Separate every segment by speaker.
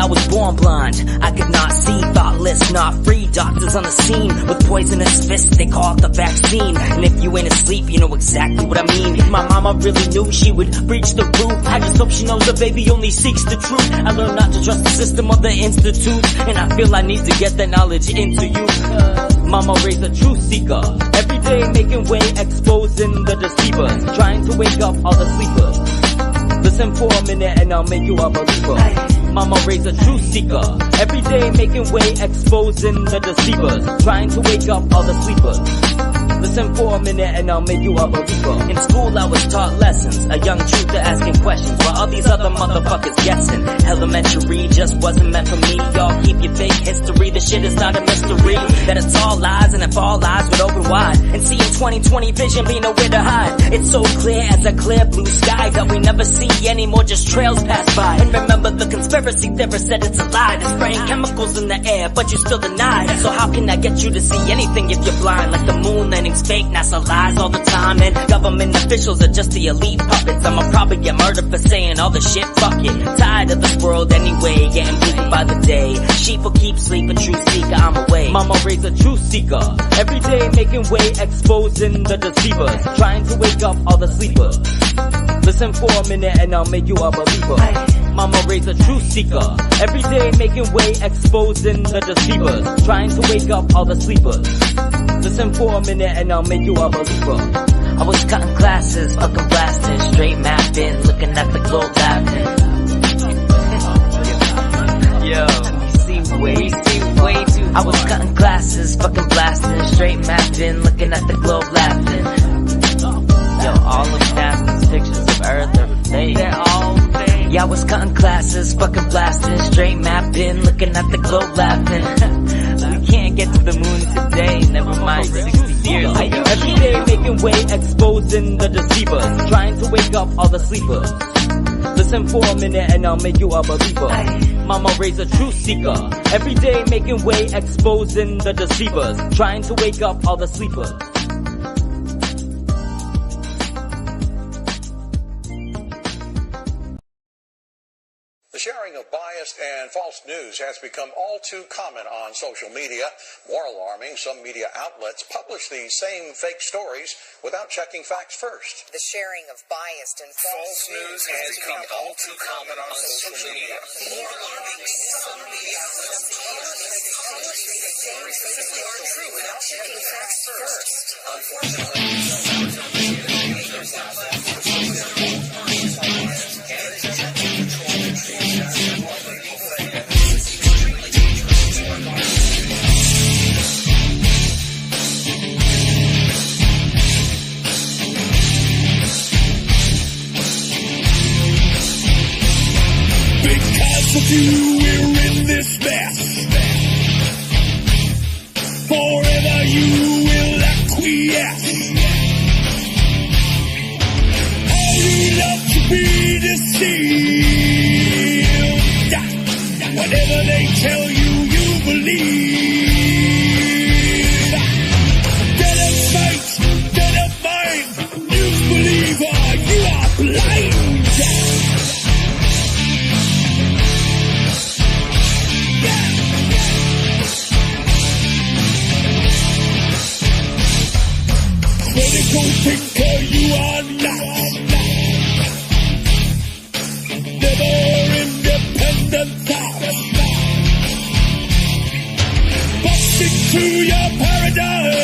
Speaker 1: I was born blind. I could not see, thoughtless, not free. Doctors on the scene with poisonous fists, they call it the vaccine. And if you ain't asleep, you know exactly what I mean. If my mama really knew, she would breach the roof. I just hope she knows the baby only seeks the truth. I learned not to trust the system of the institute, and I feel I need to get that knowledge into you. Mama raised a truth seeker, every day making way, exposing the deceivers, trying to wake up all the sleepers. Listen for a minute and I'll make you a believer. Mama raised a truth seeker, every day making way, exposing the deceivers, trying to wake up all the sleepers. Listen for a minute and I'll make you a believer. In school I was taught lessons, a young truther asking questions, while all these other motherfuckers guessing. Elementary just wasn't meant for me. Y'all keep your fake history, the shit is not a mystery. That it's all lies, and if all lies would open wide, and see in 2020 vision be nowhere to hide. It's so clear as a clear blue sky that we never see anymore, just trails pass by. And remember the conspiracy theorist said it's a lie. They're spraying chemicals in the air, but you still deny it. So how can I get you to see anything if you're blind? Like the moon landing's fake, NASA lies all the time, and government officials are just the elite puppets. I'ma probably get murdered for saying all the shit, fuck it. Tired of this world anyway, getting bleaker by the day. Sheep will keep sleeping, truth seeker, I'm away. Mama raised a truth seeker, every day making way, exposing the deceivers, trying to wake up all the sleepers. Listen for a minute and I'll make you a believer. Mama raised a truth seeker, every day making way, exposing the deceivers, trying to wake up all the sleepers. Listen for a minute and I'll make you a believer. I was cutting classes, fucking blasting, straight mapping, looking at the globe laughing. Yo, you see way too. I was cutting classes, fucking blasting, straight mapping, looking at the globe laughing. Yo, all of NASA's pictures of Earth are fake. They're all fake. Yeah, I was cutting classes, fucking blasting, straight mapping, looking at the globe laughing. We can't get to the moon today, never mind 60 years ago. Every day making way, exposing the deceivers, trying to wake up all the sleepers. Listen for a minute and I'll make you a believer. Mama raised a truth seeker, every day making way, exposing the deceivers, trying to wake up all the sleepers.
Speaker 2: The sharing of biased and false news has become all too common on social media. More alarming, some media outlets publish these same fake stories without checking facts first.
Speaker 3: The sharing of biased and false news has become all too common on social media. More alarming, some media outlets publish these same fake stories without checking facts first. Unfortunately,
Speaker 4: because of you, we're in this mess. Forever you will acquiesce. How you love to be deceived. Whatever they tell you, you believe. Dead of sight, dead of mind, news believer, you are blind. Critical thinker, you are not. Never independent thought. Busting through your paradigm.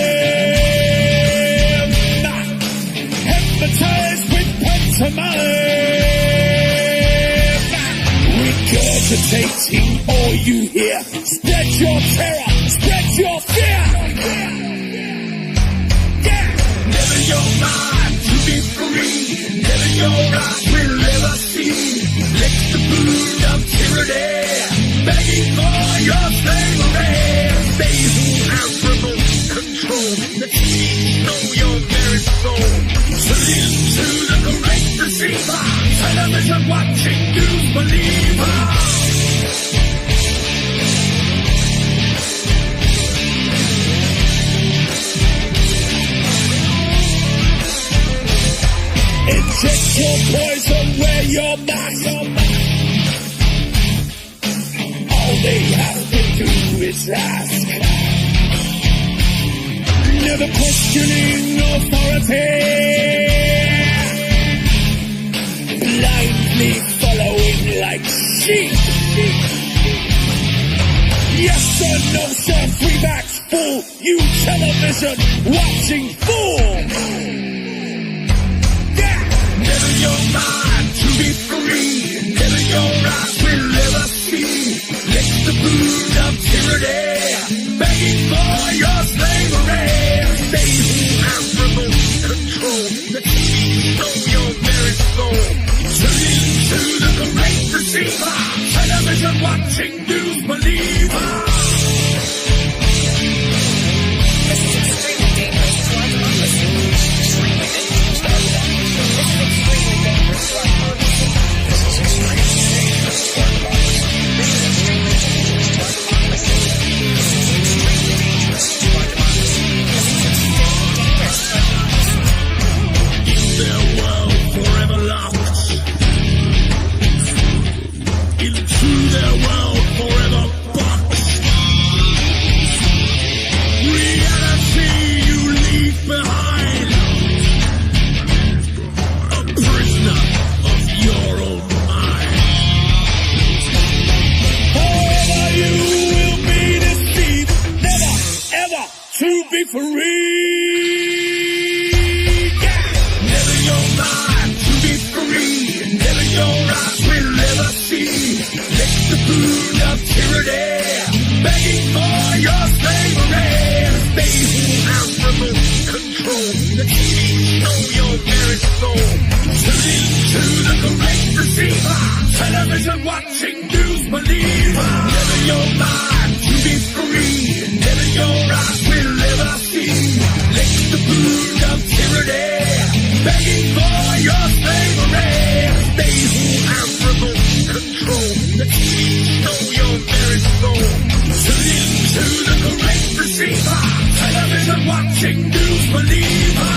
Speaker 4: Hypnotized with pantomime. Regurgitating all you hear. Spread your terror, spread your fear. Never your mind to be free. Never your eyes will ever see. Next the food of tyranny, begging for your slavery. They who have remote control, the teach know your very soul. To listen to the great deceiver, television watching news believer. Inject your poison where your mind. they have to do is ask. Never questioning authority, blindly following like sheep. Yes or no, sir, free backs, fool. You television watching fool. Yeah. Never your mind to be free. Never your eyes will ever see. Next the brood of tyranny, begging for your slavery. They who have remote control, that know your very soul. Tune into the great deceiver, television watching news believer.
Speaker 3: This is extremely dangerous to our democracy. Extremely dangerous to our democracy. This is extremely dangerous to our democracy. This is extremely dangerous to our democracy. This is extremely dangerous to our democracy. This is extremely dangerous to our democracy. This is extremely dangerous to our democracy.
Speaker 4: In their world forever locked, into their world forever boxed. Reality you leave behind, a prisoner of your own mind. Forever you will be deceived, never ever to be free. Yeah. Never your mind to be free, never your eyes will ever see. Let the brood of tyranny, begging for your slavery. They who have remote control, that know your very soul. Tune into the great deceiver, television watching news believer. Never your mind to be free, never your eyes will ever see. Let the brood of tyranny, begging for your slavery. They who have remote control, that know your very soul. Tune into the great deceiver, television watching news believer.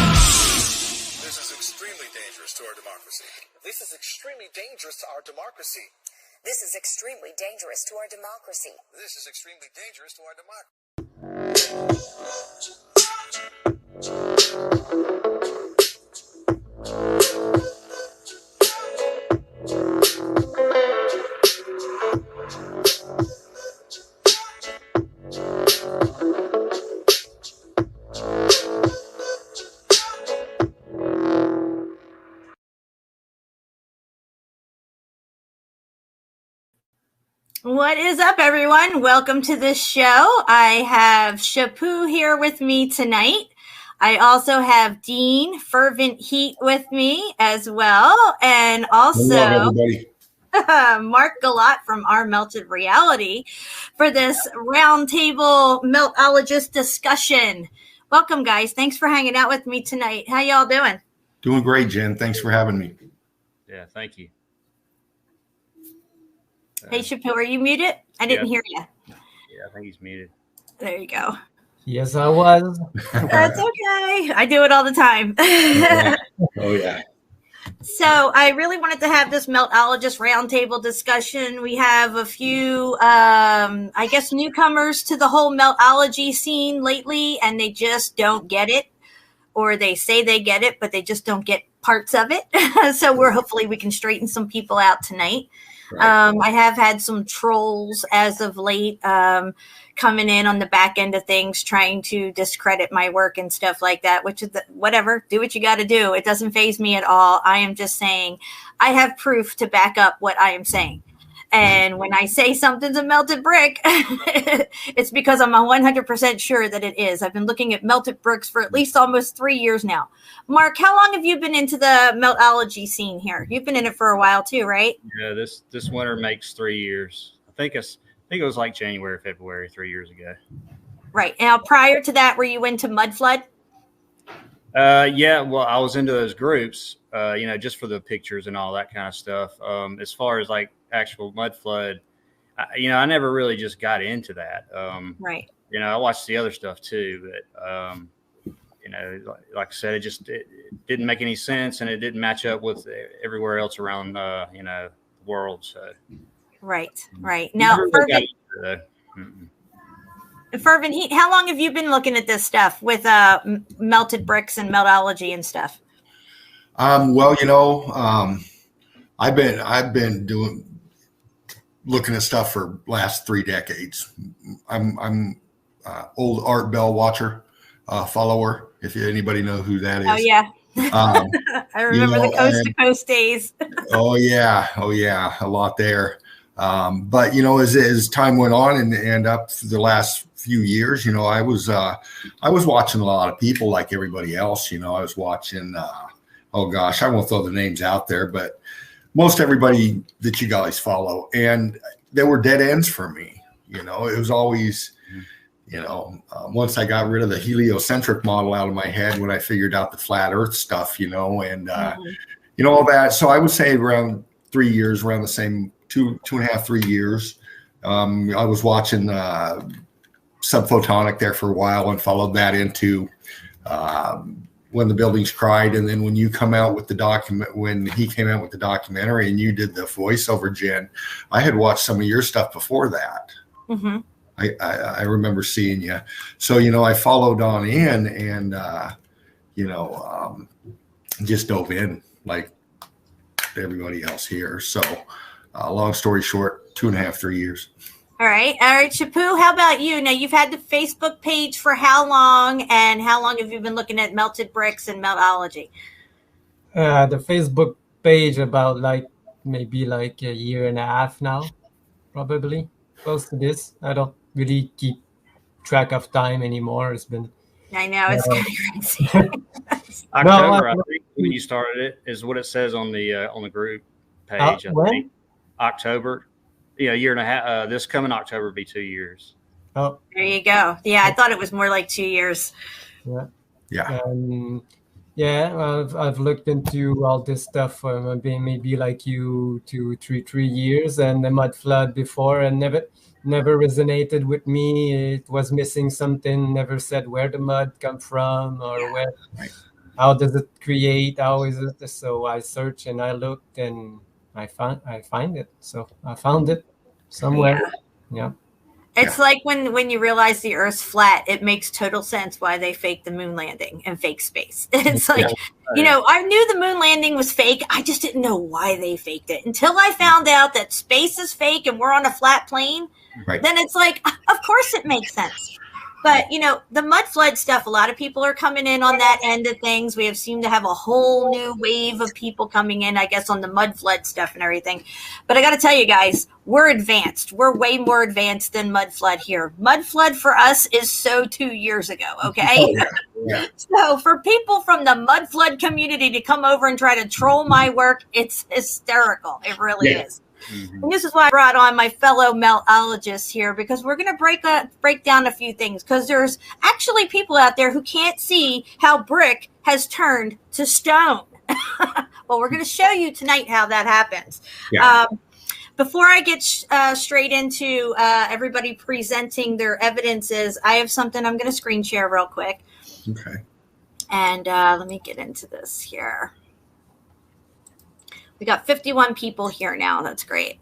Speaker 2: This is extremely dangerous to our democracy.
Speaker 3: This is extremely dangerous to our democracy.
Speaker 5: This is extremely dangerous to our democracy.
Speaker 2: This is extremely dangerous to our democracy.
Speaker 6: What is up, everyone? Welcome to this show. I have Shapu here with me tonight. I also have Dean Fervant Heat with me as well. And also
Speaker 7: everybody.
Speaker 6: Mark Gollott from Our Melted Reality for this roundtable Meltologist discussion. Welcome, guys. Thanks for hanging out with me tonight. How y'all doing?
Speaker 7: Doing great, Jen. Thanks for having me.
Speaker 8: Yeah, thank you.
Speaker 6: Hey, Shapu, are you muted? I didn't hear you.
Speaker 8: Yeah, I think he's muted.
Speaker 6: There you go.
Speaker 9: Yes, I was.
Speaker 6: That's okay. I do it all the time.
Speaker 7: Oh, yeah.
Speaker 6: So I really wanted to have this Meltologist roundtable discussion. We have a few, I guess, newcomers to the whole Meltology scene lately, and they just don't get it. Or they say they get it, but they just don't get parts of it. So hopefully we can straighten some people out tonight. Right. I have had some trolls as of late coming in on the back end of things, trying to discredit my work and stuff like that, which is whatever. Do what you got to do. It doesn't faze me at all. I am just saying I have proof to back up what I am saying. And when I say something's a melted brick, it's because I'm 100% sure that it is. I've been looking at melted bricks for at least almost 3 years now. Mark, how long have you been into the Meltology scene here? You've been in it for a while too, right?
Speaker 8: Yeah, this winter makes 3 years. I think it was like January, February 3 years ago.
Speaker 6: Right. Now, prior to that, were you into mud flood?
Speaker 8: Yeah, well, I was into those groups, just for the pictures and all that kind of stuff. As far as like actual mud flood, I never really just got into that.
Speaker 6: Right.
Speaker 8: I watched the other stuff too, but like I said, it didn't make any sense, and it didn't match up with everywhere else around the world. So
Speaker 6: Right. Now,
Speaker 8: Never really got
Speaker 6: Fervant,
Speaker 8: into it, though.
Speaker 6: Fervant, how long have you been looking at this stuff with melted bricks and Meltology and stuff?
Speaker 7: Well, I've been looking at stuff for last 3 decades. I'm old Art Bell watcher, follower. If anybody know who that is.
Speaker 6: Oh yeah. I remember the coast to coast days.
Speaker 7: Oh yeah, a lot there. But as time went on and up for the last few years, I was watching a lot of people like everybody else. I was watching. Oh gosh, I won't throw the names out there, but most everybody that you guys follow, and there were dead ends for me. It was always. Once I got rid of the heliocentric model out of my head, when I figured out the flat Earth stuff, and all that. So I would say around 3 years, around the same 2.5, 3 years. I was watching subphotonic there for a while and followed that into When the Buildings Cried. And then when you come out with the document, when he came out with the documentary and you did the voiceover, Jen, I had watched some of your stuff before that. Mm-hmm. I remember seeing you. So, I followed on in and, just dove in like everybody else here. So long story short, 2.5, 3 years.
Speaker 6: All right. Chappu, how about you? Now, you've had the Facebook page for how long, and how long have you been looking at melted bricks and Meltology?
Speaker 9: The Facebook page about maybe a year and a half now, probably close to this. I don't really keep track of time anymore. It's been.
Speaker 6: I know it's kind of crazy.
Speaker 8: October, I think, when you started it, is what it says on the group page. I think October. Yeah, a year and a half. This coming October will be 2 years.
Speaker 9: Oh,
Speaker 6: there you go. Yeah, I thought it was more like 2 years.
Speaker 7: Yeah.
Speaker 9: I've looked into all this stuff for maybe like 2, 3 years, and the mud flood before, and never resonated with me. It was missing something. Never said where the mud come from or where. How does it create? How is it? So I searched and I looked and I find it. So I found it somewhere. Yeah.
Speaker 6: It's like when you realize the Earth's flat, it makes total sense why they faked the moon landing and fake space. It's like, I knew the moon landing was fake. I just didn't know why they faked it until I found out that space is fake and we're on a flat plane.
Speaker 7: Right.
Speaker 6: Then it's like, of course it makes sense. But, the mud flood stuff, a lot of people are coming in on that end of things. We have seemed to have a whole new wave of people coming in, I guess, on the mud flood stuff and everything. But I got to tell you guys, we're advanced. We're way more advanced than mud flood here. Mud flood for us is 2 years ago, okay?
Speaker 7: Oh, yeah.
Speaker 6: So for people from the mud flood community to come over and try to troll my work, it's hysterical. It really is. Mm-hmm. And this is why I brought on my fellow Meltologists here, because we're going to break down a few things, because there's actually people out there who can't see how brick has turned to stone. Well, we're going to show you tonight how that happens.
Speaker 7: Yeah.
Speaker 6: Before I get straight into everybody presenting their evidences, I have something I'm going to screen share real quick.
Speaker 7: Okay.
Speaker 6: And let me get into this here. We got 51 people here now. That's great.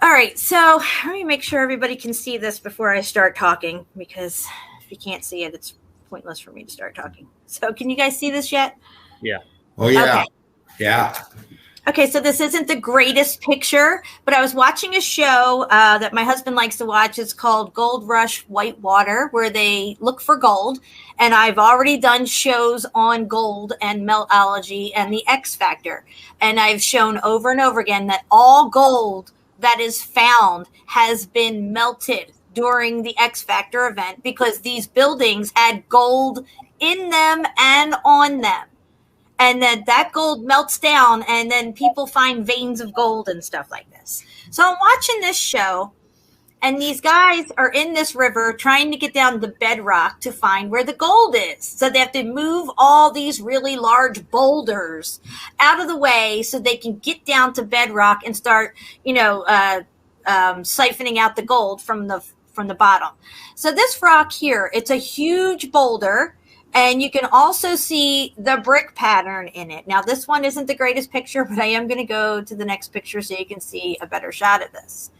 Speaker 6: All right. So let me make sure everybody can see this before I start talking, because if you can't see it, it's pointless for me to start talking. So can you guys see this yet?
Speaker 8: Yeah.
Speaker 7: Oh, yeah.
Speaker 6: Okay.
Speaker 7: Yeah.
Speaker 6: Okay, so this isn't the greatest picture, but I was watching a show that my husband likes to watch. It's called Gold Rush Whitewater, where they look for gold. And I've already done shows on gold and Meltology and the X Factor. And I've shown over and over again that all gold that is found has been melted during the X Factor event, because these buildings had gold in them and on them. And then that gold melts down, and then people find veins of gold and stuff like this. So I'm watching this show, and these guys are in this river trying to get down to bedrock to find where the gold is. So they have to move all these really large boulders out of the way so they can get down to bedrock and start, siphoning out the gold from the bottom. So this rock here, it's a huge boulder. And you can also see the brick pattern in it. Now, this one isn't the greatest picture, but I am going to go to the next picture so you can see a better shot of this.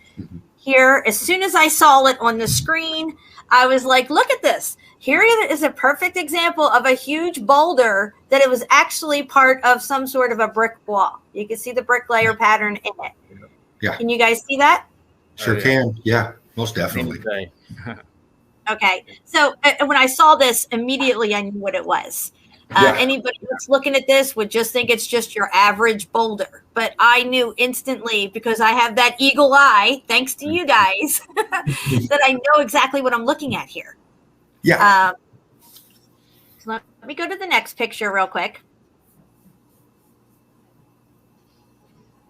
Speaker 6: Here, as soon as I saw it on the screen, I was like, look at this. Here is a perfect example of a huge boulder that it was actually part of some sort of a brick wall. You can see the brick layer pattern in it.
Speaker 7: Yeah.
Speaker 6: Can you guys see that?
Speaker 7: Sure can. Yeah, most definitely.
Speaker 6: Okay. So when I saw this, immediately I knew what it was. Anybody that's looking at this would just think it's just your average boulder. But I knew instantly, because I have that eagle eye, thanks to you guys, that I know exactly what I'm looking at here.
Speaker 7: Yeah.
Speaker 6: So let me go to the next picture real quick.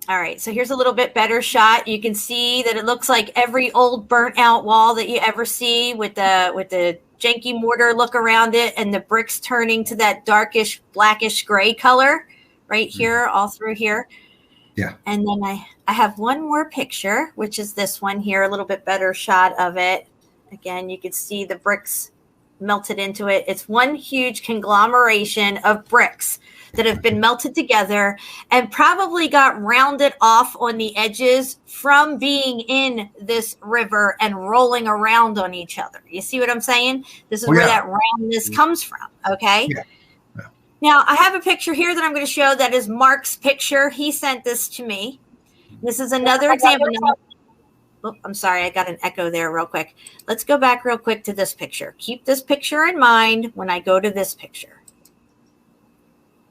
Speaker 6: All right, so here's a little bit better shot. You can see that it looks like every old burnt out wall that you ever see with the janky mortar look around it, and the bricks turning to that darkish blackish gray color right here, all through here.
Speaker 7: Yeah.
Speaker 6: And then I have one more picture, which is this one here, a little bit better shot of it. Again, you can see the bricks melted into it. It's one huge conglomeration of bricks that have been melted together and probably got rounded off on the edges from being in this river and rolling around on each other. You see what I'm saying? This is where that roundness comes from, okay? Yeah. Yeah. Now, I have a picture here that I'm going to show that is Mark's picture. He sent this to me. This is another example. Oh, I'm sorry, I got an echo there real quick. Let's go back real quick to this picture. Keep this picture in mind when I go to this picture.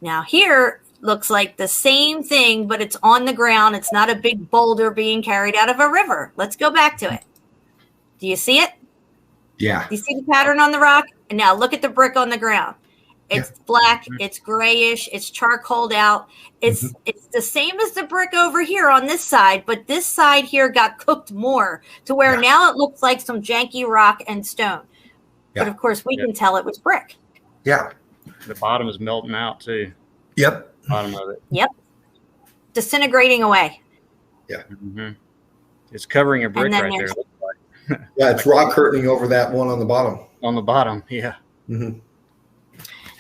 Speaker 6: Now here looks like the same thing, but it's on the ground. It's not a big boulder being carried out of a river. Let's go back to it. Do you see it?
Speaker 7: Yeah.
Speaker 6: Do you see the pattern on the rock? And now look at the brick on the ground. It's black, it's grayish, it's charcoaled out. It's the same as the brick over here on this side, but this side here got cooked more to where now it looks like some janky rock and stone. But of course, we can tell it was brick.
Speaker 7: Yeah.
Speaker 8: The bottom is melting out too.
Speaker 7: Yep.
Speaker 8: Bottom of it.
Speaker 6: Yep. Disintegrating away.
Speaker 7: Yeah.
Speaker 8: It's covering a brick right there.
Speaker 7: Yeah, it's rock curtaining over that one on the bottom.
Speaker 8: On the bottom, yeah.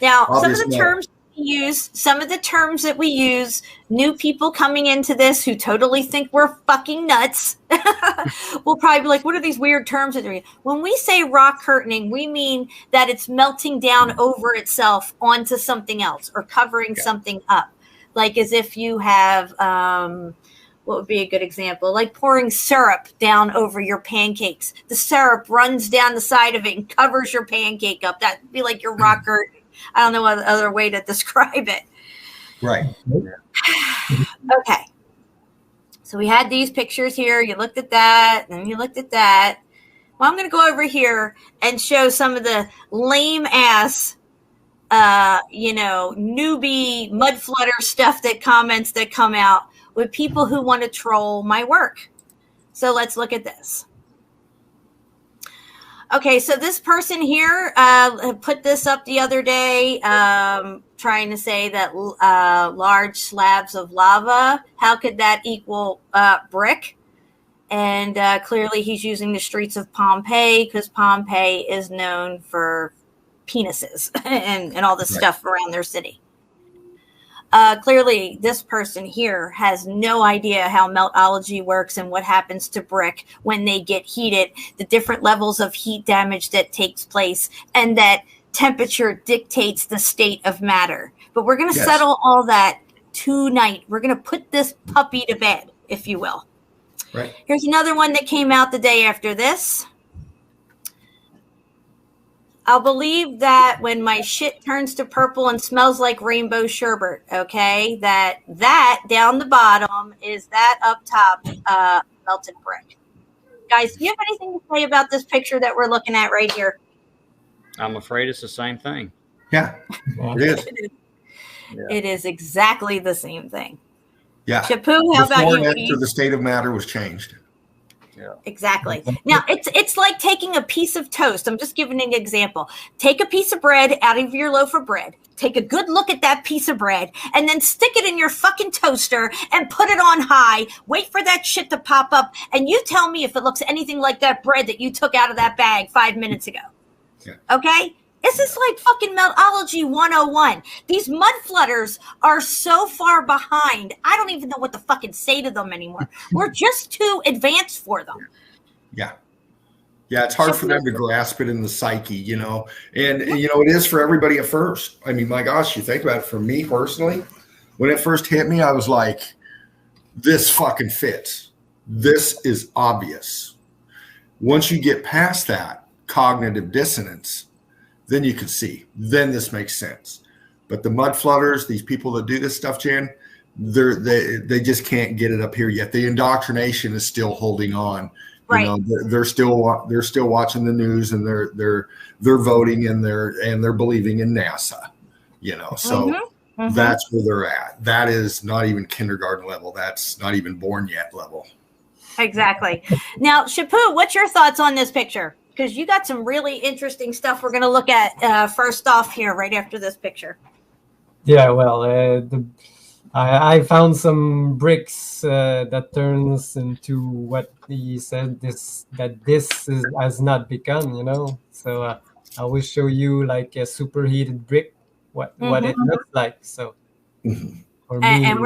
Speaker 6: Now, some of the terms that we use, new people coming into this who totally think we're fucking nuts, will probably be like, what are these weird terms that they're using? When we say rock curtaining, we mean that it's melting down over itself onto something else or covering something up. Like as if you have, what would be a good example? Like pouring syrup down over your pancakes. The syrup runs down the side of it and covers your pancake up. That'd be like your rock curtain. I don't know what other way to describe it.
Speaker 7: Right.
Speaker 6: Okay. So we had these pictures here. You looked at that, and you looked at that. Well, I'm going to go over here and show some of the lame ass, newbie mud flutter stuff that comments that come out with people who want to troll my work. So let's look at this. Okay, so this person here put this up the other day, trying to say that large slabs of lava, how could that equal brick? And clearly he's using the streets of Pompeii because Pompeii is known for penises and all this stuff around their city. Clearly, this person here has no idea how Meltology works and what happens to brick when they get heated, the different levels of heat damage that takes place, and that temperature dictates the state of matter. But we're going to settle all that tonight. We're going to put this puppy to bed, if you will.
Speaker 7: Right.
Speaker 6: Here's another one that came out the day after this. I'll believe that when my shit turns to purple and smells like rainbow sherbet, okay, that down the bottom is that up top melted brick. Guys, do you have anything to say about this picture that we're looking at right here?
Speaker 8: I'm afraid it's the same thing.
Speaker 7: Yeah, it is.
Speaker 6: It is exactly the same thing.
Speaker 7: Yeah.
Speaker 6: Chapu, how about you?
Speaker 7: The state of matter was changed.
Speaker 8: Yeah.
Speaker 6: Exactly. Now, it's like taking a piece of toast. I'm just giving an example. Take a piece of bread out of your loaf of bread. Take a good look at that piece of bread and then stick it in your fucking toaster and put it on high. Wait for that shit to pop up. And you tell me if it looks anything like that bread that you took out of that bag 5 minutes ago. Yeah. Okay? This is like fucking Meltology 101. These mud flooders are so far behind. I don't even know what to fucking say to them anymore. We're just too advanced for them.
Speaker 7: Yeah. Yeah, it's hard for them to grasp it in the psyche, you know. And, you know, it is for everybody at first. I mean, my gosh, you think about it. For me personally, when it first hit me, I was like, this fucking fits. This is obvious. Once you get past that cognitive dissonance, then you can see. Then this makes sense. But the mud flooders, these people that do this stuff, Jen, they just can't get it up here yet. The indoctrination is still holding on.
Speaker 6: Right.
Speaker 7: You know, they're still watching the news, and they're voting, and they're believing in NASA. You know, so that's where they're at. That is not even kindergarten level. That's not even born yet level.
Speaker 6: Exactly. Now, Shapu, what's your thoughts on this picture? Because you got some really interesting stuff we're going to look at first off here, right after this picture.
Speaker 9: Yeah, well, I found some bricks that turns into what he said this has not begun, you know. So I will show you like a superheated brick, what it looks like. So for me,
Speaker 6: and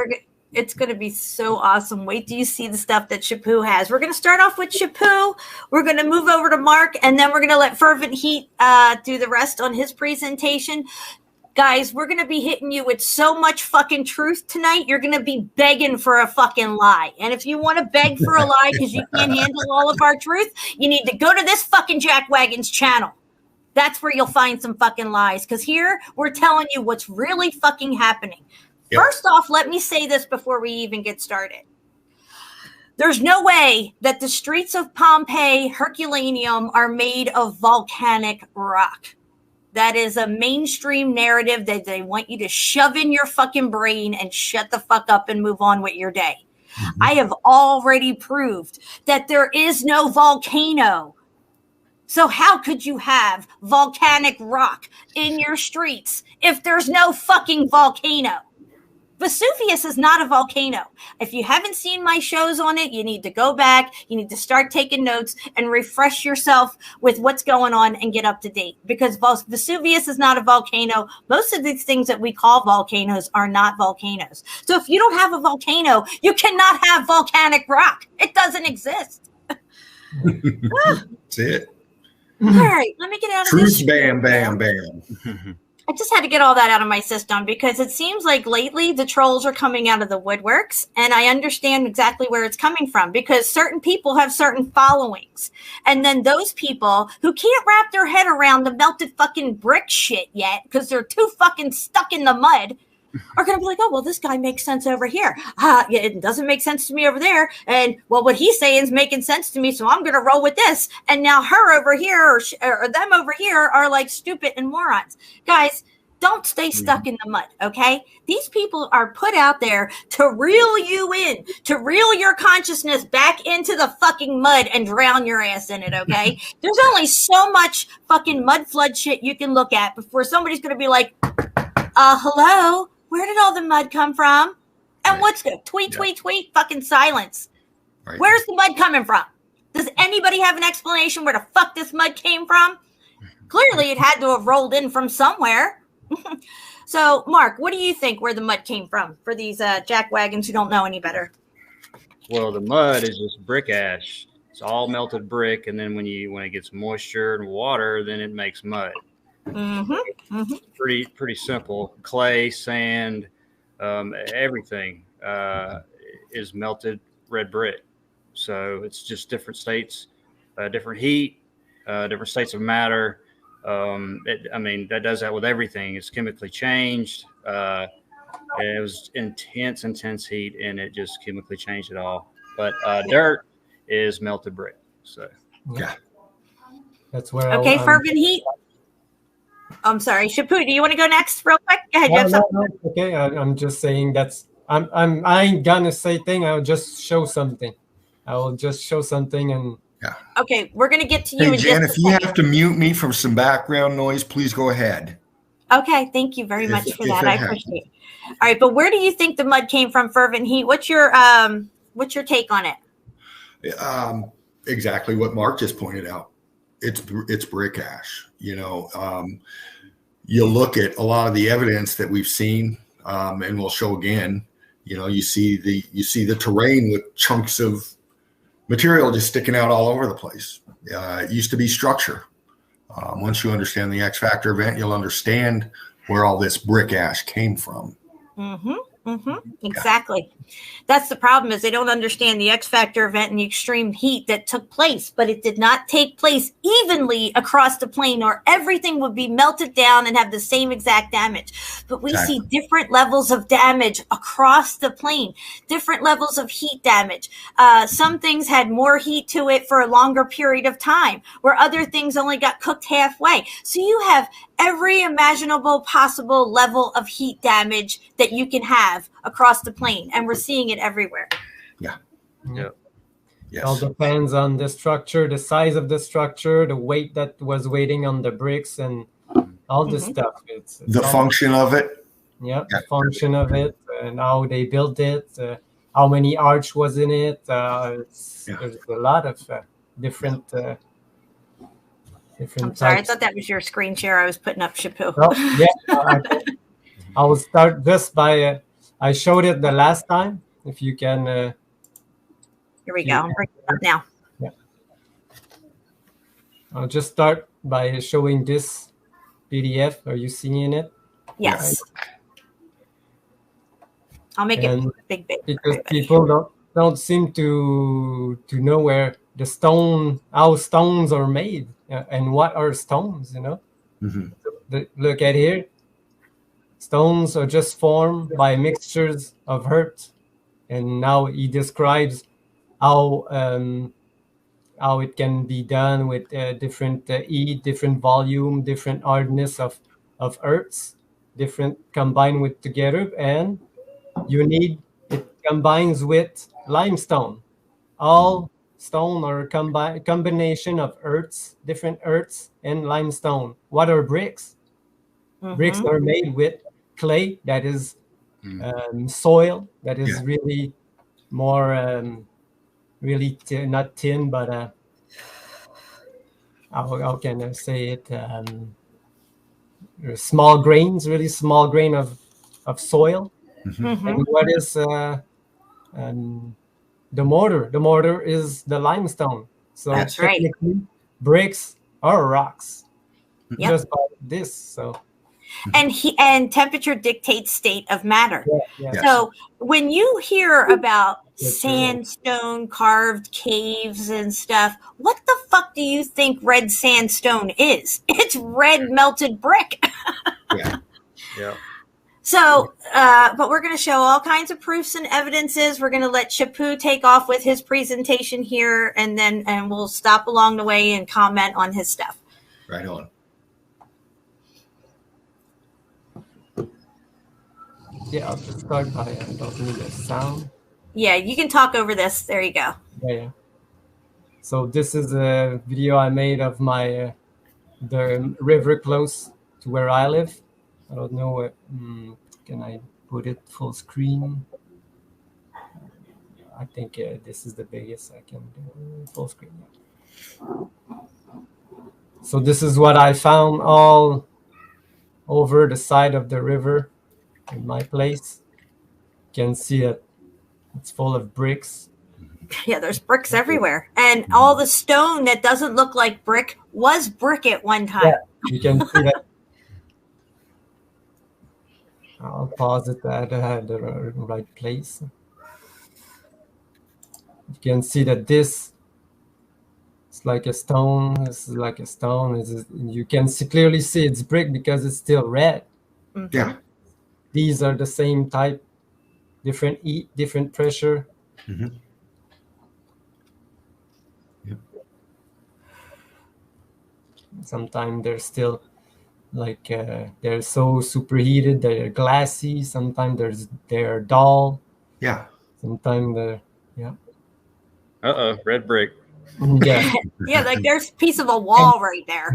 Speaker 6: it's going to be so awesome. Wait till you see the stuff that Shapu has. We're going to start off with Shapu. We're going to move over to Mark, and then we're going to let Fervent Heat do the rest on his presentation. Guys, we're going to be hitting you with so much fucking truth tonight. You're going to be begging for a fucking lie. And if you want to beg for a lie because you can't handle all of our truth, you need to go to this fucking Jackwagon's channel. That's where you'll find some fucking lies. Because here, we're telling you what's really fucking happening. Yep. First off, let me say this before we even get started. There's no way that the streets of Pompeii, Herculaneum, are made of volcanic rock. That is a mainstream narrative that they want you to shove in your fucking brain and shut the fuck up and move on with your day. I have already proved that there is no volcano. So how could you have volcanic rock in your streets if there's no fucking volcano? Vesuvius is not a volcano. If you haven't seen my shows on it, you need to go back. You need to start taking notes and refresh yourself with what's going on and get up to date. Because Vesuvius is not a volcano. Most of these things that we call volcanoes are not volcanoes. So if you don't have a volcano, you cannot have volcanic rock. It doesn't exist.
Speaker 7: That's it.
Speaker 6: All right, let me get out of this.
Speaker 7: Truth, bam, bam, bam.
Speaker 6: I just had to get all that out of my system because it seems like lately the trolls are coming out of the woodworks, and I understand exactly where it's coming from because certain people have certain followings. And then those people who can't wrap their head around the melted fucking brick shit yet because they're too fucking stuck in the mud are going to be like, oh, well, this guy makes sense over here. Yeah, it doesn't make sense to me over there. And, well, what he's saying is making sense to me, so I'm going to roll with this. And now her over here or them over here are like stupid and morons. Guys, don't stay stuck in the mud, okay? These people are put out there to reel you in, to reel your consciousness back into the fucking mud and drown your ass in it, okay? There's only so much fucking mud flood shit you can look at before somebody's going to be like, hello? Where did all the mud come from? And what's good? Tweet, fucking silence. Right. Where's the mud coming from? Does anybody have an explanation where the fuck this mud came from? Clearly it had to have rolled in from somewhere. So, Mark, what do you think where the mud came from for these jackwagons who don't know any better?
Speaker 8: Well, the mud is just brick ash. It's all melted brick, and then when it gets moisture and water, then it makes mud. Pretty simple. Clay, sand, everything is melted red brick. So it's just different states, different heat, different states of matter. That does that with everything. It's chemically changed. It was intense heat, and it just chemically changed it all. But dirt is melted brick. So
Speaker 7: yeah,
Speaker 9: that's where.
Speaker 6: Okay, Fervent Heat. I'm sorry, Shapu. Do you want to go next, real quick? Go ahead.
Speaker 9: No. Okay, I'm just saying I ain't gonna say thing. I'll just show something. I will just show something and.
Speaker 7: Yeah.
Speaker 6: Okay, we're gonna get to you.
Speaker 7: Hey, Jen, if you have to mute me from some background noise, please go ahead.
Speaker 6: Okay, thank you very much for that. I appreciate it. All right, but where do you think the mud came from, Fervent Heat? What's your take on it?
Speaker 7: Exactly what Mark just pointed out. it's brick ash. You know, you look at a lot of the evidence that we've seen, and we'll show again. You know, you see the terrain with chunks of material just sticking out all over the place. It used to be structure. Once you understand the X factor event, you'll understand where all this brick ash came from.
Speaker 6: Exactly. That's the problem, is they don't understand the X factor event and the extreme heat that took place, but it did not take place evenly across the plane, or everything would be melted down and have the same exact damage. But we see different levels of damage across the plane, different levels of heat damage. Some things had more heat to it for a longer period of time, where other things only got cooked halfway. So you have every imaginable possible level of heat damage that you can have across the plane, and we're seeing it everywhere.
Speaker 8: Yes.
Speaker 9: It all depends on the structure, the size of the structure, the weight that was waiting on the bricks, and all this stuff. It's
Speaker 7: the function of it.
Speaker 9: The function of it, and how they built it, how many arch was in it. There's a lot of different
Speaker 6: I'm sorry, I thought that was your screen share I was putting up, Shapu.
Speaker 9: I will start this by, I showed it the last time. If you can.
Speaker 6: Here we go. I'm bringing it up now.
Speaker 9: Yeah. I'll just start by showing this PDF. Are you seeing it?
Speaker 6: Yes. I'll make it big.
Speaker 9: Because people don't seem to know where how stones are made, and what are stones, you know. Look at here. Stones are just formed by mixtures of earth, and now he describes how it can be done with different heat, different volume, different hardness of earths, different combined with together, and it combines with limestone. All stone are combination of earths, different earths, and limestone. What are bricks? Bricks are made with clay, that is soil, that is really more really not tin, but how can I say it? Small grains, really small grain of soil. And what is the mortar? The mortar is the limestone. So
Speaker 6: that's right.
Speaker 9: Bricks are rocks. Just by this. So.
Speaker 6: And temperature dictates state of matter. So when you hear about sandstone carved caves and stuff, what the fuck do you think red sandstone is? It's red melted brick. So, but we're going to show all kinds of proofs and evidences. We're going to let Shapu take off with his presentation here, and we'll stop along the way and comment on his stuff.
Speaker 7: Right on.
Speaker 9: Yeah, I'll just start by, I don't need a sound.
Speaker 6: Yeah, you can talk over this. There you go.
Speaker 9: Yeah. So this is a video I made of the river close to where I live. I don't know what, can I put it full screen? I think this is the biggest I can do, full screen. So this is what I found all over the side of the river in my place. You can see it. It's full of bricks.
Speaker 6: Yeah, there's bricks everywhere. And all the stone that doesn't look like brick was brick at one time.
Speaker 9: Yeah, you can see that. I'll pause it at the right place. You can see that this is like a stone. This is like a stone. You can clearly see it's brick because it's still red.
Speaker 7: Yeah.
Speaker 9: These are the same type, different heat, different pressure. Sometimes they're still like they're so superheated, they're glassy. Sometimes they're dull.
Speaker 7: Yeah.
Speaker 9: Sometimes they're
Speaker 8: red brick.
Speaker 9: Yeah.
Speaker 6: Yeah, like there's a piece of a wall right there.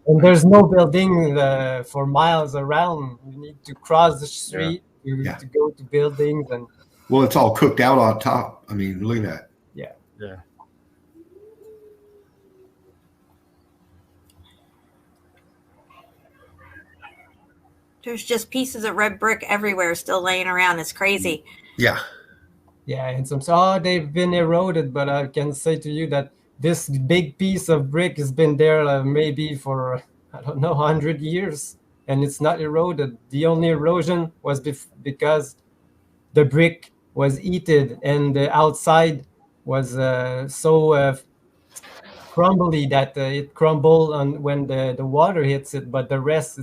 Speaker 9: And there's no building for miles around. You need to cross the street to go to buildings. And
Speaker 7: well, it's all cooked out on top. I mean, look at that.
Speaker 9: Yeah.
Speaker 6: There's just pieces of red brick everywhere still laying around. It's crazy.
Speaker 7: Yeah.
Speaker 9: Yeah, and they've been eroded, but I can say to you that this big piece of brick has been there maybe for, I don't know, 100 years, and it's not eroded. The only erosion was because the brick was heated and the outside was so crumbly that it crumbled when the water hits it, but the rest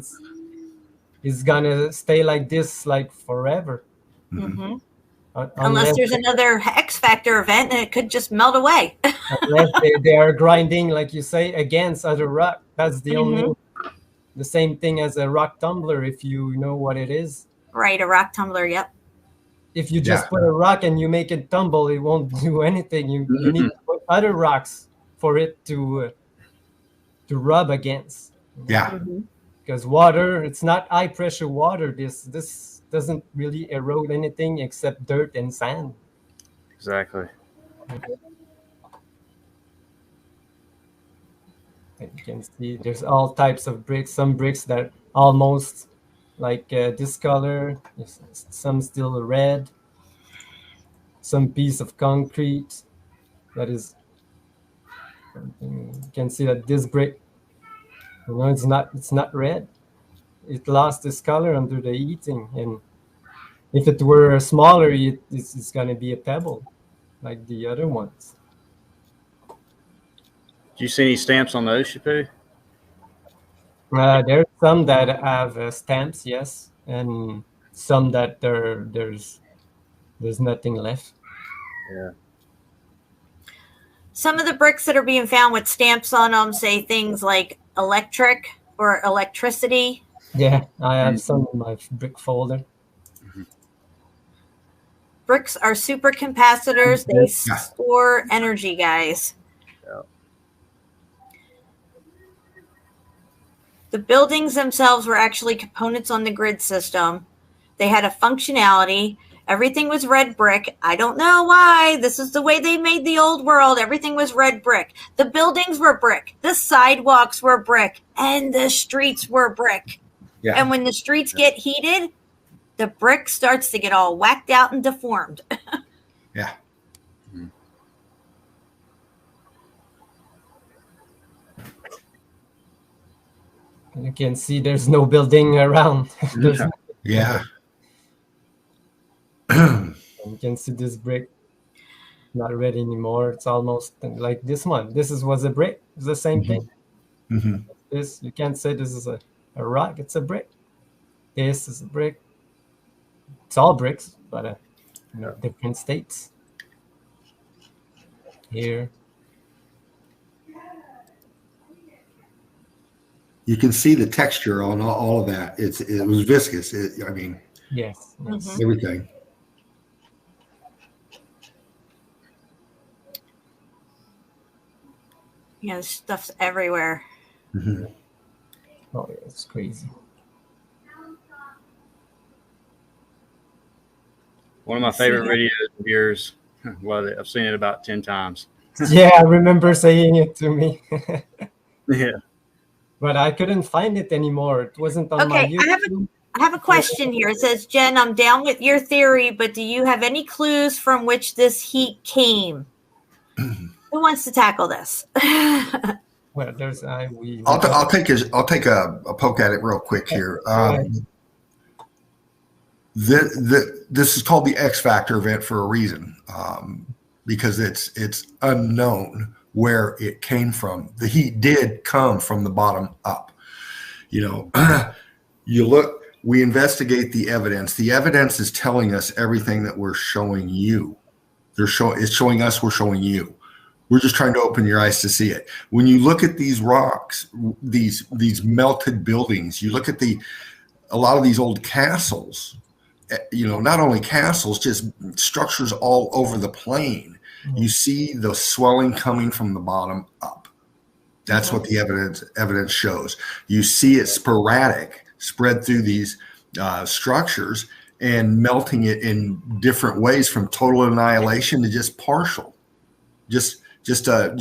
Speaker 9: is gonna stay like this like forever.
Speaker 6: Mm-hmm. Unless there's another X Factor event and it could just melt away.
Speaker 9: Unless they are grinding, like you say, against other rock. That's the only, the same thing as a rock tumbler, if you know what it is.
Speaker 6: Right, a rock tumbler, yep.
Speaker 9: If you just put a rock and you make it tumble, it won't do anything. You need to put other rocks for it to rub against.
Speaker 7: Yeah.
Speaker 9: Because water, it's not high pressure water. This doesn't really erode anything except dirt and sand.
Speaker 8: Exactly.
Speaker 9: And you can see there's all types of bricks. Some bricks that are almost like this color, some still red, some piece of concrete that is, you can see that this brick, it's not red. It lost its color under the heating, and if it were smaller, it's going to be a pebble like the other ones.
Speaker 8: Do you see any stamps on those, Shapu?
Speaker 9: There's some that have stamps, yes, and some that there's nothing left.
Speaker 8: Yeah.
Speaker 6: Some of the bricks that are being found with stamps on them say things like electric or electricity.
Speaker 9: Yeah, I have some in my brick folder.
Speaker 6: Bricks are supercapacitors. They store energy, guys.
Speaker 8: Yeah.
Speaker 6: The buildings themselves were actually components on the grid system. They had a functionality. Everything was red brick. I don't know why. This is the way they made the old world. Everything was red brick. The buildings were brick. The sidewalks were brick. And the streets were brick.
Speaker 7: Yeah.
Speaker 6: And when the streets get heated, the brick starts to get all whacked out and deformed.
Speaker 7: Yeah.
Speaker 9: And you can see there's no building around.
Speaker 7: Yeah.
Speaker 9: You can see this brick not red anymore. It's almost like this one. This was a brick. It's the same thing. This, you can't say this is a rock. It's a brick. This is a brick. It's all bricks, but different states. Here.
Speaker 7: You can see the texture on all of that. It was viscous.
Speaker 9: Yes.
Speaker 7: Everything.
Speaker 6: Yeah, this stuff's everywhere.
Speaker 9: Oh, yeah, it's crazy.
Speaker 8: One of my favorite videos of yours. Love it. I've seen it about 10 times.
Speaker 9: Yeah, I remember saying it to me.
Speaker 8: Yeah.
Speaker 9: But I couldn't find it anymore. It wasn't on my YouTube.
Speaker 6: I have a question here. It says, Jen, I'm down with your theory, but do you have any clues from which this heat came? Who wants to tackle this?
Speaker 9: Well, there's
Speaker 7: I'll take a poke at it real quick here. This is called the X Factor event for a reason, because it's unknown where it came from. The heat did come from the bottom up. You look, we investigate the evidence. The evidence is telling us everything that we're showing you. It's showing us, we're showing you. We're just trying to open your eyes to see it. When you look at these rocks, these melted buildings, you look at a lot of these old castles, not only castles, just structures all over the plain. You see the swelling coming from the bottom up. That's what the evidence shows. You see it sporadic, spread through these structures and melting it in different ways, from total annihilation to just partial, just a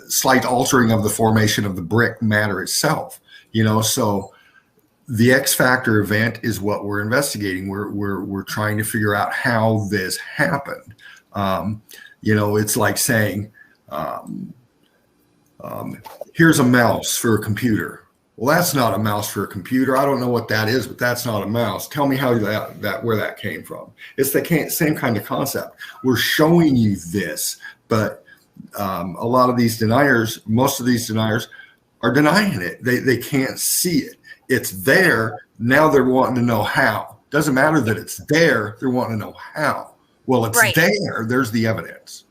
Speaker 7: slight altering of the formation of the brick matter itself. So the X factor event is what we're investigating. We're trying to figure out how this happened. It's like saying, here's a mouse for a computer. Well, that's not a mouse for a computer. I don't know what that is, but that's not a mouse. Tell me how where that came from. It's the same kind of concept. We're showing you this, but a lot of these deniers, most of these deniers, are denying it. They can't see it. It's there. Now they're wanting to know how. Doesn't matter that it's there. They're wanting to know how. Well, it's there. There's the evidence.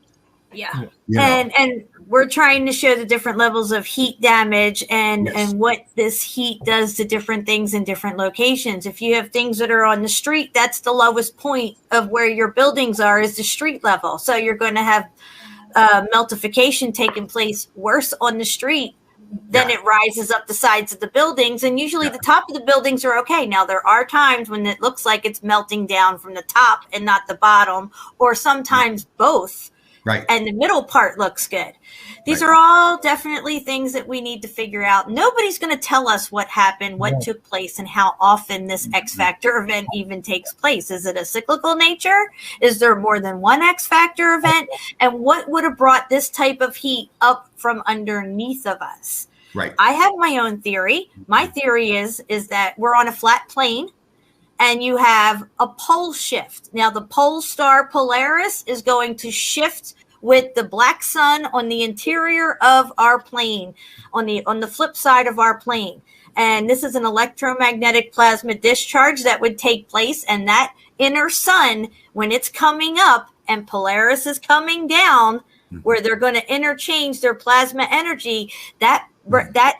Speaker 6: Yeah. And we're trying to show the different levels of heat damage and what this heat does to different things in different locations. If you have things that are on the street, that's the lowest point of where your buildings are, is the street level. So you're going to have meltification taking place worse on the street. Then it rises up the sides of the buildings, and usually the top of the buildings are okay. Now, there are times when it looks like it's melting down from the top and not the bottom, or sometimes both. Right. And the middle part looks good. These are all definitely things that we need to figure out. Nobody's going to tell us what happened, what took place, and how often this X factor event even takes place. Is it a cyclical nature? Is there more than one X factor event? And what would have brought this type of heat up from underneath of us? Right. I have my own theory. My theory is that we're on a flat plane, and you have a pole shift. Now, the pole star Polaris is going to shift with the black sun on the interior of our plane, on the flip side of our plane. And this is an electromagnetic plasma discharge that would take place. And that inner sun, when it's coming up and Polaris is coming down, where they're going to interchange their plasma energy, that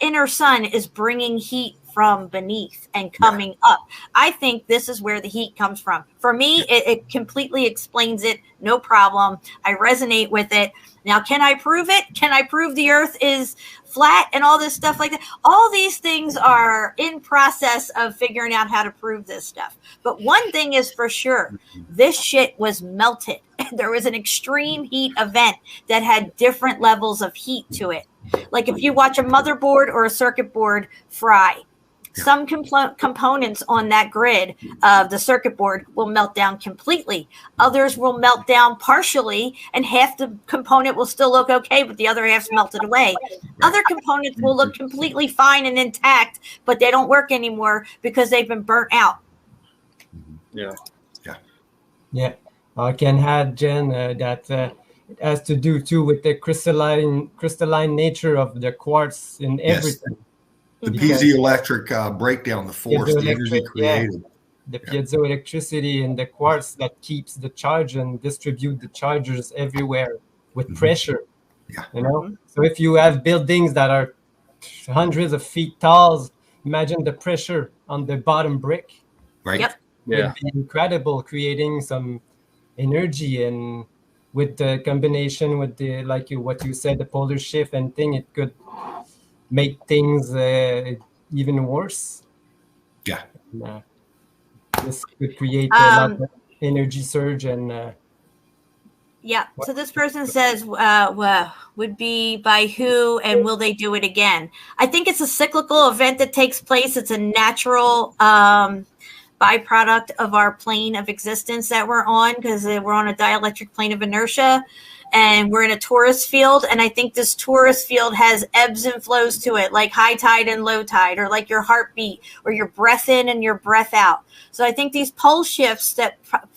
Speaker 6: inner sun is bringing heat from beneath and coming up. I think this is where the heat comes from. For me, it completely explains it. No problem. I resonate with it. Now, can I prove it? Can I prove the earth is flat and all this stuff like that? All these things are in process of figuring out how to prove this stuff. But one thing is for sure, this shit was melted. There was an extreme heat event that had different levels of heat to it. Like if you watch a motherboard or a circuit board fry, some components on that grid of the circuit board will melt down completely. Others will melt down partially, and half the component will still look okay, but the other half's melted away. Other components will look completely fine and intact, but they don't work anymore because they've been burnt out.
Speaker 9: Yeah. I can add, Jen, that it has to do too with the crystalline nature of the quartz in everything.
Speaker 7: The piezoelectric breakdown, the force, the energy created.
Speaker 9: The piezoelectricity in the quartz that keeps the charge and distribute the charges everywhere with pressure. So if you have buildings that are hundreds of feet tall, imagine the pressure on the bottom brick.
Speaker 7: Right.
Speaker 6: Yep.
Speaker 9: It would be incredible, creating some energy, and with the combination with the what you said, the polar shift and thing, it could make things even worse. This could create a lot of energy surge and
Speaker 6: so this person says would be by who, and will they do it again? I think it's a cyclical event that takes place. It's a natural byproduct of our plane of existence that we're on, because we're on a dielectric plane of inertia. And we're in a torus field, and I think this torus field has ebbs and flows to it, like high tide and low tide, or like your heartbeat, or your breath in and your breath out. So I think these pole shifts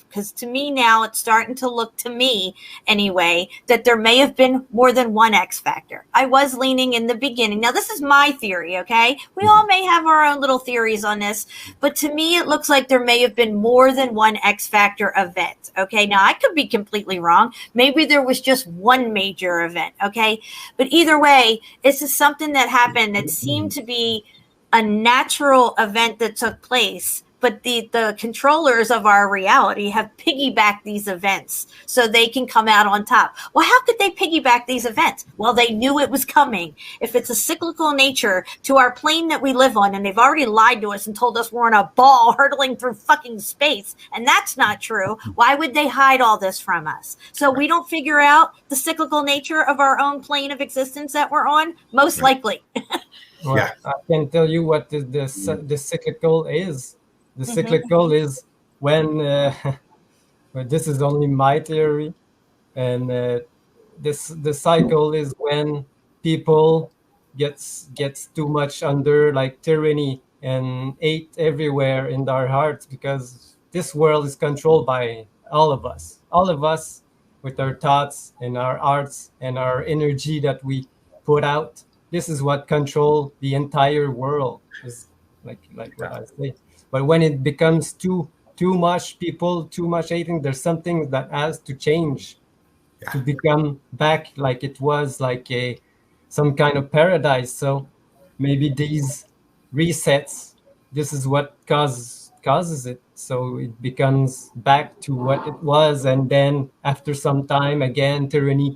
Speaker 6: because to me now it's starting to look, to me anyway, that there may have been more than one X factor. I was leaning in the beginning. Now, this is my theory, okay? We all may have our own little theories on this, but to me it looks like there may have been more than one X factor event, okay? Now, I could be completely wrong. Maybe there was just one major event, okay? But either way, this is something that happened that seemed to be a natural event that took place, but the controllers of our reality have piggybacked these events so they can come out on top. Well, how could they piggyback these events? Well, they knew it was coming. If it's a cyclical nature to our plane that we live on, and they've already lied to us and told us we're on a ball hurtling through fucking space, and that's not true, why would they hide all this from us? So we don't figure out the cyclical nature of our own plane of existence that we're on? Most likely.
Speaker 9: Well,
Speaker 7: Yeah.
Speaker 9: I can tell you what the cyclical is. The cyclical is when well, this is only my theory, and the cycle is when people gets too much under like tyranny and hate everywhere in our hearts, because this world is controlled by all of us with our thoughts and our arts and our energy that we put out. This is what control the entire world, is like what I say. But when it becomes too much people, too much hating, there's something that has to change to become back like it was, like some kind of paradise. So maybe these resets, this is what causes it, so it becomes back to what it was. And then after some time again, tyranny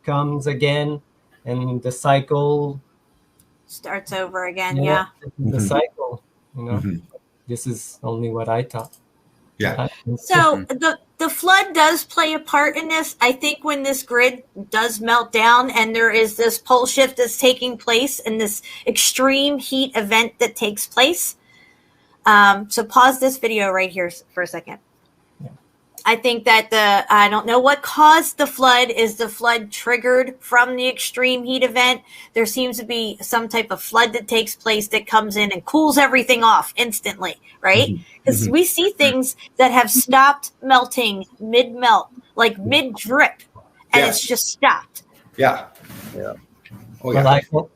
Speaker 9: comes again, and the cycle
Speaker 6: Starts over again. Yeah.
Speaker 9: the cycle, you know. This is only what I thought.
Speaker 7: Yeah.
Speaker 6: So the flood does play a part in this. I think when this grid does melt down and there is this pole shift that's taking place and this extreme heat event that takes place. So pause this video right here for a second. I think that I don't know what caused the flood. Is the flood triggered from the extreme heat event? There seems to be some type of flood that takes place that comes in and cools everything off instantly, right? Because we see things that have stopped melting mid-melt, like mid-drip, and it's just stopped.
Speaker 7: Yeah. Oh, yeah.
Speaker 9: Well,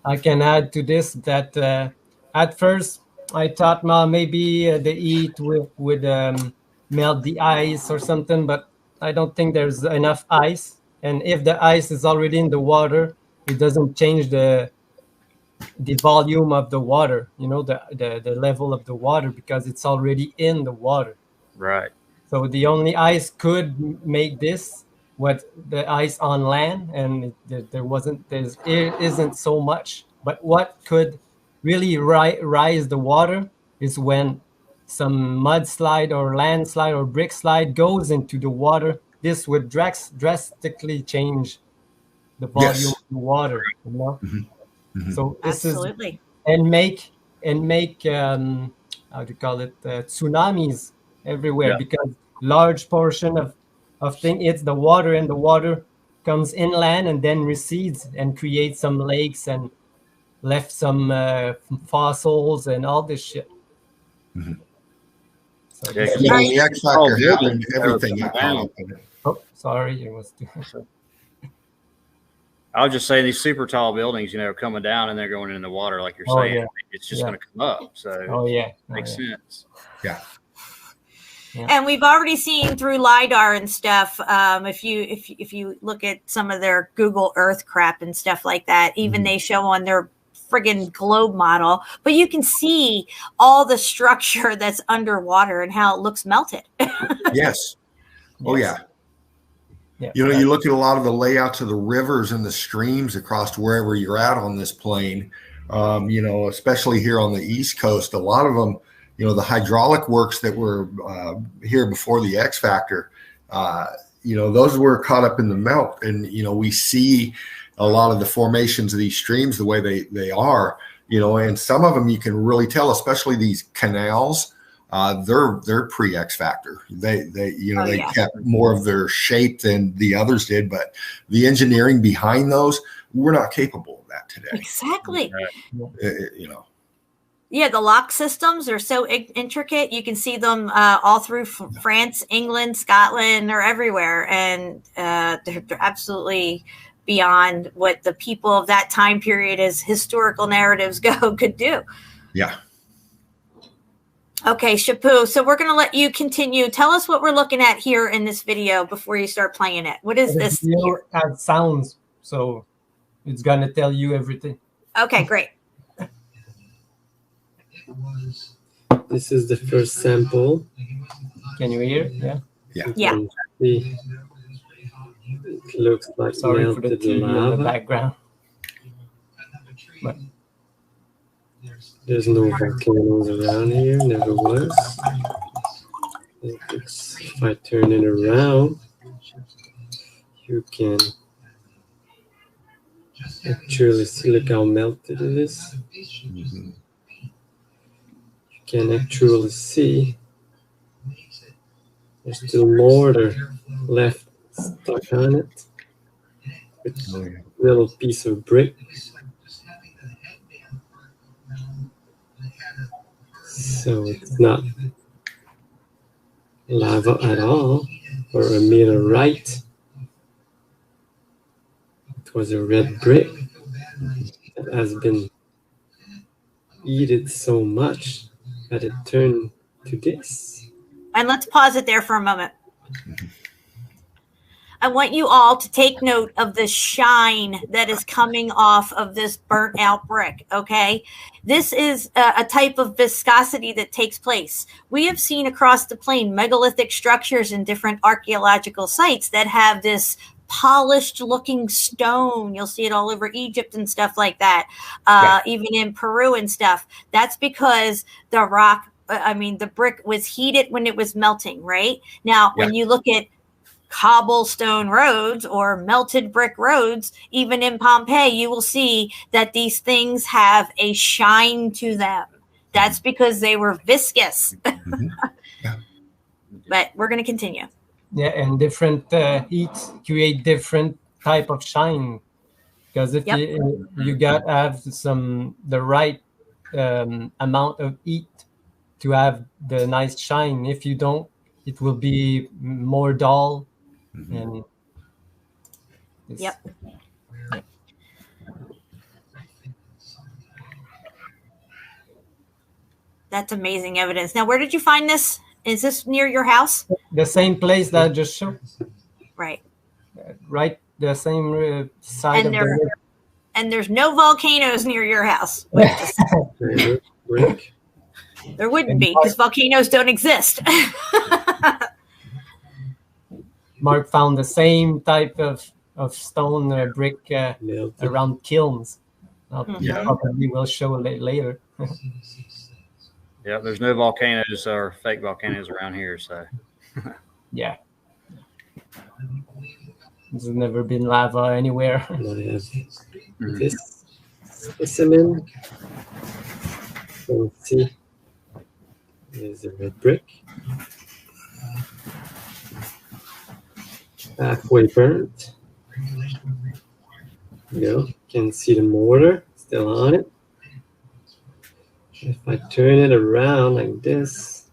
Speaker 9: I can add to this that at first I thought, well, maybe the heat would melt the ice or something, but I don't think there's enough ice. And if the ice is already in the water, it doesn't change the volume of the water, you know, the level of the water, because it's already in the water.
Speaker 8: Right.
Speaker 9: So the only ice could make this, what the ice on land, and there isn't so much. But what could really rise the water is when some mudslide or landslide or brick slide goes into the water. This would drastically change the volume of the water, you know. So this
Speaker 6: Absolutely.
Speaker 9: is and make how do you call it, tsunamis everywhere, because large portion of thing hits the water, and the water comes inland and then recedes and creates some lakes and left some fossils and all this shit. So
Speaker 7: And then when the X Factor happened, everything got caught up in it.
Speaker 9: oh, sorry, it was.
Speaker 8: I was just saying these super tall buildings, you know, are coming down and they're going in the water, like you're saying.
Speaker 9: Yeah.
Speaker 8: It's just going to come up. So makes sense.
Speaker 7: Yeah.
Speaker 6: And we've already seen through LiDAR and stuff. If you look at some of their Google Earth crap and stuff like that, even they show on their friggin' globe model, but you can see all the structure that's underwater and how it looks melted.
Speaker 7: Yes. Oh, yeah. You know, you look at a lot of the layouts of the rivers and the streams across wherever you're at on this plane, you know, especially here on the East Coast, a lot of them, you know, the hydraulic works that were here before the X Factor, you know, those were caught up in the melt. And, you know, we see a lot of the formations of these streams the way they are, you know, and some of them you can really tell, especially these canals. They're pre-X Factor. They you know, they kept more of their shape than the others did, but the engineering behind those, we're not capable of that today.
Speaker 6: Exactly.
Speaker 7: You know.
Speaker 6: Yeah, the lock systems are so intricate. You can see them all through France, England, Scotland. They're everywhere, and they're absolutely beyond what the people of that time period, as historical narratives go, could do.
Speaker 7: Yeah.
Speaker 6: Okay, Shapu, so we're going to let you continue. Tell us what we're looking at here in this video before you start playing it. What is this here?
Speaker 9: It has sounds, so it's going to tell you everything.
Speaker 6: Okay, great.
Speaker 10: This is the first sample.
Speaker 9: Can you hear? Yeah.
Speaker 6: Yeah.
Speaker 10: It looks like
Speaker 9: Sorry for the
Speaker 10: melted
Speaker 9: TV
Speaker 10: lava.
Speaker 9: in the background. But
Speaker 10: there's no volcanoes around here, never was. If I turn it around, you can Actually, see, look how melted it is.
Speaker 7: Mm-hmm.
Speaker 10: You can actually see there's still mortar left stuck on it. With
Speaker 7: Oh, yeah.
Speaker 10: a little piece of brick. So it's not lava at all, or a meteorite. It was a red brick that has been heated so much that it turned to this.
Speaker 6: And let's pause it there for a moment. I want you all to take note of the shine that is coming off of this burnt out brick, okay? This is a type of viscosity that takes place. We have seen across the plain megalithic structures in different archaeological sites that have this polished looking stone. You'll see it all over Egypt and stuff like that, even in Peru and stuff. That's because the rock, the brick was heated when it was melting, right? Now, when you look at cobblestone roads or melted brick roads, even in Pompeii, you will see that these things have a shine to them. That's because they were viscous.
Speaker 7: Mm-hmm. Yeah.
Speaker 6: But we're going to continue.
Speaker 9: Yeah, and different heats create different type of shine. Because if you got to have the right amount of heat to have the nice shine. If you don't, it will be more dull.
Speaker 7: Mm-hmm.
Speaker 9: And
Speaker 6: That's amazing evidence. Now, where did you find this? Is this near your house?
Speaker 9: The same place that I just showed.
Speaker 6: Right.
Speaker 9: Right, the same side
Speaker 6: and
Speaker 9: of the river.
Speaker 6: And there's no volcanoes near your house.
Speaker 10: Brick.
Speaker 6: There wouldn't be, because volcanoes don't exist.
Speaker 9: Mark found the same type of stone brick around kilns. Probably will show later.
Speaker 8: Yeah, there's no volcanoes or fake volcanoes around here, so.
Speaker 9: Yeah. There's never been lava anywhere.
Speaker 10: And I have this specimen. So let's see. There's a red brick. Halfway burnt. You can see the mortar still on it. If I turn it around like this,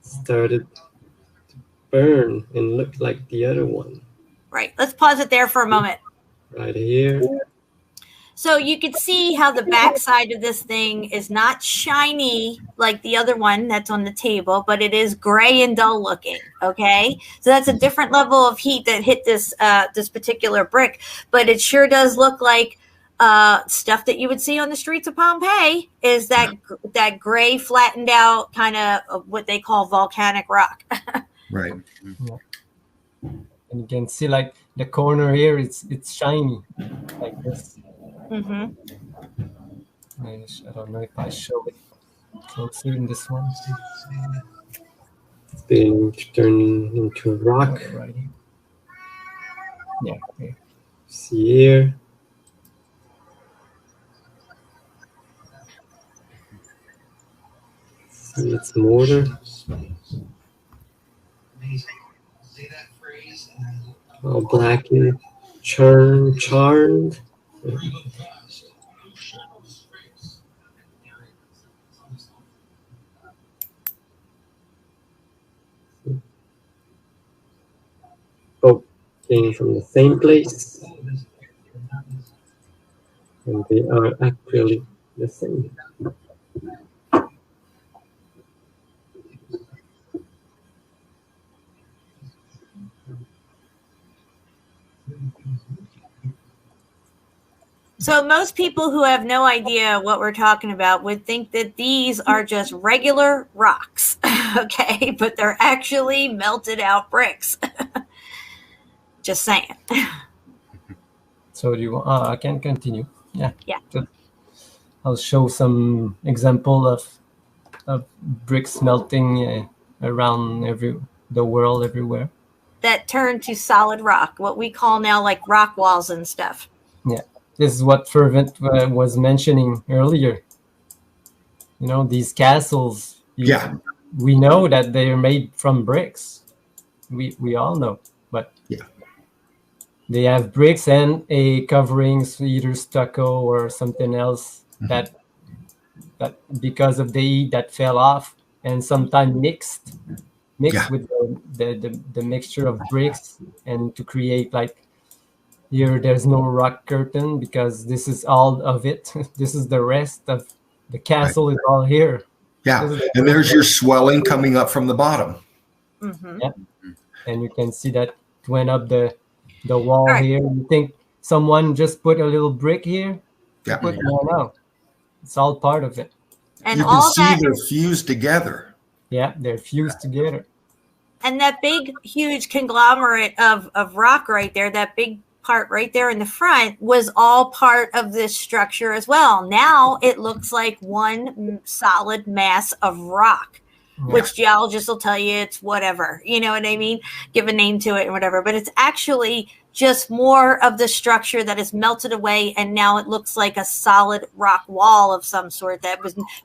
Speaker 10: it started to burn and look like the other one.
Speaker 6: Right. Let's pause it there for a moment.
Speaker 10: Right here.
Speaker 6: So you can see how the backside of this thing is not shiny like the other one that's on the table, but it is gray and dull looking. Okay. So that's a different level of heat that hit this particular brick, but it sure does look like stuff that you would see on the streets of Pompeii is that gray flattened out kind of what they call volcanic rock.
Speaker 7: Right.
Speaker 9: And you can see like the corner here, it's shiny like this.
Speaker 6: Mm-hmm.
Speaker 9: I don't know if I show it closer in this one.
Speaker 10: It's being turned into a rock.
Speaker 9: Right here. Yeah. Okay.
Speaker 10: See here. See its mortar. All black and charmed. Both came from the same place, and they are actually the same.
Speaker 6: So most people who have no idea what we're talking about would think that these are just regular rocks, okay? But they're actually melted out bricks. Just saying.
Speaker 9: So do you want? I can continue. Yeah.
Speaker 6: Yeah.
Speaker 9: So I'll show some example of bricks melting around the world everywhere.
Speaker 6: That turn to solid rock, what we call now like rock walls and stuff.
Speaker 9: Yeah. this is what Fervant was mentioning earlier. You know, these castles. We know that they are made from bricks. We all know, but they have bricks and a coverings, either stucco or something else that because of the heat that fell off, and sometimes mixed with the mixture of bricks, and to create like here there's no rock curtain because this is all of it. This is the rest of the castle is all here.
Speaker 7: And there's your swelling coming up from the bottom.
Speaker 9: And you can see that it went up the wall here. You think someone just put a little brick here? No, it's all part of it.
Speaker 6: And
Speaker 7: you can see they're fused together.
Speaker 9: Yeah, they're fused together.
Speaker 6: And that big, huge conglomerate of rock right there, that big part right there in the front, was all part of this structure as well. Now it looks like one solid mass of rock, which geologists will tell you it's whatever. You know what I mean? Give a name to it and whatever. But it's actually just more of the structure that is melted away, and now it looks like a solid rock wall of some sort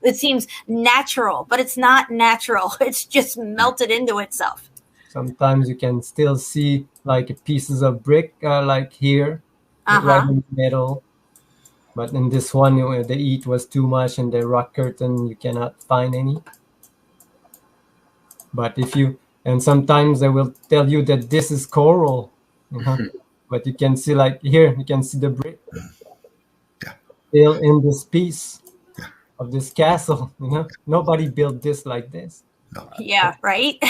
Speaker 6: it seems natural, but it's not natural. It's just melted into itself.
Speaker 9: Sometimes you can still see like pieces of brick like here, right in the middle. But in this one, the heat was too much, and the rock curtain, you cannot find any. But and sometimes they will tell you that this is coral. But you can see like here, you can see the brick still in this piece of this castle. Nobody built this like this.
Speaker 6: Yeah, right.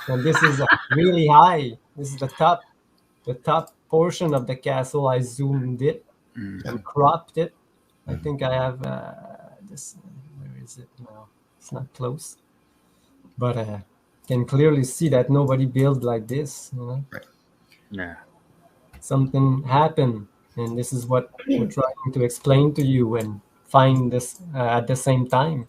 Speaker 9: And this is really high. This is the top portion of the castle. I zoomed it and cropped it. I think I have this. Where is it now? It's not close, but can clearly see that nobody built like this.
Speaker 8: Yeah.
Speaker 9: Something happened, and this is what we're trying to explain to you and find this at the same time.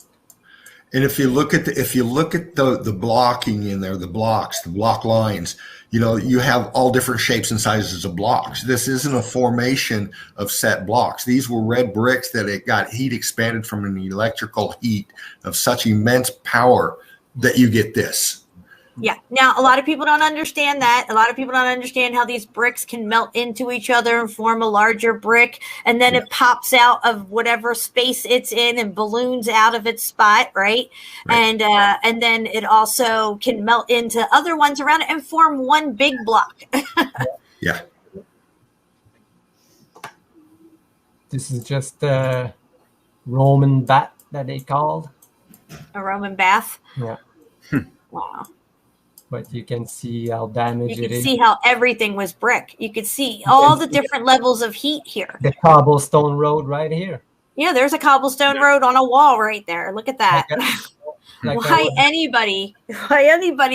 Speaker 7: And if you look at the blocking in there, the block lines, you have all different shapes and sizes of blocks. This isn't a formation of set blocks. These were red bricks that it got heat expanded from an electrical heat of such immense power that you get this.
Speaker 6: Yeah. Now, a lot of people don't understand that. A lot of people don't understand how these bricks can melt into each other and form a larger brick. And then it pops out of whatever space it's in and balloons out of its spot, right? And then it also can melt into other ones around it and form one big block.
Speaker 7: Yeah.
Speaker 9: This is just a Roman bat that they called.
Speaker 6: A Roman bath?
Speaker 9: Yeah.
Speaker 6: Wow.
Speaker 9: But you can see how damaged it is.
Speaker 6: You can see how everything was brick. You could see all the different levels of heat here.
Speaker 9: The cobblestone road right here.
Speaker 6: Yeah, there's a cobblestone road on a wall right there. Look at that. Why anybody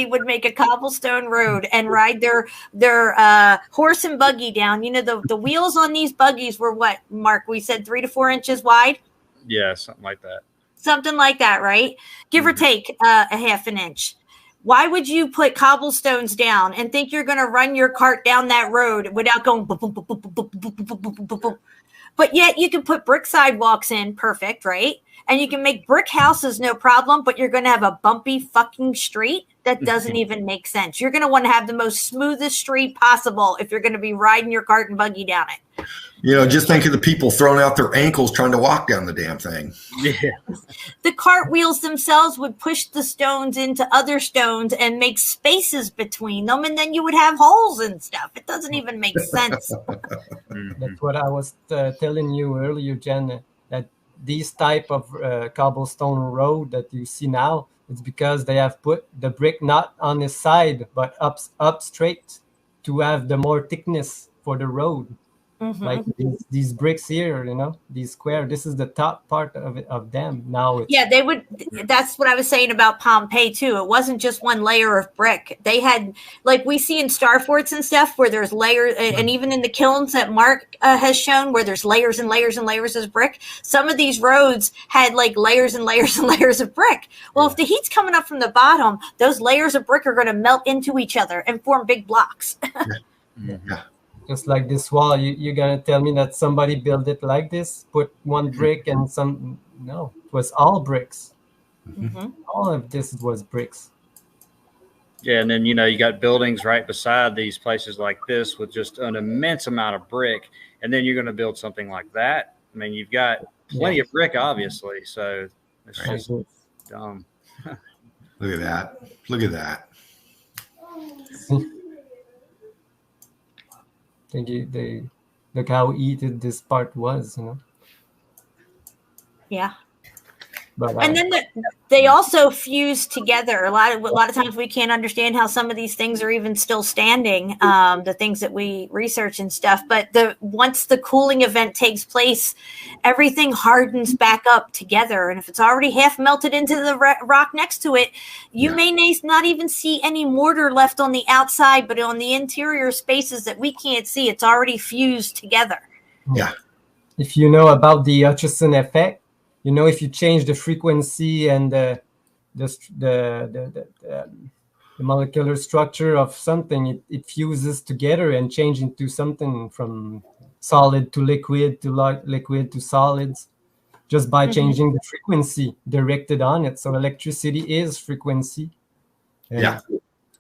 Speaker 6: would make a cobblestone road and ride their horse and buggy down. The wheels on these buggies were what, Mark? We said 3 to 4 inches wide?
Speaker 8: Yeah, something like that.
Speaker 6: Something like that, right? Give or take a half an inch. Why would you put cobblestones down and think you're going to run your cart down that road without going boop, boop, boop, boop, boop, boop, boop, boop, boop, boop? But yet you can put brick sidewalks in, perfect, right? And you can make brick houses, no problem, but you're going to have a bumpy fucking street? That doesn't even make sense. You're going to want to have the most smoothest street possible if you're going to be riding your cart and buggy down it.
Speaker 7: Just think of the people throwing out their ankles trying to walk down the damn thing.
Speaker 8: Yeah.
Speaker 6: The cartwheels themselves would push the stones into other stones and make spaces between them, and then you would have holes and stuff. It doesn't even make sense.
Speaker 9: That's what I was telling you earlier, Jen, that these type of cobblestone road that you see now, it's because they have put the brick not on the side, but up straight to have the more thickness for the road. Like these bricks here, these square. This is the top part of them. Now,
Speaker 6: they would. That's what I was saying about Pompeii too. It wasn't just one layer of brick. They had, like we see in star forts and stuff, where there's layers, and even in the kilns that Mark has shown, where there's layers and layers and layers of brick. Some of these roads had like layers and layers and layers of brick. Well, if the heat's coming up from the bottom, those layers of brick are going to melt into each other and form big blocks.
Speaker 7: Yeah.
Speaker 9: just like this wall. You're gonna tell me that somebody built it like this, put one brick and some? No, it was all bricks. All of this was bricks.
Speaker 8: Yeah, and then you got buildings right beside these places like this with just an immense amount of brick, and then you're going to build something like that. I mean, you've got plenty of brick, obviously, so it's just dumb.
Speaker 7: Look at that! Look at that!
Speaker 9: They look how heated this part was,
Speaker 6: Yeah.
Speaker 9: But,
Speaker 6: and then they also fuse together. A lot of times we can't understand how some of these things are even still standing. The things that we research and stuff. But once the cooling event takes place, everything hardens back up together. And if it's already half melted into the rock next to it, you may not even see any mortar left on the outside, but on the interior spaces that we can't see, it's already fused together.
Speaker 7: Yeah.
Speaker 9: If you know about the Hutchison effect, if you change the frequency and the molecular structure of something, it fuses together and changes into something from solid to liquid to solids, just by changing the frequency directed on it. So electricity is frequency.
Speaker 7: Yeah.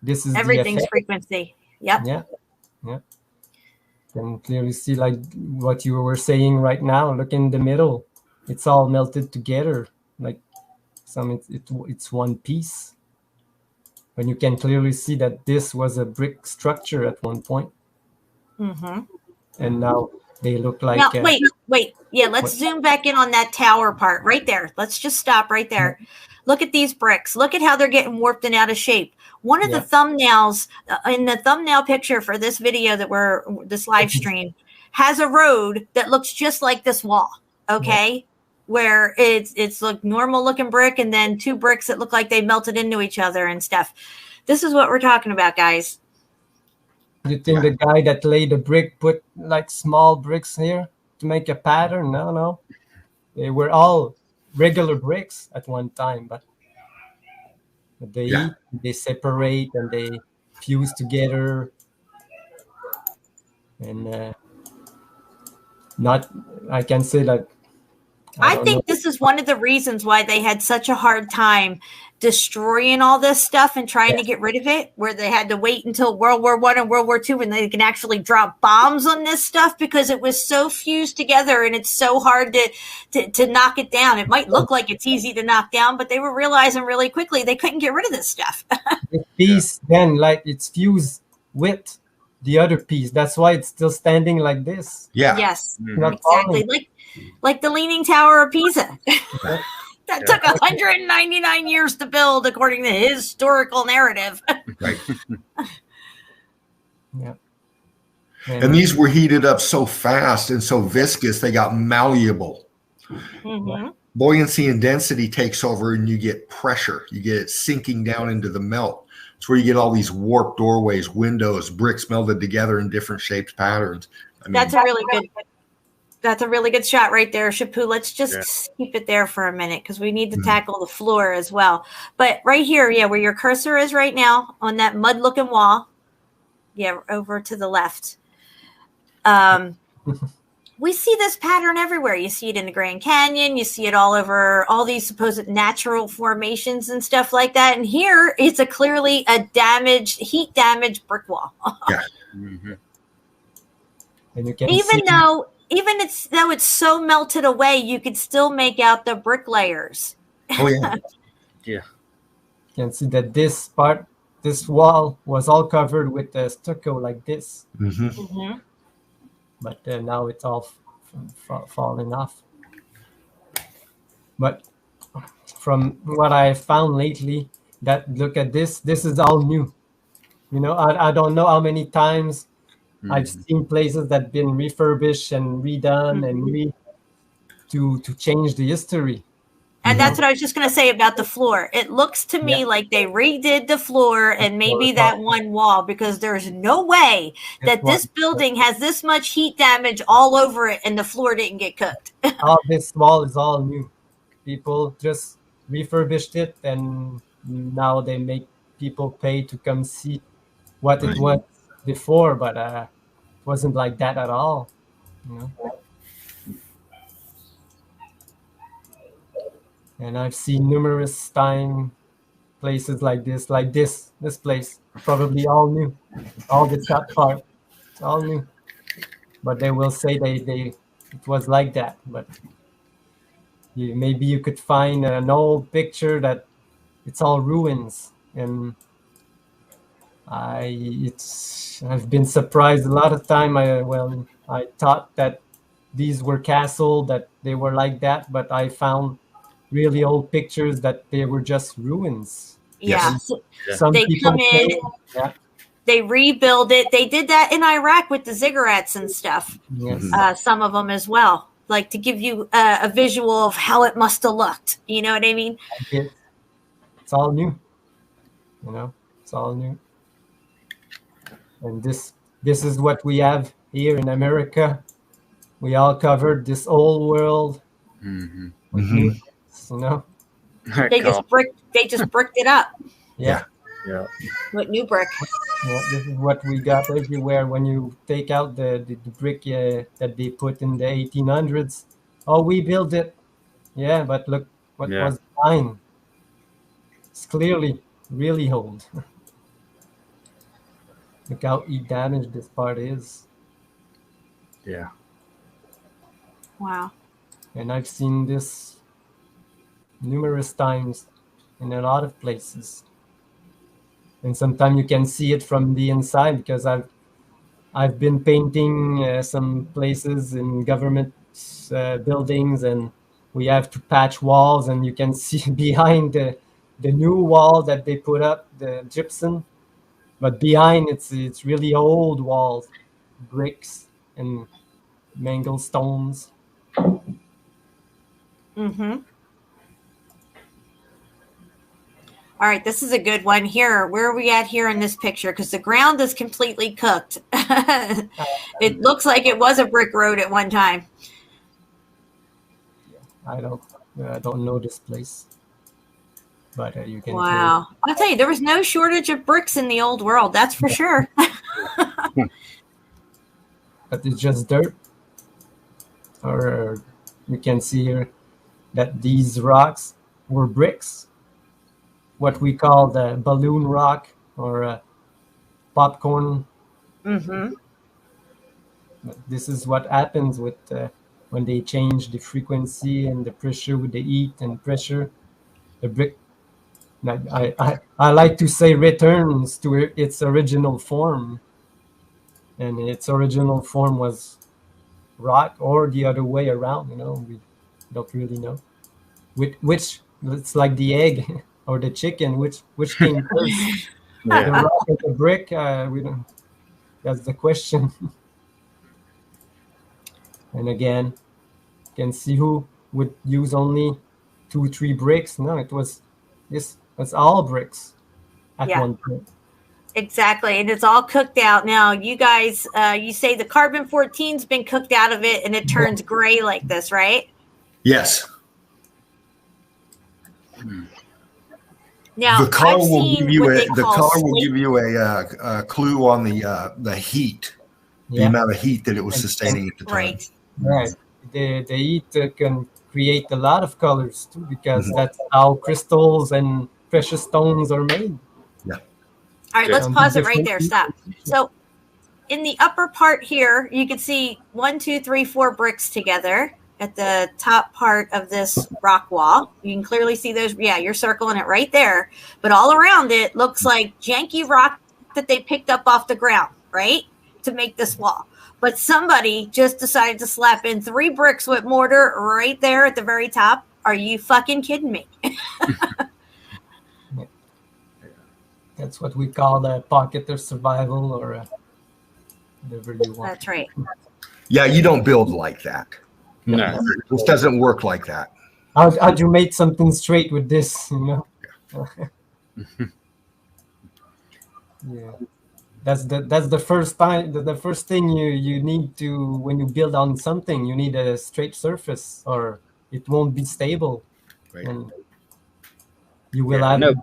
Speaker 9: This is
Speaker 6: everything's
Speaker 9: the
Speaker 6: frequency. Yep.
Speaker 9: Yeah. Can clearly see like what you were saying right now. Look in the middle. It's all melted together, like it's one piece. And you can clearly see that this was a brick structure at one point. And now they look like...
Speaker 6: Now, wait. Yeah, let's zoom back in on that tower part right there. Let's just stop right there. Look at these bricks. Look at how they're getting warped and out of shape. One of the thumbnails, in the thumbnail picture for this video this live stream, has a road that looks just like this wall, okay? Where it's like normal looking brick and then two bricks that look like they melted into each other and stuff. This is what we're talking about, guys.
Speaker 9: You think the guy that laid the brick put like small bricks here to make a pattern? No. They were all regular bricks at one time, but they separate and they fuse together. And I can say like,
Speaker 6: I think this is one of the reasons why they had such a hard time destroying all this stuff and trying to get rid of it, where they had to wait until World War I and World War II when they can actually drop bombs on this stuff, because it was so fused together and it's so hard to knock it down. It might look like it's easy to knock down, but they were realizing really quickly they couldn't get rid of this stuff.
Speaker 9: The piece then, like, it's fused with the other piece. That's why it's still standing like this.
Speaker 7: Yeah.
Speaker 6: Yes, exactly. Like the Leaning Tower of Pisa. That took 199 years to build, according to his historical narrative.
Speaker 7: Right.
Speaker 9: Yeah.
Speaker 7: And these were heated up so fast and so viscous, they got malleable. Buoyancy and density takes over and you get pressure. You get it sinking down into the melt. It's where you get all these warped doorways, windows, bricks melted together in different shapes, patterns. I mean,
Speaker 6: That's a really good shot right there, Shapu. Let's just keep it there for a minute because we need to tackle the floor as well. But right here, where your cursor is right now on that mud-looking wall, over to the left. We see this pattern everywhere. You see it in the Grand Canyon. You see it all over all these supposed natural formations and stuff like that. And here, it's clearly a heat-damaged brick wall.
Speaker 9: And you can
Speaker 6: Even though it's so melted away, you could still make out the brick layers.
Speaker 7: Oh, yeah.
Speaker 9: You can see that this wall was all covered with stucco like this. But now it's all falling off. But from what I found lately, look at this is all new. I don't know how many times I've seen places that been refurbished and redone and to change the history.
Speaker 6: And that's what I was just going to say about the floor. It looks to me like they redid the floor and maybe that one wall, because there's no way that this building has this much heat damage all over it and the floor didn't get cooked.
Speaker 9: All this wall is all new. People just refurbished it and now they make people pay to come see what it was before, but it wasn't like that at all. And I've seen numerous places like this place, probably all new, all the top part, it's all new. But they will say it was like that. But maybe you could find an old picture that it's all ruins, and I've been surprised a lot of time. I thought that these were castle, that they were like that, but I found really old pictures that they were just ruins.
Speaker 6: Yeah.
Speaker 9: Some
Speaker 6: they
Speaker 9: people
Speaker 6: come in, they rebuild it. They did that in Iraq with the ziggurats and stuff.
Speaker 9: Yes.
Speaker 6: Some of them as well, like to give you a visual of how it must have looked. You know what I mean?
Speaker 9: It's all new. It's all new. And this is what we have here in America. We all covered this old world.
Speaker 7: Mm-hmm.
Speaker 6: They just bricked it up.
Speaker 9: Yeah.
Speaker 6: With new brick.
Speaker 9: Yeah, this is what we got everywhere. When you take out the brick that they put in the 1800s, we built it. Yeah, but look what was behind. It's clearly really old. Look how damaged this part is.
Speaker 8: Yeah.
Speaker 6: Wow.
Speaker 9: And I've seen this numerous times in a lot of places. And sometimes you can see it from the inside, because I've been painting some places in government buildings, and we have to patch walls, and you can see behind the new wall that they put up, the gypsum, but behind it's really old walls, bricks and mangled stones.
Speaker 6: All right, this is a good one here. Where are we at here in this picture? Because the ground is completely cooked. It looks like it was a brick road at one time.
Speaker 9: I don't know this place, but you can.
Speaker 6: Wow, I'll tell you, there was no shortage of bricks in the old world. That's for sure.
Speaker 9: But it's just dirt. Or you can see here that these rocks were bricks. What we call the balloon rock, or popcorn. This is what happens with when they change the frequency and the pressure with the heat and pressure. The brick, I like to say, returns to its original form. And its original form was rock, or the other way around. We don't really know. Which it's like the egg. Or the chicken, which came first? The rock or the brick? We don't. That's the question. And again, you can see who would use only 2-3 bricks. No, it was all bricks at one point.
Speaker 6: Exactly, and it's all cooked out now. You guys, you say the carbon-14's been cooked out of it, and it turns gray like this, right?
Speaker 7: Yes.
Speaker 6: Now,
Speaker 7: the color will give you a clue on the heat, the amount of heat that it was sustaining at the time.
Speaker 9: Right. The heat can create a lot of colors too, because that's how crystals and precious stones are made.
Speaker 6: Yeah. All right, let's pause it right there. Stop. So, in the upper part here, you can see 1, 2, 3, 4 bricks together. At the top part of this rock wall, you can clearly see those. Yeah, you're circling it right there. But all around it looks like janky rock that they picked up off the ground, right, to make this wall. But somebody just decided to slap in 3 bricks with mortar right there at the very top. Are you fucking kidding me?
Speaker 9: That's what we call the pocket of survival, or whatever you want.
Speaker 6: That's right.
Speaker 7: Yeah, you don't build like that.
Speaker 8: No,
Speaker 7: this doesn't work like that.
Speaker 9: How'd you make something straight with this? Yeah, that's the first time. The first thing you need to, when you build on something, you need a straight surface, or it won't be stable.
Speaker 7: Right.
Speaker 9: And you will have
Speaker 8: no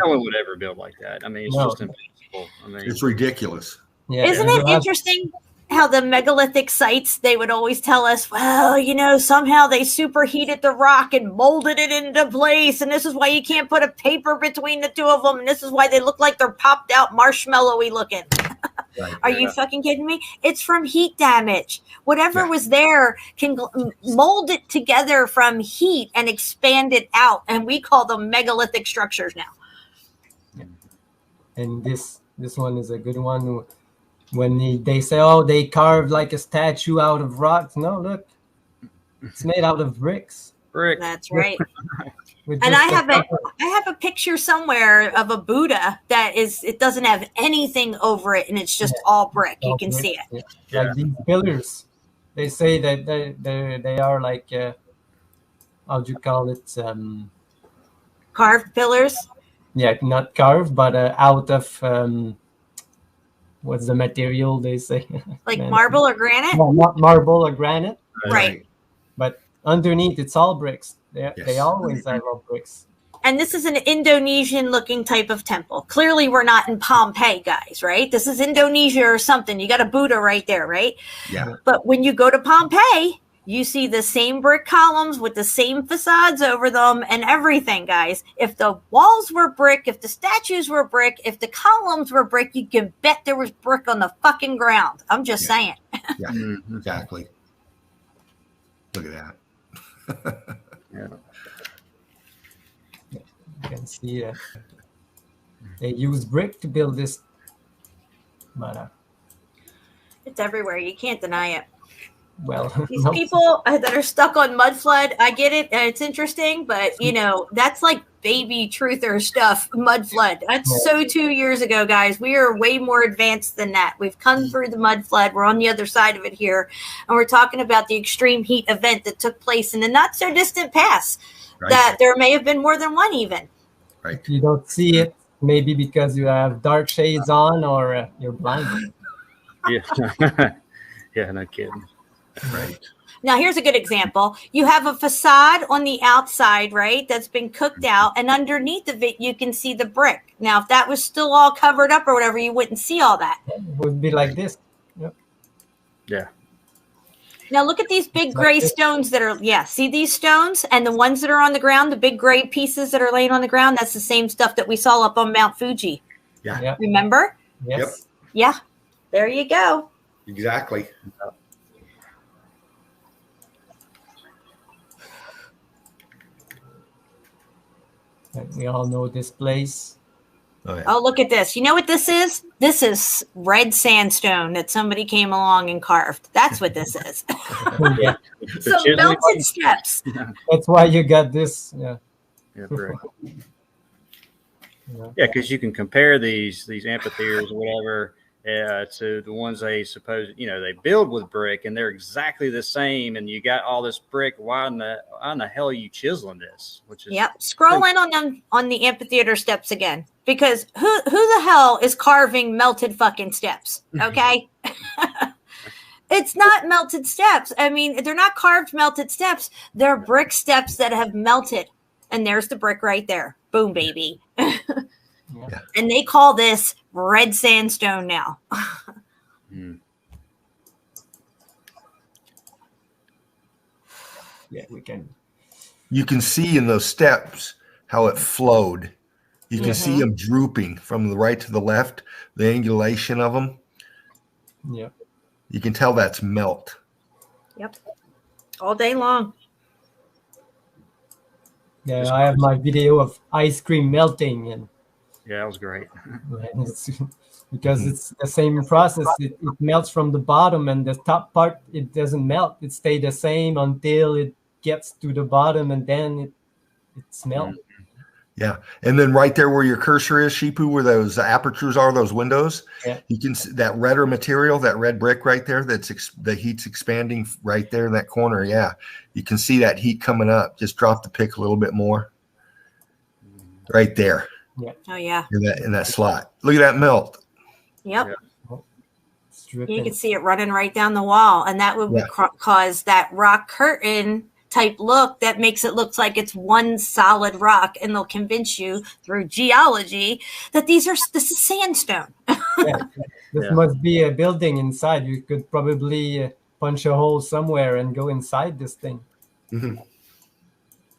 Speaker 8: one would ever build like that. I mean, it's just impossible. I mean,
Speaker 7: it's ridiculous.
Speaker 9: Yeah,
Speaker 6: Isn't it interesting how the megalithic sites, they would always tell us, well, you know, somehow they superheated the rock and molded it into place. And this is why you can't put a paper between the two of them. And this is why they look like they're popped out marshmallowy looking.
Speaker 7: Right.
Speaker 6: Are you fucking kidding me? It's from heat damage. Whatever was there can mold it together from heat and expand it out. And we call them megalithic structures now.
Speaker 9: And this one is a good one. When they say, oh, they carved like a statue out of rocks. No, look, it's made out of bricks.
Speaker 6: That's right.
Speaker 9: With
Speaker 6: And
Speaker 9: just
Speaker 6: I have a picture somewhere of a Buddha that it doesn't have anything over it, and it's just all brick. You can see it.
Speaker 9: Yeah. Like these pillars, they say that they are like how do you call it?
Speaker 6: Carved pillars.
Speaker 9: Yeah, not carved, but out of what's the material they say?
Speaker 6: Like marble or granite?
Speaker 9: No, not marble or granite.
Speaker 6: Right.
Speaker 9: But underneath, it's all bricks. They always have all bricks.
Speaker 6: And this is an Indonesian-looking type of temple. Clearly, we're not in Pompeii, guys, right? This is Indonesia or something. You got a Buddha right there, right?
Speaker 7: Yeah.
Speaker 6: But when you go to Pompeii, you see the same brick columns with the same facades over them and everything, guys. If the walls were brick, if the statues were brick, if the columns were brick, you can bet there was brick on the fucking ground. I'm just saying.
Speaker 7: Yeah, exactly. Look at that.
Speaker 8: Yeah.
Speaker 9: You can see they use brick to build this. But
Speaker 6: It's everywhere. You can't deny it.
Speaker 9: well,
Speaker 6: These people that are stuck on mud flood, I get it. And it's interesting, but you know, that's like baby truther stuff, mud flood. That's so 2 years ago, guys. We are way more advanced than that. We've come through the mud flood. We're on the other side of it here. And we're talking about the extreme heat event that took place in the not so distant past.
Speaker 7: Right.
Speaker 6: That there may have been more than one even.
Speaker 7: Right.
Speaker 9: you don't see it, maybe because you have dark shades on or you're blind.
Speaker 8: Yeah. Yeah, no kidding.
Speaker 7: Right.
Speaker 6: Now, here's a good example. You have a facade on the outside, right, that's been cooked out, and underneath of it, you can see the brick. Now, if that was still all covered up or whatever, you wouldn't see all that.
Speaker 9: It would be like this. Yep.
Speaker 8: Yeah.
Speaker 6: Now, look at these big gray stones that are, see these stones? And the ones that are on the ground, the big gray pieces that are laying on the ground, that's the same stuff that we saw up on Mount Fuji.
Speaker 7: Yeah.
Speaker 9: Yep.
Speaker 6: Remember?
Speaker 9: Yes.
Speaker 6: Yeah. There you go.
Speaker 7: Exactly.
Speaker 9: We all know this place.
Speaker 7: Oh, yeah.
Speaker 6: Oh, look at this. You know what this is? This is red sandstone that somebody came along and carved. That's what this is.
Speaker 9: Yeah.
Speaker 6: Some melted steps.
Speaker 9: That's why you got this. Yeah.
Speaker 8: Yeah, brick. Yeah, because you can compare these amphitheaters or whatever to the ones they suppose, they build with brick, and they're exactly the same. And you got all this brick. Why in the hell are you chiseling this? Which is
Speaker 6: Scroll in on the amphitheater steps again, because who the hell is carving melted fucking steps? Okay. It's not melted steps. I mean, they're not carved melted steps. They're brick steps that have melted. And there's the brick right there. Boom, baby.
Speaker 7: Yeah.
Speaker 6: And they call this red sandstone now.
Speaker 9: Yeah, we can.
Speaker 7: You can see in those steps how it flowed. You can see them drooping from the right to the left, the angulation of them.
Speaker 9: Yeah.
Speaker 7: You can tell that's melt.
Speaker 6: Yep. All day long.
Speaker 9: Yeah, I have my video of ice cream melting, and
Speaker 8: yeah, that was great.
Speaker 9: because it's the same process. It melts from the bottom, and the top part, it doesn't melt. It stays the same until it gets to the bottom, and then it's melt.
Speaker 7: Yeah. And then right there where your cursor is, Shipu, where those apertures are, those windows, you can see that redder material, that red brick right there, the heat's expanding right there in that corner. Yeah. You can see that heat coming up. Just drop the pick a little bit more. Right there.
Speaker 9: Yeah.
Speaker 6: Oh, yeah.
Speaker 7: In that slot. Look at that melt.
Speaker 6: Yep.
Speaker 9: Yeah.
Speaker 6: You can see it running right down the wall. And that would cause that rock curtain type look that makes it look like it's one solid rock. And they'll convince you through geology that this is sandstone.
Speaker 9: This must be a building inside. You could probably punch a hole somewhere and go inside this thing.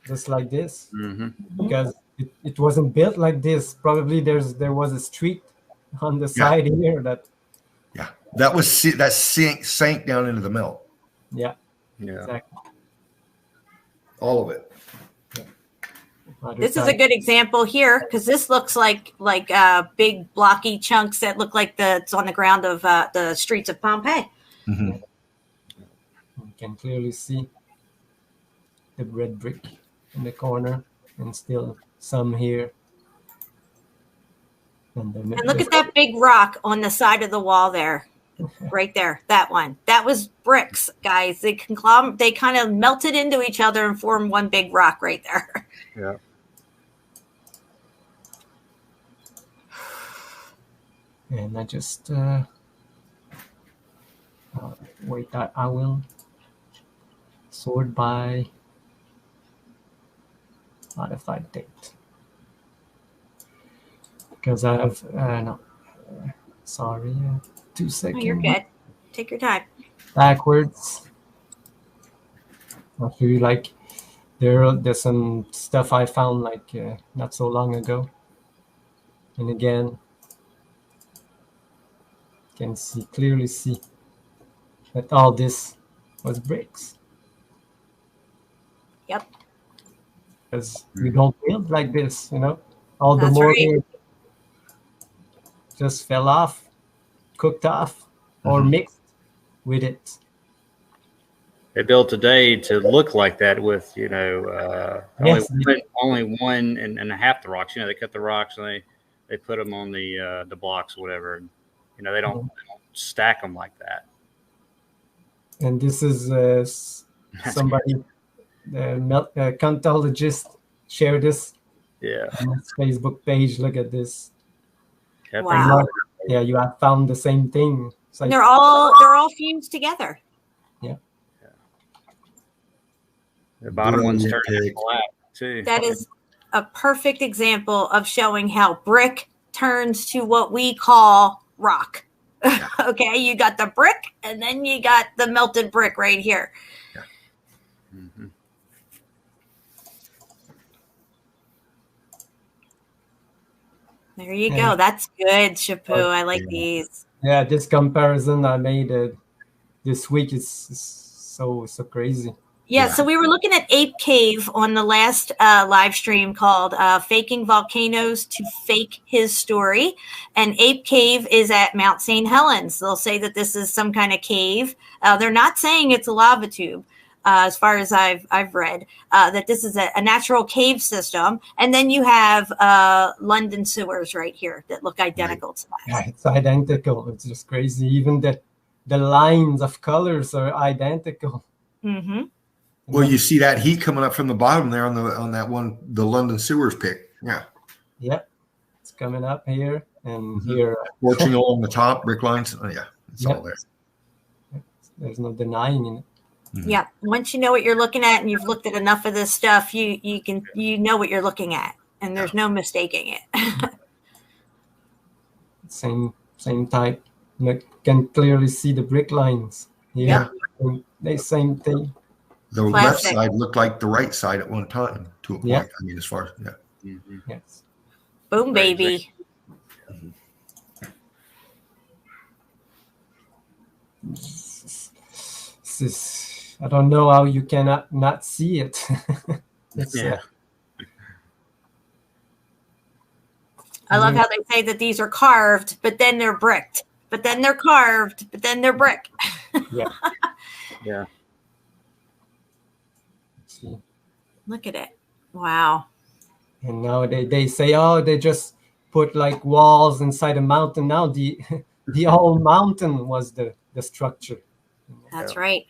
Speaker 9: Just like this. Because it wasn't built like this. Probably there was a street on the side here that
Speaker 7: sank down into the melt.
Speaker 9: Yeah. Exactly.
Speaker 7: All of it.
Speaker 6: This is a good example here because this looks like big blocky chunks that look like it's on the ground of the streets of Pompeii.
Speaker 9: You can clearly see the red brick in the corner, and still some here. And
Speaker 6: look at that big rock on the side of the wall there, right there. That one. That was bricks, guys. They kind of melted into each other and formed one big rock right there.
Speaker 8: Yeah.
Speaker 9: And I just wait. I will sort by modified date because I have sorry, 2 seconds.
Speaker 6: Oh, you're good. Take your time.
Speaker 9: Backwards. I feel like there's some stuff I found not so long ago, and again. Can clearly see that all this was bricks.
Speaker 6: Yep.
Speaker 9: Because we don't build like this, All the mortar just fell off, cooked off, or mixed with it.
Speaker 8: They built today to look like that with, only 1.5 the rocks. They cut the rocks and they put them on the blocks or whatever. They don't stack them like that.
Speaker 9: And this is somebody, the Meltologist, shared this.
Speaker 8: Yeah.
Speaker 9: On his Facebook page. Look at this.
Speaker 6: Wow.
Speaker 9: Yeah, you have found the same thing. It's like,
Speaker 6: they're all fused together.
Speaker 9: Yeah.
Speaker 8: The bottom one's turning black too.
Speaker 6: That is a perfect example of showing how brick turns to what we call rock. Okay, you got the brick and then you got the melted brick right here. There you go. That's good, Shapu. I like these.
Speaker 9: Yeah, this comparison I made this week is so crazy.
Speaker 6: Yeah, so we were looking at Ape Cave on the last live stream called Faking Volcanoes to Fake His Story. And Ape Cave is at Mount St. Helens. They'll say that this is some kind of cave. They're not saying it's a lava tube, as far as I've read, that this is a natural cave system. And then you have London sewers right here that look identical to that.
Speaker 9: Yeah, it's identical. It's just crazy. Even the lines of colors are identical.
Speaker 6: Mm-hmm.
Speaker 7: Well, you see that heat coming up from the bottom there on that one, the London sewers pic. Yeah.
Speaker 9: Yep. It's coming up here and here.
Speaker 7: Working along the top, brick lines. Oh, yeah. It's all there.
Speaker 9: There's no denying it.
Speaker 6: Mm-hmm. Yeah. Once you know what you're looking at and you've looked at enough of this stuff, you know what you're looking at, and there's no mistaking it.
Speaker 9: Same type. You can clearly see the brick lines here. Yeah. The same thing.
Speaker 7: The left side looked like the right side at one time to a point.
Speaker 9: Yeah.
Speaker 7: I mean, as far as
Speaker 9: Yes.
Speaker 6: Boom, baby.
Speaker 9: This is, I don't know how you cannot not see it.
Speaker 6: I love how they say that these are carved, but then they're bricked. But then they're carved, but then they're brick.
Speaker 9: Yeah.
Speaker 8: Yeah.
Speaker 6: Look at it. Wow.
Speaker 9: And now they say, oh, they just put like walls inside a mountain. Now the whole mountain was the structure.
Speaker 6: That's right.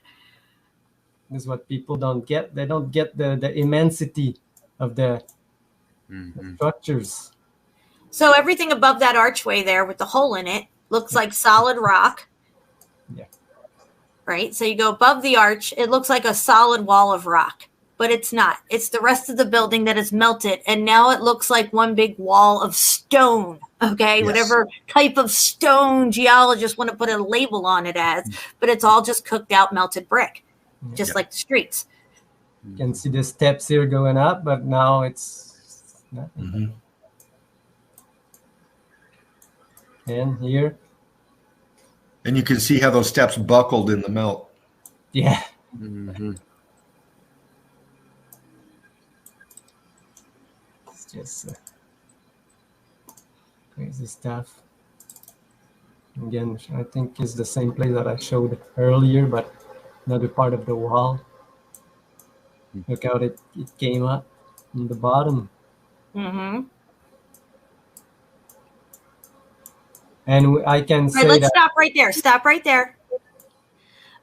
Speaker 9: This is what people don't get. They don't get the immensity of the structures.
Speaker 6: So everything above that archway there with the hole in it looks like solid rock.
Speaker 9: Yeah.
Speaker 6: Right? So you go above the arch, it looks like a solid wall of rock. but it's not. It's the rest of the building that is melted, and now it looks like one big wall of stone. Okay,
Speaker 7: Yes.
Speaker 6: whatever type of stone geologists want to put a label on it as, but it's all just cooked out melted brick, just like the streets.
Speaker 9: You can see the steps here going up, but now it's nothing. And here.
Speaker 7: And you can see how those steps buckled in the melt.
Speaker 9: Yeah. It's just crazy stuff. Again, I think it's the same place that I showed earlier, but another part of the wall. Look how it came up in the bottom. And I can say
Speaker 6: let's
Speaker 9: that.
Speaker 6: stop right there. Stop right there.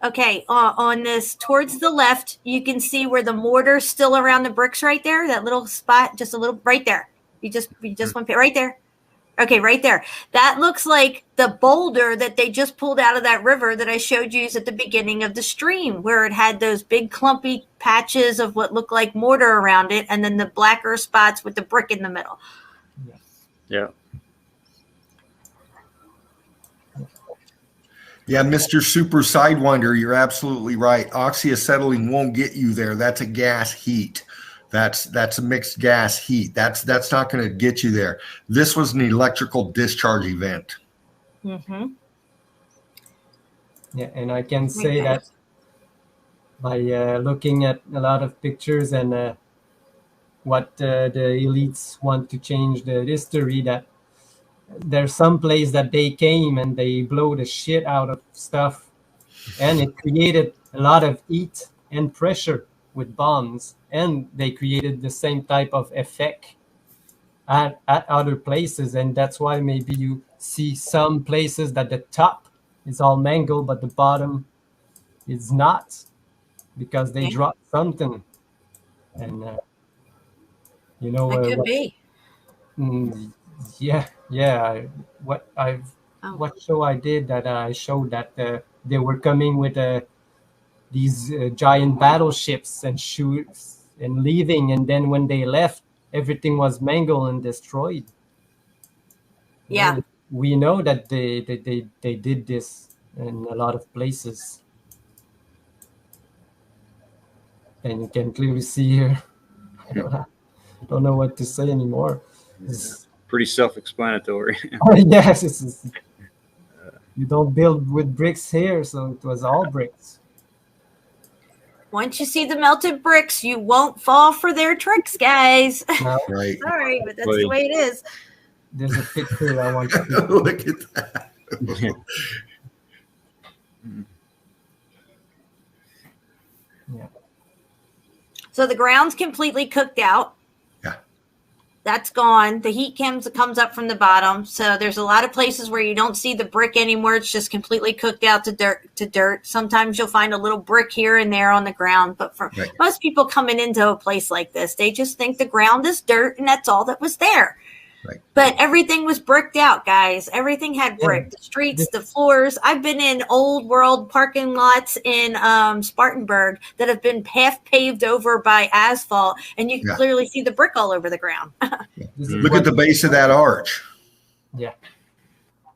Speaker 6: Okay, on this, towards the left, you can see where the mortar's still around the bricks right there. That little spot, just a little, right there. You just want to right there. Okay, right there. That looks like the boulder that they just pulled out of that river that I showed you at the beginning of the stream, where it had those big clumpy patches of what looked like mortar around it, and then the blacker spots with the brick in the middle.
Speaker 8: Yeah.
Speaker 7: Yeah, Mr. Super Sidewinder, you're absolutely right. Oxyacetylene won't get you there. That's a gas heat. That's a mixed gas heat. That's not going to get you there. This was an electrical discharge event.
Speaker 9: Yeah, and I can say that by looking at a lot of pictures and what the elites want to change the history, that there's some place that they came and they blow the shit out of stuff, and it created a lot of heat and pressure with bombs, and they created the same type of effect at other places, and that's why maybe you see some places that the top is all mangled but the bottom is not, because they dropped something. And you know,
Speaker 6: It could be.
Speaker 9: What show I did that I showed that they were coming with these giant battleships and ships and leaving, and then when they left, everything was mangled and destroyed.
Speaker 6: Yeah,
Speaker 9: we know that they did this in a lot of places, and you can clearly see here. I don't know what to say anymore. It's
Speaker 8: pretty self-explanatory.
Speaker 9: Yes, you don't build with bricks here, so it was all bricks.
Speaker 6: Once you see the melted bricks, you won't fall for their tricks, guys.
Speaker 9: No.
Speaker 7: Right.
Speaker 6: Sorry, but that's the way it is.
Speaker 9: There's a picture I want to
Speaker 7: look at that.
Speaker 9: Yeah.
Speaker 6: So the ground's completely cooked out. That's gone. The heat comes up from the bottom. So there's a lot of places where you don't see the brick anymore. It's just completely cooked out to dirt. Sometimes you'll find a little brick here and there on the ground. But for most people coming into a place like this, they just think the ground is dirt and that's all that was there.
Speaker 7: Right.
Speaker 6: But everything was bricked out, guys. Everything had brick. The streets, the floors. I've been in old world parking lots in Spartanburg that have been half paved over by asphalt, and you can clearly see the brick all over the ground.
Speaker 7: Look at the base of that arch.
Speaker 9: Yeah.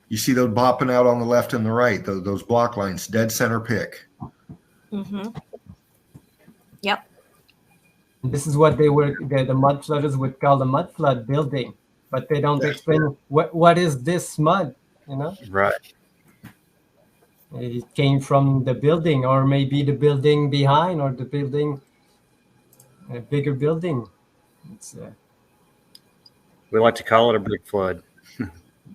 Speaker 7: You see those bopping out on the left and the right, those block lines, dead center pick.
Speaker 6: Yep.
Speaker 9: This is what the mud flooders would call the mud flood building. But they don't explain what is this mud, you know?
Speaker 8: Right.
Speaker 9: It came from the building, or maybe the building behind, or the building, a bigger building. It's
Speaker 8: we like to call it a brick flood.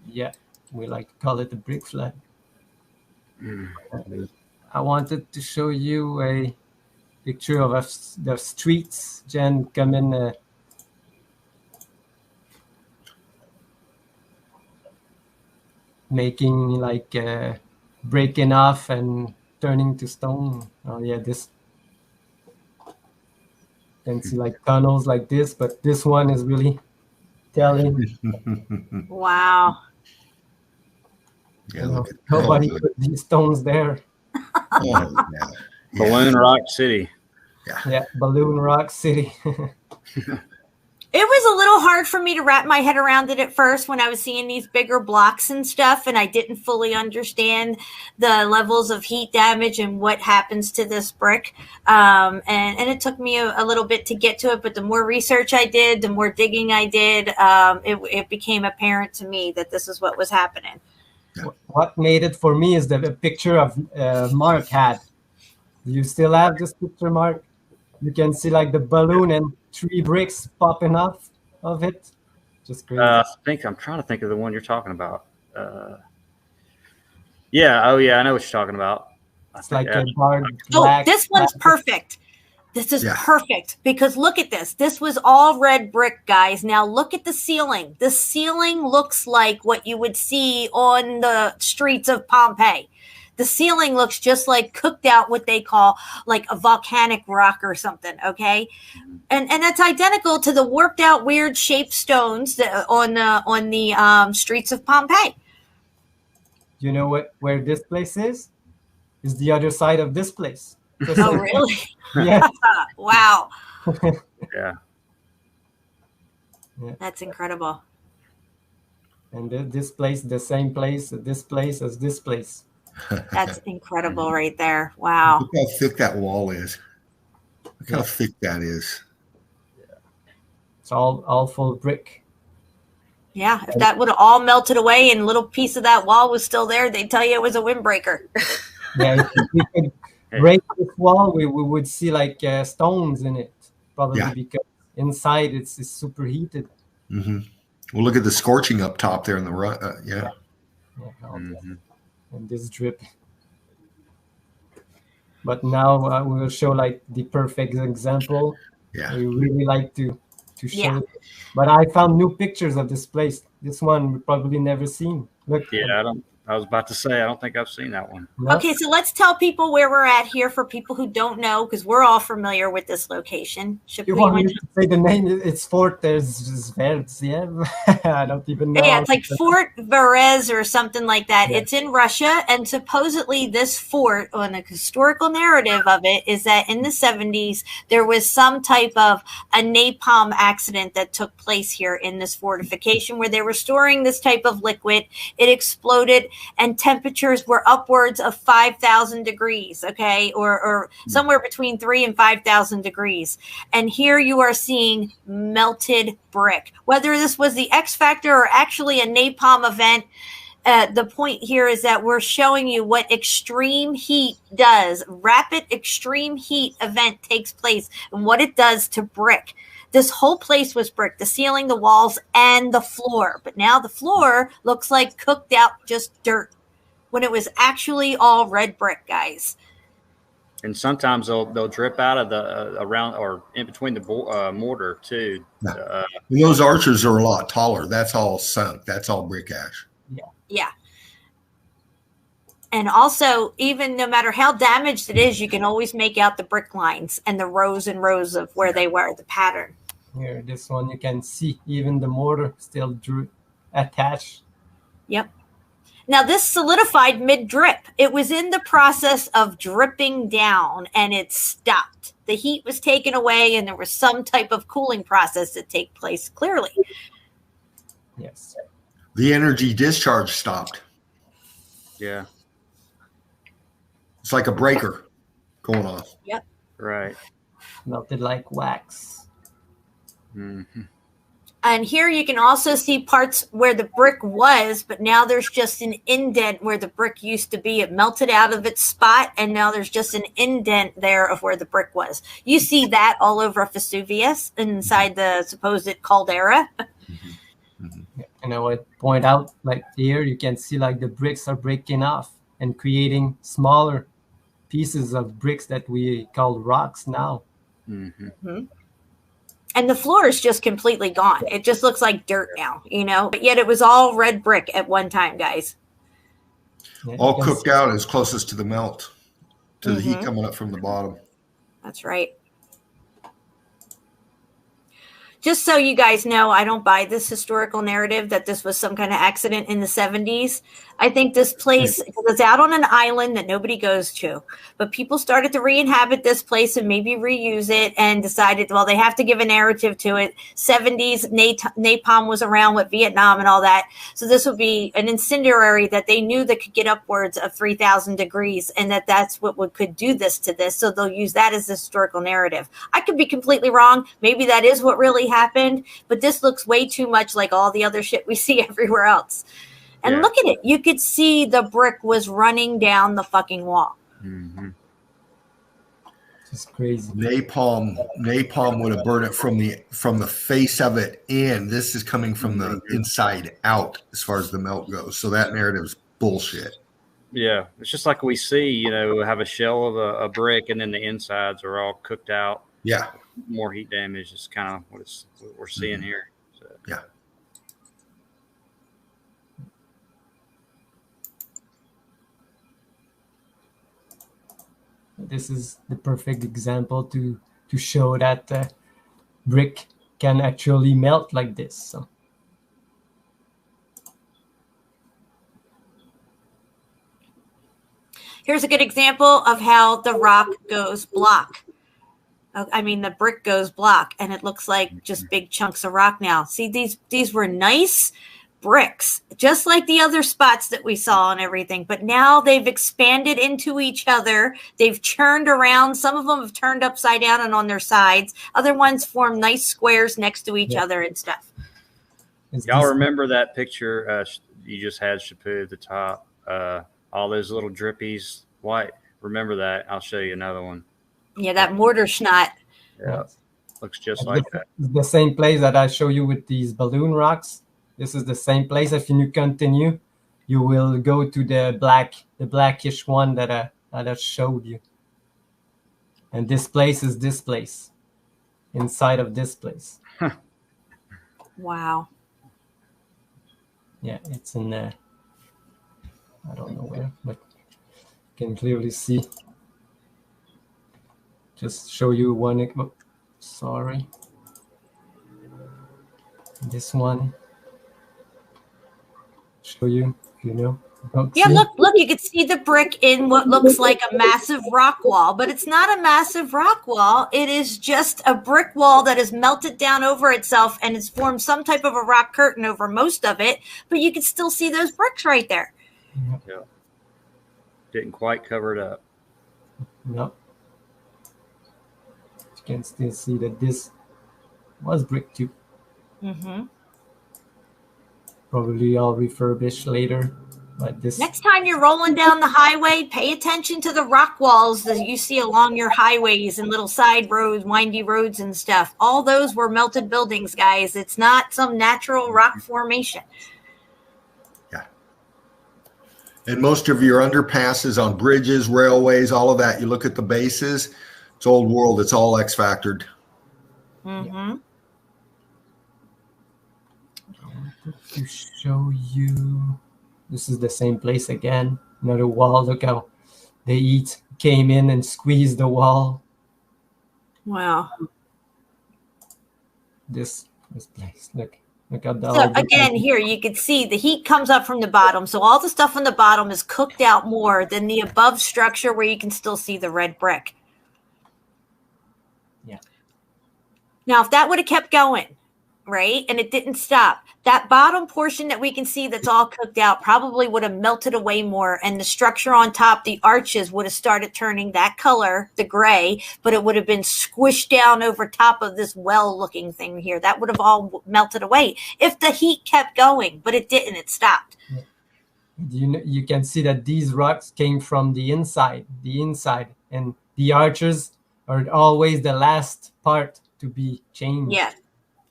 Speaker 9: Yeah, we like to call it a brick flood. I wanted to show you a picture of the streets, Jen, coming. Making like breaking off and turning to stone. Oh yeah, this you can see like tunnels like this, but this one is really telling.
Speaker 6: Wow.
Speaker 7: Yeah, look at
Speaker 9: nobody put these stones there.
Speaker 7: Oh, yeah.
Speaker 8: Balloon Rock City.
Speaker 9: Yeah, Balloon Rock City.
Speaker 6: It was a little hard for me to wrap my head around it at first when I was seeing these bigger blocks and stuff, and I didn't fully understand the levels of heat damage and what happens to this brick. And it took me a little bit to get to it, but the more research I did, the more digging I did, it became apparent to me that this is what was happening.
Speaker 9: What made it for me is the picture of Mark had. Do you still have this picture, Mark? You can see like the balloon and 3 bricks popping off of it. Just crazy.
Speaker 8: I'm trying to think of the one you're talking about. Yeah. Oh, yeah. I know what you're talking about.
Speaker 9: It's like a dark black.
Speaker 6: Oh, this one's perfect. This is perfect because look at this. This was all red brick, guys. Now look at the ceiling. The ceiling looks like what you would see on the streets of Pompeii. The ceiling looks just like cooked out what they call like a volcanic rock or something, okay? And that's identical to the warped out weird shaped stones that on the streets of Pompeii.
Speaker 9: You know where this place is? Is the other side of this place.
Speaker 6: Oh, really?
Speaker 9: Yeah.
Speaker 6: Wow.
Speaker 8: Yeah.
Speaker 6: That's incredible.
Speaker 9: And this place, the same place, this place as this place.
Speaker 6: That's incredible right there. Wow.
Speaker 7: Look how thick that wall is. Look how thick that is.
Speaker 9: It's all full brick.
Speaker 6: Yeah, if that would have all melted away and a little piece of that wall was still there, they'd tell you it was a windbreaker.
Speaker 9: Yeah, if we could break this wall, we would see like stones in it, probably because inside it's superheated.
Speaker 7: Mm-hmm. Well, look at the scorching up top there in the rut.
Speaker 9: And this drip. But now we will show like the perfect example.
Speaker 7: Yeah,
Speaker 9: we really like to show it. But I found new pictures of this place. This one we probably never seen. Look.
Speaker 8: Yeah, I was about to say I don't think I've seen that one.
Speaker 9: No?
Speaker 6: Okay, so let's tell people where we're at here for people who don't know, because we're all familiar with this location.
Speaker 9: You want me to say the name? It's Fort Verz, yeah. I don't even know.
Speaker 6: Yeah, it's like Fort Verz or something like that. Yeah. It's in Russia, and supposedly this fort, on the historical narrative of it, is that in the 70s, there was some type of a napalm accident that took place here in this fortification where they were storing this type of liquid. It exploded, and temperatures were upwards of 5,000 degrees, okay, or somewhere between 3,000 and 5,000 degrees. And here you are seeing melted brick. Whether this was the X factor or actually a napalm event, the point here is that we're showing you what extreme heat does. Rapid extreme heat event takes place and what it does to brick. This whole place was brick, the ceiling, the walls, and the floor. But now the floor looks like cooked out just dirt when it was actually all red brick, guys.
Speaker 8: And sometimes they'll drip out of the around or in between the mortar too.
Speaker 7: Those arches are a lot taller. That's all sunk. That's all brick ash.
Speaker 6: Yeah. And also, even no matter how damaged it is, you can always make out the brick lines and the rows and rows of where they were, the pattern.
Speaker 9: Here, this one you can see even the mortar still attached.
Speaker 6: Yep. Now, this solidified mid-drip. It was in the process of dripping down, and it stopped. The heat was taken away, and there was some type of cooling process that take place, clearly.
Speaker 9: Yes.
Speaker 7: The energy discharge stopped.
Speaker 8: Yeah.
Speaker 7: It's like a breaker going off.
Speaker 6: Yep.
Speaker 8: Right.
Speaker 9: Melted like wax.
Speaker 8: Mm-hmm.
Speaker 6: And here you can also see parts where the brick was, but now there's just an indent where the brick used to be. It melted out of its spot, and now there's just an indent there of where the brick was. You see that all over Vesuvius inside the supposed caldera.
Speaker 9: And I would point out, like here, you can see like the bricks are breaking off and creating smaller pieces of bricks that we call rocks now.
Speaker 6: Mm-hmm. And the floor is just completely gone. It just looks like dirt now, you know, but yet it was all red brick at one time, guys.
Speaker 7: All cooked out as closest to the melt, to the heat coming up from the bottom.
Speaker 6: That's right. Just so you guys know, I don't buy this historical narrative that this was some kind of accident in the 70s. I think this place, because it's out on an island that nobody goes to, but people started to re-inhabit this place and maybe reuse it and decided, well, they have to give a narrative to it. 70s, napalm was around with Vietnam and all that. So this would be an incendiary that they knew that could get upwards of 3,000 degrees and that's what could do this to this. So they'll use that as a historical narrative. I could be completely wrong. Maybe that is what really happened, but this looks way too much like all the other shit we see everywhere else. And look at it. You could see the brick was running down the fucking wall.
Speaker 8: Mm-hmm.
Speaker 9: It's crazy.
Speaker 7: Napalm would have burned it from the face of it in. This is coming from the inside out as far as the melt goes. So that narrative is bullshit.
Speaker 8: Yeah, it's just like we see, you know, we have a shell of a brick and then the insides are all cooked out.
Speaker 7: Yeah.
Speaker 8: More heat damage is kind of what we're seeing here. So.
Speaker 7: Yeah.
Speaker 9: This is the perfect example to show that brick can actually melt like this. So.
Speaker 6: Here's a good example of how the rock goes block. I mean, the brick goes block, and it looks like just big chunks of rock now. See, these were nice bricks, just like the other spots that we saw and everything. But now they've expanded into each other. They've churned around. Some of them have turned upside down and on their sides. Other ones form nice squares next to each other and stuff.
Speaker 8: Y'all remember that picture you just had, Shapu, at the top? All those little drippies, white. Remember that? I'll show you another one.
Speaker 6: Yeah, that mortar schnott.
Speaker 8: Yeah, looks just like that.
Speaker 9: It's the same place that I show you with these balloon rocks. This is the same place. If you continue, you will go to the blackish one that I showed you. And this place is this place, inside of this place.
Speaker 8: Huh.
Speaker 6: Wow.
Speaker 9: Yeah, it's in there. I don't know where, but you can clearly see. Just show you one. Oh, sorry. This one. Show you, you know.
Speaker 6: Yeah, look, you can see the brick in what looks like a massive rock wall, but it's not a massive rock wall. It is just a brick wall that has melted down over itself and it's formed some type of a rock curtain over most of it, but you can still see those bricks right there.
Speaker 8: Yeah. Didn't quite cover it up.
Speaker 9: No. You can still see that this was brick too.
Speaker 6: Mm-hmm.
Speaker 9: Probably all refurbished later. But this
Speaker 6: next time you're rolling down the highway, pay attention to the rock walls that you see along your highways and little side roads, windy roads and stuff. All those were melted buildings, guys. It's not some natural rock formation.
Speaker 7: Yeah. And most of your underpasses on bridges, railways, all of that, you look at the bases, it's old world. It's all X-factored.
Speaker 6: Mm-hmm.
Speaker 9: To show you, this is the same place again. Another wall. Look how they came in and squeezed the wall.
Speaker 6: Wow.
Speaker 9: This place. Look at the.
Speaker 6: So again, here you can see the heat comes up from the bottom. So all the stuff on the bottom is cooked out more than the above structure where you can still see the red brick.
Speaker 9: Yeah.
Speaker 6: Now, if that would have kept going, right, and it didn't stop, that bottom portion that we can see that's all cooked out probably would have melted away more, and the structure on top, the arches, would have started turning that color, the gray, but it would have been squished down over top of this well-looking thing here. That would have all melted away if the heat kept going, but it didn't. It stopped.
Speaker 9: You can see that these rocks came from the inside, and the arches are always the last part to be changed.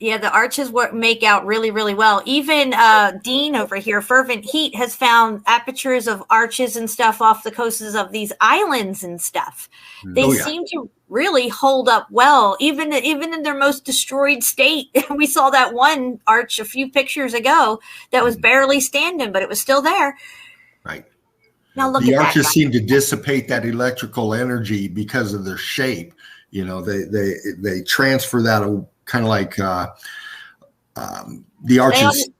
Speaker 6: Yeah, the arches make out really, really well. Even Dean over here, Fervant Heat, has found apertures of arches and stuff off the coasts of these islands and stuff. They seem to really hold up well, even in their most destroyed state. We saw that one arch a few pictures ago that was barely standing, but it was still there.
Speaker 7: Right.
Speaker 6: Now look
Speaker 7: the
Speaker 6: at
Speaker 7: arches
Speaker 6: that.
Speaker 7: seem to dissipate that electrical energy because of their shape. You know, they transfer that kind of like the arches.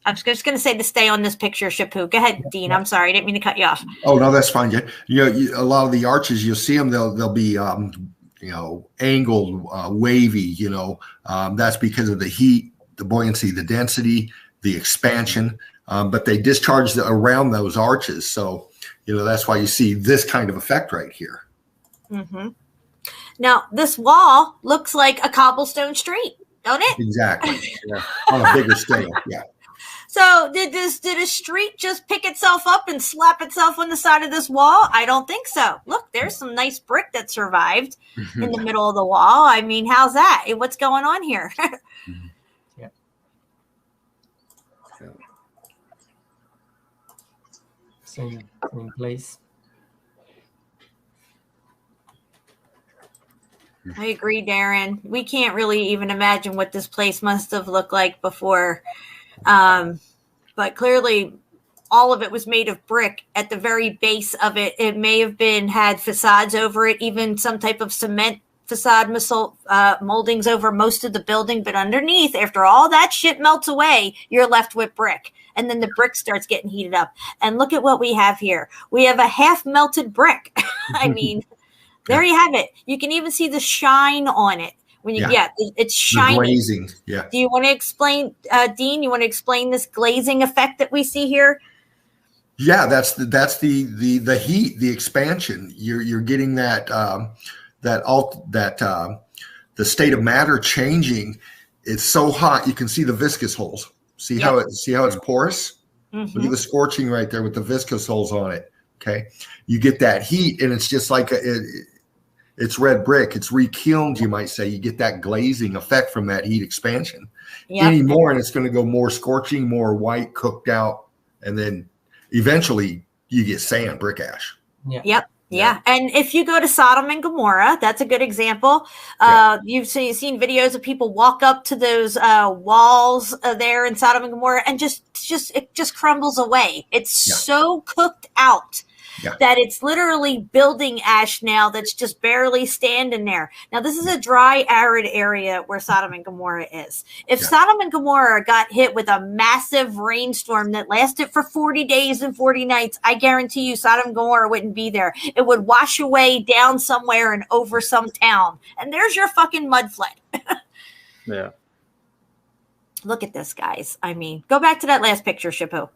Speaker 6: I'm just going to say to stay on this picture, Shapu. Go ahead, Dean. I'm sorry. I didn't mean to cut you off.
Speaker 7: Oh, no, that's fine. A lot of the arches, you'll see them, they'll be, angled, wavy, that's because of the heat, the buoyancy, the density, the expansion, but they discharge around those arches. So, that's why you see this kind of effect right here.
Speaker 6: Mm-hmm. Now, this wall looks like a cobblestone street, don't it?
Speaker 7: Exactly. Yeah. On a bigger scale. Yeah.
Speaker 6: So did a street just pick itself up and slap itself on the side of this wall? I don't think so. Look, there's some nice brick that survived in the middle of the wall. I mean, how's that? What's going on here?
Speaker 9: Yeah. Same place.
Speaker 6: I agree, Darren. We can't really even imagine what this place must have looked like before. But clearly all of it was made of brick at the very base of it. It may have had facades over it, even some type of cement facade moldings over most of the building. But underneath, after all that shit melts away, you're left with brick. And then the brick starts getting heated up. And look at what we have here. We have a half melted brick. I mean, there you have it. You can even see the shine on it. When it's shining.
Speaker 7: Glazing. Yeah.
Speaker 6: Do you want to explain, Dean? You want to explain this glazing effect that we see here?
Speaker 7: Yeah, that's the heat, the expansion. You're getting the state of matter changing. It's so hot you can see the viscous holes. See how it's porous? Mm-hmm. Look at the scorching right there with the viscous holes on it. Okay, you get that heat, and it's just like it's red brick. It's rekilned, you might say. You get that glazing effect from that heat expansion. Anymore, and it's going to go more scorching, more white, cooked out, and then eventually you get sand, brick ash.
Speaker 6: Yeah. And if you go to Sodom and Gomorrah, that's a good example. You've seen videos of people walk up to those walls there in Sodom and Gomorrah, and it just crumbles away. It's so cooked out that it's literally building ash now that's just barely standing there. Now, this is a dry, arid area where Sodom and Gomorrah is. If Sodom and Gomorrah got hit with a massive rainstorm that lasted for 40 days and 40 nights, I guarantee you Sodom and Gomorrah wouldn't be there. It would wash away down somewhere and over some town. And there's your fucking mud flood.
Speaker 8: Yeah.
Speaker 6: Look at this, guys. I mean, go back to that last picture, Shapu.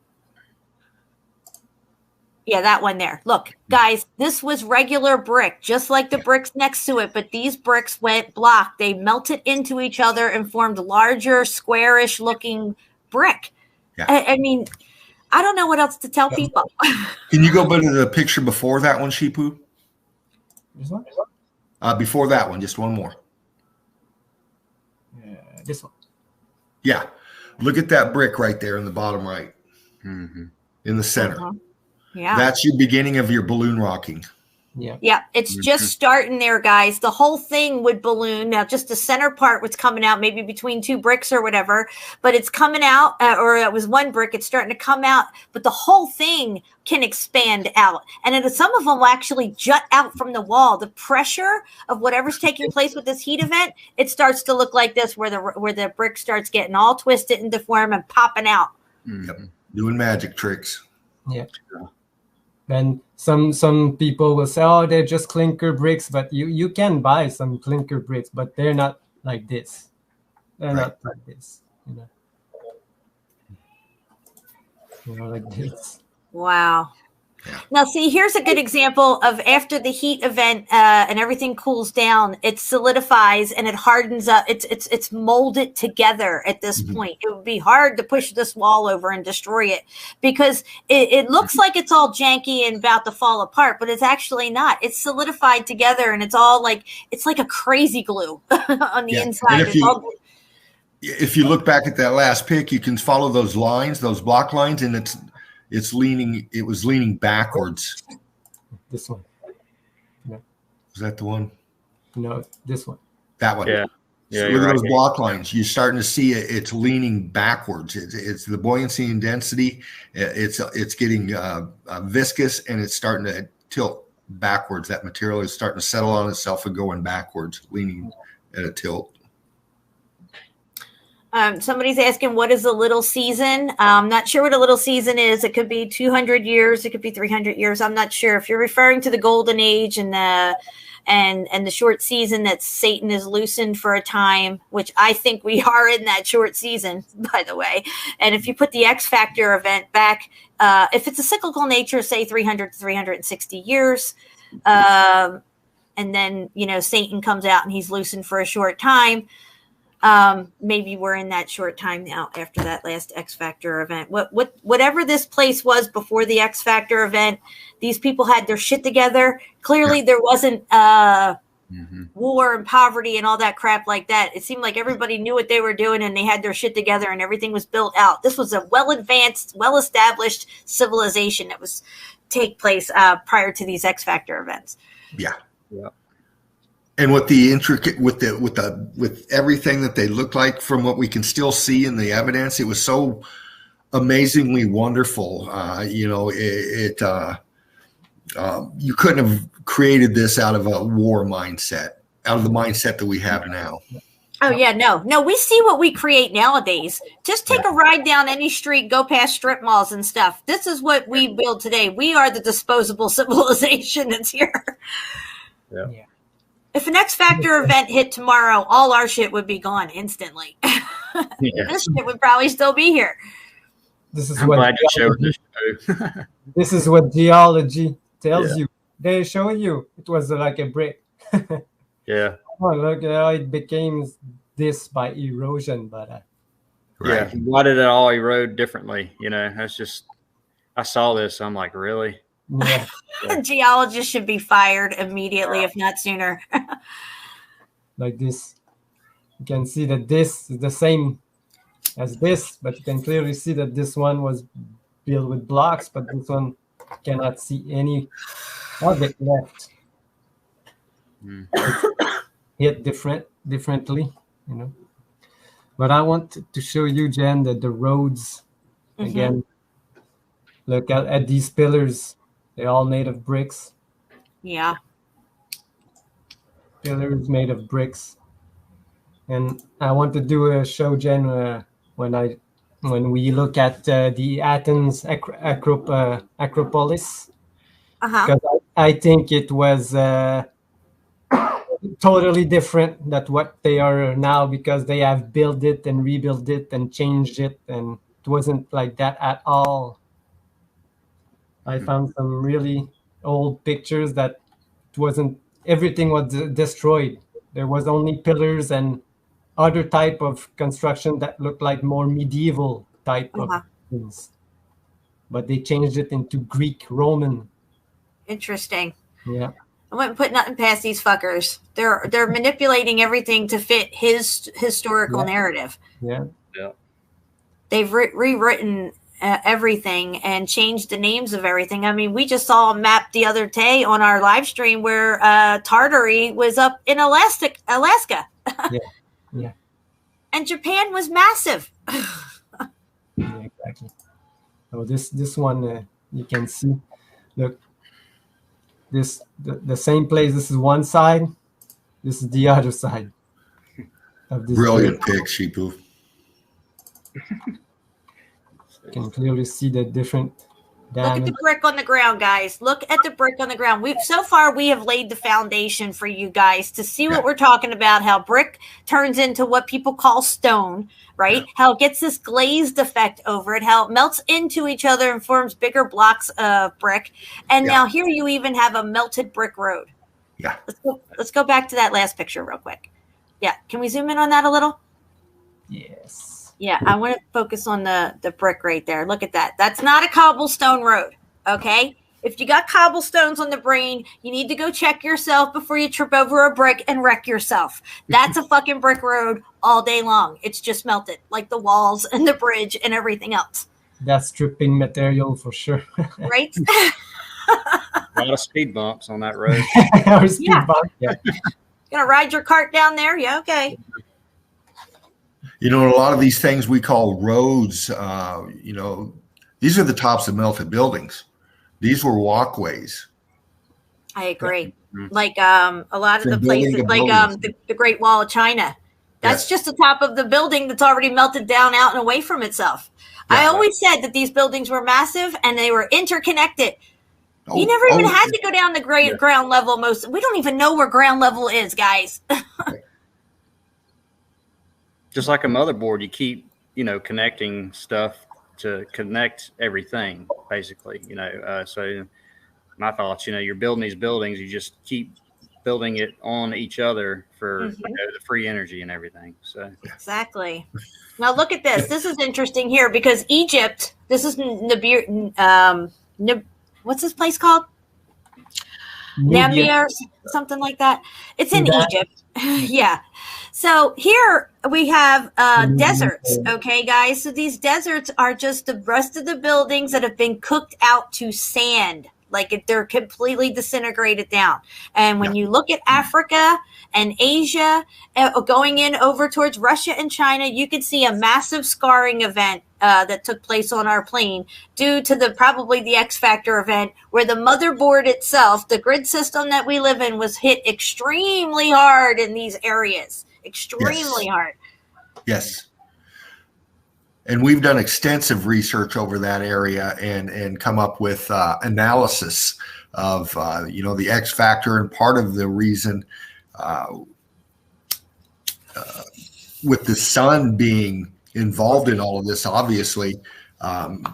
Speaker 6: Yeah, that one there. Look, guys, this was regular brick, just like the bricks next to it, but these bricks went block. They melted into each other and formed larger, squarish looking brick. Yeah. I mean, I don't know what else to tell people.
Speaker 7: Can you go back to the picture before that one, Shipu?
Speaker 9: This one?
Speaker 7: Before that one, just one more.
Speaker 9: This one.
Speaker 7: Yeah. Look at that brick right there in the bottom right. Mm-hmm. In the center. Uh-huh.
Speaker 6: Yeah.
Speaker 7: That's your beginning of your balloon rocking.
Speaker 6: Yeah. It's just starting there, guys. The whole thing would balloon. Now, just the center part was coming out, maybe between two bricks or whatever, but it's coming out, or it was one brick. It's starting to come out, but the whole thing can expand out. And then some of them will actually jut out from the wall. The pressure of whatever's taking place with this heat event, it starts to look like this, where the brick starts getting all twisted and deformed and popping out.
Speaker 7: Yep. Doing magic tricks.
Speaker 9: Yeah. Then some people will say, oh, they're just clinker bricks, but you can buy some clinker bricks, but they're not like this. They're not like this. Like this.
Speaker 6: Wow. Yeah. Now, see, here's a good example of after the heat event and everything cools down, it solidifies and it hardens up. It's molded together at this point. It would be hard to push this wall over and destroy it because it looks like it's all janky and about to fall apart, but it's actually not. It's solidified together and it's like a crazy glue on the inside.
Speaker 7: If you look back at that last pic, you can follow those lines, those block lines, and it was leaning backwards.
Speaker 9: This one. No.
Speaker 7: Was that the one?
Speaker 9: No, this one.
Speaker 7: That one.
Speaker 8: Yeah.
Speaker 7: So look at those block lines. You're starting to see it's leaning backwards. It's the buoyancy and density. It's getting viscous and it's starting to tilt backwards. That material is starting to settle on itself and going backwards, leaning at a tilt.
Speaker 6: Somebody's asking, what is a little season? I'm not sure what a little season is. It could be 200 years. It could be 300 years. I'm not sure. If you're referring to the golden age and the short season that Satan is loosened for a time, which I think we are in that short season, by the way. And if you put the X Factor event back, if it's a cyclical nature, say 300 to 360 years, and then, Satan comes out and he's loosened for a short time. Maybe we're in that short time now after that last X Factor event. Whatever this place was before the X Factor event, these people had their shit together. Clearly there wasn't war and poverty and all that crap like that. It seemed like everybody knew what they were doing and they had their shit together and everything was built out. This was a well-advanced, well-established civilization that was take place prior to these X Factor events.
Speaker 7: Yeah. And with the intricate, with everything that they look like from what we can still see in the evidence, it was so amazingly wonderful. You couldn't have created this out of a war mindset, out of the mindset that we have now.
Speaker 6: Oh yeah, no, we see what we create nowadays. Just take a ride down any street, go past strip malls and stuff. This is what we build today. We are the disposable civilization that's here.
Speaker 8: Yeah.
Speaker 6: If an X Factor event hit tomorrow, all our shit would be gone instantly. This shit would probably still be here.
Speaker 9: This is
Speaker 8: I'm
Speaker 9: what
Speaker 8: glad you showed this show.
Speaker 9: this is what geology tells you. They show you it was like a brick.
Speaker 8: Yeah.
Speaker 9: Oh, look how it became this by erosion, but
Speaker 8: yeah. Why did it all erode differently? That's just. I saw this. I'm like, really?
Speaker 9: yeah.
Speaker 6: Geologists should be fired immediately, if not sooner.
Speaker 9: Like this, you can see that this is the same as this, but you can clearly see that this one was built with blocks, but this one cannot see any of it left. Hit differently, But I want to show you, Jen, that the roads again. Look at these pillars. They're all made of bricks.
Speaker 6: Yeah.
Speaker 9: Pillars made of bricks. And I want to do a show, Jen, when we look at the Athens Acropolis. Because I think it was totally different than what they are now, because they have built it and rebuilt it and changed it, and it wasn't like that at all. I found some really old pictures that everything was destroyed. There was only pillars and other type of construction that looked like more medieval type of things. But they changed it into Greek, Roman.
Speaker 6: Interesting.
Speaker 9: Yeah.
Speaker 6: I wouldn't put nothing past these fuckers. They're manipulating everything to fit his historical narrative.
Speaker 9: Yeah.
Speaker 6: They've rewritten everything and changed the names of everything. I mean, we just saw a map the other day on our live stream where Tartary was up in Alaska.
Speaker 9: Yeah.
Speaker 6: And Japan was massive.
Speaker 9: Yeah, exactly. So this one you can see. Look, the same place. This is one side. This is the other side of this.
Speaker 7: Brilliant pick, Sheepu.
Speaker 9: You can clearly see the different damage.
Speaker 6: Look at the brick on the ground, guys. Look at the brick on the ground. So far, we have laid the foundation for you guys to see what we're talking about, how brick turns into what people call stone, right? How it gets this glazed effect over it, how it melts into each other and forms bigger blocks of brick. And now here you even have a melted brick road.
Speaker 7: Yeah.
Speaker 6: Let's go back to that last picture real quick. Yeah. Can we zoom in on that a little?
Speaker 9: Yes.
Speaker 6: Yeah, I want to focus on the brick right there. Look at that. That's not a cobblestone road, okay? If you got cobblestones on the brain, you need to go check yourself before you trip over a brick and wreck yourself. That's a fucking brick road all day long. It's just melted, like the walls and the bridge and everything else.
Speaker 9: That's stripping material for sure.
Speaker 6: Right?
Speaker 8: A lot of speed bumps on that road.
Speaker 6: Gonna ride your cart down there? Yeah, okay.
Speaker 7: A lot of these things we call roads, these are the tops of melted buildings. These were walkways.
Speaker 6: I agree. Like a lot of the places, like the Great Wall of China, That's just the top of the building that's already melted down out and away from itself. I always said that these buildings were massive and they were interconnected. You never even had to go down the ground level. We don't even know where ground level is, guys.
Speaker 8: Just like a motherboard, you keep, connecting stuff to connect everything, basically, so my thoughts, you're building these buildings, you just keep building it on each other for the free energy and everything. So
Speaker 6: exactly. Now look at this. This is interesting here because Egypt, this is what's this place called? Namibia or something like that. It's in Egypt. Yeah. So here we have deserts. Okay, guys. So these deserts are just the rest of the buildings that have been cooked out to sand. Like they're completely disintegrated down. And when you look at Africa and Asia, going in over towards Russia and China, you can see a massive scarring event that took place on our plane due to probably the X Factor event, where the motherboard itself, the grid system that we live in, was hit extremely hard in these areas. Extremely hard. Yes.
Speaker 7: And we've done extensive research over that area and come up with analysis of, the X factor. And part of the reason with the sun being involved in all of this, obviously, the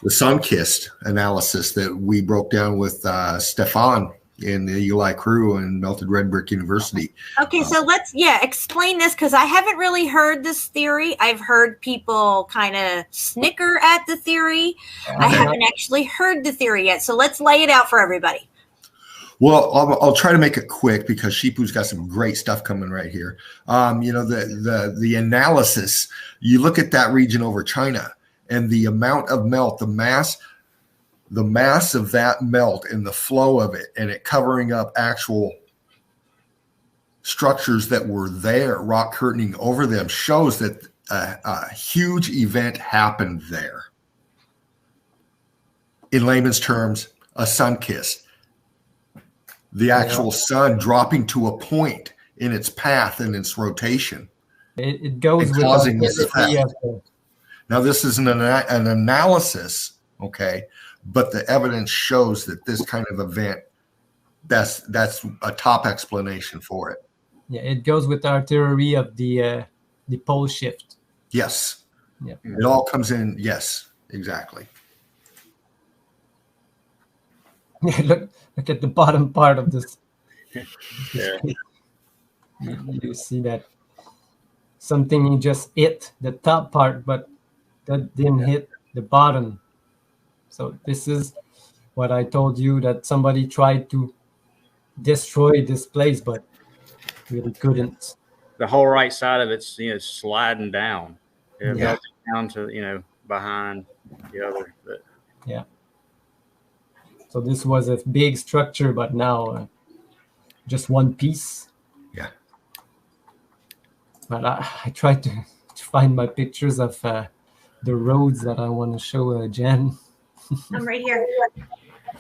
Speaker 7: sun-kissed analysis that we broke down with Stefan in the Eli crew and Melted Red Brick University.
Speaker 6: Okay, so let's explain this, because I haven't really heard this theory. I've heard people kind of snicker at the theory. I haven't actually heard the theory yet. So let's lay it out for everybody.
Speaker 7: Well, I'll try to make it quick because Shipu's got some great stuff coming right here. The analysis, you look at that region over China and the amount of melt, the mass of that melt and the flow of it, and it covering up actual structures that were there, rock curtaining over them, shows that a huge event happened there. In layman's terms, a sun kiss. The actual sun dropping to a point in its path and its rotation.
Speaker 9: It goes with
Speaker 7: causing this effect. Now, this is an analysis, okay? But the evidence shows that this kind of event, that's a top explanation for it.
Speaker 9: Yeah, it goes with our theory of the pole shift.
Speaker 7: Yes.
Speaker 9: Yeah.
Speaker 7: It all comes in. Yes, exactly.
Speaker 9: Look at the bottom part of this. You see that something just hit the top part, but that didn't hit the bottom. So this is what I told you, that somebody tried to destroy this place, but really couldn't.
Speaker 8: The whole right side of it's sliding down. Melting down to behind the other. But.
Speaker 9: Yeah. So this was a big structure, but now just one piece.
Speaker 7: Yeah.
Speaker 9: But I tried to find my pictures of the roads that I want to show Jen.
Speaker 6: I'm right here.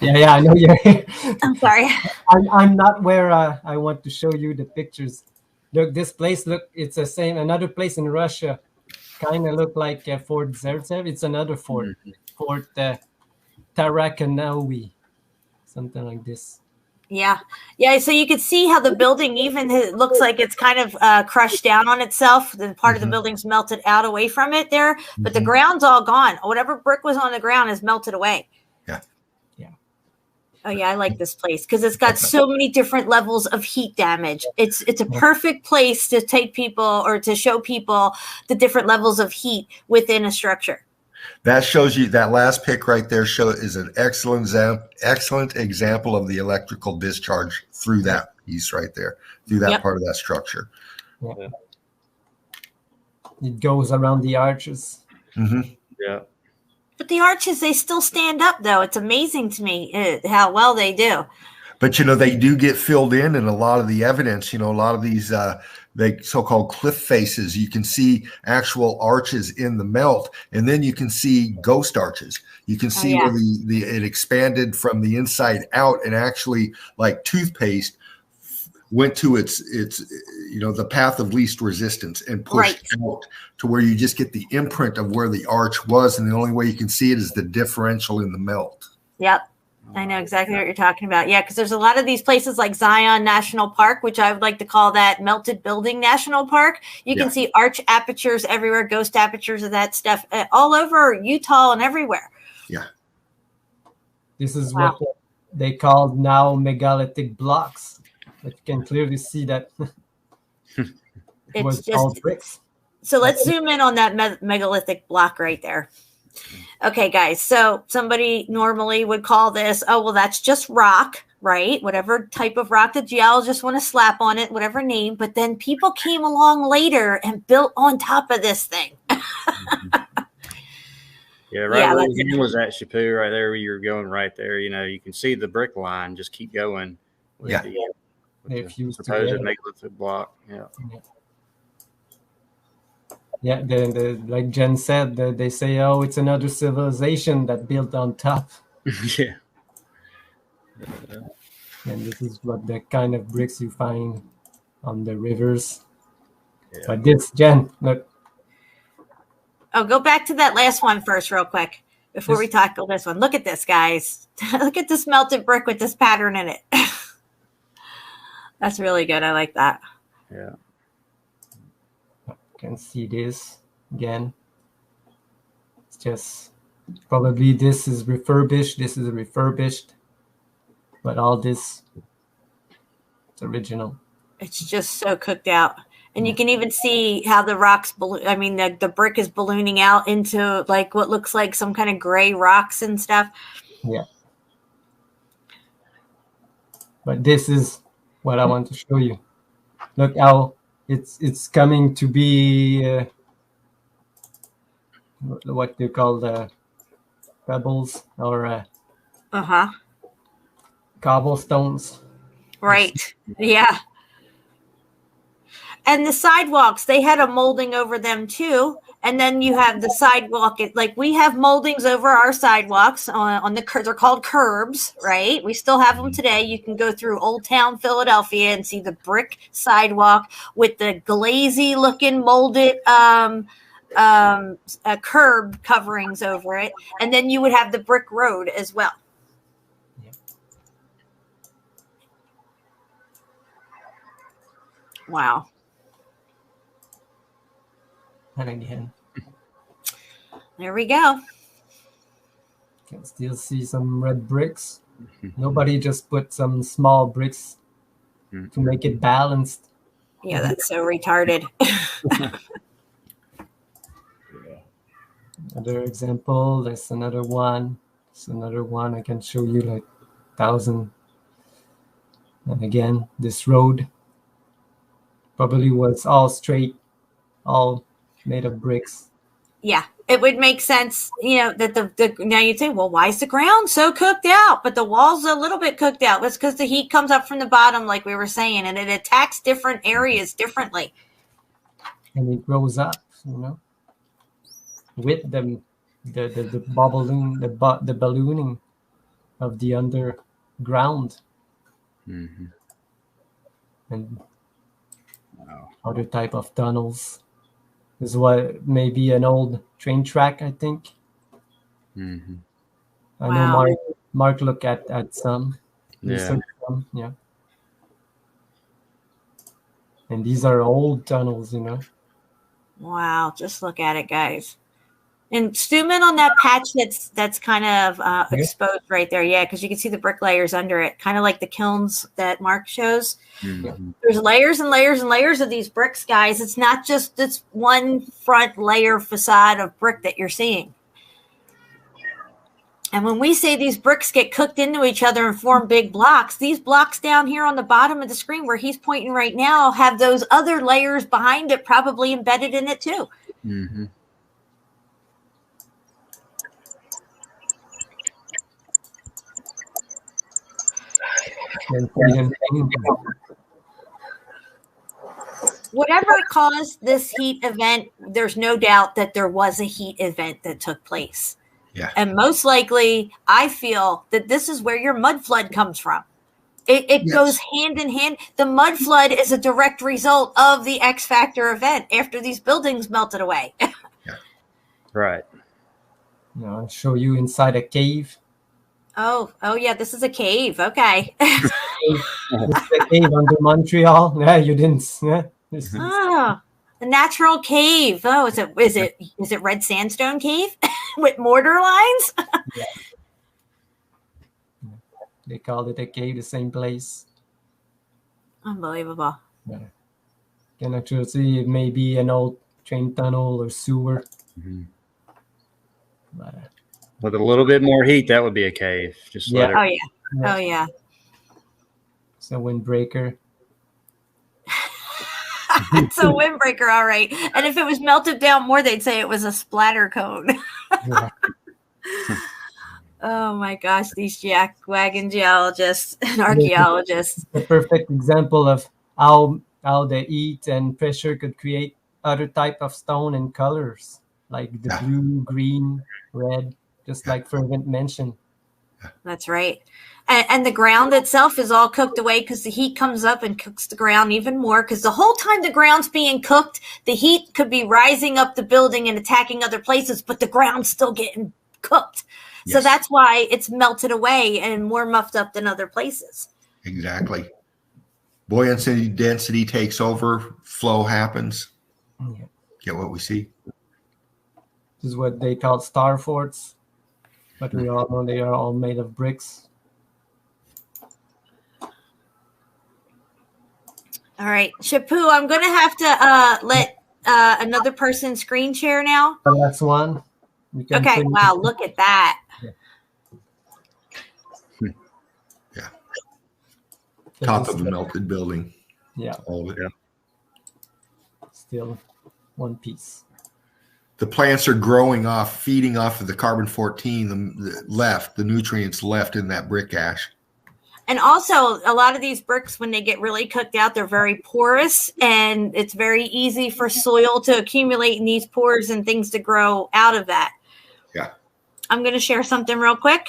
Speaker 9: Yeah, I know you're here.
Speaker 6: I'm sorry.
Speaker 9: I'm not where I want to show you the pictures. Look, this place, it's the same. Another place in Russia, kind of look like Fort Zertsev. It's another fort, Fort Tarakanawi, something like this.
Speaker 6: Yeah. So you can see how the building even looks like it's kind of crushed down on itself. The part of the building's melted out away from it there, but the ground's all gone. Whatever brick was on the ground is melted away.
Speaker 7: Yeah.
Speaker 6: Oh yeah, I like this place because it's got so many different levels of heat damage. It's a perfect place to take people or to show people the different levels of heat within a structure.
Speaker 7: That shows you, that last pic right there is an excellent example of the electrical discharge through that piece right there, through that part of that structure.
Speaker 9: Yeah. It goes around the arches.
Speaker 8: Yeah.
Speaker 6: But the arches, they still stand up, though. It's amazing to me how well they do.
Speaker 7: But, they do get filled in a lot of the evidence, a lot of these the so-called cliff faces, you can see actual arches in the melt, and then you can see ghost arches. You can see where it expanded from the inside out and actually, like toothpaste, went to its the path of least resistance and pushed out to where you just get the imprint of where the arch was, and the only way you can see it is the differential in the melt.
Speaker 6: Yep. I know exactly what you're talking about. Yeah, because there's a lot of these places like Zion National Park, which I would like to call that melted building national park. You can see arch apertures everywhere, ghost apertures of that stuff all over Utah and everywhere.
Speaker 7: Yeah.
Speaker 9: This is what they call now megalithic blocks. But you can clearly see that it was all bricks.
Speaker 6: So let's zoom in on that megalithic block right there. Okay, guys, so somebody normally would call this, oh, well, that's just rock, right? Whatever type of rock the geologists want to slap on it, whatever name. But then people came along later and built on top of this thing.
Speaker 8: Yeah, right where the was at Chaput, right there where you're going right there. You can see the brick line. Just keep going. With the supposed megalithic block. Yeah.
Speaker 9: Yeah, like Jen said, they say, oh, it's another civilization that built on top.
Speaker 8: Yeah.
Speaker 9: And this is what the kind of bricks you find on the rivers. Yeah. But this, Jen, look.
Speaker 6: Oh, go back to that last one first real quick before we tackle this one. Look at this, guys. Look at this melted brick with this pattern in it. That's really good. I like that.
Speaker 8: Yeah.
Speaker 9: Can see this again. It's just probably this is refurbished, this is refurbished, but all this it's original.
Speaker 6: It's just so cooked out, and you can even see how the rocks the brick is ballooning out into like what looks like some kind of gray rocks and stuff.
Speaker 9: Yeah, but this is what I want to show you. Look how it's coming to be what they call the pebbles or cobblestones.
Speaker 6: Right. Yeah. And the sidewalks, they had a molding over them too. And then you have the sidewalk. Like we have moldings over our sidewalks on they're called curbs, right? We still have them today. You can go through Old Town Philadelphia and see the brick sidewalk with the glazy looking molded curb coverings over it. And then you would have the brick road as well.
Speaker 9: Yeah.
Speaker 6: Wow.
Speaker 9: And again,
Speaker 6: there we go.
Speaker 9: Can still see some red bricks. Nobody just put some small bricks to make it balanced.
Speaker 6: Yeah, that's so retarded.
Speaker 9: Another example, there's another one. There's another one. I can show you like 1,000. And again, this road probably was all straight, all made of bricks.
Speaker 6: Yeah, it would make sense, that the now you'd say, well, why is the ground so cooked out? But the wall's a little bit cooked out. That's because the heat comes up from the bottom, like we were saying, and it attacks different areas differently.
Speaker 9: And it grows up, with the bubbling, the ballooning of the underground.
Speaker 8: Mm-hmm.
Speaker 9: And other type of tunnels. This is what maybe an old train track, I think.
Speaker 8: Mm-hmm.
Speaker 9: I know Mark looked at some.
Speaker 8: Yeah.
Speaker 9: Some, yeah. And these are old tunnels,
Speaker 6: Wow, just look at it, guys. And zoom in on that patch that's kind of exposed right there. Yeah, because you can see the brick layers under it, kind of like the kilns that Mark shows.
Speaker 8: Mm-hmm.
Speaker 6: There's layers and layers and layers of these bricks, guys. It's not just this one front layer facade of brick that you're seeing. And when we say these bricks get cooked into each other and form big blocks, these blocks down here on the bottom of the screen where he's pointing right now have those other layers behind it probably embedded in it too.
Speaker 8: Mm-hmm.
Speaker 6: Whatever caused this heat event, there's no doubt that there was a heat event that took place.
Speaker 7: Yeah.
Speaker 6: And most likely, I feel that this is where your mud flood comes from. It
Speaker 7: Yes.
Speaker 6: goes hand in hand. The mud flood is a direct result of the X Factor event after these buildings melted away.
Speaker 8: Right.
Speaker 9: I'll show you inside a cave.
Speaker 6: Oh yeah, this is a cave. Okay.
Speaker 9: This is a cave under Montreal. Yeah, you didn't. Yeah,
Speaker 6: Oh, a natural cave. Oh, is it red sandstone cave with mortar lines?
Speaker 9: they called it a cave, the same place.
Speaker 6: Unbelievable.
Speaker 9: Yeah. Can actually see it may be an old train tunnel or sewer. But,
Speaker 8: With a little bit more heat, that would be a cave. Just
Speaker 9: Yeah.
Speaker 8: let it.
Speaker 6: Oh yeah. Oh yeah.
Speaker 9: it's a windbreaker.
Speaker 6: It's a windbreaker, all right. And if it was melted down more, they'd say it was a splatter cone.
Speaker 9: Yeah.
Speaker 6: Oh my gosh, these jackwagon geologists and archaeologists.
Speaker 9: The perfect example of how the heat and pressure could create other type of stone and colors, like the blue, green, red, just like Fervant mentioned.
Speaker 6: That's right. And the ground itself is all cooked away because the heat comes up and cooks the ground even more. Because the whole time the ground's being cooked, the heat could be rising up the building and attacking other places, but the ground's still getting cooked.
Speaker 7: Yes.
Speaker 6: So that's why it's melted away and more muffed up than other places.
Speaker 7: Exactly. Buoyancy density takes over, flow happens.
Speaker 9: Yeah.
Speaker 7: Get what we see.
Speaker 9: This is what they call star forts, but we all know they are all made of bricks.
Speaker 6: All right, Shapu, I'm going to have to let another person screen share now.
Speaker 9: The last one.
Speaker 6: Okay, wow, look at that.
Speaker 7: Yeah. Top of the melted building.
Speaker 9: Yeah.
Speaker 7: All of it.
Speaker 9: Still one piece.
Speaker 7: The plants are growing off, feeding off of the carbon-14 the nutrients left in that brick ash.
Speaker 6: And also, a lot of these bricks, when they get really cooked out, they're very porous, and it's very easy for soil to accumulate in these pores and things to grow out of that.
Speaker 7: Yeah.
Speaker 6: I'm going to share something real quick,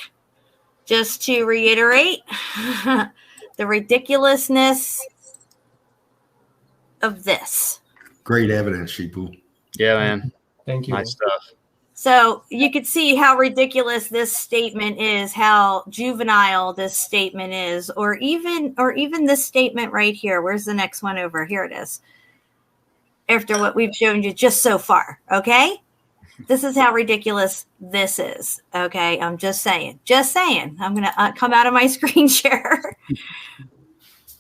Speaker 6: just to reiterate the ridiculousness of this.
Speaker 7: Great evidence, Shipu.
Speaker 8: Yeah, man.
Speaker 9: Thank you.
Speaker 8: Nice stuff.
Speaker 6: So you could see how ridiculous this statement is, how juvenile this statement is, or even this statement right here. Where's the next one over? Here it is. After what we've shown you just so far, okay? This is how ridiculous this is, okay? I'm just saying. I'm going to come out of my screen share.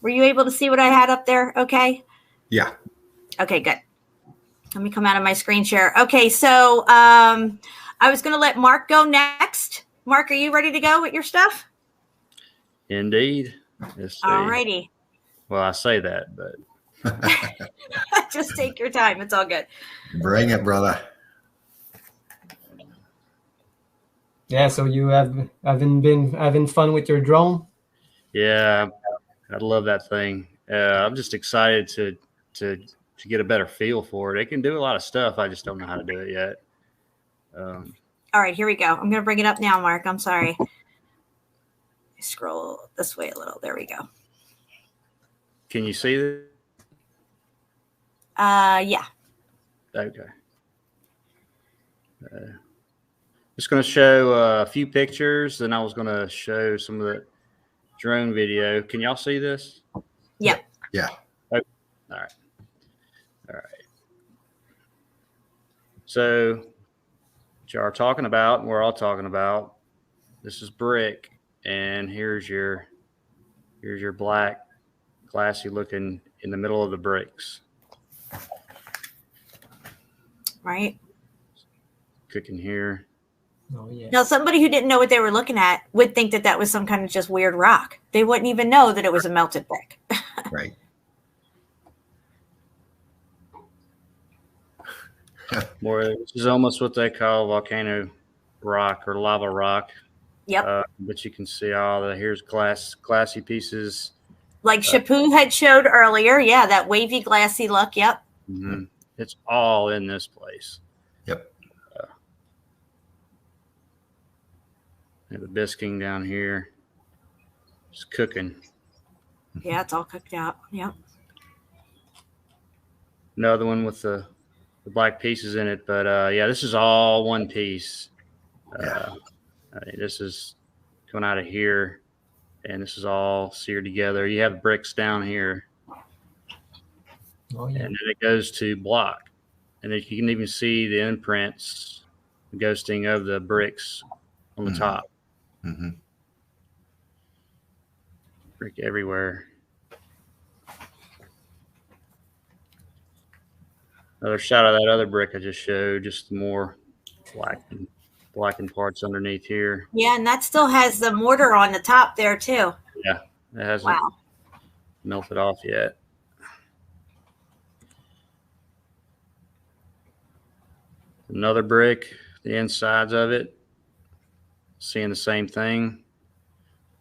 Speaker 6: Were you able to see what I had up there, okay?
Speaker 7: Yeah.
Speaker 6: Okay, good. Let me come out of my screen share. Okay, so I was going to let Mark go next. Mark, are you ready to go with your stuff?
Speaker 8: Indeed.
Speaker 6: All righty.
Speaker 8: Well, I say that, but
Speaker 6: just take your time. It's all good.
Speaker 7: Bring it, brother.
Speaker 9: Yeah, so you haven't been having fun with your drone?
Speaker 8: yeah, I love that thing. I'm just excited to get a better feel for it. It can do a lot of stuff. I just don't know how to do it yet.
Speaker 6: All right, here we go. I'm going to bring it up now, Mark. I'm sorry. Scroll this way a little. There we go.
Speaker 8: Can you see this?
Speaker 6: Yeah.
Speaker 8: Okay. Just going to show a few pictures, then I was going to show some of the drone video. Can y'all see this?
Speaker 6: Yep.
Speaker 7: Yeah.
Speaker 8: Okay. All right. All right. So, what y'all are talking about, and we're all talking about, this is brick, and here's your black, glassy looking in the middle of the bricks.
Speaker 6: Right.
Speaker 8: Cooking here.
Speaker 9: Oh, yeah.
Speaker 6: Now, somebody who didn't know what they were looking at would think that was some kind of just weird rock. They wouldn't even know that it was a melted brick.
Speaker 7: Right.
Speaker 8: More, this is almost what they call volcano rock or lava rock.
Speaker 6: Yep.
Speaker 8: But you can see here's glassy pieces.
Speaker 6: Like Shapu had showed earlier. Yeah, that wavy, glassy look. Yep.
Speaker 8: Mm-hmm. It's all in this place.
Speaker 7: Yep.
Speaker 8: The bisking down here. It's cooking.
Speaker 6: Yeah, it's all cooked out. Yep.
Speaker 8: Another one with the black pieces in it. But yeah, this is all one piece. This is coming out of here, and this is all seared together. You have bricks down here,
Speaker 9: Oh yeah.
Speaker 8: and then it goes to block. And then you can even see the imprints, the ghosting of the bricks on the top.
Speaker 7: Mm-hmm.
Speaker 8: Brick everywhere. Another shot of that other brick I just showed, just more blackened parts underneath here.
Speaker 6: Yeah, and that still has the mortar on the top there too.
Speaker 8: Yeah, it hasn't melted off yet. Another brick, the insides of it, seeing the same thing.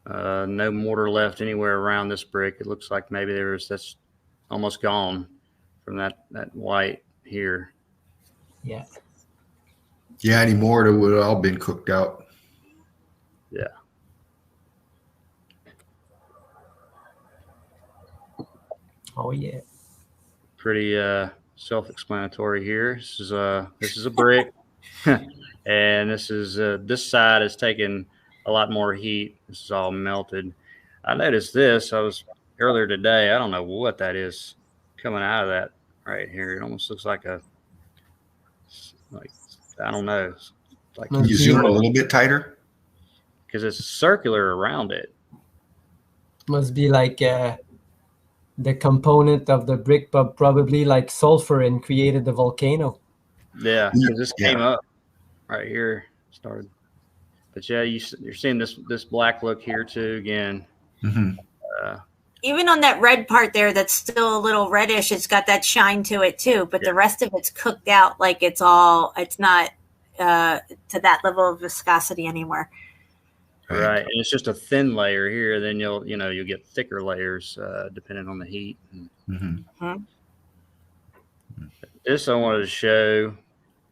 Speaker 8: No mortar left anywhere around this brick. It looks like maybe that's almost gone from that white here.
Speaker 9: Yeah.
Speaker 7: Yeah, any mortar would have all been cooked out.
Speaker 8: Yeah.
Speaker 9: Oh yeah.
Speaker 8: Pretty self-explanatory here. This is a brick, and this side is taking a lot more heat. This is all melted. I noticed this. I was earlier today. I don't know what that is coming out of that right here. It almost looks like I don't know. Like,
Speaker 7: can you zoom a little bit tighter?
Speaker 8: Because it's circular around it.
Speaker 9: Must be like the component of the brick, but probably like sulfur and created the volcano.
Speaker 8: Yeah, because this came up right here, started. But yeah, you're seeing this black look here too again.
Speaker 7: Mm-hmm.
Speaker 6: Even on that red part there, that's still a little reddish. It's got that shine to it too, but the rest of it's cooked out. Like it's not to that level of viscosity anymore.
Speaker 8: Right, and it's just a thin layer here. Then you'll get thicker layers depending on the heat.
Speaker 7: Mm-hmm.
Speaker 8: This I wanted to show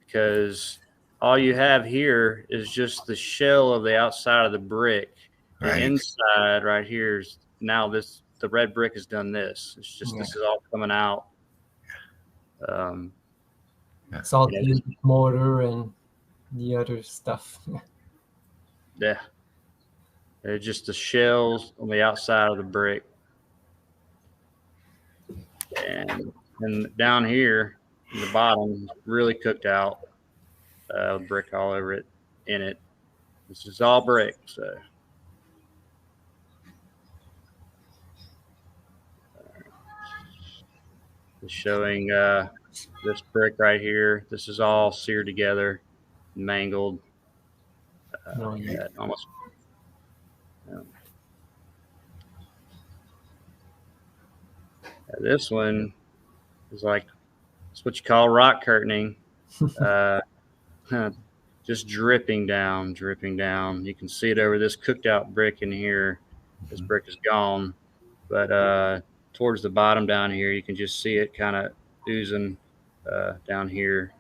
Speaker 8: because all you have here is just the shell of the outside of the brick. The inside right here is now the red brick has done this. It's just this is all coming out.
Speaker 9: It's all mortar and the other stuff.
Speaker 8: Yeah. It's just the shells on the outside of the brick. And down here, in the bottom, really cooked out. Brick all over it, in it. This is all brick, so. Just showing this brick right here. This is all seared together, mangled. Almost. This one is like, it's what you call rock curtaining. Just dripping down. You can see it over this cooked out brick in here. This brick is gone, but towards the bottom down here, you can just see it kind of oozing down here.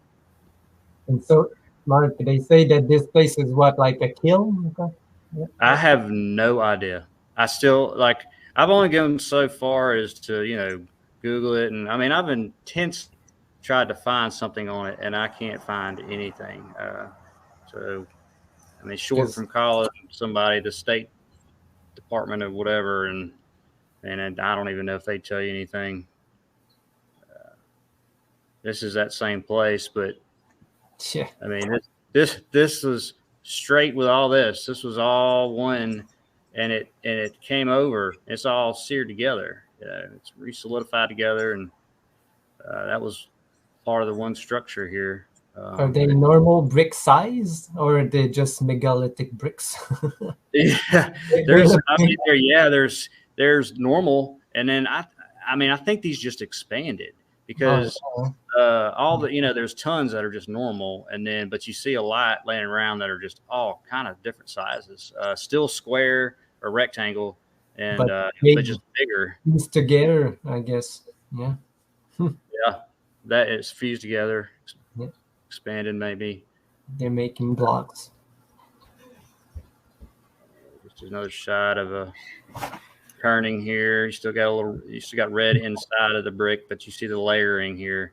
Speaker 9: And so, Mark, they say that this place is what, like a kiln? Okay. Yeah.
Speaker 8: I have no idea. I've only gone so far as to, Google it. And I mean, I've intensely tried to find something on it and I can't find anything. So, I mean, short from calling somebody, the State Department of whatever, and I don't even know if they tell you anything. This is that same place, but
Speaker 9: yeah.
Speaker 8: I mean, this was straight with all this. This was all one, and it came over. It's all seared together. It's re-solidified together, and that was part of the one structure here.
Speaker 9: Are they normal brick size, or are they just megalithic bricks?
Speaker 8: Yeah, there's normal, and then I think these just expanded because all the there's tons that are just normal, but you see a lot laying around that are just all kind of different sizes, still square or rectangle, and but just bigger.
Speaker 9: Fused together, I guess. Yeah.
Speaker 8: Yeah, that is fused together.
Speaker 9: Yeah.
Speaker 8: Expanded maybe.
Speaker 9: They're making blocks.
Speaker 8: Just another shot of turning here. You still got red inside of the brick, but you see the layering here.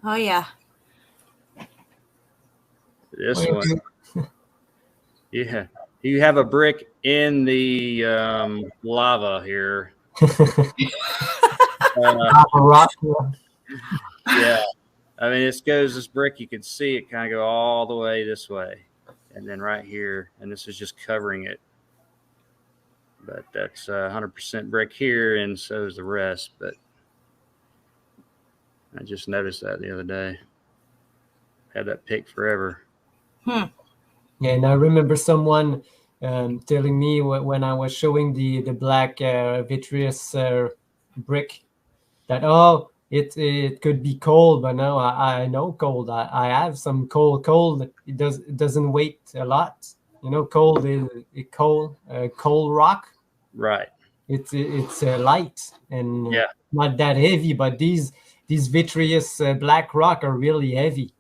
Speaker 6: Oh yeah.
Speaker 8: This one. Yeah. You have a brick in the lava here.
Speaker 9: Rock.
Speaker 8: Yeah. I mean, this brick, you can see it kind of go all the way this way. And then right here, and this is just covering it. But that's 100% brick here, and so is the rest. But I just noticed that the other day. Had that pick forever.
Speaker 9: Yeah, and I remember someone telling me when I was showing the black vitreous brick that, oh, it could be cold, but no, I know cold. I have some cold. It doesn't weigh a lot. You know, cold is cold rock.
Speaker 8: Right.
Speaker 9: It's light and
Speaker 8: yeah,
Speaker 9: not that heavy, but these vitreous black rock are really heavy.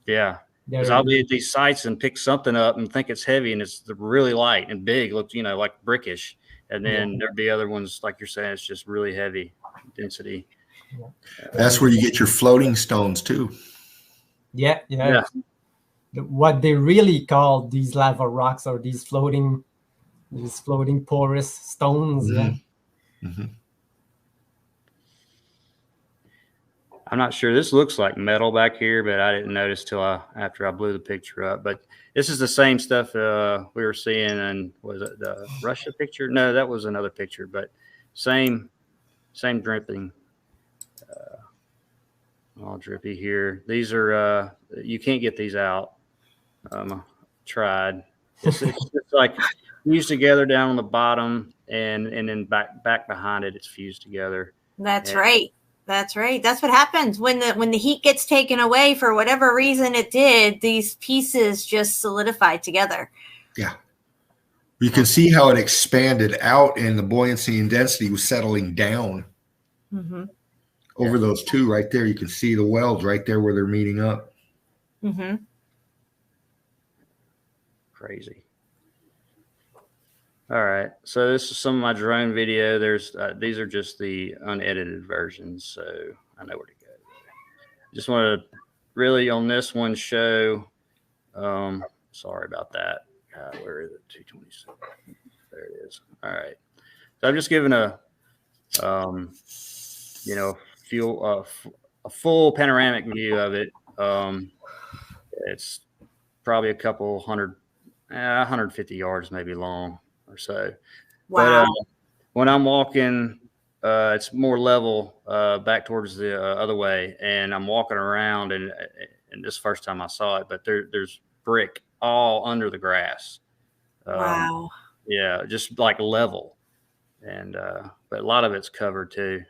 Speaker 8: Yeah. Because I'll be at these sites and pick something up and think it's heavy, and it's really light and big, looks, like brickish. And then there'd be other ones, like you're saying, it's just really heavy density.
Speaker 7: That's where you get your floating stones too.
Speaker 9: Yeah. What they really call these lava rocks are these floating porous stones.
Speaker 7: Mm-hmm.
Speaker 9: Yeah.
Speaker 7: Mm-hmm.
Speaker 8: I'm not sure. This looks like metal back here, but I didn't notice till after I blew the picture up. But this is the same stuff we were seeing, and was it the Russia picture? No, that was another picture, but same dripping. All drippy here. These are you can't get these out. Tried. It's like fused together down on the bottom, and then back behind it, it's fused together.
Speaker 6: That's right. That's right. That's what happens when the heat gets taken away for whatever reason it did. These pieces just solidified together.
Speaker 7: Yeah. You can see how it expanded out, and the buoyancy and density was settling down over those two right there. You can see the welds right there where they're meeting up.
Speaker 6: Mm-hmm.
Speaker 8: Crazy. All right, so this is some of my drone video. There's these are just the unedited versions, so I know where to go. Just want to really on this one show. Sorry about that. Where is it? 227. There it is. All right. So I'm just giving a full panoramic view of it. It's probably a couple 150 yards maybe long or so.
Speaker 6: Wow.
Speaker 8: But when I'm walking, it's more level back towards the other way, and I'm walking around, and this first time I saw it, but there's brick all under the grass.
Speaker 6: Wow.
Speaker 8: Yeah, just like level, and but a lot of it's covered too.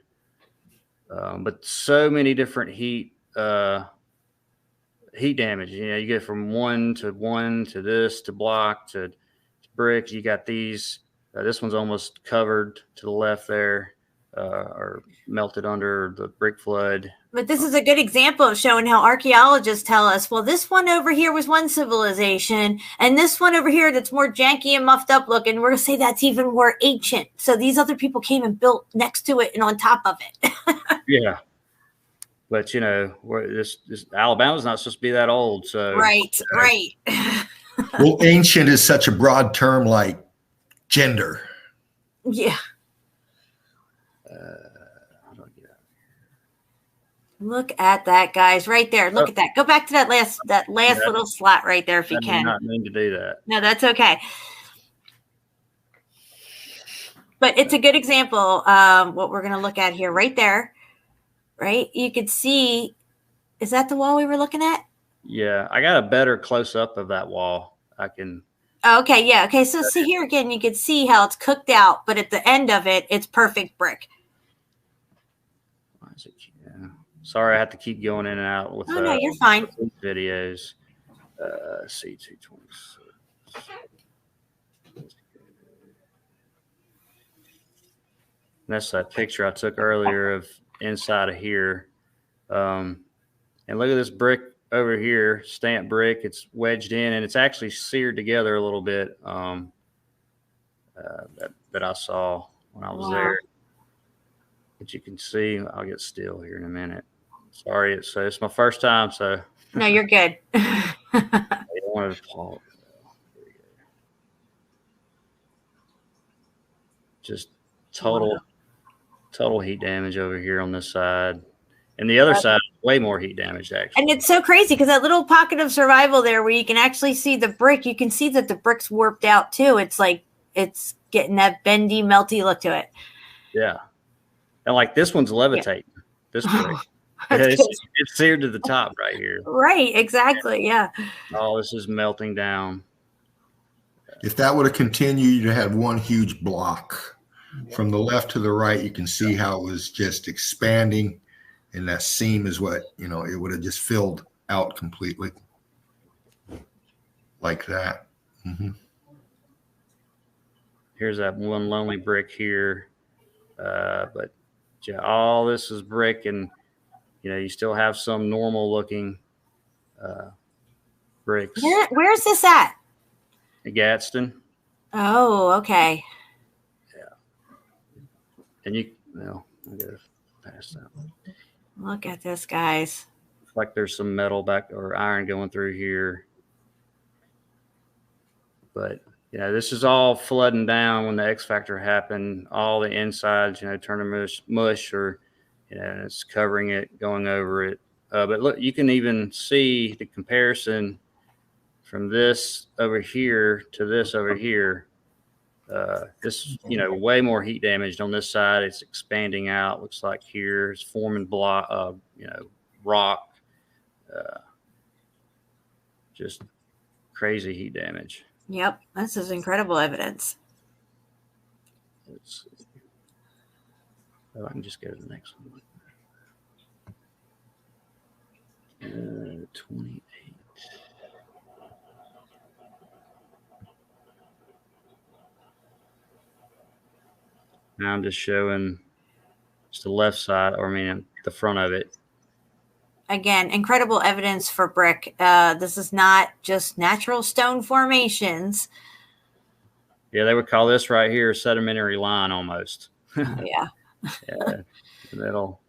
Speaker 8: But so many different heat damage. You get from one to this to block to brick. You got these. This one's almost covered to the left there, or melted under the brick flood.
Speaker 6: But this is a good example of showing how archaeologists tell us, well, this one over here was one civilization, and this one over here that's more janky and muffed up looking, we're going to say that's even more ancient. So these other people came and built next to it and on top of it.
Speaker 8: Yeah. But, this Alabama's not supposed to be that old. So
Speaker 6: Right.
Speaker 7: Well, ancient is such a broad term, like gender.
Speaker 6: Yeah. Look at that, guys, right there. Look at that. Go back to that last little slot right there if you can.
Speaker 8: I did not mean to do that.
Speaker 6: No, that's okay. But it's a good example what we're going to look at here right there. Right? You could see, is that the wall we were looking at?
Speaker 8: Yeah, I got a better close up of that wall. I can.
Speaker 6: Okay, yeah. Okay, so see here again, you can see how it's cooked out, but at the end of it, it's perfect brick.
Speaker 8: Why is it? Yeah. Sorry, I have to keep going in and out with.
Speaker 6: Oh no, you're fine.
Speaker 8: Videos. C226. That's that picture I took earlier of inside of here. And look at this brick over here, stamped brick. It's wedged in, and it's actually seared together a little bit. That I saw when I was there. But you can see, I'll get still here in a minute. Sorry, it's my first time, so.
Speaker 6: No, you're good.
Speaker 8: I wanted to pause. Just total heat damage over here on this side. And the other side, way more heat damage, actually.
Speaker 6: And it's so crazy because that little pocket of survival there where you can actually see the brick, you can see that the brick's warped out too. It's like it's getting that bendy, melty look to it.
Speaker 8: Yeah. And like this one's levitating. Yeah. This brick. It's seared to the top right here.
Speaker 6: Right, exactly. Yeah.
Speaker 8: Oh, this is melting down.
Speaker 7: If that would have continued, you'd have one huge block. From the left to the right, you can see how it was just expanding. And that seam is what, it would have just filled out completely. Like that. Mm-hmm.
Speaker 8: Here's that one lonely brick here. But yeah, all this is brick, and you still have some normal looking bricks.
Speaker 6: Where's this at?
Speaker 8: Gadsden.
Speaker 6: Oh, okay.
Speaker 8: Yeah. And I gotta pass that one.
Speaker 6: Look at this, guys.
Speaker 8: It's like there's some metal or iron going through here. But this is all flooding down when the X Factor happened. All the insides, turning mush, or it's covering it, going over it. But look, you can even see the comparison from this over here to this over here. This, way more heat damaged on this side. It's expanding out. Looks like here it's forming rock. Just crazy heat damage.
Speaker 6: Yep, this is incredible evidence.
Speaker 8: Let's see. Oh, I can just go to the next one. 28. Now I'm just showing just the left side, the front of it.
Speaker 6: Again, incredible evidence for brick. This is not just natural stone formations.
Speaker 8: Yeah, they would call this right here sedimentary line almost.
Speaker 6: Yeah.
Speaker 8: Yeah, that'll.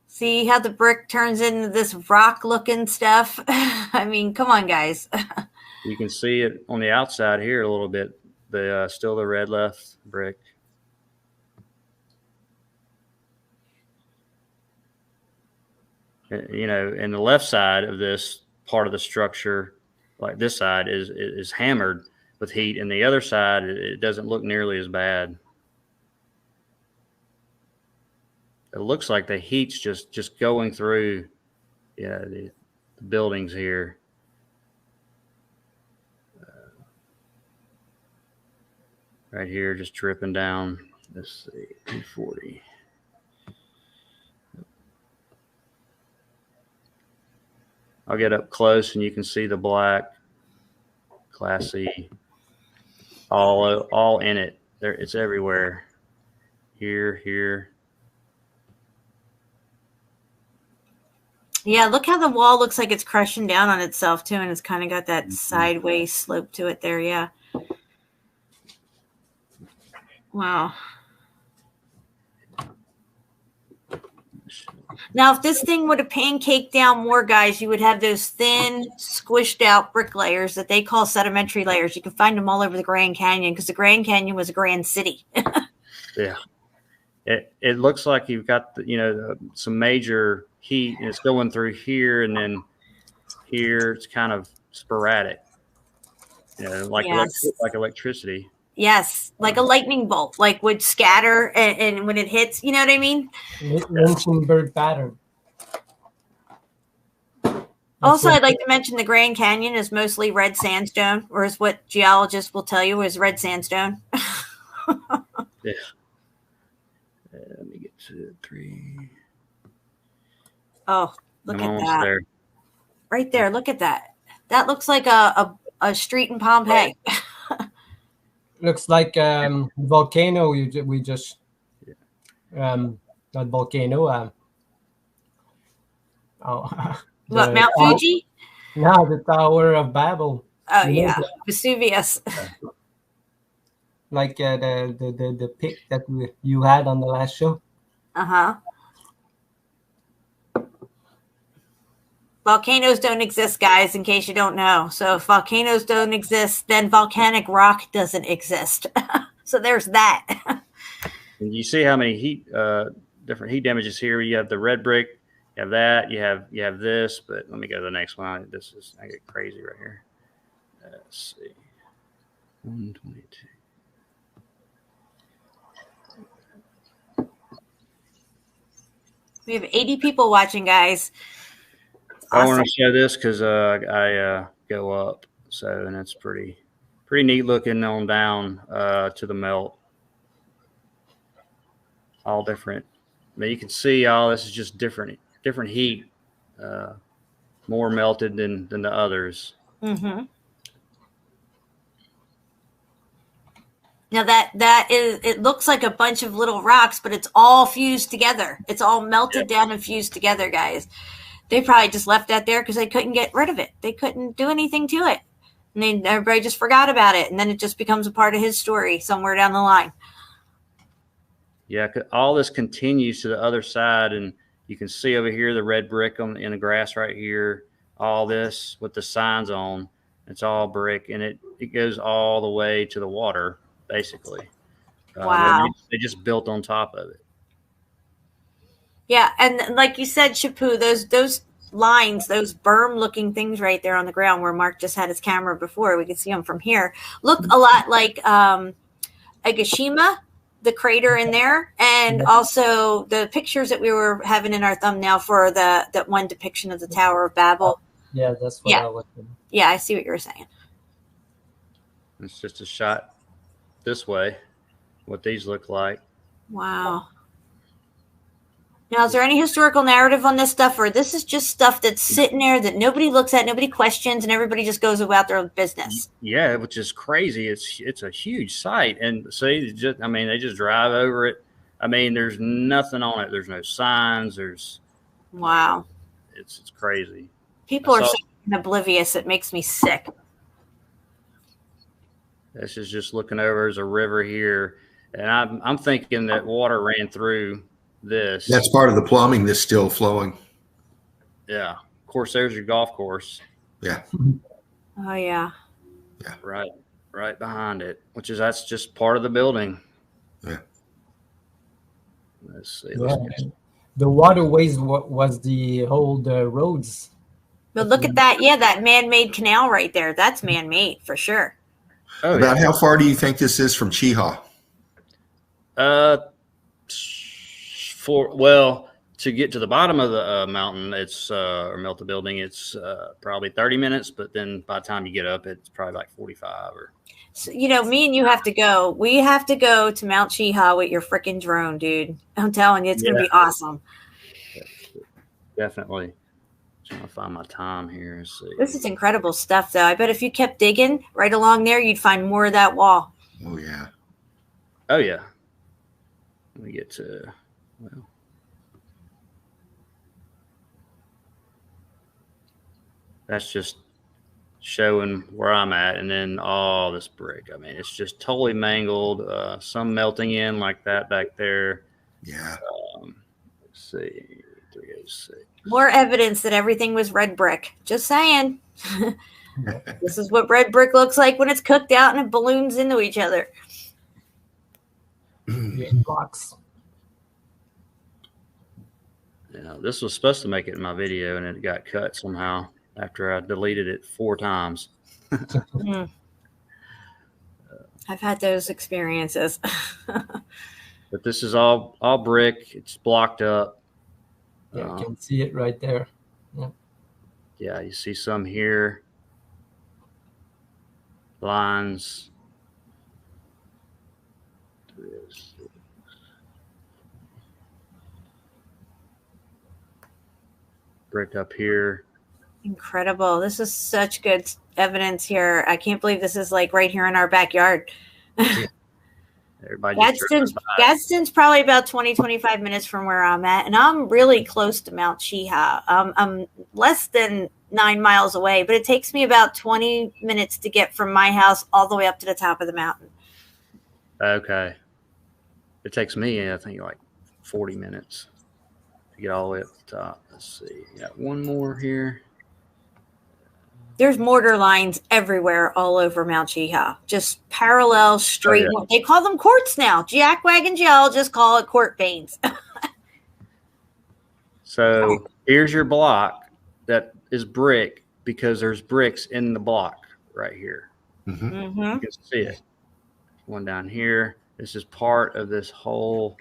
Speaker 6: See how the brick turns into this rock-looking stuff? I mean, come on, guys.
Speaker 8: You can see it on the outside here a little bit. Still the red left brick. And the left side of this part of the structure, like this side, is hammered with heat, and the other side, it doesn't look nearly as bad. It looks like the heat's just going through, the buildings here. Right here, just dripping down. Let's see, 240. I'll get up close, and you can see the black, classy, all in it. There, it's everywhere. Here.
Speaker 6: Yeah, look how the wall looks like it's crushing down on itself too, and it's kind of got that sideways slope to it there. Yeah. Wow. Now, if this thing would have pancaked down more, guys, you would have those thin, squished out brick layers that they call sedimentary layers. You can find them all over the Grand Canyon because the Grand Canyon was a grand city.
Speaker 8: Yeah. It looks like you've got, some major heat, and it's going through here, and then here it's kind of sporadic, like electricity.
Speaker 6: Yes, like a lightning bolt, like would scatter and when it hits, you know what I mean?
Speaker 9: Lynching bird pattern.
Speaker 6: Also, I'd like to mention the Grand Canyon is mostly red sandstone, or is what geologists will tell you is red sandstone.
Speaker 8: Yeah. Let me get to 3.
Speaker 6: Oh, look at that.
Speaker 8: There.
Speaker 6: Right there, look at that. That looks like a street in Pompeii.
Speaker 9: Looks like volcano. We just not volcano. Oh,
Speaker 6: What, Mount Fuji?
Speaker 9: No, the Tower of Babel.
Speaker 6: Oh, yeah. Vesuvius.
Speaker 9: Like the pic that you had on the last show.
Speaker 6: Uh-huh. Volcanoes don't exist, guys, in case you don't know. So if volcanoes don't exist, then volcanic rock doesn't exist. So there's that.
Speaker 8: And you see how many different heat damages here. You have the red brick, you have that, you have this, but let me go to the next one. I get crazy right here. Let's see. 122.
Speaker 6: We have 80 people watching, guys.
Speaker 8: Awesome. I want to show this because I go up, and it's pretty neat looking on down to the melt. All different. But you can see all this is just different heat, more melted than the others.
Speaker 6: Mm-hmm. Now that is, it looks like a bunch of little rocks, but it's all fused together. It's all melted down and fused together, guys. They probably just left that there because they couldn't get rid of it. They couldn't do anything to it. And then everybody just forgot about it. And then it just becomes a part of his story somewhere down the line.
Speaker 8: Yeah, all this continues to the other side. And you can see over here the red brick in the grass right here. All this with the signs on. It's all brick. And it goes all the way to the water, basically.
Speaker 6: Wow.
Speaker 8: They just built on top of it.
Speaker 6: Yeah, and like you said, Shapu, those lines, those berm-looking things right there on the ground where Mark just had his camera before, we could see them from here, look a lot like Agashima, the crater in there, and also the pictures that we were having in our thumbnail for that one depiction of the Tower of Babel.
Speaker 9: Yeah, that's what I was thinking.
Speaker 6: Yeah, I see what you were saying.
Speaker 8: It's just a shot this way, what these look like.
Speaker 6: Wow. Now, is there any historical narrative on this stuff, or this is just stuff that's sitting there that nobody looks at, nobody questions, and everybody just goes about their business?
Speaker 8: Yeah, which is crazy. It's a huge site, and see, they just drive over it. I mean, there's nothing on it. There's no signs.
Speaker 6: Wow.
Speaker 8: It's crazy.
Speaker 6: People are so oblivious. It makes me sick.
Speaker 8: This is just looking over. There's a river here, and I'm thinking that water ran through this.
Speaker 7: That's part of the plumbing that's still flowing.
Speaker 8: Yeah. Of course, there's your golf course.
Speaker 7: Yeah.
Speaker 6: Oh, yeah.
Speaker 7: Yeah.
Speaker 8: Right behind it, that's just part of the building.
Speaker 7: Yeah.
Speaker 8: Let's see.
Speaker 9: The waterways was the old roads.
Speaker 6: But look at that. Yeah, that man-made canal right there. That's man-made for sure.
Speaker 7: Oh, about how far do you think this is from Chiha?
Speaker 8: To get to the bottom of the mountain, or melt the building, it's probably 30 minutes. But then by the time you get up, it's probably like 45.
Speaker 6: So, me and you have to go. We have to go to Mount Chiha with your freaking drone, dude. I'm telling you, it's going to be awesome.
Speaker 8: Definitely. Trying to find my time here and see.
Speaker 6: This is incredible stuff, though. I bet if you kept digging right along there, you'd find more of that wall.
Speaker 7: Oh, yeah.
Speaker 8: Oh, yeah. Let me get to... Well, that's just showing where I'm at, and then all this brick. I mean, it's just totally mangled. Some melting in like that back there.
Speaker 7: Yeah.
Speaker 8: Let's see. 306.
Speaker 6: More evidence that everything was red brick. Just saying. This is what red brick looks like when it's cooked out and it balloons into each other.
Speaker 9: Box.
Speaker 8: This was supposed to make it in my video, and it got cut somehow after I deleted it 4 times.
Speaker 6: I've had those experiences.
Speaker 8: But this is all brick. It's blocked up.
Speaker 9: Yeah, you can see it right there.
Speaker 8: Yeah, you see some here. Lines. Brick up here.
Speaker 6: Incredible. This is such good evidence here. I can't believe this is like right here in our backyard.
Speaker 8: Everybody just
Speaker 6: Gadsden's probably about 20, 25 minutes from where I'm at, and I'm really close to Mount Cheeha. I'm less than 9 miles away, but it takes me about 20 minutes to get from my house all the way up to the top of the mountain.
Speaker 8: Okay. It takes me, I think, like 40 minutes to get all the way up the top. Let's see. Got one more here.
Speaker 6: There's mortar lines everywhere all over Mount Cheeha. Just parallel, straight.
Speaker 8: Oh, yeah.
Speaker 6: They call them quartz now. Jackwagon geologists call it quartz veins.
Speaker 8: So here's your block that is brick because there's bricks in the block right here.
Speaker 7: Mm-hmm.
Speaker 6: Mm-hmm.
Speaker 8: You can see it. One down here. This is part of this whole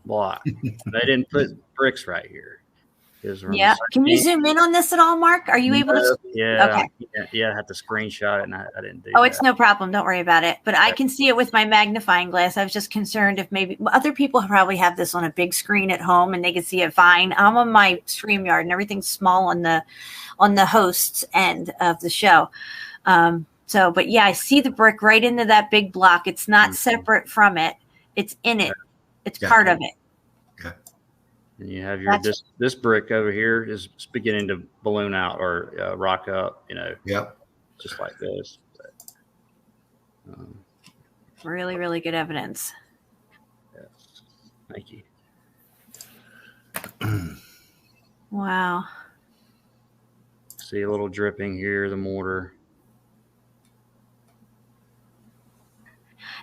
Speaker 8: block. They didn't put bricks right here.
Speaker 6: Yeah. Can you zoom in on this at all, Mark? Are you able to?
Speaker 8: Yeah.
Speaker 6: Okay.
Speaker 8: Yeah. I have to screenshot it, and I didn't do
Speaker 6: Oh,
Speaker 8: that.
Speaker 6: it's no problem. Don't worry about it. But I can see it with my magnifying glass. I was just concerned if maybe other people probably have this on a big screen at home and they can see it fine. I'm on my StreamYard and everything's small on the host's end of the show. But yeah, I see the brick right into that big block. It's not separate from it. It's in it. It's part of it.
Speaker 8: And you have your this brick over here is beginning to balloon out or rock up, just like this. But,
Speaker 6: really, really good evidence.
Speaker 8: Yes. Thank you.
Speaker 6: Wow.
Speaker 8: See a little dripping here, the mortar.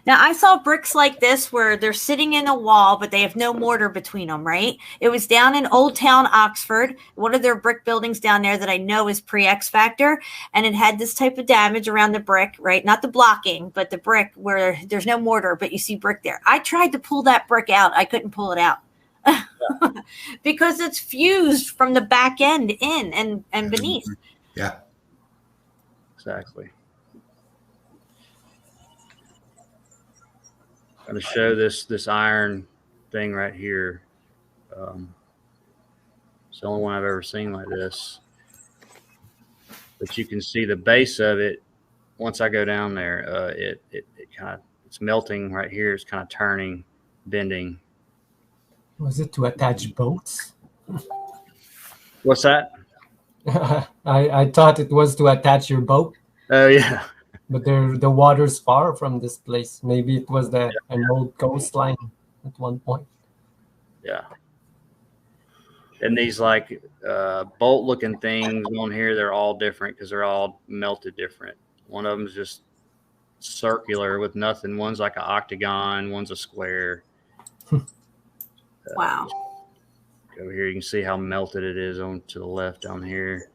Speaker 6: Now, I saw bricks like this where they're sitting in a wall, but they have no mortar between them, right? It was down in Old Town, Oxford, one of their brick buildings down there that I know is pre-X Factor, and it had this type of damage around the brick, right? Not the blocking, but the brick where there's no mortar, but you see brick there. I tried to pull that brick out. I couldn't pull it out because it's fused from the back end in and beneath.
Speaker 7: Yeah.
Speaker 8: Exactly. I'm going to show this iron thing right here. It's the only one I've ever seen like this. But you can see the base of it. Once I go down there, it it's melting right here. It's kind of turning, bending.
Speaker 9: Was it to attach boats?
Speaker 8: What's that?
Speaker 9: I thought it was to attach your boat.
Speaker 8: Oh yeah.
Speaker 9: But the water's far from this place. Maybe it was an old coastline at one point.
Speaker 8: Yeah. And these like bolt-looking things on here, they're all different because they're all melted different. One of them is just circular with nothing. One's like an octagon. One's a square.
Speaker 6: Wow.
Speaker 8: Over here, you can see how melted it is on to the left down here.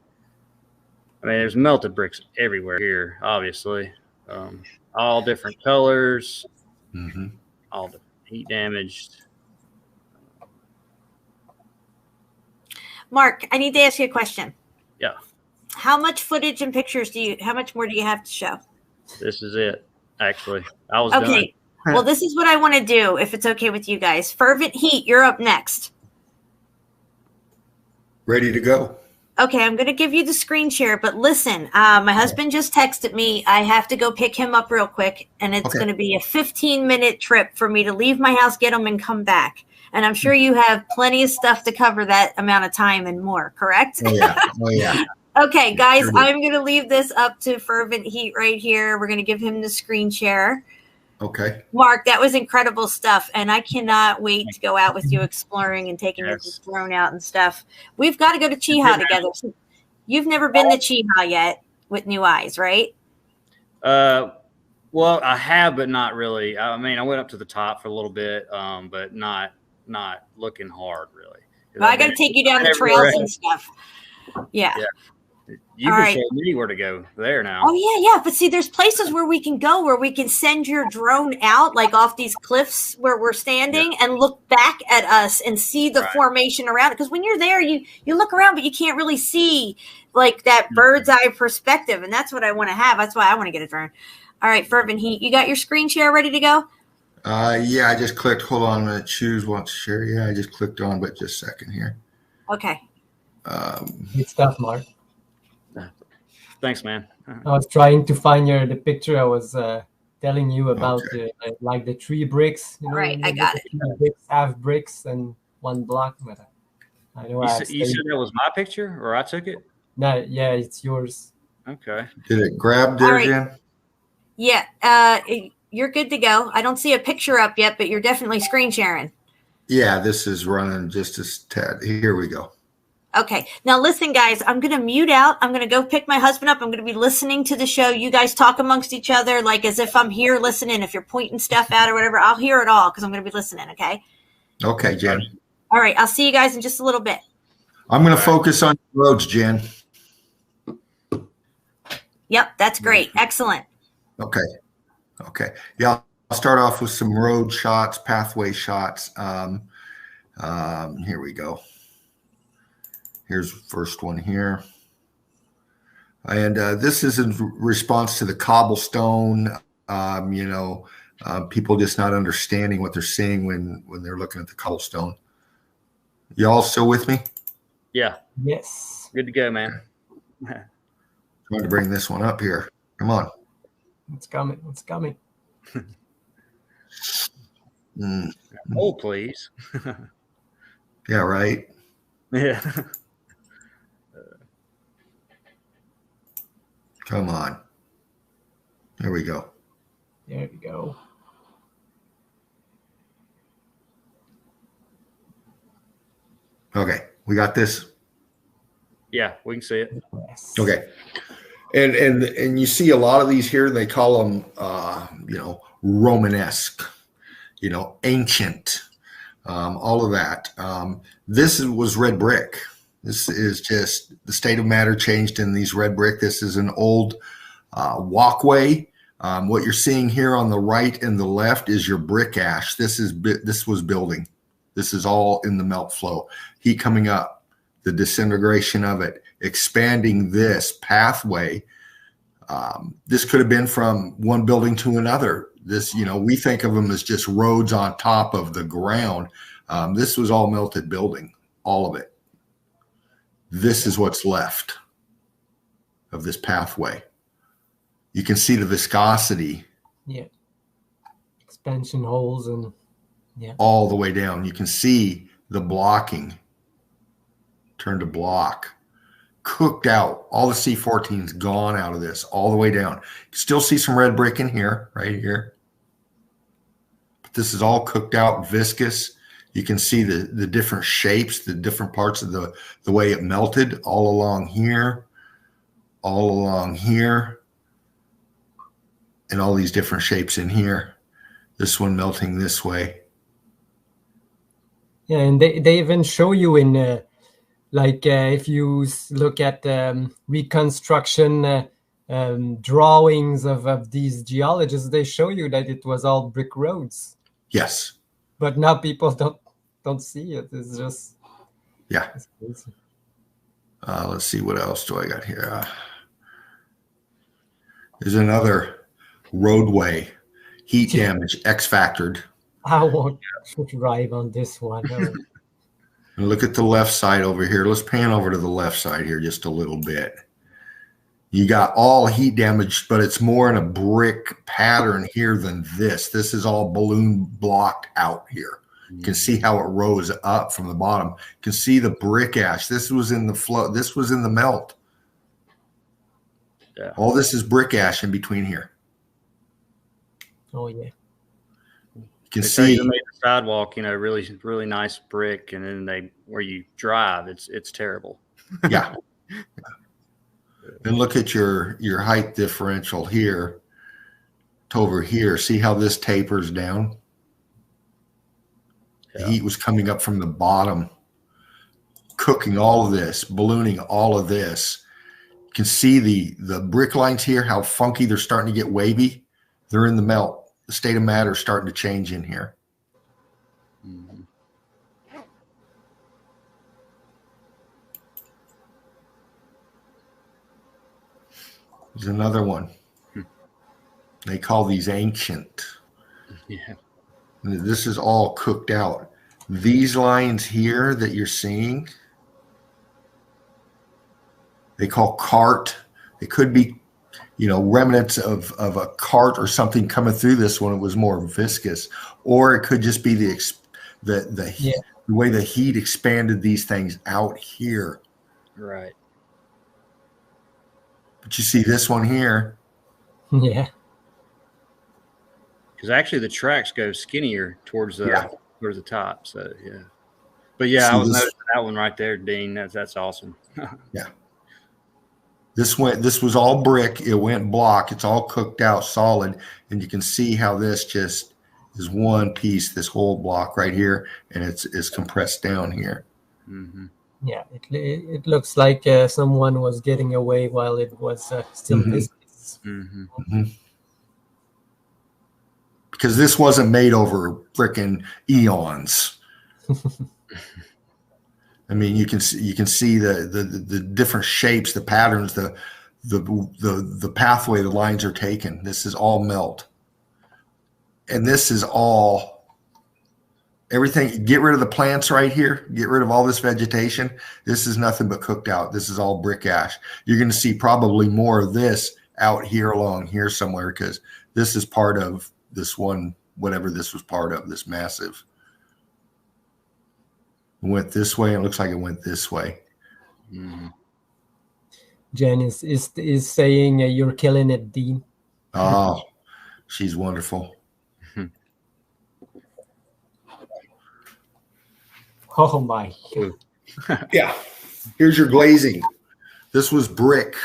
Speaker 8: I mean, there's melted bricks everywhere here, obviously. All different colors, all different heat damaged.
Speaker 6: Mark, I need to ask you a question.
Speaker 8: Yeah.
Speaker 6: How much footage and pictures how much more do you have to show?
Speaker 8: This is it, actually. I was
Speaker 6: okay.
Speaker 8: done.
Speaker 6: Well, this is what I want to do, if it's okay with you guys. Fervent Heat, you're up next.
Speaker 7: Ready to go.
Speaker 6: Okay, I'm going to give you the screen share, but listen, my husband just texted me. I have to go pick him up real quick, and it's going to be a 15-minute trip for me to leave my house, get him, and come back. And I'm sure you have plenty of stuff to cover that amount of time and more, correct?
Speaker 7: Oh, yeah. Oh, yeah.
Speaker 6: Okay, guys, I'm going to leave this up to Fervent Heat right here. We're going to give him the screen share.
Speaker 7: Okay.
Speaker 6: Mark, that was incredible stuff, and I cannot wait to go out with you exploring and taking your drone out and stuff. We've got to go to Cheeha together. You've never been to Cheeha yet with new eyes, right?
Speaker 8: Well, I have, but not really. I mean, I went up to the top for a little bit, but not looking hard, really.
Speaker 6: Well, I got to take you down the trails and stuff. Yeah.
Speaker 8: You can show me where to go there now.
Speaker 6: Oh, yeah. But see, there's places where we can go where we can send your drone out, like off these cliffs where we're standing and look back at us and see the formation around it. Because when you're there, you look around, but you can't really see like that bird's eye perspective. And that's what I want to have. That's why I want to get a drone. All right, Fervent Heat, you got your screen share ready to go?
Speaker 7: Yeah, I just clicked. Hold on a minute. Choose want to share. Yeah, I just clicked on, but just a second here.
Speaker 6: Okay.
Speaker 9: Good stuff, Mark.
Speaker 8: Thanks, man.
Speaker 9: I was trying to find the picture I was telling you about like the 3 bricks. You know,
Speaker 6: Right, I got it.
Speaker 9: 3 bricks, half bricks, and 1 block. But I know
Speaker 8: You said that was my picture, or I took it?
Speaker 9: No, yeah, it's yours.
Speaker 8: Okay.
Speaker 7: Did it grab there,
Speaker 6: right.
Speaker 7: Jen?
Speaker 6: Yeah, you're good to go. I don't see a picture up yet, but you're definitely screen sharing.
Speaker 7: Yeah, this is running just a tad. Here we go.
Speaker 6: Okay. Now listen, guys, I'm going to mute out. I'm going to go pick my husband up. I'm going to be listening to the show. You guys talk amongst each other like as if I'm here listening. If you're pointing stuff out or whatever, I'll hear it all because I'm going to be listening, okay?
Speaker 7: Okay, Jen.
Speaker 6: All right. I'll see you guys in just a little bit.
Speaker 7: I'm going to focus on roads, Jen.
Speaker 6: Yep, that's great. Excellent.
Speaker 7: Okay. Yeah, I'll start off with some road shots, pathway shots. Here we go. Here's the first one here. And this is in response to the cobblestone, people just not understanding what they're seeing when they're looking at the cobblestone. Y'all still with me?
Speaker 8: Yeah.
Speaker 9: Yes.
Speaker 8: Good to go, man.
Speaker 7: Trying to bring this one up here. Come on.
Speaker 9: It's coming. It's coming.
Speaker 8: Oh, please.
Speaker 7: Yeah, right.
Speaker 8: Yeah.
Speaker 7: Come on. There we go.
Speaker 9: There we go.
Speaker 7: Okay, we got this.
Speaker 8: Yeah, we can see it.
Speaker 9: Yes.
Speaker 7: Okay. And you see a lot of these here, they call them, Romanesque, ancient, all of that. This was red brick. This is just the state of matter changed in these red brick. This is an old walkway. What you're seeing here on the right and the left is your brick ash. This was building. This is all in the melt flow. Heat coming up, the disintegration of it, expanding this pathway. This could have been from one building to another. This, we think of them as just roads on top of the ground. This was all melted building, all of it. This is what's left of this pathway. You can see the viscosity.
Speaker 9: Yeah. Expansion holes and
Speaker 7: all the way down. You can see the blocking. Turn to block. Cooked out. All the C14's gone out of this all the way down. You can still see some red brick in here, right here. But this is all cooked out, viscous. You can see the different shapes, the different parts of the way it melted all along here, and all these different shapes in here. This one melting this way.
Speaker 9: Yeah, and they even show you in if you look at reconstruction drawings of these geologists, they show you that it was all brick roads.
Speaker 7: Yes.
Speaker 9: But now people don't see it. It's just
Speaker 7: it's crazy. Let's see, what else do I got here? There's another roadway, heat damage, X-factored.
Speaker 9: I won't drive on this one. No.
Speaker 7: And look at the left side over here. Let's pan over to the left side here just a little bit. You got all heat damage, but it's more in a brick pattern here than this. This is all balloon blocked out here. You can see how it rose up from the bottom. You can see the brick ash. This was in the flow. This was in the melt. Yeah. All this is brick ash in between here.
Speaker 9: Oh, yeah.
Speaker 7: You can see
Speaker 8: they made the sidewalk, really, really nice brick, and then where you drive, it's terrible.
Speaker 7: Yeah. And look at your height differential here to over here. See how this tapers down? The heat was coming up from the bottom, cooking all of this, ballooning all of this. You can see the brick lines here, how funky they're starting to get wavy. They're in the melt. The state of matter is starting to change in here.
Speaker 8: Mm-hmm.
Speaker 7: There's another one. They call these ancient.
Speaker 8: Yeah.
Speaker 7: This is all cooked out. These lines here that you're seeing, they call cart. It could be remnants of a cart or something coming through this one. It was more viscous, or it could just be the way the heat expanded these things out here.
Speaker 8: Right.
Speaker 7: But you see this one here.
Speaker 9: Yeah.
Speaker 8: Because actually the tracks go skinnier towards the top. So yeah. But yeah, I was noticing that one right there, Dean. That's awesome.
Speaker 7: Yeah. This was all brick. It went block. It's all cooked out solid. And you can see how this just is one piece, this whole block right here, and it's compressed down here.
Speaker 8: Mm-hmm.
Speaker 9: Yeah, it looks like someone was getting away while it was still viscous.
Speaker 8: Mm-hmm.
Speaker 7: Mm-hmm. Because this wasn't made over freaking eons. I mean, you can see the different shapes, the patterns, the pathway the lines are taken. This is all melt, and this is all everything. Get rid of the plants right here. Get rid of all this vegetation. This is nothing but cooked out. This is all brick ash. You're going to see probably more of this out here along here somewhere, because this is part of this one, whatever this was part of, this massive. It went this way. It looks like it went this way.
Speaker 8: Mm-hmm.
Speaker 9: Jen is saying you're killing it, Dean.
Speaker 7: Oh, she's wonderful.
Speaker 9: Oh my.
Speaker 7: Yeah. Here's your glazing. This was brick.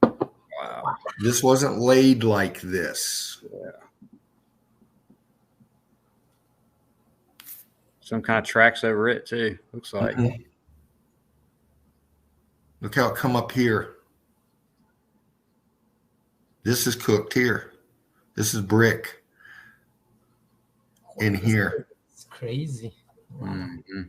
Speaker 7: Wow. This wasn't laid like this.
Speaker 8: Yeah. Some kind of tracks over it too, looks like.
Speaker 7: Mm-hmm. Look how it come up here. This is cooked here. This is brick in here.
Speaker 9: It's crazy. Wow.
Speaker 8: Mm-hmm.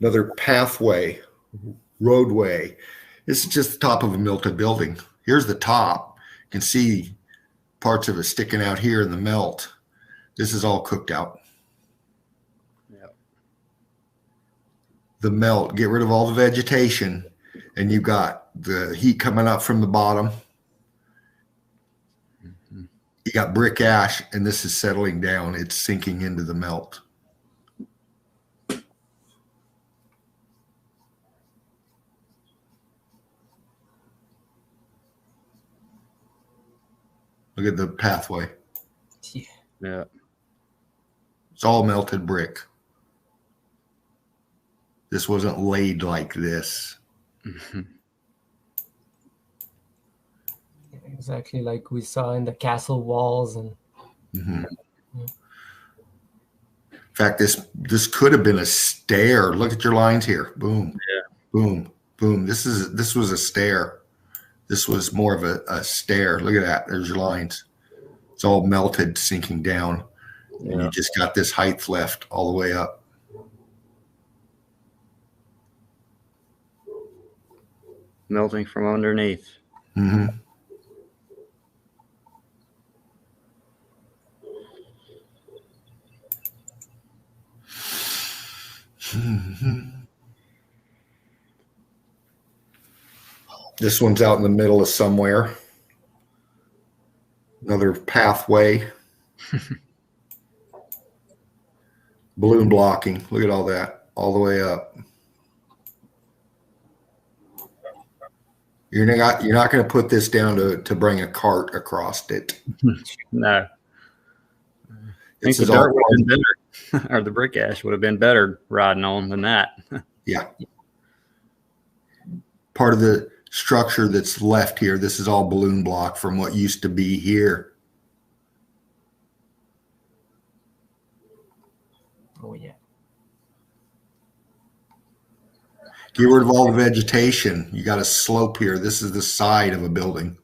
Speaker 7: Another pathway, roadway. This is just the top of a melted building. Here's the top. You can see parts of it sticking out here in the melt. This is all cooked out.
Speaker 8: Yep.
Speaker 7: The melt, get rid of all the vegetation, and you've got the heat coming up from the bottom.
Speaker 8: Mm-hmm.
Speaker 7: You got brick ash, and this is settling down. It's sinking into the melt. Look at the pathway.
Speaker 8: Yeah.
Speaker 7: It's all melted brick. This wasn't laid like this.
Speaker 8: Mm-hmm.
Speaker 9: Exactly like we saw in the castle walls. And
Speaker 7: mm-hmm. In fact, this could have been a stair. Look at your lines here. Boom.
Speaker 8: Yeah.
Speaker 7: Boom. Boom. This was a stair. This was more of a stair. Look at that. There's your lines. It's all melted, sinking down. Yeah. And you just got this height left all the way up.
Speaker 8: Melting from underneath.
Speaker 7: Mm-hmm. Mm-hmm. This one's out in the middle of somewhere. Another pathway. Balloon blocking. Look at all that. All the way up. You're not going to put this down to bring a cart across it.
Speaker 8: No. I think the dirt would have been better, or the brick ash would have been better riding on than that.
Speaker 7: Yeah. Part of the structure that's left here, this is all balloon block from what used to be here.
Speaker 9: Oh, yeah.
Speaker 7: Get rid of all the vegetation. You got a slope here. This is the side of a building.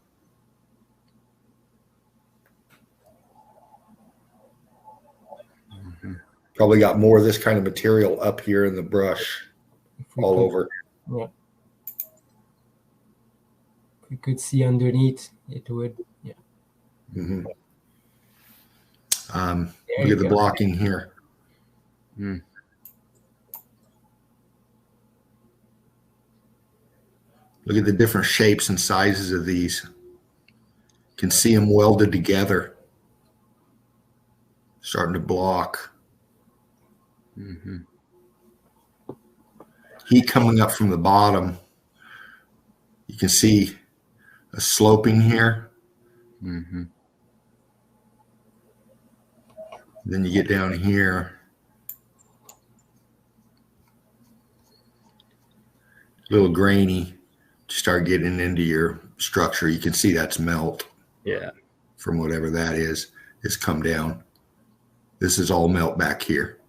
Speaker 7: Mm-hmm. Probably got more of this kind of material up here in the brush all over.
Speaker 9: Yeah. If we could see underneath, it would. Yeah.
Speaker 7: Mm-hmm. Look at the blocking here.
Speaker 8: Mm.
Speaker 7: Look at the different shapes and sizes of these. You can see them welded together. Starting to block.
Speaker 8: Mm-hmm.
Speaker 7: Heat coming up from the bottom. You can see a sloping here.
Speaker 8: Mm-hmm.
Speaker 7: Then you get down here. A little grainy. Start getting into your structure. You can see that's melt.
Speaker 8: Yeah.
Speaker 7: From whatever that is, it's come down. This is all melt back here.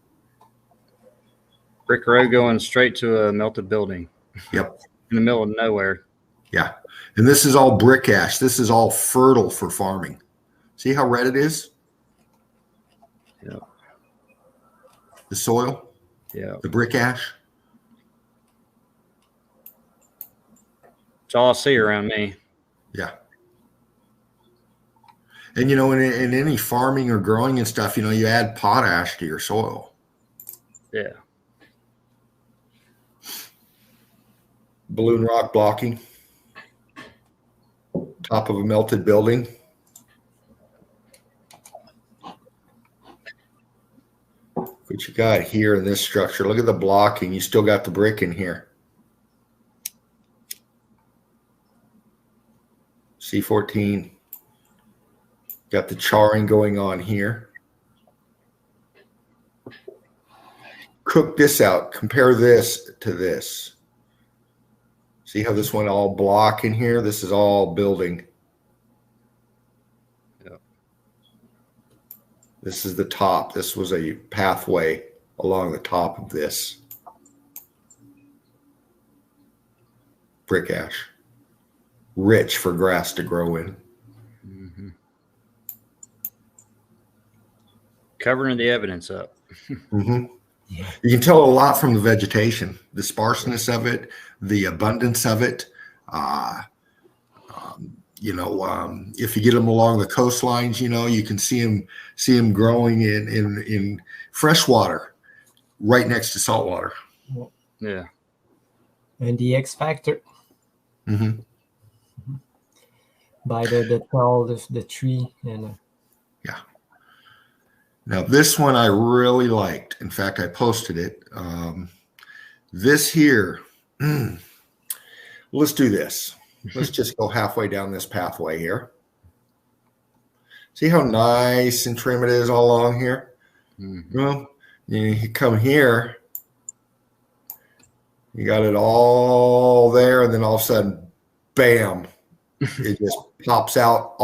Speaker 8: Brick road going straight to a melted building.
Speaker 7: Yep.
Speaker 8: In the middle of nowhere.
Speaker 7: Yeah. And this is all brick ash. This is all fertile for farming. See how red it is?
Speaker 8: Yeah.
Speaker 7: The soil?
Speaker 8: Yeah.
Speaker 7: The brick ash?
Speaker 8: It's all I see around me.
Speaker 7: Yeah. And, you know, in any farming or growing and stuff, you know, you add potash to your soil.
Speaker 8: Yeah.
Speaker 7: Balloon rock blocking. Top of a melted building. What you got here in this structure? Look at the blocking. You still got the brick in here. C14. Got the charring going on here. Cook this out. Compare this to this. See how this one all block in here? This is all building.
Speaker 8: Yep.
Speaker 7: This is the top. This was a pathway along the top of this. Brick ash. Rich for grass to grow in.
Speaker 8: Mm-hmm. Covering the evidence up.
Speaker 7: Mm-hmm. You can tell a lot from the vegetation, the sparseness of it, the abundance of it. You know, if you get them along the coastlines, you know, you can see them growing in fresh water, right next to salt water.
Speaker 8: Yeah.
Speaker 9: And the X factor.
Speaker 7: Mm-hmm.
Speaker 9: By the tall of the tree and.
Speaker 7: Yeah. Now this one I really liked. In fact, I posted it. This here. Let's do this. Let's just go halfway down this pathway here. See how nice and trim it is all along here? Mm-hmm. Well, you come here, you got it all there, and then all of a sudden, bam, it just pops out,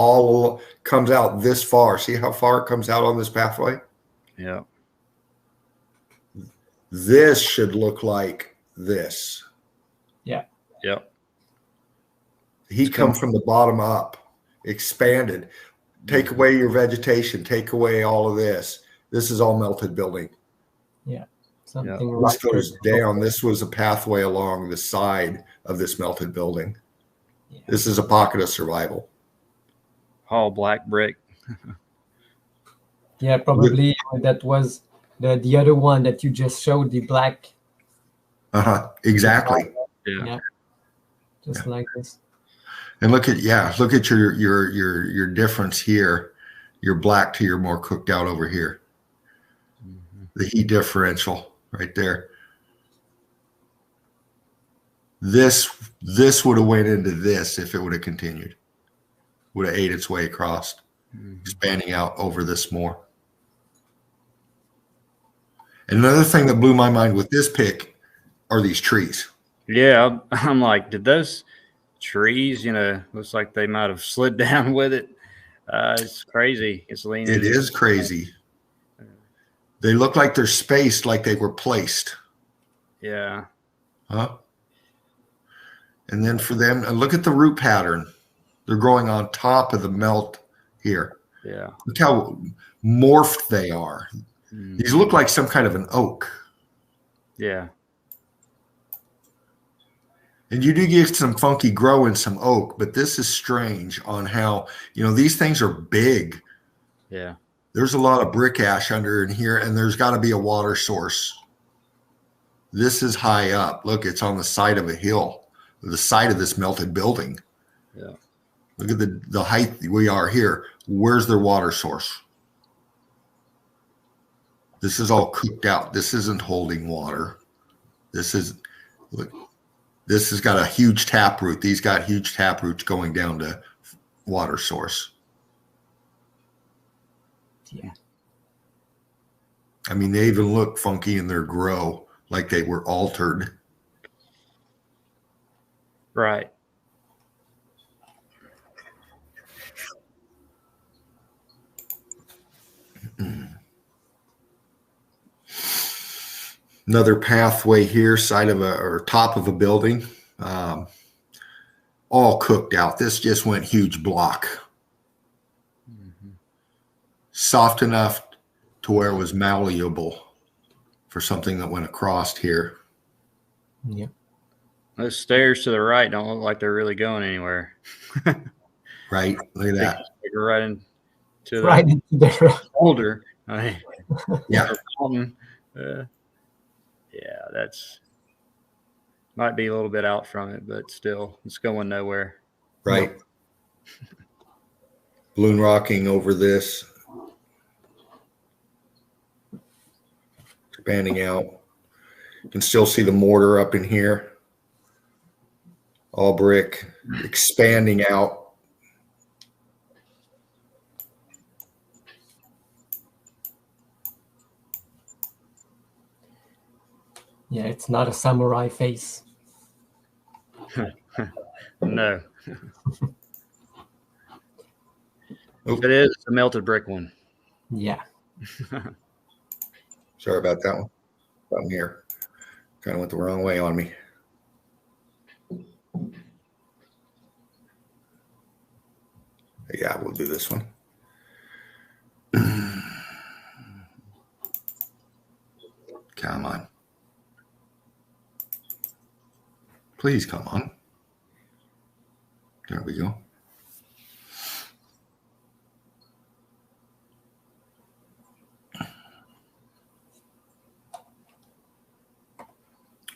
Speaker 7: comes out this far. See how far it comes out on this pathway?
Speaker 8: Yeah.
Speaker 7: This should look like this.
Speaker 9: Yeah.
Speaker 8: Yep.
Speaker 7: He come from the bottom up, expanded. Take away your vegetation. Take away all of this. This is all melted building.
Speaker 9: Yeah. Something
Speaker 7: yeah. This goes down. This was a pathway along the side of this melted building. Yeah. This is a pocket of survival.
Speaker 8: All black brick.
Speaker 9: Yeah, probably that was the other one that you just showed, the black.
Speaker 7: Exactly.
Speaker 8: Yeah.
Speaker 9: Just like this.
Speaker 7: And look at your difference here. Your black to your more cooked out over here. Mm-hmm. The heat differential right there. This would have went into this if it would have continued. Would have ate its way across, expanding out over this more. And another thing that blew my mind with this pick are these trees.
Speaker 8: Yeah, I'm like, did those trees, looks like they might have slid down with it. It's crazy. It's leaning.
Speaker 7: It is crazy. They look like they're spaced, like they were placed.
Speaker 8: Yeah.
Speaker 7: Huh? And then for them, and look at the root pattern. They're growing on top of the melt here.
Speaker 8: Yeah.
Speaker 7: Look how morphed they are. Mm. These look like some kind of an oak.
Speaker 8: Yeah.
Speaker 7: And you do get some funky grow in some oak, but this is strange on how, these things are big.
Speaker 8: Yeah.
Speaker 7: There's a lot of brick ash under in here, and there's got to be a water source. This is high up. Look, it's on the side of a hill, the side of this melted building.
Speaker 8: Yeah.
Speaker 7: Look at the height we are here. Where's their water source? This is all cooked out. This isn't holding water. This is, look, this has got a huge taproot. These got huge taproots going down to water source.
Speaker 6: Yeah.
Speaker 7: I mean, they even look funky in their grow, like they were altered.
Speaker 8: Right.
Speaker 7: Another pathway here, side of or top of a building, all cooked out. This just went huge block. Soft enough to where it was malleable for something that went across here.
Speaker 9: Yep.
Speaker 8: Those stairs to the right don't look like they're really going anywhere.
Speaker 7: Right? Look at that.
Speaker 8: Right into
Speaker 9: the
Speaker 8: boulder.
Speaker 7: Yeah.
Speaker 8: Yeah, that's might be a little bit out from it, but still, it's going nowhere.
Speaker 7: Right. Balloon rocking over this. Expanding out. You can still see the mortar up in here. All brick. Expanding out.
Speaker 9: Yeah, it's not a samurai face.
Speaker 8: No. It is a melted brick one.
Speaker 9: Yeah.
Speaker 7: Sorry about that one. Down here. Kind of went the wrong way on me. Yeah, we'll do this one. Come on. Please come on. There we go.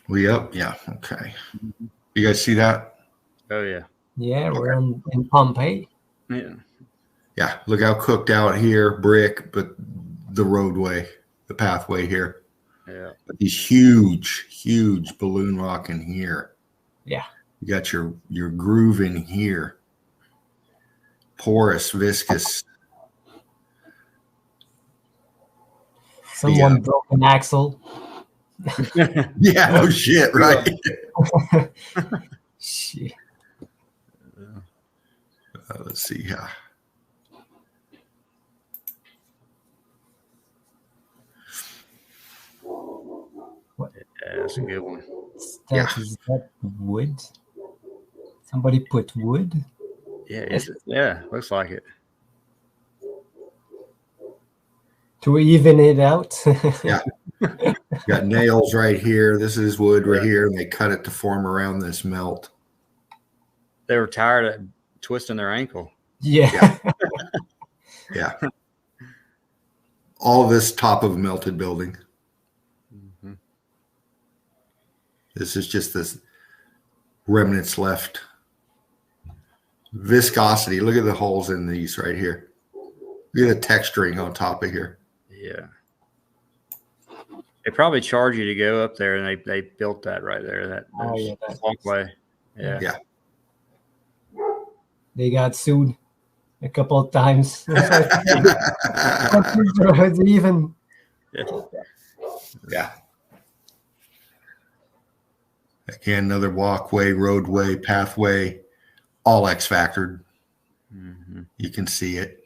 Speaker 7: We up? Yeah. Okay. You guys see that?
Speaker 8: Oh, yeah.
Speaker 9: Yeah, we're in Pompeii.
Speaker 8: Yeah.
Speaker 7: Yeah. Look how cooked out here, brick, but the roadway, the pathway here.
Speaker 8: Yeah.
Speaker 7: But these huge balloon rock in here.
Speaker 9: Yeah.
Speaker 7: You got your groove in here. Porous, viscous.
Speaker 9: Someone broke an axle.
Speaker 7: Yeah, no shit, right?
Speaker 9: Shit.
Speaker 7: Let's see.
Speaker 9: What?
Speaker 8: Yeah, that's a good one.
Speaker 9: Is that wood? Somebody put wood?
Speaker 8: Yeah, looks like it.
Speaker 9: To even it out?
Speaker 7: Yeah. Got nails right here. This is wood right here, and they cut it to form around this melt.
Speaker 8: They were tired of twisting their ankle.
Speaker 9: Yeah.
Speaker 7: Yeah. All of this top of a melted building.
Speaker 8: Mm-hmm.
Speaker 7: This is just this remnants left. Viscosity. Look at the holes in these right here. Look at the texturing on top of here.
Speaker 8: Yeah. They probably charge you to go up there, and they built that right there. That walkway. Yeah.
Speaker 7: Yeah.
Speaker 9: They got sued a couple of times. Even.
Speaker 7: Yeah. Again, another walkway, roadway, pathway, all X-factored.
Speaker 8: Mm-hmm.
Speaker 7: You can see it.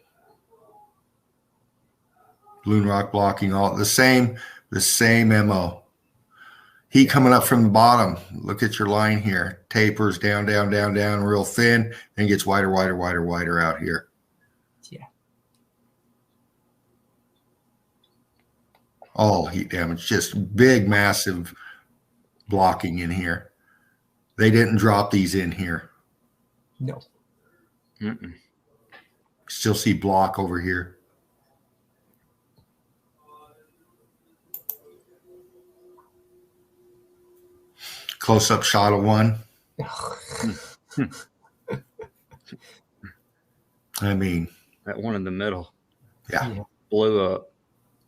Speaker 7: Balloon rock blocking, all the same MO. Heat coming up from the bottom. Look at your line here. Tapers down, real thin, and gets wider out here.
Speaker 9: Yeah.
Speaker 7: All heat damage, just big, massive blocking in here. They didn't drop these in here.
Speaker 9: No.
Speaker 8: Mm-mm.
Speaker 7: Still see block over here. Close-up shot of one. I mean,
Speaker 8: that one in the middle.
Speaker 7: Yeah.
Speaker 8: Blew up.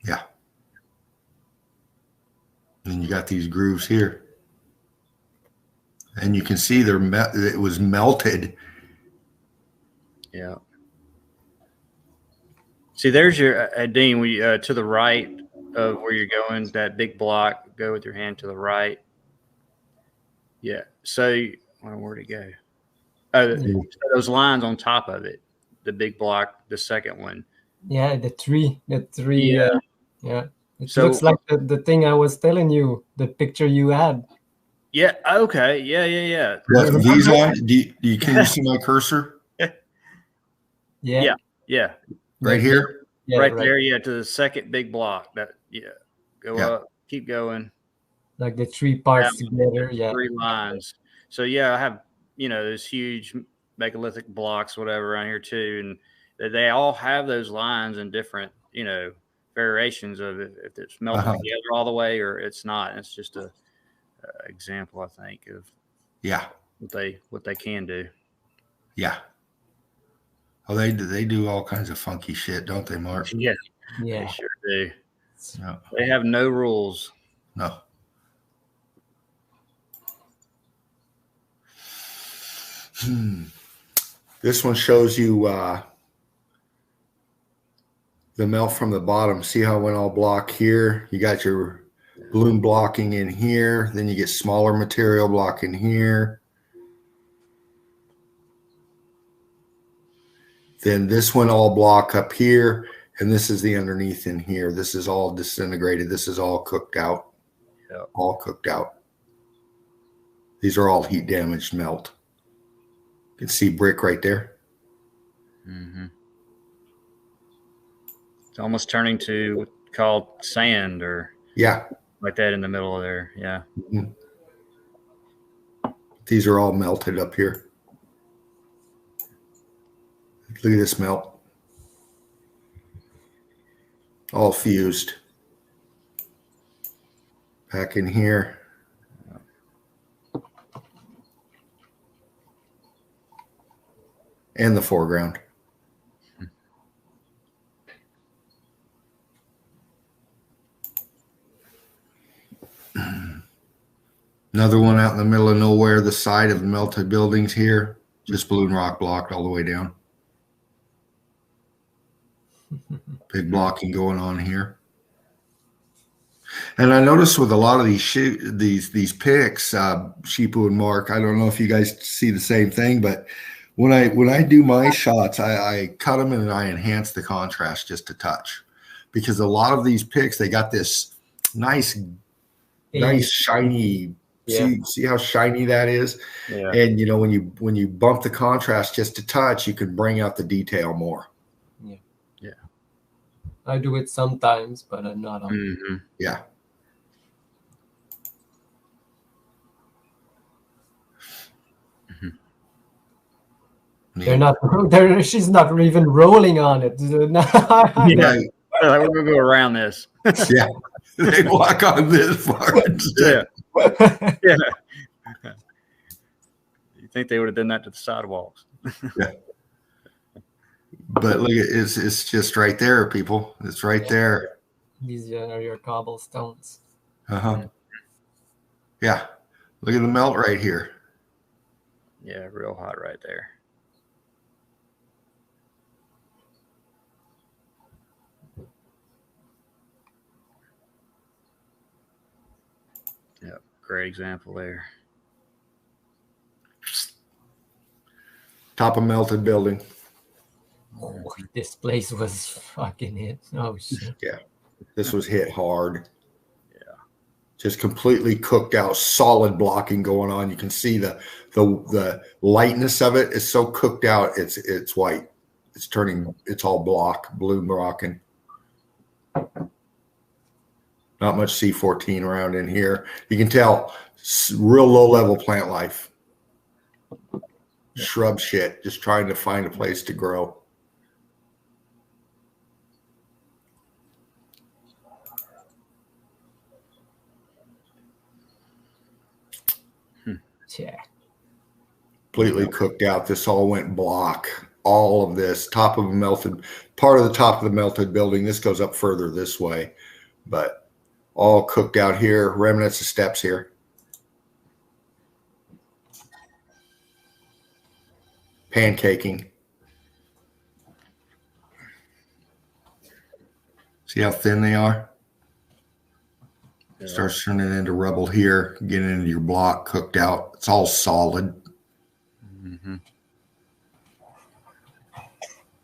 Speaker 7: Yeah. And you got these grooves here. And you can see it was melted.
Speaker 8: Yeah. See, there's your Dean. To the right of where you're going, that big block. Go with your hand to the right. Yeah. So where'd it go? Oh, those lines on top of it. The big block, the second one.
Speaker 9: Yeah, the three.
Speaker 8: Yeah.
Speaker 9: Yeah. It looks like the thing I was telling you, the picture you had.
Speaker 8: Yeah. Okay. Yeah.
Speaker 7: These lines. Can you see my cursor?
Speaker 9: Yeah.
Speaker 7: Right here.
Speaker 9: Yeah,
Speaker 8: right there. Yeah, to the second big block. Go up. Keep going.
Speaker 9: Like the three parts together. Yeah.
Speaker 8: 3 lines. So I have those huge megalithic blocks, whatever, around here too, and they all have those lines in different variations of it, if it's melted together all the way or it's not. And it's just a example, I think, of what they can do.
Speaker 7: Yeah. Oh, they do all kinds of funky shit, don't they, Mark?
Speaker 8: Yeah. They sure do. No. They have no rules.
Speaker 7: No. This one shows you the melt from the bottom. See how it went all block here? You got your balloon blocking in here. Then you get smaller material blocking here. Then this one all block up here. And this is the underneath in here. This is all disintegrated. This is all cooked out.
Speaker 8: Yep.
Speaker 7: All cooked out. These are all heat damaged melt. You can see brick right there.
Speaker 8: Mm-hmm. It's almost turning to what's called sand or like that in the middle of there. Yeah.
Speaker 7: Mm-hmm. These are all melted up here. Look at this melt. All fused. Back in here. And the foreground. Another one out in the middle of nowhere, the side of the melted buildings here. Just balloon rock blocked all the way down. Big blocking going on here. And I noticed with a lot of these picks, Sheepu and Mark, I don't know if you guys see the same thing, but when I do my shots, I cut them and I enhance the contrast just a touch, because a lot of these picks, they got this nice shiny. See how shiny that is?
Speaker 8: Yeah.
Speaker 7: And when you bump the contrast just a touch, you can bring out the detail more.
Speaker 9: Yeah. I do it sometimes, but I'm not on.
Speaker 8: Mm-hmm.
Speaker 7: Yeah.
Speaker 9: They're not. She's not even rolling on it.
Speaker 8: We're gonna go around this.
Speaker 7: Yeah, they walk on this part instead.
Speaker 8: Yeah. You think they would have done that to the sidewalks?
Speaker 7: Yeah. But look, it's just right there, people. It's right there.
Speaker 9: These are your cobblestones.
Speaker 7: Yeah. Look at the melt right here.
Speaker 8: Yeah, real hot right there. Yep, great example there.
Speaker 7: Top of melted building.
Speaker 9: Oh, this place was fucking hit. Oh shit.
Speaker 7: Yeah. This was hit hard.
Speaker 8: Yeah.
Speaker 7: Just completely cooked out, solid blocking going on. You can see the lightness of it is so cooked out, it's white. It's all balloon blocking. Not much C14 around in here. You can tell real low level plant life. Shrub shit, just trying to find a place to grow.
Speaker 9: Yeah.
Speaker 7: Completely cooked out. This all went block. All of this top of a melted part of the top of the melted building. This goes up further this way, but all cooked out here. Remnants of steps here. Pancaking. See how thin they are? Yeah. Starts turning into rubble here, getting into your block, cooked out. It's all solid. Mm-hmm.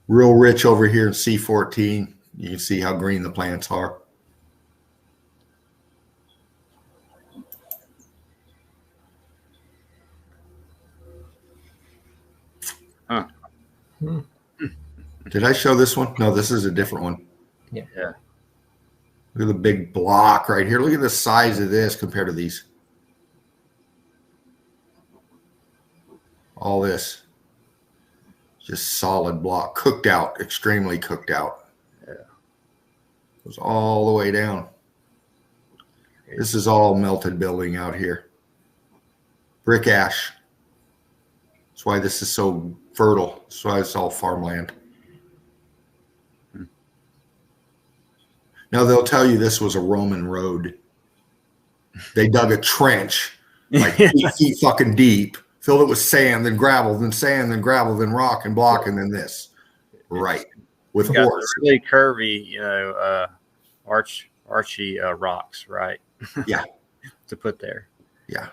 Speaker 7: Real rich over here in C14. You can see how green the plants are.
Speaker 8: Huh.
Speaker 7: Did I show this one? No, this is a different one.
Speaker 9: Yeah.
Speaker 7: Look at the big block right here. Look at the size of this compared to these. All this. Just solid block. Cooked out. Extremely cooked out. Yeah. Goes all the way down. This is all melted building out here. Brick ash. That's why this is so fertile. That's why it's all farmland. Now they'll tell you this was a Roman road. They dug a trench like 8 feet fucking deep, filled it with sand, then gravel, then sand, then gravel, then rock and block, and then this. Right. With horse.
Speaker 8: Really curvy, archy rocks, right?
Speaker 7: Yeah.
Speaker 8: To put there.
Speaker 7: Yeah.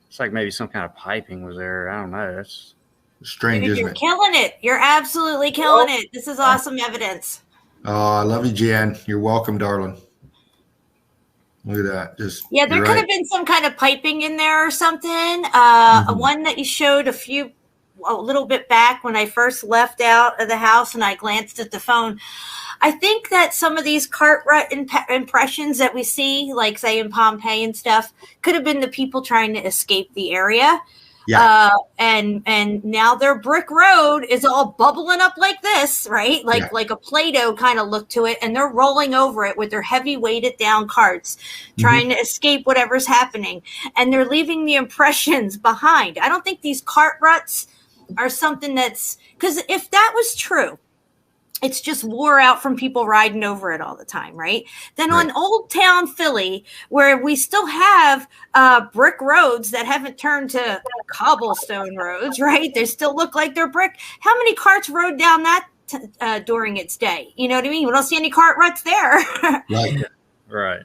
Speaker 8: It's like maybe some kind of piping was there. I don't know. That's
Speaker 7: strange, isn't it?
Speaker 6: You're killing it. You're absolutely killing it. This is awesome evidence.
Speaker 7: Oh, I love you, Jan. You're welcome, darling. Look at that. Just
Speaker 6: yeah, there could have been some kind of piping in there or something. One that you showed a little bit back when I first left out of the house and I glanced at the phone. I think that some of these cart rut impressions that we see, like say in Pompeii and stuff, could have been the people trying to escape the area.
Speaker 7: Yeah.
Speaker 6: And now their brick road is all bubbling up like this, right? Like a Play-Doh kind of look to it. And they're rolling over it with their heavy weighted down carts, trying to escape whatever's happening. And they're leaving the impressions behind. I don't think these cart ruts are something that's, because if that was true, it's just wore out from people riding over it all the time, right? Then on Old Town Philly, where we still have brick roads that haven't turned to cobblestone roads, right? They still look like they're brick. How many carts rode down that during its day? You know what I mean? We don't see any cart ruts there.
Speaker 7: Right.
Speaker 8: Right.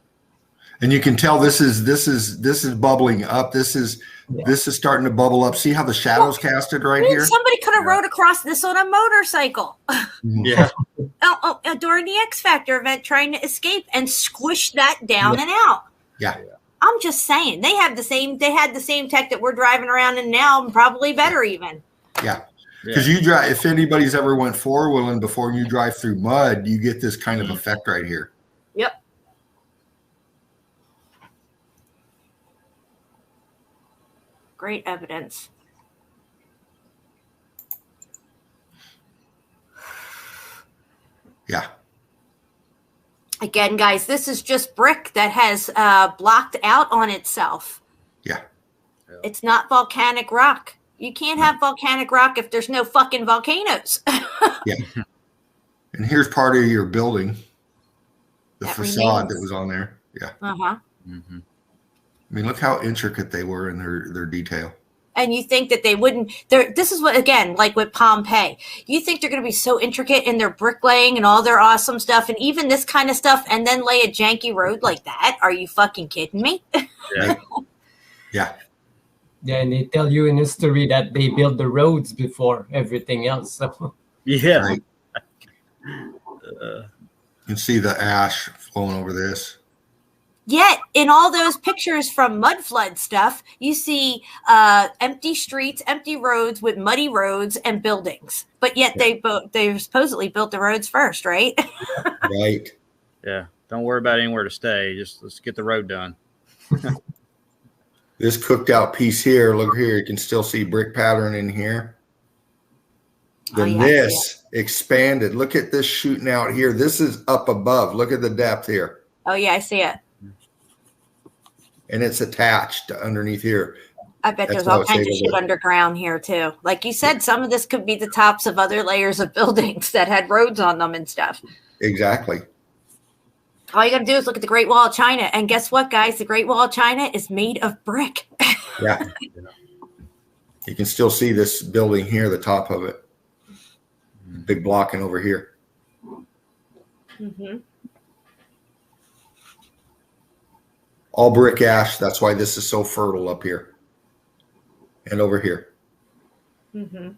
Speaker 7: And you can tell this is bubbling up. This is starting to bubble up. See how the shadows casted right here?
Speaker 6: Somebody could have rode across this on a motorcycle.
Speaker 8: Yeah.
Speaker 6: During the X Factor event, trying to escape and squish that down and out.
Speaker 7: Yeah.
Speaker 6: I'm just saying they had the same tech that we're driving around in now, and probably better even.
Speaker 7: Yeah. Because you drive, if anybody's ever went four-wheeling before you drive through mud, you get this kind of effect right here.
Speaker 6: Yep. Great evidence.
Speaker 7: Yeah.
Speaker 6: Again, guys, this is just brick that has blocked out on itself.
Speaker 7: Yeah.
Speaker 6: It's not volcanic rock. You can't have volcanic rock if there's no fucking volcanoes.
Speaker 7: Yeah. And here's part of your building, the facade that was on there. Yeah.
Speaker 6: Uh-huh.
Speaker 7: Mm-hmm. I mean, look how intricate they were in their detail.
Speaker 6: And you think that they wouldn't, this is what, again, like with Pompeii, you think they're going to be so intricate in their bricklaying and all their awesome stuff and even this kind of stuff and then lay a janky road like that? Are you fucking kidding me?
Speaker 8: Yeah.
Speaker 7: Yeah.
Speaker 9: Yeah, and they tell you in history that they built the roads before everything else. So.
Speaker 8: Yeah.
Speaker 7: Right. You can see the ash flowing over this.
Speaker 6: Yet, in all those pictures from mud flood stuff, you see empty streets, empty roads with muddy roads and buildings. But yet they supposedly built the roads first, right?
Speaker 7: Right.
Speaker 8: Yeah. Don't worry about anywhere to stay. Just let's get the road done.
Speaker 7: This cooked out piece here, look here, you can still see brick pattern in here. Then this expanded. Look at this shooting out here. This is up above. Look at the depth here.
Speaker 6: Oh, yeah, I see it.
Speaker 7: And it's attached underneath here.
Speaker 6: I bet
Speaker 7: That's
Speaker 6: there's
Speaker 7: what I
Speaker 6: all
Speaker 7: was
Speaker 6: kinds of
Speaker 7: saying
Speaker 6: shit
Speaker 7: earlier.
Speaker 6: underground here too. Like you said, some of this could be the tops of other layers of buildings that had roads on them and stuff.
Speaker 7: Exactly.
Speaker 6: All you got to do is look at the Great Wall of China. And guess what, guys? The Great Wall of China is made of brick.
Speaker 7: Yeah. You can still see this building here, the top of it. Big blocking over here.
Speaker 6: Mm-hmm.
Speaker 7: All brick ash. That's why this is so fertile up here and over here.
Speaker 6: Mm-hmm.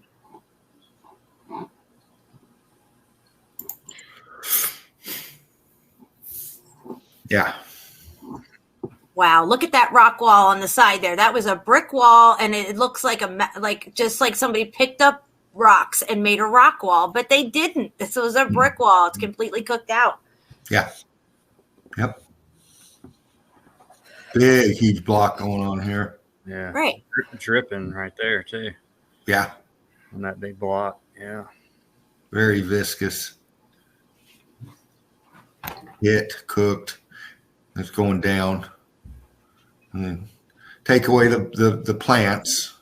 Speaker 7: Yeah.
Speaker 6: Wow, look at that rock wall on the side there. That was a brick wall, and it looks like just like somebody picked up rocks and made a rock wall, but they didn't. This was a brick wall. It's completely cooked out.
Speaker 7: Yeah. Yep. Big, huge block going on here.
Speaker 8: Yeah.
Speaker 6: Right.
Speaker 8: Dripping right there, too.
Speaker 7: Yeah.
Speaker 8: On that big block. Yeah.
Speaker 7: Very viscous. Hit, cooked. It's going down. And then take away the plants.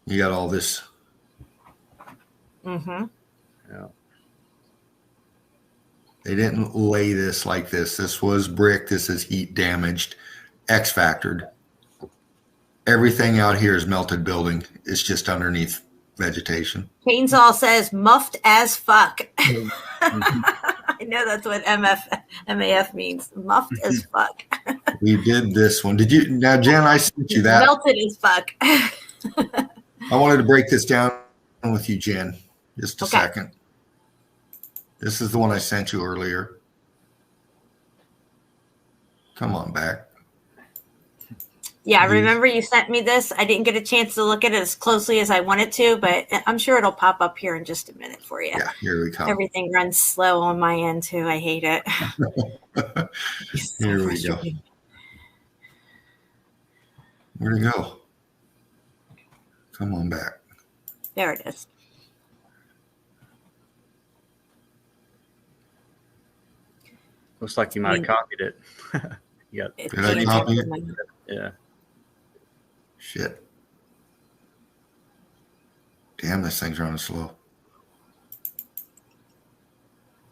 Speaker 7: You got all this.
Speaker 6: Mm-hmm.
Speaker 8: Yeah.
Speaker 7: They didn't lay this like this. This was brick. This is heat damaged, X-factored. Everything out here is melted building. It's just underneath vegetation.
Speaker 6: Chainsaw says muffed as fuck. I know that's what MAF means. Muffed as fuck.
Speaker 7: We did this one. Did you? Now, Jen, I sent you that.
Speaker 6: Melted as fuck.
Speaker 7: I wanted to break this down with you, Jen. Just a second. This is the one I sent you earlier. Come on back.
Speaker 6: Yeah, remember you sent me this? I didn't get a chance to look at it as closely as I wanted to, but I'm sure it'll pop up here in just a minute for you.
Speaker 7: Yeah, here we come.
Speaker 6: Everything runs slow on my end, too. I hate it.
Speaker 7: Here we go. Where'd it go? Come on back.
Speaker 6: There it is.
Speaker 8: Looks like you might have copied it. You got,
Speaker 7: did I copy it?
Speaker 8: Yeah.
Speaker 7: Shit. Damn, this thing's running slow.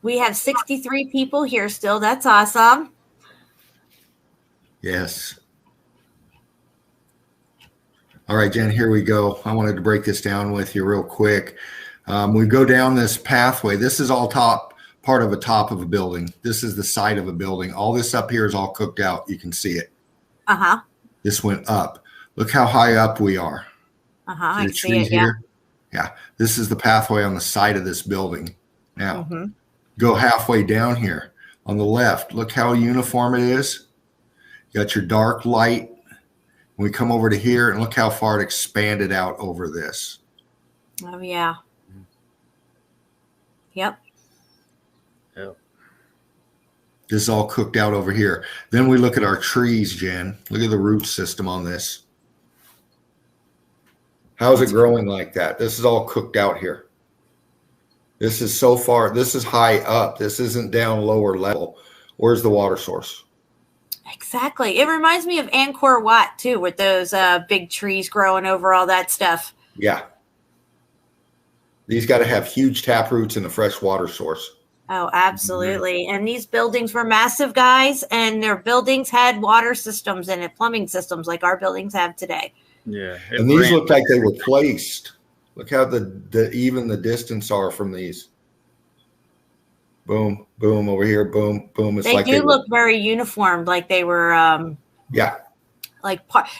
Speaker 6: We have 63 people here still. That's awesome.
Speaker 7: Yes. All right, Jen, here we go. I wanted to break this down with you real quick. We go down this pathway. This is all part of a top of a building. This is the side of a building. All this up here is all cooked out. You can see it.
Speaker 6: Uh-huh.
Speaker 7: This went up. Look how high up we are.
Speaker 6: Uh-huh. I
Speaker 7: the
Speaker 6: see
Speaker 7: trees
Speaker 6: it, yeah.
Speaker 7: here? Yeah. This is the pathway on the side of this building. Now, go halfway down here. On the left, look how uniform it is. You got your dark light. We come over to here and look how far it expanded out over this.
Speaker 6: Oh, yeah. Yep.
Speaker 8: Yep.
Speaker 7: This is all cooked out over here. Then we look at our trees, Jen. Look at the root system on this. How's it growing like that? This is all cooked out here. This is so far. This is high up. This isn't down lower level. Where's the water source?
Speaker 6: Exactly. It reminds me of Angkor Wat, too, with those big trees growing over all that stuff.
Speaker 7: Yeah. These got to have huge tap roots in the fresh water source.
Speaker 6: Oh, absolutely. And these buildings were massive, guys, and their buildings had water systems in it, plumbing systems like our buildings have today.
Speaker 8: Yeah.
Speaker 7: And these look like they were placed. Look how even the distance are from these. Boom, boom, over here, boom, boom. It's
Speaker 6: they
Speaker 7: like
Speaker 6: do look very uniformed, like they were
Speaker 7: yeah.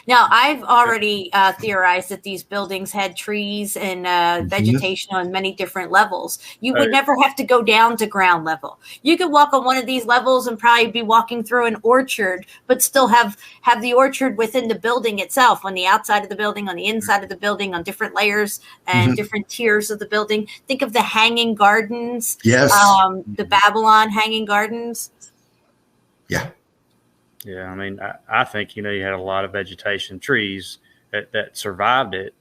Speaker 6: Now, I've already theorized that these buildings had trees and vegetation on many different levels. You would never have to go down to ground level. You could walk on one of these levels and probably be walking through an orchard, but still have the orchard within the building itself, on the outside of the building, on the inside of the building, on different layers and different tiers of the building. Think of the hanging gardens.
Speaker 7: Yes.
Speaker 6: The Babylon hanging gardens.
Speaker 7: Yeah.
Speaker 8: Yeah, I mean, I think, you had a lot of vegetation, trees that survived it,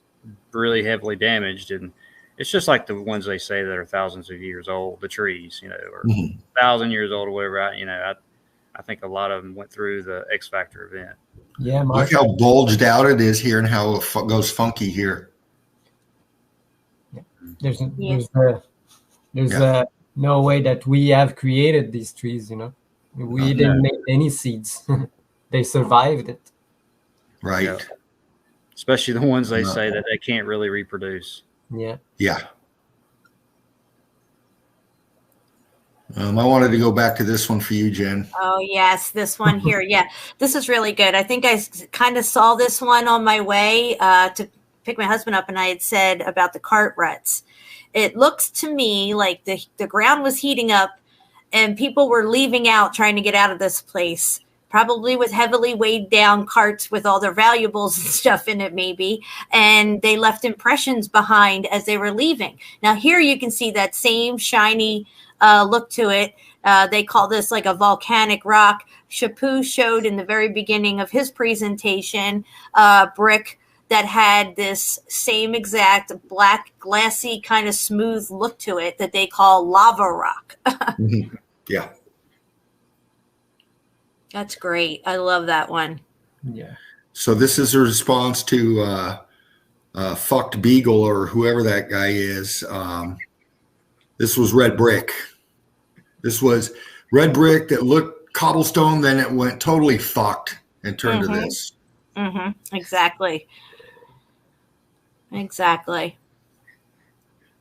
Speaker 8: really heavily damaged. And it's just like the ones they say that are thousands of years old, the trees, or 1,000 years old or whatever. I think a lot of them went through the X Factor event.
Speaker 9: Yeah, Mark.
Speaker 7: Look how bulged out it is here and how it goes funky here.
Speaker 9: There's
Speaker 7: Yeah.
Speaker 9: no way that we have created these trees, you know. We didn't make any seeds. They survived it.
Speaker 7: Right.
Speaker 8: Yeah. Especially the ones they say that they can't really reproduce.
Speaker 9: Yeah.
Speaker 7: Yeah. I wanted to go back to this one for you, Jen.
Speaker 6: Oh, yes, this one here. Yeah, this is really good. I think I kind of saw this one on my way to pick my husband up, and I had said about the cart ruts. It looks to me like the ground was heating up and people were leaving out, trying to get out of this place, probably with heavily weighed down carts with all their valuables and stuff in it, maybe. And they left impressions behind as they were leaving. Now, here you can see that same shiny look to it. They call this like a volcanic rock. Chapu showed in the very beginning of his presentation brick that had this same exact black, glassy, kind of smooth look to it that they call lava rock.
Speaker 7: Yeah.
Speaker 6: That's great. I love that one.
Speaker 9: Yeah.
Speaker 7: So this is a response to Fucked Beagle or whoever that guy is. This was red brick. This was red brick that looked cobblestone, then it went totally fucked and turned to this.
Speaker 6: Exactly. Exactly.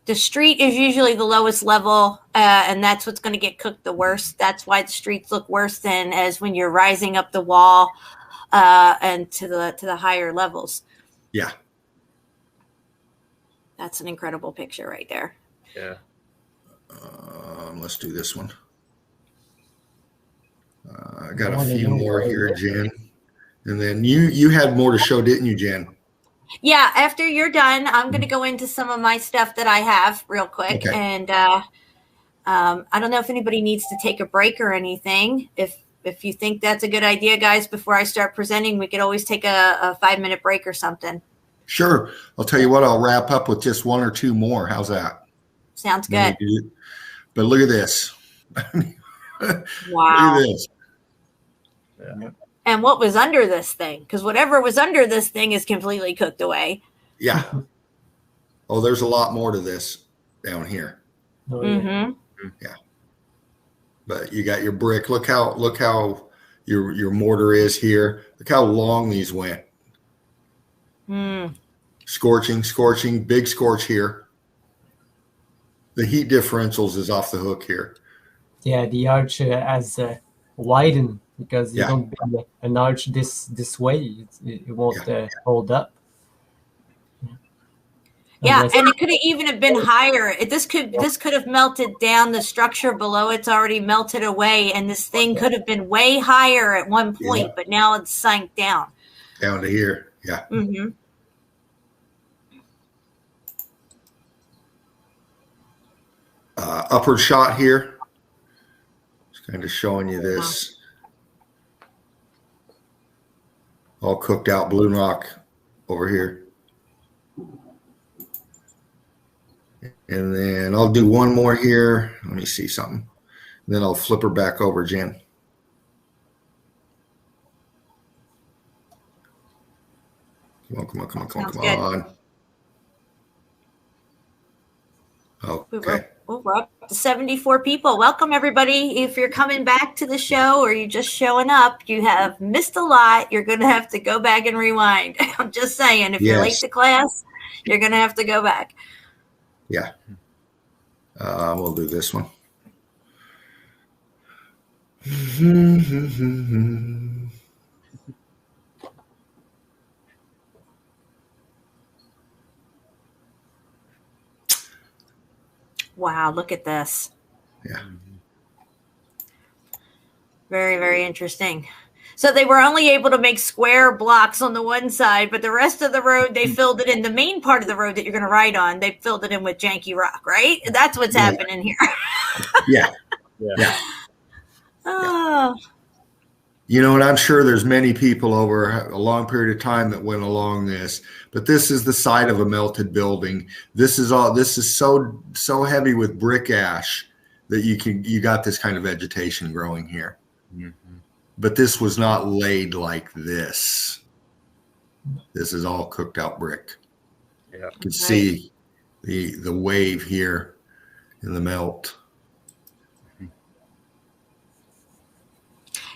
Speaker 6: The street is usually the lowest level, and that's what's going to get cooked the worst. That's why the streets look worse than as when you're rising up the wall and to the higher levels.
Speaker 7: Yeah.
Speaker 6: That's an incredible picture right there.
Speaker 8: Yeah.
Speaker 7: Let's do this one. I got a few more here, Jen. And then you had more to show, didn't you, Jen?
Speaker 6: Yeah, after you're done, I'm going to go into some of my stuff that I have real quick.
Speaker 7: Okay.
Speaker 6: And I don't know if anybody needs to take a break or anything. If you think that's a good idea, guys, before I start presenting, we could always take a 5-minute break or something.
Speaker 7: Sure. I'll tell you what, I'll wrap up with just one or two more. How's that?
Speaker 6: Sounds good.
Speaker 7: But look at this.
Speaker 6: Wow.
Speaker 7: Look at this.
Speaker 8: Yeah.
Speaker 6: And what was under this thing? Because whatever was under this thing is completely cooked away.
Speaker 7: Yeah. Oh, there's a lot more to this down here.
Speaker 9: Oh, yeah.
Speaker 7: Yeah. But you got your brick. Look how your mortar is here. Look how long these went. Scorching, big scorch here. The heat differentials is off the hook here.
Speaker 9: Yeah, the arch has widened because you don't build an arch this way. It won't hold up.
Speaker 6: Yeah, and it could have even have been higher. This could have melted down the structure below. It's already melted away, and this thing could have been way higher at one point, but now it's sank down.
Speaker 7: Down to here, yeah. Upward shot here. Just kind of showing you this. All cooked out balloon rock over here. And then I'll do one more here. Let me see something. And then I'll flip her back over, Jen. Come on. Okay.
Speaker 6: We're up to 74 people. Welcome, everybody. If you're coming back to the show or you're just showing up, you have missed a lot. You're going to have to go back and rewind. I'm just saying, if you're late to class, you're going to have to go back.
Speaker 7: Yeah. We'll do this one.
Speaker 6: Wow, look at this.
Speaker 7: Yeah.
Speaker 6: Very, very interesting. So they were only able to make square blocks on the one side, but the rest of the road, they filled it in. The main part of the road that you're going to ride on, they filled it in with janky rock, right? That's what's happening here.
Speaker 7: Yeah.
Speaker 6: Oh.
Speaker 7: You know, and I'm sure there's many people over a long period of time that went along this, but this is the side of a melted building. This is so heavy with brick ash that you got this kind of vegetation growing here. But this was not laid like this. This is all cooked out brick.
Speaker 8: Yeah.
Speaker 7: You can see the wave here in the melt.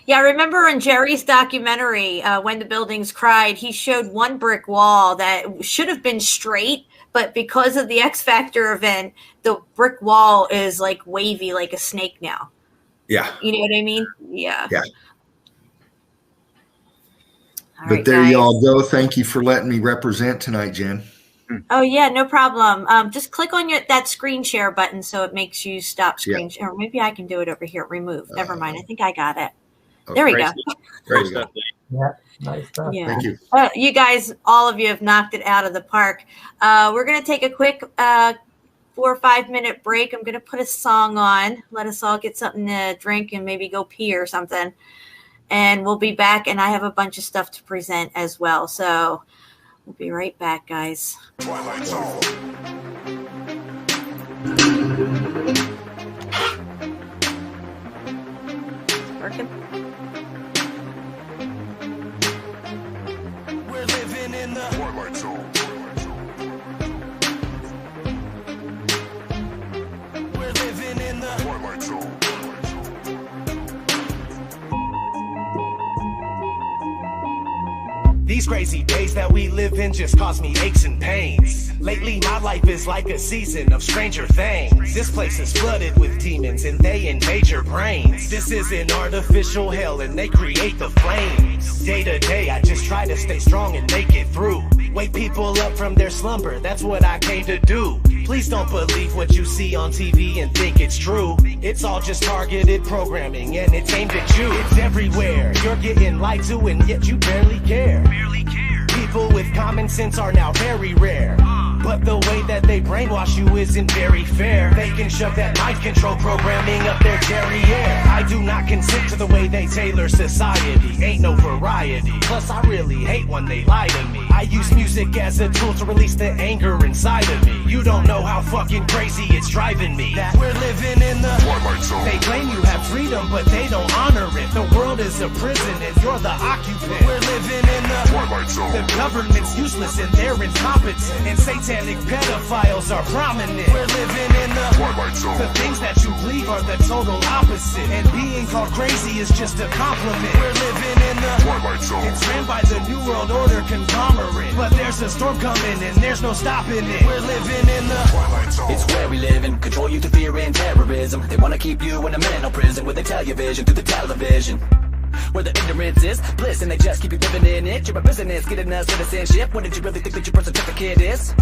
Speaker 6: Yeah, I remember in Jerry's documentary, When the Buildings Cried, he showed one brick wall that should have been straight, but because of the X Factor event, the brick wall is like wavy like a snake now.
Speaker 7: Yeah.
Speaker 6: You know what I mean? Yeah.
Speaker 7: Yeah.
Speaker 6: All
Speaker 7: But
Speaker 6: right,
Speaker 7: there
Speaker 6: guys.
Speaker 7: you all go. Thank you for letting me represent tonight, Jen.
Speaker 6: Oh, yeah, no problem. Just click on that screen share button so it makes you stop screen share. Or maybe I can do it over here. Remove. Never mind. I think I got it.
Speaker 7: Okay.
Speaker 6: There we go.
Speaker 8: Great stuff.
Speaker 9: Yeah, nice stuff.
Speaker 6: Yeah.
Speaker 7: Thank you.
Speaker 6: You guys, all of you have knocked it out of the park. We're going to take a quick 4 or 5 minute break. I'm going to put a song on. Let us all get something to drink and maybe go pee or something. And we'll be back. And I have a bunch of stuff to present as well. So we'll be right back, guys.
Speaker 4: Twilight Zone.
Speaker 6: Working.
Speaker 4: We're living in the Twilight Zone. We're living in the Twilight Zone. These crazy days that we live in just cause me aches and pains. Lately my life is like a season of Stranger Things. This place is flooded with demons and they invade your brains. This is an artificial hell and they create the flames. Day to day I just try to stay strong and make it through. Wake people up from their slumber, that's what I came to do. Please don't believe what you see on TV and think it's true. It's all just targeted programming and it's aimed at you. It's everywhere, you're getting lied to and yet you barely care. People with common sense are now very rare. But the way that they brainwash you isn't very fair. They can shove that mind control programming up their derriere. I do not consent to the way they tailor society. Ain't no variety. Plus I really hate when they lie to me. I use music as a tool to release the anger inside of me. You don't know how fucking crazy it's driving me. That we're living in the Twilight Zone. They claim you have freedom, but they don't honor it. The world is a prison and you're the occupant. We're living in the Twilight Zone. The government's useless and they're incompetent. And satanic pedophiles are prominent. We're living in the Twilight Zone. The things that you believe are the total opposite. And being called crazy is just a compliment. We're living in the Twilight Zone. It's ran by the New World Order conglomerate. But there's a storm coming and there's no stopping it. We're living in the Twilight Zone.
Speaker 11: It's where we live and control you through fear and terrorism. They want to keep you in a mental prison where they tell your vision through the television. Where the ignorance is bliss and they just keep you living in it. You're a business, getting a citizenship. What did you really think that your birth certificate is?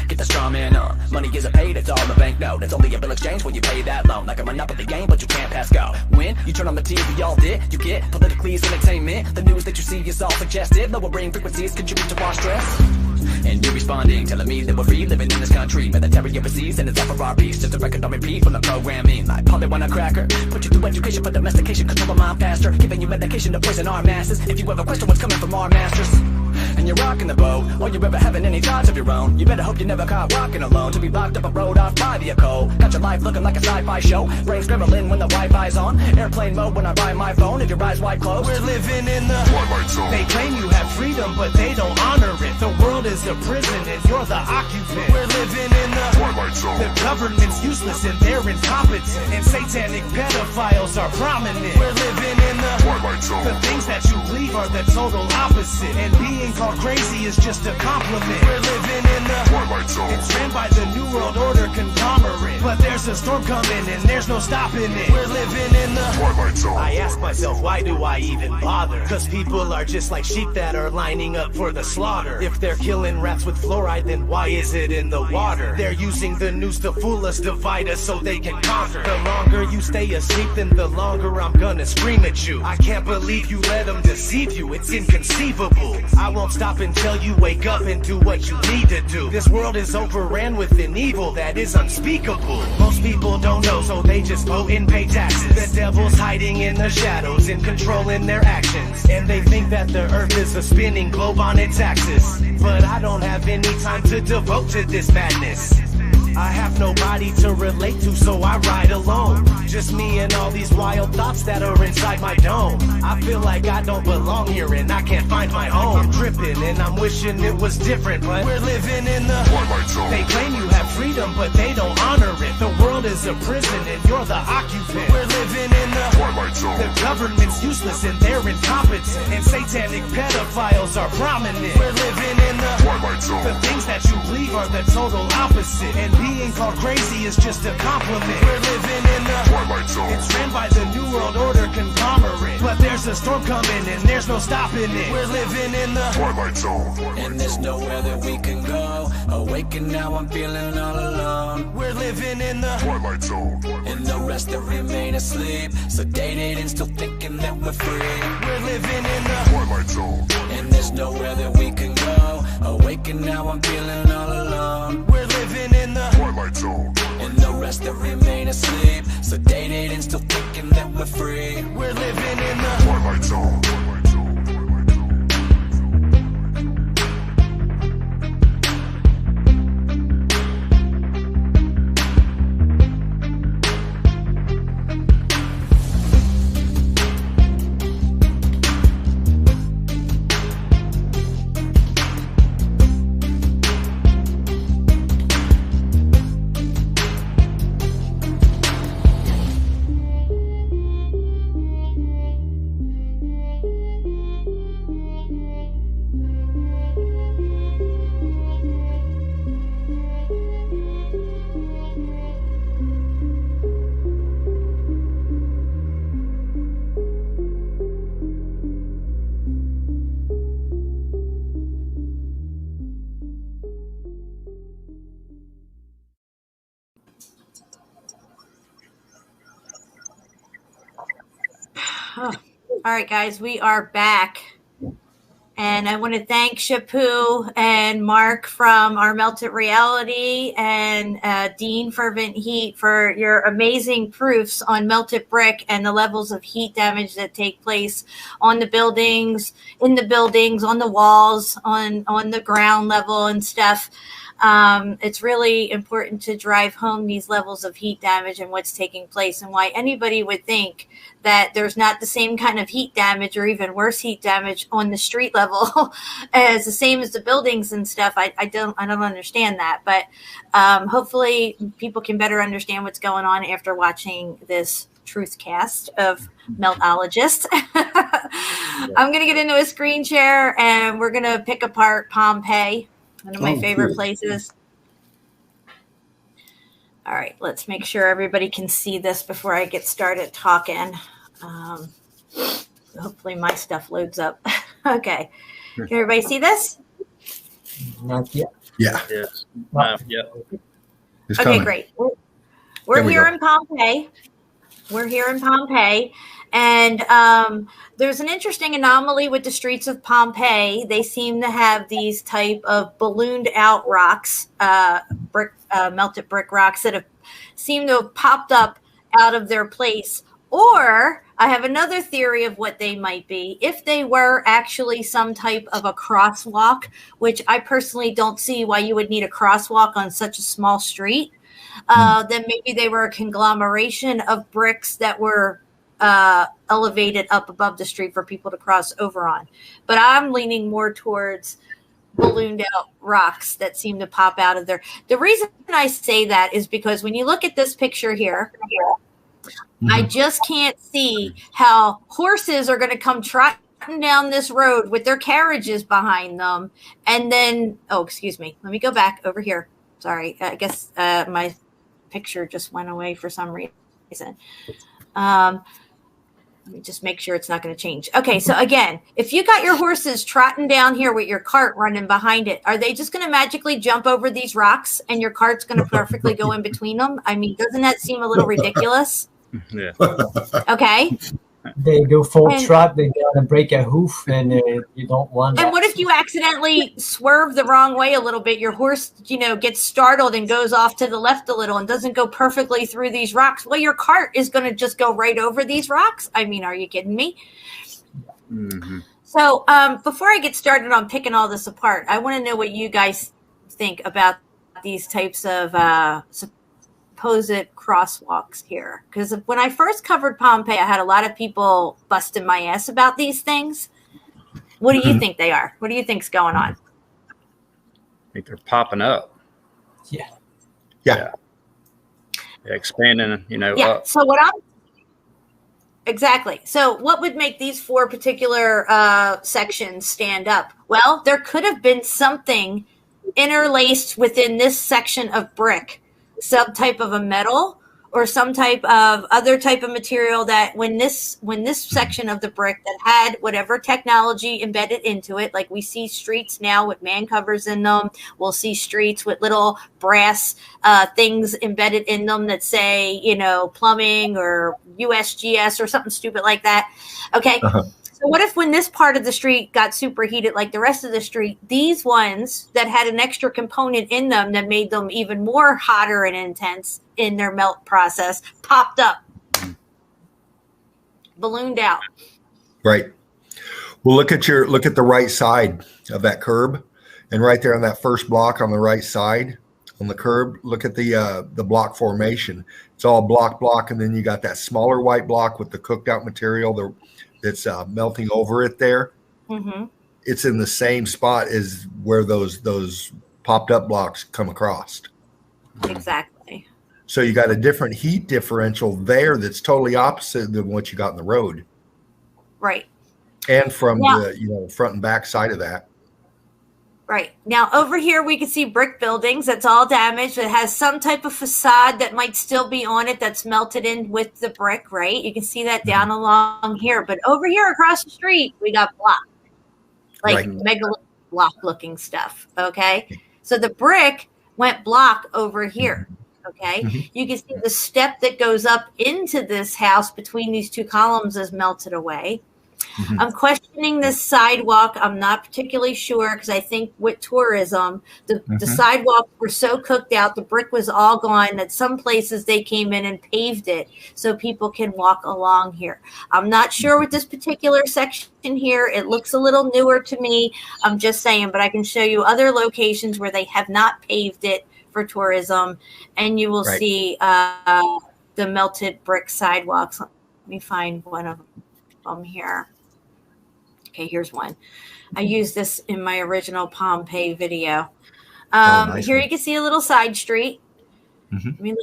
Speaker 11: Get the straw man on. Money isn't paid, it's all a banknote. It's only a bill exchange when you pay that loan. Like a monopoly game, but you can't pass go. When you turn on the TV, all did you get politically entertainment? The news that you see is all suggested. Lower brain frequencies contribute to our stress. And you're responding, telling me that we're free living in this country. Military overseas and it's all for our peace. Just a record on repeat from the programming. Like Polly want a cracker. Put you through education for domestication. Control the mind faster. Giving you medication to poison our masses. If you ever question what's coming from our masters and you're rocking the boat, or you're ever having any thoughts of your own, you better hope you never caught walking alone. To be locked up a road off by the cold. Got your life looking like a sci-fi show. Brain scrambling when the Wi-Fi's on. Airplane mode when I buy my phone. If your eyes wide closed.
Speaker 4: We're living in the Twilight Zone. They claim you have freedom, but they don't honor it. The world is a prison and you're the occupant. We're living in the Twilight Zone. The government's useless and they're incompetent. And satanic pedophiles are prominent. We're living in the Twilight Zone. The things that you believe are the total opposite. And being called crazy is just a compliment. We're living in the Twilight Zone. It's ran by the New World Order conglomerate. But there's a storm coming and there's no stopping it. We're living in the Twilight Zone. I ask myself, why do I even bother? Cause people are just like sheep that are lining up for the slaughter. If they're killing rats with fluoride, then why is it in the water? They're using the news to fool us, divide us so they can conquer. The longer you stay asleep, then the longer I'm gonna scream at you. I can't believe you let them deceive you, it's inconceivable. I won't stop until you wake up and do what you need to do. This world is overran with an evil that is unspeakable. Most people don't know, so they just vote and pay taxes. The devil's hiding in the shadows and controlling their actions. And they think that the earth is a spinning globe on its axis. But I don't have any time to devote to this madness.
Speaker 12: I have nobody to relate to, so I ride alone. Just me and all these wild thoughts that are inside my dome. I feel like I don't belong here and I can't find my home. I'm tripping and I'm wishing it was different, but we're living in the Twilight Zone. They claim you have freedom, but they don't honor it. The world is a prison and you're the occupant. We're living in the Twilight Zone. The government's useless and they're incompetent, and satanic pedophiles are prominent. We're living in the Twilight Zone. The things that you believe are the total opposite, and being called crazy is just a compliment. We're living in the Twilight Zone. It's ran by the New World Order conglomerate, but there's a storm coming and there's no stopping it. We're living in the Twilight Zone,
Speaker 11: and there's nowhere that we can go. Awaken now, I'm feeling all alone.
Speaker 12: We're living in the
Speaker 11: Twilight Zone, and the rest that remain asleep, sedated and still thinking that we're free.
Speaker 12: We're living in the
Speaker 11: Twilight Zone, and there's nowhere that we can go. Awaken now, I'm feeling all alone.
Speaker 12: We're living in the
Speaker 11: Twilight Zone, and the rest that remain asleep, sedated and still thinking that we're free.
Speaker 12: We're living in the
Speaker 11: Twilight Zone.
Speaker 6: All right, guys, we are back. And I want to thank Shapu and Mark from Our Melted Reality and Dean Fervant Heat for your amazing proofs on melted brick and the levels of heat damage that take place on the buildings, in the buildings, on the walls, on the ground level and stuff. It's really important to drive home these levels of heat damage and what's taking place, and why anybody would think that there's not the same kind of heat damage or even worse heat damage on the street level as the same as the buildings and stuff. I don't understand that, but hopefully people can better understand what's going on after watching this truth cast of Meltologist. I'm going to get into a screen share and we're going to pick apart Pompeii, one of my favorite places. All right, let's make sure everybody can see this before I get started talking. Hopefully my stuff loads up. Okay. Can everybody see this?
Speaker 9: Not yet.
Speaker 7: Yeah.
Speaker 8: Yes. Yeah.
Speaker 6: Okay, great. We're here in Pompeii. We're here in Pompeii. And there's an interesting anomaly with the streets of Pompeii. They seem to have these type of ballooned out rocks, melted brick rocks that seem to have popped up out of their place. Or I have another theory of what they might be. If they were actually some type of a crosswalk, which I personally don't see why you would need a crosswalk on such a small street, then maybe they were a conglomeration of bricks that were elevated up above the street for people to cross over on. But I'm leaning more towards ballooned out rocks that seem to pop out of there. The reason I say that is because when you look at this picture here, I just can't see how horses are going to come trotting down this road with their carriages behind them. And then, excuse me, let me go back over here. Sorry, I guess my picture just went away for some reason. Let me just make sure it's not going to change. Okay, so again, if you got your horses trotting down here with your cart running behind it, are they just going to magically jump over these rocks and your cart's going to perfectly go in between them? I mean, doesn't that seem a little ridiculous?
Speaker 8: Yeah.
Speaker 6: Okay.
Speaker 9: They go full trot, they gotta break a hoof, and you don't want that.
Speaker 6: And what if you accidentally swerve the wrong way a little bit? Your horse, gets startled and goes off to the left a little and doesn't go perfectly through these rocks. Well, your cart is going to just go right over these rocks. I mean, are you kidding me?
Speaker 8: Mm-hmm.
Speaker 6: So before I get started on picking all this apart, I want to know what you guys think about these types of supposed crosswalks here. Because when I first covered Pompeii, I had a lot of people busting my ass about these things. What do you think they are? What do you think's going on?
Speaker 8: I think they're popping up.
Speaker 7: Yeah.
Speaker 8: Expanding, up.
Speaker 6: So exactly. So what would make these 4 particular sections stand up? Well, there could have been something interlaced within this section of brick, some type of a metal or some type of other type of material that when this section of the brick that had whatever technology embedded into it, like we see streets now with man covers in them, we'll see streets with little brass things embedded in them that say, plumbing or USGS or something stupid like that. Okay. So what if when this part of the street got superheated like the rest of the street, these ones that had an extra component in them that made them even more hotter and intense in their melt process popped up, ballooned out?
Speaker 7: Right. Well, look at the right side of that curb, and right there on that first block on the right side on the curb, look at the block formation. It's all block, and then you got that smaller white block with the cooked out material that's melting over it there.
Speaker 6: Mm-hmm.
Speaker 7: It's in the same spot as where those popped up blocks come across.
Speaker 6: Exactly.
Speaker 7: So you got a different heat differential there that's totally opposite than what you got in the road.
Speaker 6: Right.
Speaker 7: And from the front and back side of that.
Speaker 6: Right. Now, over here, we can see brick buildings. That's all damaged. It has some type of facade that might still be on it that's melted in with the brick, right? You can see that down along here. But over here across the street, we got block, like megalith block-looking stuff, okay? So the brick went block over here, okay? You can see the step that goes up into this house between these 2 columns is melted away. I'm questioning this sidewalk. I'm not particularly sure because I think with tourism, the sidewalks were so cooked out, the brick was all gone, that some places they came in and paved it so people can walk along here. I'm not sure with this particular section here. It looks a little newer to me. I'm just saying, but I can show you other locations where they have not paved it for tourism, and you will see the melted brick sidewalks. Let me find one of them here. Okay, here's one. I used this in my original Pompeii video. Here you can see a little side street. We'll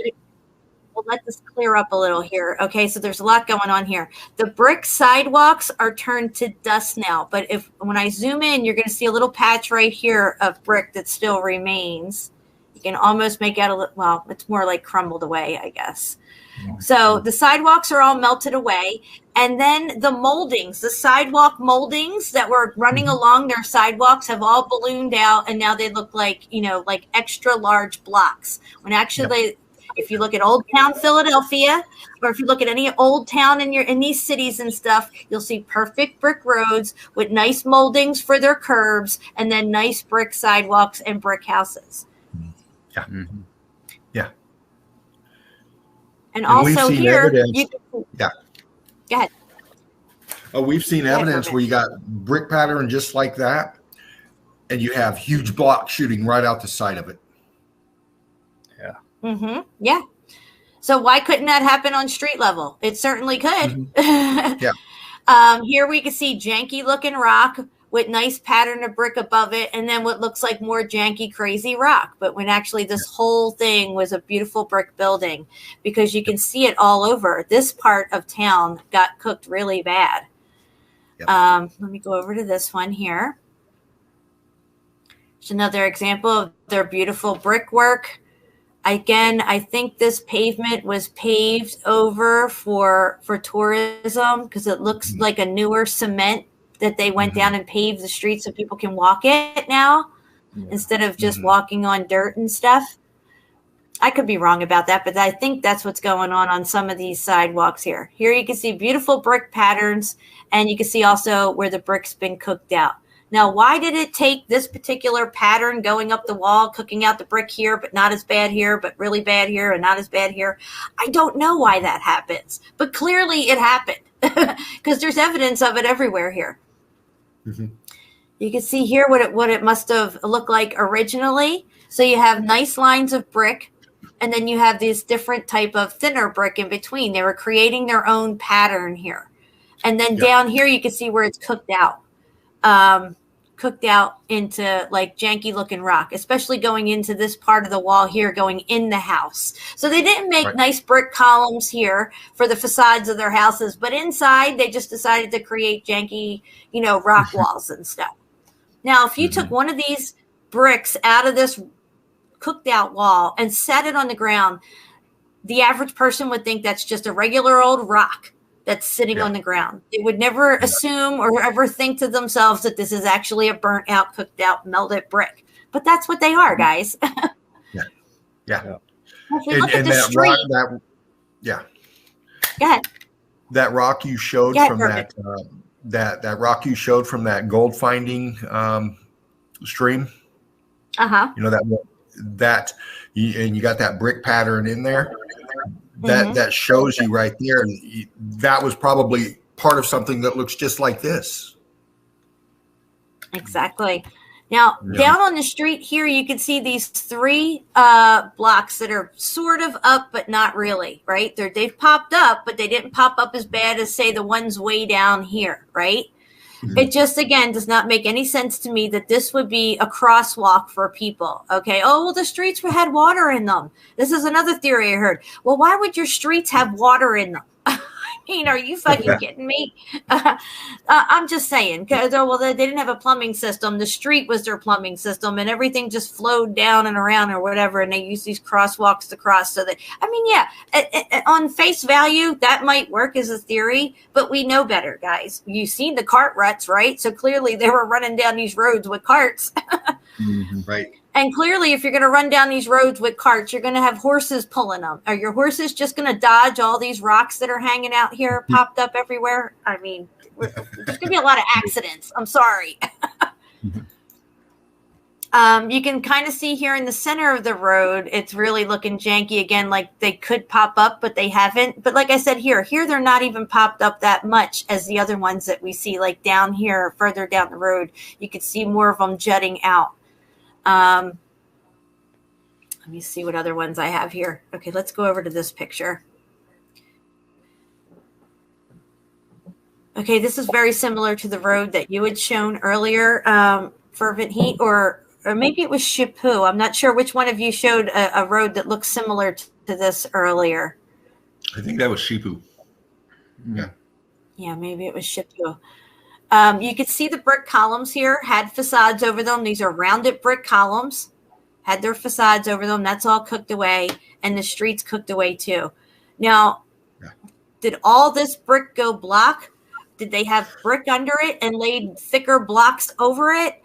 Speaker 6: let this clear up a little here. Okay, so there's a lot going on here. The brick sidewalks are turned to dust now, but when I zoom in, you're going to see a little patch right here of brick that still remains. You can almost make out well, it's more like crumbled away, I guess. So the sidewalks are all melted away. And then the moldings, the sidewalk moldings that were running along their sidewalks have all ballooned out. And now they look like, like extra large blocks. When actually, if you look at Old Town Philadelphia, or if you look at any old town in these cities and stuff, you'll see perfect brick roads with nice moldings for their curbs and then nice brick sidewalks and brick houses.
Speaker 7: Yeah. Yeah.
Speaker 6: And also here,
Speaker 7: go ahead. We've seen evidence where you got brick pattern just like that, and you have huge blocks shooting right out the side of it.
Speaker 8: Yeah.
Speaker 6: Yeah. So why couldn't that happen on street level? It certainly could. Here we can see janky looking rock with nice pattern of brick above it, and then what looks like more janky, crazy rock. But when actually this whole thing was a beautiful brick building, because you can see it all over. This part of town got cooked really bad. Let me go over to this one here. It's another example of their beautiful brickwork. Again, I think this pavement was paved over for tourism because it looks like a newer cement that they went down and paved the streets so people can walk it now instead of just walking on dirt and stuff. I could be wrong about that, but I think that's what's going on some of these sidewalks here. Here you can see beautiful brick patterns, and you can see also where the brick's been cooked out. Now, why did it take this particular pattern going up the wall, cooking out the brick here, but not as bad here, but really bad here and not as bad here? I don't know why that happens, but clearly it happened because there's evidence of it everywhere here. You can see here what it must have looked like originally. So you have nice lines of brick, and then you have this different type of thinner brick in between. They were creating their own pattern here. And then down here, you can see where it's cooked out. Cooked out into like janky looking rock, especially going into this part of the wall here, going in the house. So they didn't make nice brick columns here for the facades of their houses, but inside they just decided to create janky, rock walls and stuff. Now, if you took one of these bricks out of this cooked out wall and set it on the ground, the average person would think that's just a regular old rock that's sitting on the ground. They would never assume or ever think to themselves that this is actually a burnt out, cooked out, melted brick. But that's what they are, guys.
Speaker 7: Yeah.
Speaker 6: If we look at the street,
Speaker 7: Go
Speaker 6: ahead.
Speaker 7: That rock you showed from that rock you showed from that gold finding stream. And you got that brick pattern in there. That shows you right there. That was probably part of something that looks just like this.
Speaker 6: Exactly. Now, down on the street here, you can see these 3 blocks that are sort of up, but not really, right? They've popped up, but they didn't pop up as bad as, say, the ones way down here, right? It just, again, does not make any sense to me that this would be a crosswalk for people. Okay. Oh, well, the streets had water in them. This is another theory I heard. Well, why would your streets have water in them? I mean, are you fucking kidding me? I'm just saying, because they didn't have a plumbing system. The street was their plumbing system, and everything just flowed down and around or whatever. And they used these crosswalks to cross. So that, on face value, that might work as a theory, but we know better, guys. You've seen the cart ruts, right? So clearly they were running down these roads with carts.
Speaker 7: Right.
Speaker 6: And clearly, if you're going to run down these roads with carts, you're going to have horses pulling them. Are your horses just going to dodge all these rocks that are hanging out here, popped up everywhere? I mean, there's going to be a lot of accidents. I'm sorry. You can kind of see here in the center of the road, it's really looking janky again, like they could pop up, but they haven't. But like I said, here they're not even popped up that much as the other ones that we see, like down here, further down the road. You could see more of them jutting out. Let me see what other ones I have here. Okay, let's go over to this picture. Okay, this is very similar to the road that you had shown earlier, Fervent Heat, or maybe it was Shipu. I'm not sure which one of you showed a road that looks similar to this earlier.
Speaker 7: I think that was Shipu.
Speaker 6: Yeah, maybe it was Shipu. You could see the brick columns here had facades over them. These are rounded brick columns, had their facades over them. That's all cooked away, and the streets cooked away too. Now, did all this brick go block? Did they have brick under it and laid thicker blocks over it?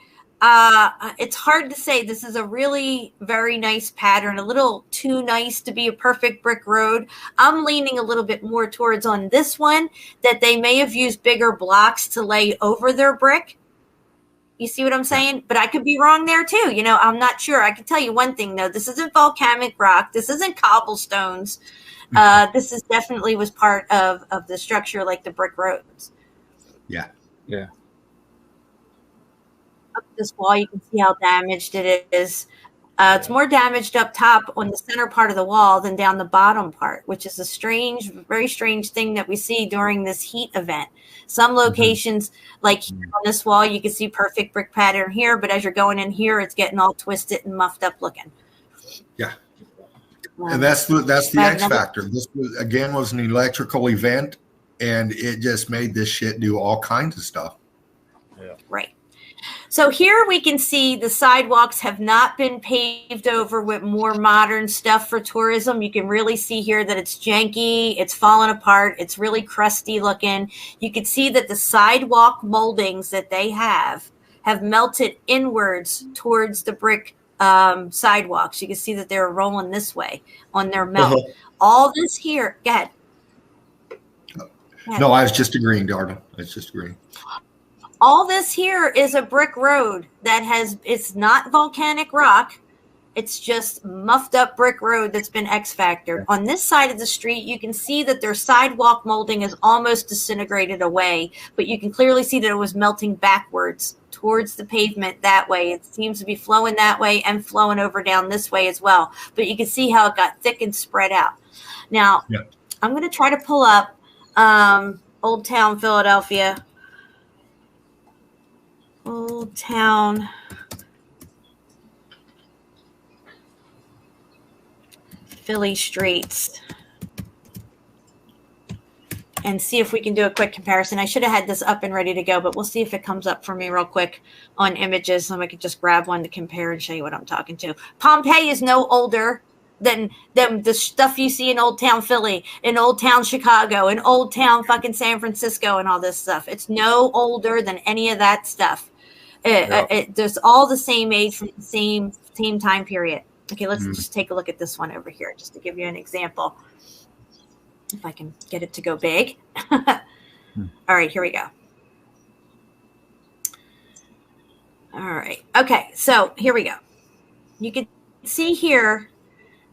Speaker 6: It's hard to say. This is a really very nice pattern, a little too nice to be a perfect brick road. I'm leaning a little bit more towards on this one that they may have used bigger blocks to lay over their brick. You see what I'm saying? But I could be wrong there too. I'm not sure. I can tell you one thing though. This isn't volcanic rock. This isn't cobblestones. This is definitely was part of the structure, like the brick roads.
Speaker 7: Yeah.
Speaker 6: Up this wall, you can see how damaged it is. It's more damaged up top on the center part of the wall than down the bottom part, which is a very strange thing that we see during this heat event. Some locations, like here on this wall, you can see perfect brick pattern here, but as you're going in here, it's getting all twisted and muffed up looking.
Speaker 7: Yeah. And that's the X factor. This was an electrical event, and it just made this shit do all kinds of stuff.
Speaker 8: Yeah.
Speaker 6: Right. So here we can see the sidewalks have not been paved over with more modern stuff for tourism. You can really see here that it's janky, it's fallen apart, it's really crusty looking. You can see that the sidewalk moldings that they have melted inwards towards the brick sidewalks. You can see that they're rolling this way on their melt. All this here, go ahead.
Speaker 7: No, I was just agreeing, Darnell. I was just agreeing.
Speaker 6: All this here is a brick road that it's not volcanic rock. It's just muffed up brick road that's been X-factored. On this side of the street, you can see that their sidewalk molding is almost disintegrated away, but you can clearly see that it was melting backwards towards the pavement that way. It seems to be flowing that way and flowing over down this way as well. But you can see how it got thick and spread out. Now, I'm going to try to pull up Old Town Philadelphia. Old Town Philly streets and see if we can do a quick comparison. I should have had this up and ready to go, but we'll see if it comes up for me real quick on images. So I could just grab one to compare and show you what I'm talking to. Pompeii is no older than the stuff you see in Old Town Philly, in Old Town Chicago, in Old Town fucking San Francisco and all this stuff. It's no older than any of that stuff. There's all the same age from the same time period. Okay, let's just take a look at this one over here, just to give you an example. If I can get it to go big. All right, here we go. All right. Okay, so here we go. You can see here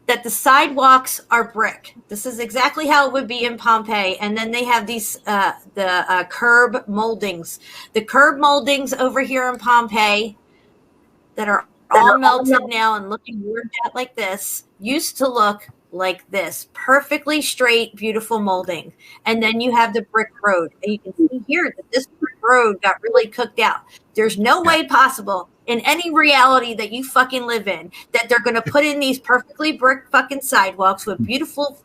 Speaker 6: that the sidewalks are brick. This is exactly how it would be in Pompeii. And then they have these the curb moldings. The curb moldings over here in Pompeii that are all melted now and looking worked out like this used to look like this, perfectly straight, beautiful molding. And then you have the brick road. And you can see here that this brick road got really cooked out. There's no way possible in any reality that you fucking live in that they're going to put in these perfectly brick fucking sidewalks with beautiful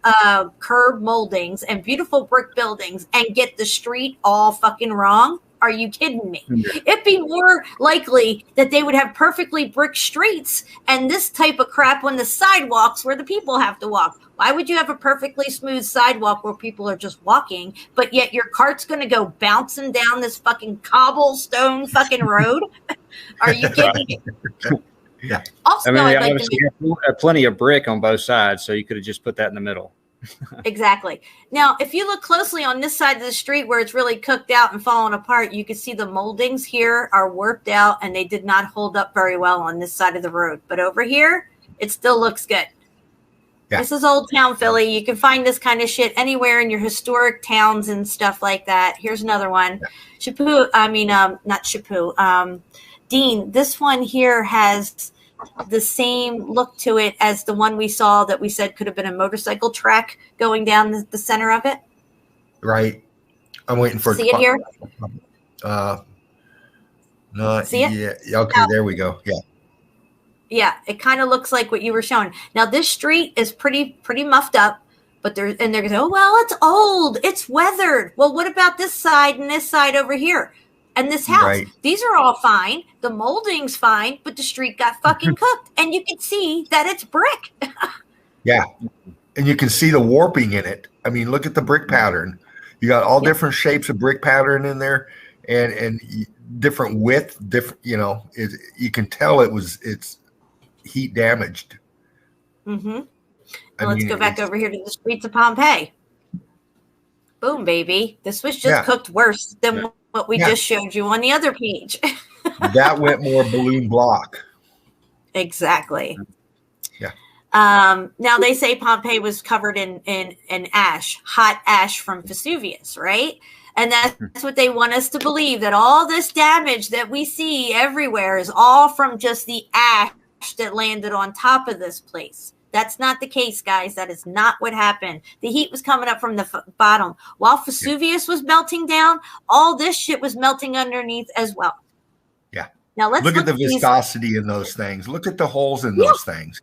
Speaker 6: curb moldings and beautiful brick buildings and get the street all fucking wrong. Are you kidding me? It'd be more likely that they would have perfectly brick streets and this type of crap on the sidewalks where the people have to walk. Why would you have a perfectly smooth sidewalk where people are just walking, but yet your cart's going to go bouncing down this fucking cobblestone fucking road? Are you kidding me?
Speaker 7: Yeah.
Speaker 6: Also,
Speaker 8: I mean, they obviously have plenty of brick on both sides, so you could have just put that in the middle.
Speaker 6: Exactly. Now, if you look closely on this side of the street where it's really cooked out and falling apart, you can see the moldings here are worked out and they did not hold up very well on this side of the road. But over here, it still looks good. Yeah. This is Old Town Philly. You can find this kind of shit anywhere in your historic towns and stuff like that. Here's another one. Dean, this one here has the same look to it as the one we saw that we said could have been a motorcycle track going down the center of it.
Speaker 7: Right. I'm waiting for
Speaker 6: See it here?
Speaker 7: No.
Speaker 6: See it?
Speaker 7: Yeah. Okay. There we go. Yeah.
Speaker 6: Yeah. It kind of looks like what you were showing. Now this street is pretty muffed up, but they're going to say, oh, well, it's old. It's weathered. Well, what about this side and this side over here? And this house, right. These are all fine. The molding's fine, but the street got fucking cooked. And you can see that it's brick.
Speaker 7: Yeah. And you can see the warping in it. I mean, look at the brick pattern. You got all different shapes of brick pattern in there and different width, different, you can tell it's heat damaged.
Speaker 6: Mm-hmm. Well, let's go back over here to the streets of Pompeii. Boom, baby. This was just cooked worse than what we just showed you on the other page.
Speaker 7: That went more balloon block.
Speaker 6: Exactly.
Speaker 7: Yeah.
Speaker 6: Now they say Pompeii was covered in ash, hot ash from Vesuvius, right? And that's what they want us to believe, that all this damage that we see everywhere is all from just the ash that landed on top of this place. That's not the case, guys. That is not what happened. The heat was coming up from the bottom. While Vesuvius was melting down, all this shit was melting underneath as well.
Speaker 7: Yeah.
Speaker 6: Now let's
Speaker 7: look at the viscosity in those things. Look at the holes in those things.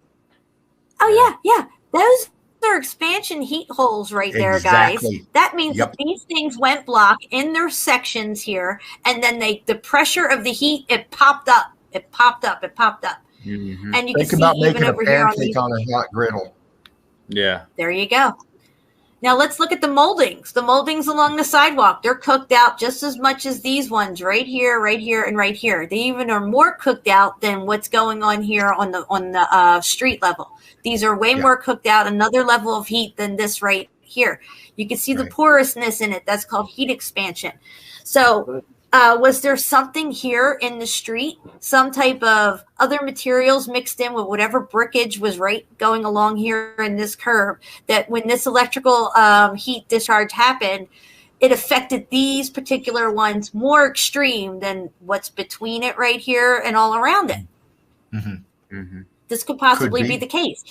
Speaker 6: Oh, yeah. Those are expansion heat holes right there, guys. That means that these things went block in their sections here, and then the pressure of the heat, it popped up. It popped up.
Speaker 7: Mm-hmm.
Speaker 6: And you
Speaker 7: Think
Speaker 6: can
Speaker 7: about
Speaker 6: see
Speaker 7: making
Speaker 6: even
Speaker 7: a
Speaker 6: over here
Speaker 7: pancake on a hot griddle.
Speaker 8: Yeah.
Speaker 6: There you go. Now let's look at the moldings. The moldings along the sidewalk, they're cooked out just as much as these ones right here, and right here. They even are more cooked out than what's going on here on the street level. These are way more cooked out, another level of heat than this right here. You can see the porousness in it. That's called heat expansion. So Was there something here in the street, some type of other materials mixed in with whatever brickage was right going along here in this curve, that when this electrical heat discharge happened, it affected these particular ones more extreme than what's between it right here and all around it? This could possibly be the case.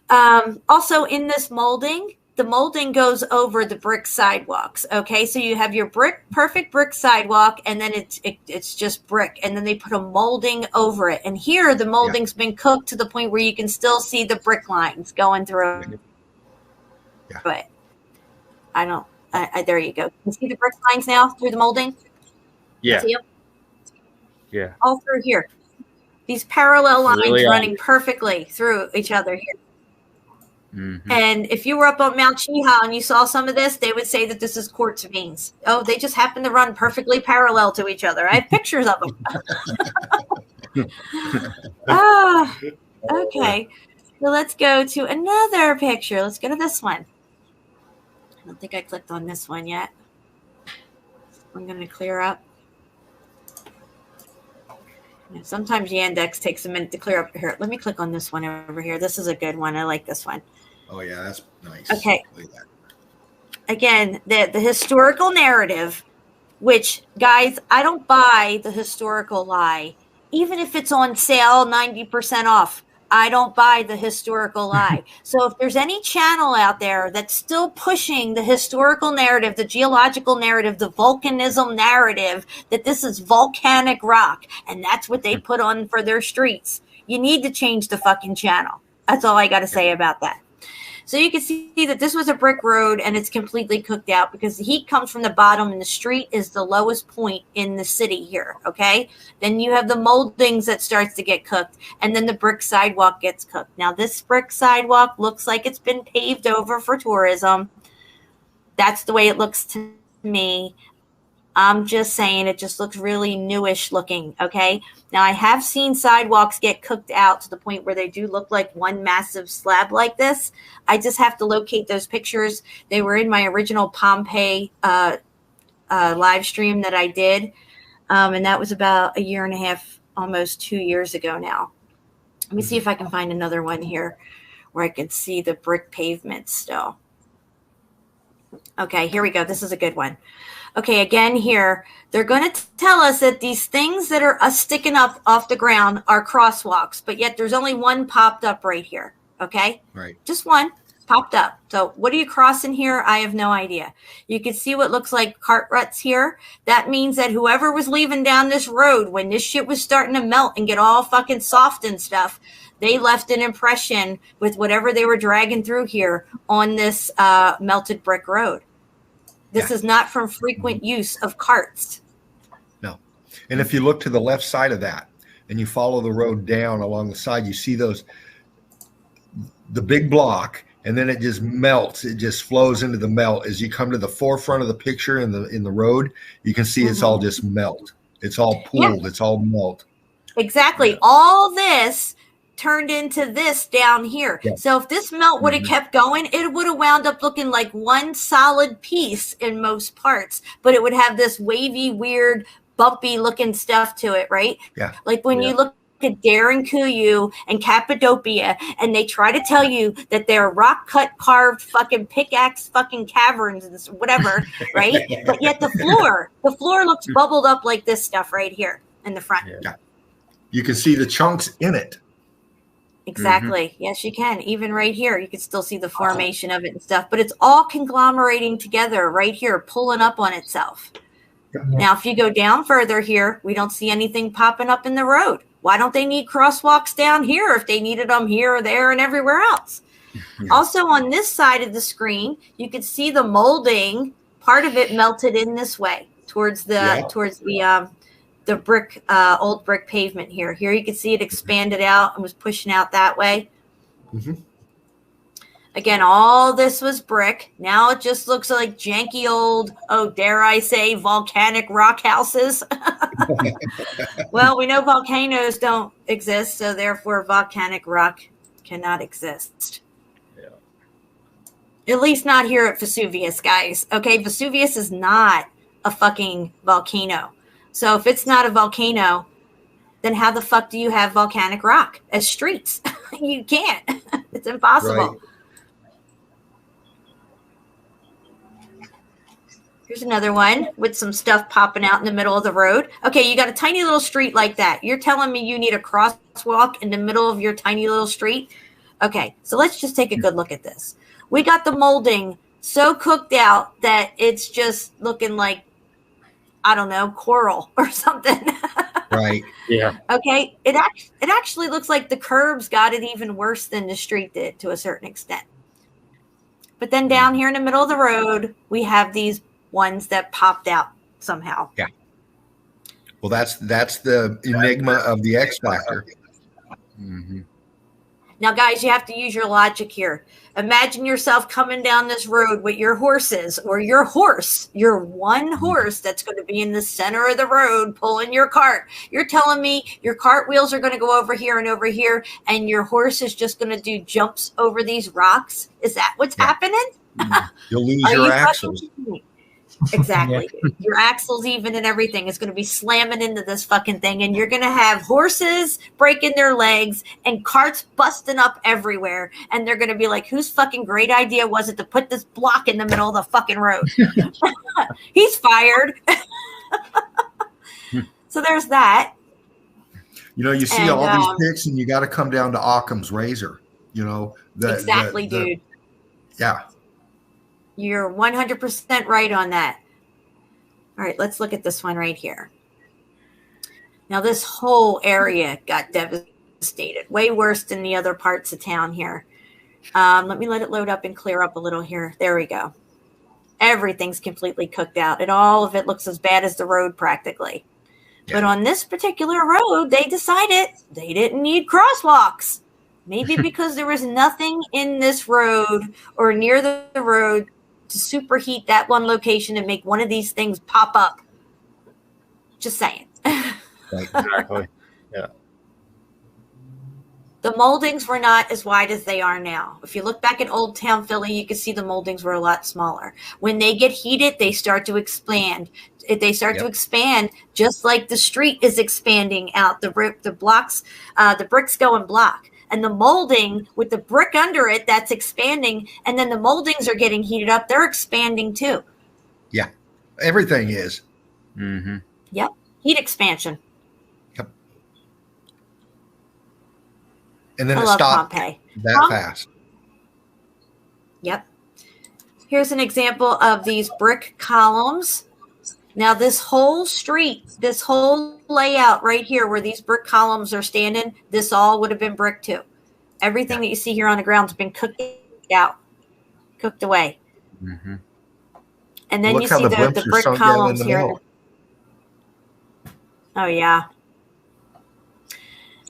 Speaker 6: Also in this molding, the molding goes over the brick sidewalks. Okay, so you have your perfect brick sidewalk, and then it's just brick, and then they put a molding over it. And here the molding's been cooked to the point where you can still see the brick lines going through. But I don't. There you go. You can see the brick lines now through the molding.
Speaker 8: Yeah.
Speaker 6: See them?
Speaker 8: Yeah.
Speaker 6: All through here. These parallel lines
Speaker 8: Really
Speaker 6: running perfectly through each other here.
Speaker 8: Mm-hmm.
Speaker 6: And if you were up on Mount Cheeha and you saw some of this, they would say that this is quartz veins. Oh, they just happen to run perfectly parallel to each other. I have pictures of them. Okay. So let's go to another picture. Let's go to this one. I don't think I clicked on this one yet. I'm going to clear up. Sometimes Yandex takes a minute to clear up. Here, let me click on this one over here. This is a good one. I like this one.
Speaker 7: Oh, yeah, that's nice.
Speaker 6: Okay.
Speaker 7: Look at that.
Speaker 6: Again, the historical narrative, which, guys, I don't buy the historical lie. Even if it's on sale, 90% off, I don't buy the historical lie. So if there's any channel out there that's still pushing the historical narrative, the geological narrative, the volcanism narrative, that this is volcanic rock, and that's what they put on for their streets, you need to change the fucking channel. That's all I got to say about that. So you can see that this was a brick road, and it's completely cooked out because the heat comes from the bottom, and the street is the lowest point in the city here, okay? Then you have the moldings that starts to get cooked, and then the brick sidewalk gets cooked. Now, this brick sidewalk looks like it's been paved over for tourism. That's the way it looks to me. I'm just saying it just looks really newish looking, okay? Now, I have seen sidewalks get cooked out to the point where they do look like one massive slab like this. I just have to locate those pictures. They were in my original Pompeii live stream that I did, and that was about a year and a half, almost 2 years ago now. Let me see if I can find another one here where I can see the brick pavement still. Okay, here we go. This is a good one. Okay, again here, they're going to tell us that these things that are sticking up off the ground are crosswalks, but yet there's only one popped up right here, okay?
Speaker 7: Right.
Speaker 6: Just one popped up. So what are you crossing here? I have no idea. You can see what looks like cart ruts here. That means that whoever was leaving down this road when this shit was starting to melt and get all fucking soft and stuff, they left an impression with whatever they were dragging through here on this melted brick road. This is not from frequent use of carts.
Speaker 7: No. And if you look to the left side of that and you follow the road down along the side, you see the big block, and then it just melts. It just flows into the melt. As you come to the forefront of the picture in the road, you can see it's all just melt. It's all pooled. It's all melt.
Speaker 6: Exactly. All this turned into this down here. So if this melt would have kept going, it would have wound up looking like one solid piece in most parts, but it would have this wavy, weird, bumpy looking stuff to it, right?
Speaker 7: Yeah.
Speaker 6: Like when you look at Darren Kuyu and Cappadocia, and they try to tell you that they're rock cut carved fucking pickaxe fucking caverns and whatever, right? But yet the floor looks bubbled up like this stuff right here in the front.
Speaker 7: Yeah. You can see the chunks in it.
Speaker 6: Exactly. Yes, you can. Even right here, you can still see the formation of it and stuff, but it's all conglomerating together right here, pulling up on itself. Now, if you go down further here, we don't see anything popping up in the road. Why don't they need crosswalks down here if they needed them here or there and everywhere else? Also, on this side of the screen, you can see the molding. Part of it melted in this way towards the brick, old brick pavement here. Here you can see it expanded out and was pushing out that way. Again, all this was brick. Now it just looks like janky old, dare I say, volcanic rock houses. Well, we know volcanoes don't exist, so therefore volcanic rock cannot exist. At least not here at Vesuvius, guys. Okay, Vesuvius is not a fucking volcano. So if it's not a volcano, then how the fuck do you have volcanic rock as streets? You can't. It's impossible.
Speaker 7: Right.
Speaker 6: Here's another one with some stuff popping out in the middle of the road. Okay, you got a tiny little street like that. You're telling me you need a crosswalk in the middle of your tiny little street? Okay, so let's just take a good look at this. We got the molding so cooked out that it's just looking like, I don't know, coral or something.
Speaker 7: Right.
Speaker 8: Yeah.
Speaker 6: Okay, it actually looks like the curbs got it even worse than the street did to a certain extent. But then down here in the middle of the road, we have these ones that popped out somehow.
Speaker 7: Yeah. Well, that's the enigma of the X Factor. Mm-hmm.
Speaker 6: Now, guys, you have to use your logic here. Imagine yourself coming down this road with your horses or your horse, your one horse that's going to be in the center of the road pulling your cart. You're telling me your cart wheels are going to go over here and over here, and your horse is just going to do jumps over these rocks? Is that what's happening?
Speaker 7: You'll lose your axles.
Speaker 6: Exactly. Your axles even and everything is going to be slamming into this fucking thing, and you're going to have horses breaking their legs and carts busting up everywhere, and they're going to be like, whose fucking great idea was it to put this block in the middle of the fucking road? He's fired. So there's that.
Speaker 7: You know, you see all these pics, and you got to come down to Occam's razor. You know,
Speaker 6: exactly, dude.
Speaker 7: Yeah.
Speaker 6: You're 100% right on that. All right, let's look at this one right here. Now, this whole area got devastated, way worse than the other parts of town here. Let me let it load up and clear up a little here. There we go. Everything's completely cooked out, and all of it looks as bad as the road practically. Yeah. But on this particular road, they decided they didn't need crosswalks. Maybe because there was nothing in this road or near the road to superheat that one location and make one of these things pop up. Just saying.
Speaker 7: Right.
Speaker 8: Exactly. Yeah.
Speaker 6: The moldings were not as wide as they are now. If you look back at Old Town Philly, you can see the moldings were a lot smaller. When they get heated, they start to expand. They start to expand just like the street is expanding out. The blocks, the bricks go in block. And the molding with the brick under it, that's expanding. And then the moldings are getting heated up. They're expanding too.
Speaker 7: Yeah. Everything is.
Speaker 8: Mm-hmm.
Speaker 6: Yep. Heat expansion.
Speaker 7: Yep. And then it stopped that fast.
Speaker 6: Yep. Here's an example of these brick columns. Now, this whole street, this whole layout right here where these brick columns are standing, this all would have been brick too. Everything that you see here on the ground has been cooked out, cooked away.
Speaker 8: Mm-hmm.
Speaker 6: And then you see the brick columns here. Oh, yeah.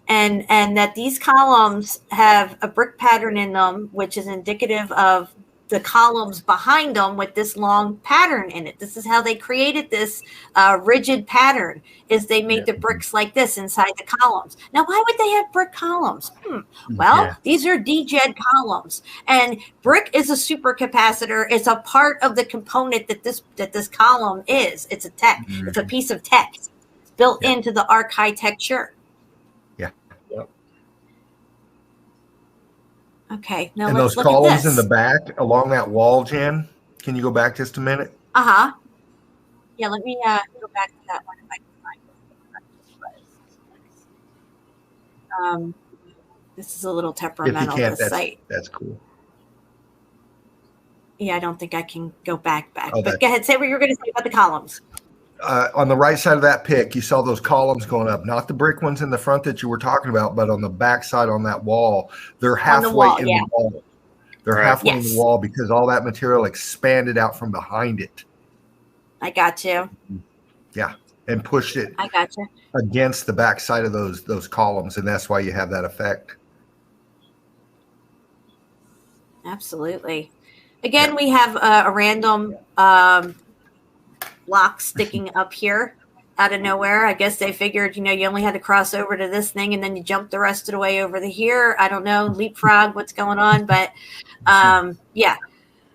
Speaker 6: And that these columns have a brick pattern in them, which is indicative of the columns behind them with this long pattern in it. This is how they created this rigid pattern, is they made the bricks like this inside the columns. Now, why would they have brick columns? Well, these are DJED columns, and brick is a supercapacitor. It's a part of the component that this column is. It's a tech. Mm-hmm. It's a piece of tech. It's built into the architecture. Okay, now
Speaker 7: and
Speaker 6: let's
Speaker 7: those
Speaker 6: look
Speaker 7: columns
Speaker 6: at this.
Speaker 7: In the back along that wall, Jen, can you go back just a minute?
Speaker 6: Yeah, let me go back to that one if I can find it. This is a little temperamental.
Speaker 7: If you can't, that's cool.
Speaker 6: Yeah, I don't think I can go back.
Speaker 7: Oh,
Speaker 6: but go ahead, say what you were going to say about the columns.
Speaker 7: On the right side of that pic, you saw those columns going up, not the brick ones in the front that you were talking about, but on the back side on that wall, they're halfway in the wall. They're halfway in the wall because all that material expanded out from behind it.
Speaker 6: I got you.
Speaker 7: Yeah, and pushed it
Speaker 6: I got you.
Speaker 7: against the back side of those columns, and that's why you have that effect.
Speaker 6: Absolutely. Again, we have a random block sticking up here out of nowhere. I guess they figured, you only had to cross over to this thing and then you jump the rest of the way over to here. I don't know, leapfrog, what's going on. But yeah,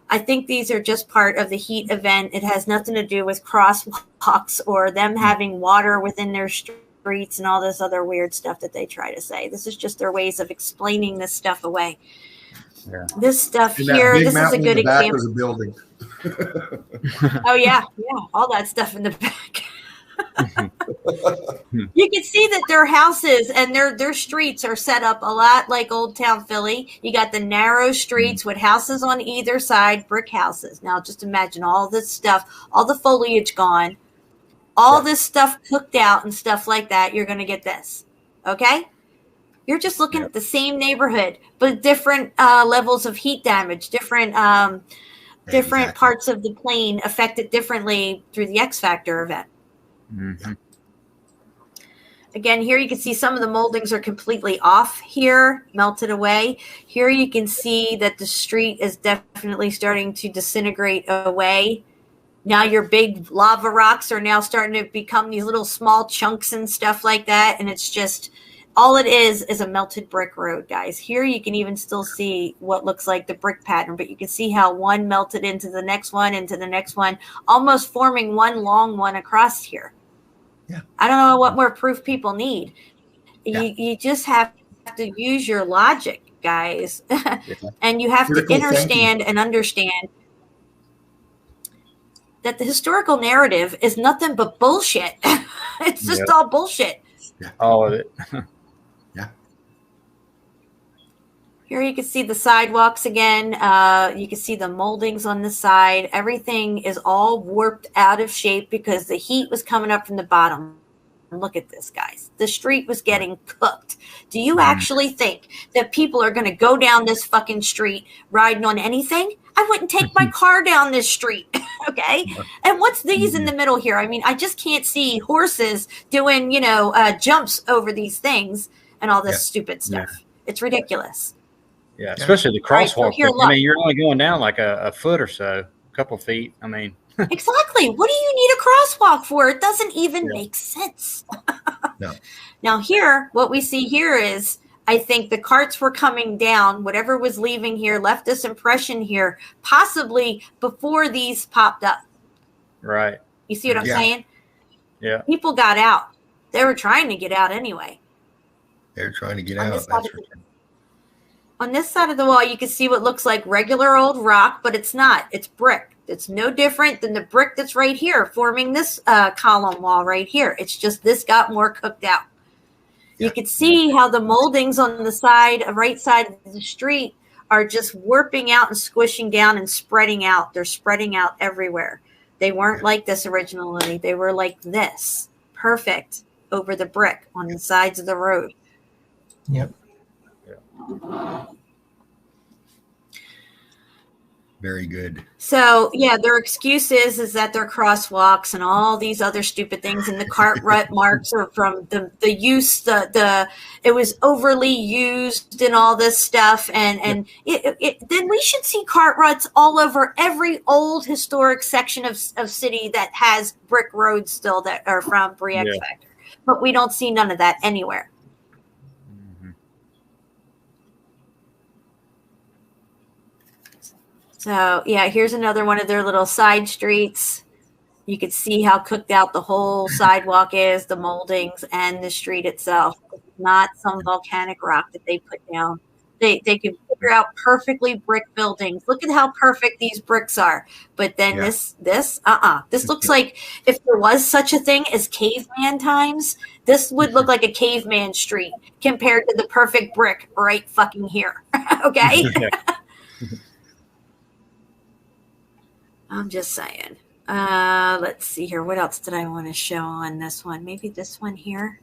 Speaker 6: I think these are just part of the heat event. It has nothing to do with crosswalks or them having water within their streets and all this other weird stuff that they try to say. This is just their ways of explaining this stuff away.
Speaker 8: Yeah.
Speaker 6: This stuff
Speaker 7: And
Speaker 6: here,
Speaker 7: that big
Speaker 6: this is a
Speaker 7: mountain
Speaker 6: good
Speaker 7: in the back
Speaker 6: example.
Speaker 7: was a building.
Speaker 6: Oh yeah, all that stuff in the back. You can see that their houses and their streets are set up a lot like Old Town Philly. You got the narrow streets with houses on either side, brick houses. Now just imagine all this stuff, all the foliage gone, all this stuff cooked out and stuff like that. You're going to get this. Okay? You're just looking at the same neighborhood, but different levels of heat damage, different parts of the plane affected differently through the X Factor event.
Speaker 8: Mm-hmm.
Speaker 6: Again, here you can see some of the moldings are completely off here, melted away. Here you can see that the street is definitely starting to disintegrate away. Now your big lava rocks are now starting to become these little small chunks and stuff like that. And it's just, all it is a melted brick road, guys. Here you can even still see what looks like the brick pattern, but you can see how one melted into the next one, almost forming one long one across here.
Speaker 7: Yeah.
Speaker 6: I don't know what more proof people need. Yeah. You just have to use your logic, guys. And you have to understand that the historical narrative is nothing but bullshit. It's just all bullshit.
Speaker 8: Yeah. All of it.
Speaker 6: Here you can see the sidewalks again. You can see the moldings on the side. Everything is all warped out of shape because the heat was coming up from the bottom. Look at this, guys. The street was getting cooked. Do you actually think that people are going to go down this fucking street riding on anything? I wouldn't take my car down this street. Okay. And what's these in the middle here? I mean, I just can't see horses doing, jumps over these things and all this stupid stuff. Yeah. It's ridiculous.
Speaker 8: Yeah, especially the crosswalk. I mean, you're only going down like a foot or so, a couple feet. I mean,
Speaker 6: exactly. What do you need a crosswalk for? It doesn't even make sense.
Speaker 7: No.
Speaker 6: Now here, what we see here is, I think the carts were coming down. Whatever was leaving here left this impression here, possibly before these popped up.
Speaker 8: Right.
Speaker 6: You see what I'm saying?
Speaker 8: Yeah.
Speaker 6: People got out. They were trying to get out anyway.
Speaker 7: They're trying to get out.
Speaker 6: On this side of the wall, you can see what looks like regular old rock, but it's not. It's brick. It's no different than the brick that's right here forming this column wall right here. It's just this got more cooked out. Yeah. You can see how the moldings on the side, right side of the street are just warping out and squishing down and spreading out. They're spreading out everywhere. They weren't like this originally. They were like this. Perfect over the brick on the sides of the road.
Speaker 9: Yep.
Speaker 7: Very good.
Speaker 6: So their excuse is that they're crosswalks and all these other stupid things, and the cart rut marks are from the use it was overly used and all this stuff, and then we should see cart ruts all over every old historic section of city that has brick roads still that are from pre-X Factor, but we don't see none of that anywhere. So, here's another one of their little side streets. You can see how cooked out the whole sidewalk is, the moldings, and the street itself. It's not some volcanic rock that they put down. They can figure out perfectly brick buildings. Look at how perfect these bricks are. But then this looks like if there was such a thing as caveman times, this would look like a caveman street compared to the perfect brick right fucking here. Okay? I'm just saying. Let's see here. What else did I want to show on this one? Maybe this one here.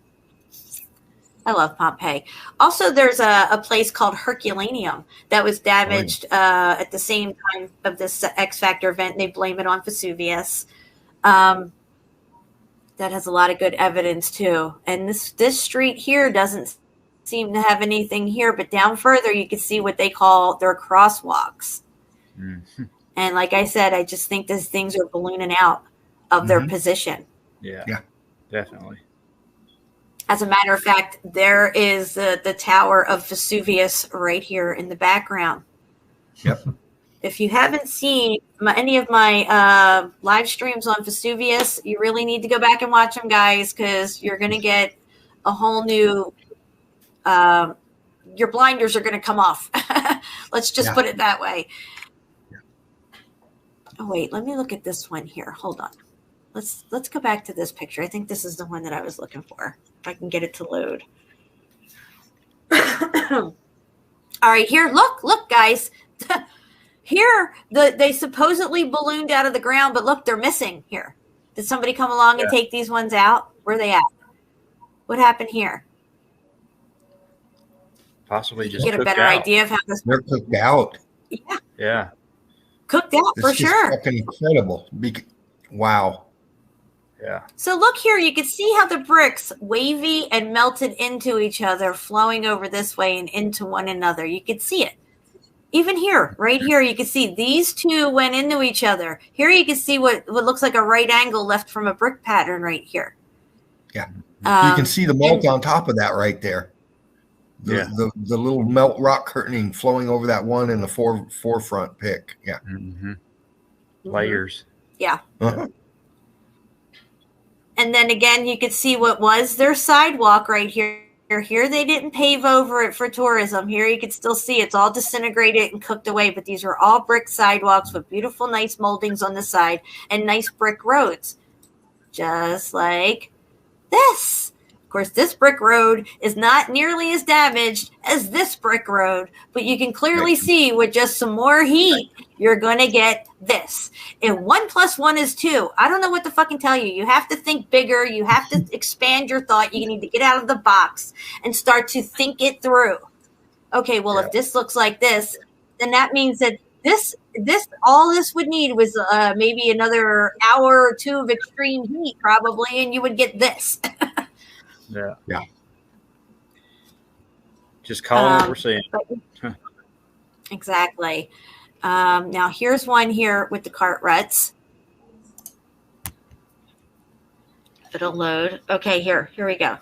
Speaker 6: I love Pompeii. Also, there's a place called Herculaneum that was damaged at the same time of this X Factor event. They blame it on Vesuvius. That has a lot of good evidence too. And this street here doesn't seem to have anything here, but down further you can see what they call their crosswalks. Mm-hmm. And like I said, I just think these things are ballooning out of their position.
Speaker 8: Yeah, definitely.
Speaker 6: As a matter of fact, there is the Tower of Vesuvius right here in the background.
Speaker 7: Yep.
Speaker 6: if you haven't seen any of my live streams on Vesuvius, you really need to go back and watch them, guys, because you're going to get a whole new, your blinders are going to come off. Let's just put it that way. Oh, wait, let me look at this one here. Hold on. Let's go back to this picture. I think this is the one that I was looking for. If I can get it to load. All right, here, look, guys. Here, they supposedly ballooned out of the ground, but look, they're missing here. Did somebody come along and take these ones out? Where are they at? What happened here?
Speaker 8: Possibly just
Speaker 6: get a better idea of how this.
Speaker 7: They're cooked out.
Speaker 6: Yeah.
Speaker 8: Yeah.
Speaker 6: Cooked out for sure.
Speaker 7: Fucking incredible. Wow.
Speaker 8: Yeah.
Speaker 6: So look here, you can see how the bricks wavy and melted into each other, flowing over this way and into one another. You can see it. Even here, right here, you can see these two went into each other. Here you can see what looks like a right angle left from a brick pattern right here.
Speaker 7: Yeah. You can see the melt on top of that right there. The little melt rock curtaining flowing over that one in the forefront pick. Yeah.
Speaker 8: Mm-hmm. Layers.
Speaker 6: Yeah. And then again, you could see what was their sidewalk right here. Here they didn't pave over it for tourism. Here you can still see it's all disintegrated and cooked away, but these are all brick sidewalks with beautiful, nice moldings on the side and nice brick roads, just like this. Of course, this brick road is not nearly as damaged as this brick road, but you can clearly see with just some more heat, you're going to get this. If 1 + 1 is 2, I don't know what to fucking tell you. You have to think bigger. You have to expand your thought. You need to get out of the box and start to think it through. Okay, well, if this looks like this, then that means that all this would need was maybe another hour or two of extreme heat probably, and you would get this.
Speaker 8: Yeah. Just calling what we're seeing.
Speaker 6: Exactly. Now here's one here with the cart ruts. It'll load. Okay, here we go.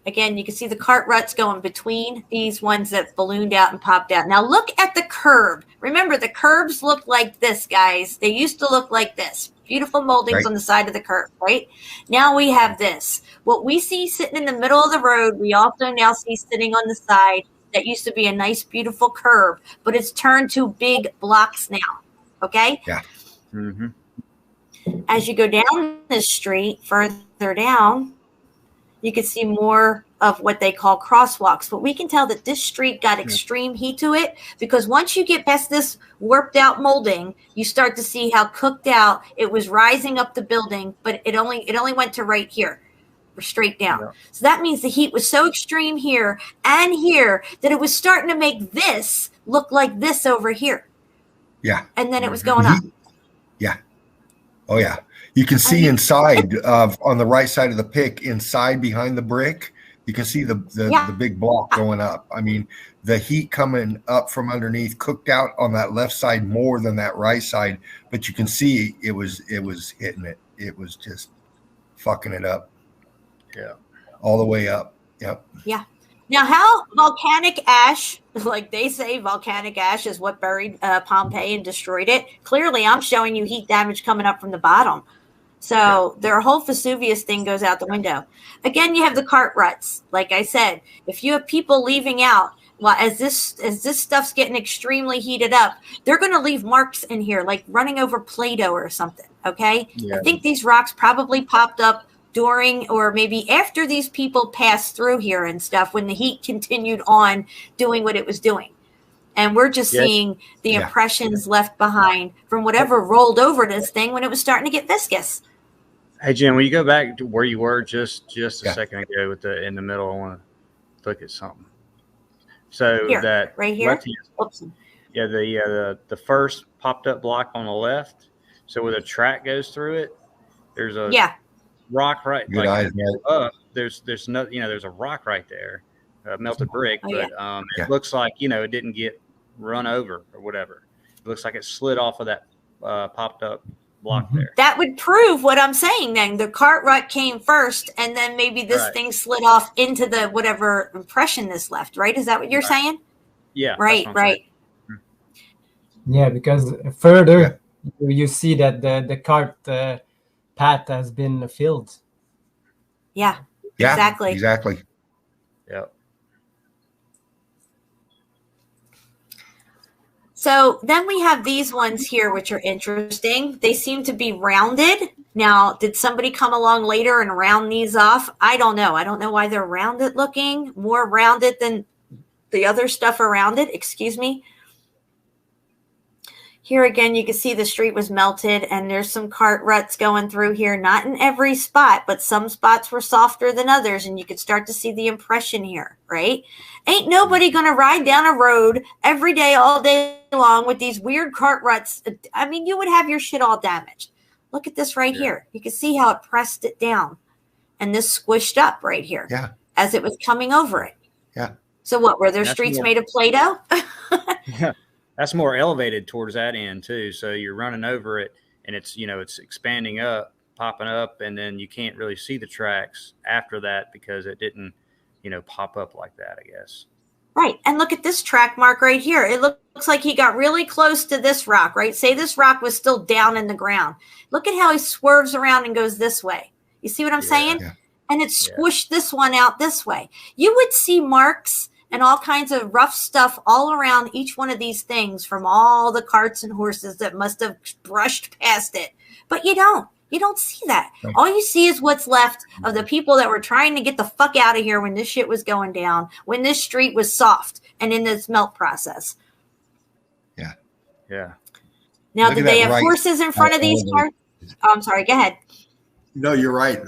Speaker 6: Again, you can see the cart ruts going between these ones that ballooned out and popped out. Now look at the curb. Remember, the curbs look like this, guys. They used to look like this. Beautiful moldings on the side of the curb, right? Now we have this. What we see sitting in the middle of the road, we also now see sitting on the side. That used to be a nice, beautiful curve, but it's turned to big blocks now. Okay?
Speaker 7: Yeah.
Speaker 8: Mm-hmm.
Speaker 6: As you go down this street, further down, you can see more of what they call crosswalks. But we can tell that this street got extreme heat to it because once you get past this warped out molding, you start to see how cooked out it was rising up the building, but it only went to right here. Straight down. Yeah. So that means the heat was so extreme here and here that it was starting to make this look like this over here.
Speaker 7: Yeah.
Speaker 6: And then it was going up.
Speaker 7: Yeah. Oh yeah. You can see inside on the right side of the pick, inside behind the brick, you can see the big block going up. I mean, the heat coming up from underneath cooked out on that left side more than that right side, but you can see it was hitting it. It was just fucking it up.
Speaker 8: Yeah.
Speaker 7: All the way up. Yep.
Speaker 6: Yeah. Now, how volcanic ash, like they say, volcanic ash is what buried Pompeii and destroyed it. Clearly, I'm showing you heat damage coming up from the bottom. So their whole Vesuvius thing goes out the window. Again, you have the cart ruts. Like I said, if you have people leaving out, well, as this stuff's getting extremely heated up, they're going to leave marks in here, like running over Play-Doh or something. Okay. Yeah. I think these rocks probably popped up during or maybe after these people passed through here and stuff when the heat continued on doing what it was doing. And we're just seeing the impressions left behind from whatever rolled over this thing when it was starting to get viscous.
Speaker 8: Hey, Jim, will you go back to where you were just a second ago with in the middle? I want to look at something. So
Speaker 6: here,
Speaker 8: that
Speaker 6: right here.
Speaker 8: The first popped up block on the left. So where the track goes through it, there's a rock right.
Speaker 7: Good eyes, man.
Speaker 8: There's no, there's a rock right there, melted brick, but it looks like it didn't get run over or whatever. It looks like it slid off of that popped up block there.
Speaker 6: That would prove what I'm saying. Then the cart rut came first, and then maybe this thing slid off into the whatever impression this left. Right? Is that what you're saying?
Speaker 8: Yeah.
Speaker 6: Right.
Speaker 9: Yeah, because further you see that the cart path has been filled.
Speaker 6: Yeah,
Speaker 7: Yeah,
Speaker 6: exactly.
Speaker 7: exactly.
Speaker 8: Yep.
Speaker 6: So then we have these ones here, which are interesting. They seem to be rounded. Now, did somebody come along later and round these off? I don't know. I don't know why they're rounded looking, more rounded than the other stuff around it. Excuse me. Here again, you can see the street was melted, and there's some cart ruts going through here. Not in every spot, but some spots were softer than others, and you could start to see the impression here, right? Ain't nobody going to ride down a road every day, all day long with these weird cart ruts. I mean, you would have your shit all damaged. Look at this right here. You can see how it pressed it down, and this squished up right here as it was coming over it.
Speaker 7: Yeah.
Speaker 6: So what, were their streets made of Play-Doh?
Speaker 8: Yeah. That's more elevated towards that end too. So you're running over it and it's, you know, it's expanding up, popping up, and then you can't really see the tracks after that because it didn't, you know, pop up like that, I guess.
Speaker 6: Right. And look at this track mark right here. It looks like he got really close to this rock, right? Say this rock was still down in the ground. Look at how he swerves around and goes this way. You see what I'm saying? Yeah. And it squished this one out this way. You would see marks and all kinds of rough stuff all around each one of these things from all the carts and horses that must have brushed past it. But you don't. You don't see that. Right. All you see is what's left of the people that were trying to get the fuck out of here when this shit was going down, when this street was soft and in this melt process.
Speaker 7: Yeah.
Speaker 8: Yeah.
Speaker 6: Now, did they have horses in front of these cars? Oh, I'm sorry. Go ahead.
Speaker 7: No, you're right.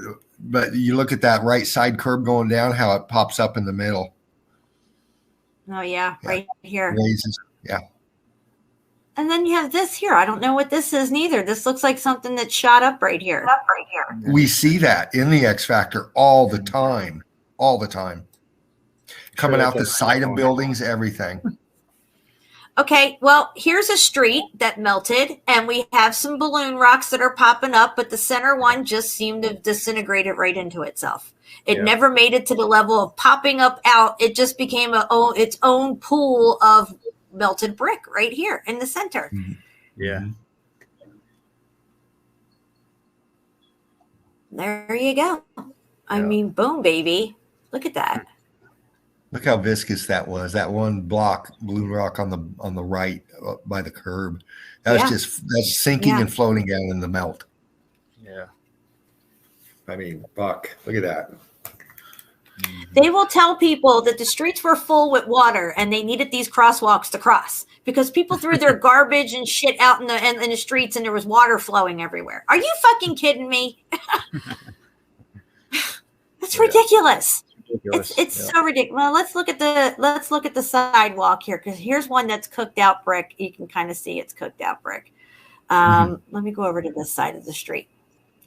Speaker 7: But you look at that right side curb going down, how it pops up in the middle.
Speaker 6: Oh, yeah, right here.
Speaker 7: Raises. Yeah.
Speaker 6: And then you have this here. I don't know what this is neither. This looks like something that shot up right here.
Speaker 7: We see that in the X Factor all the time. All the time. Coming out the side of buildings, everything.
Speaker 6: Okay, well, here's a street that melted, and we have some balloon rocks that are popping up, but the center one just seemed to disintegrate it right into itself. It never made it to the level of popping up out. It just became its own pool of melted brick right here in the center.
Speaker 8: Yeah.
Speaker 6: There you go. I mean, boom, baby. Look at that.
Speaker 7: Look how viscous that was. That one block balloon rock on the right by the curb. That was that's sinking and floating down in the melt.
Speaker 8: Yeah.
Speaker 7: I mean, Buck, look at that.
Speaker 6: They will tell people that the streets were full with water and they needed these crosswalks to cross because people threw their garbage and shit out in the streets and there was water flowing everywhere. Are you fucking kidding me? That's ridiculous. It's so ridiculous. Well, let's look at the sidewalk here because here's one that's cooked out brick. You can kind of see it's cooked out brick. Let me go over to this side of the street.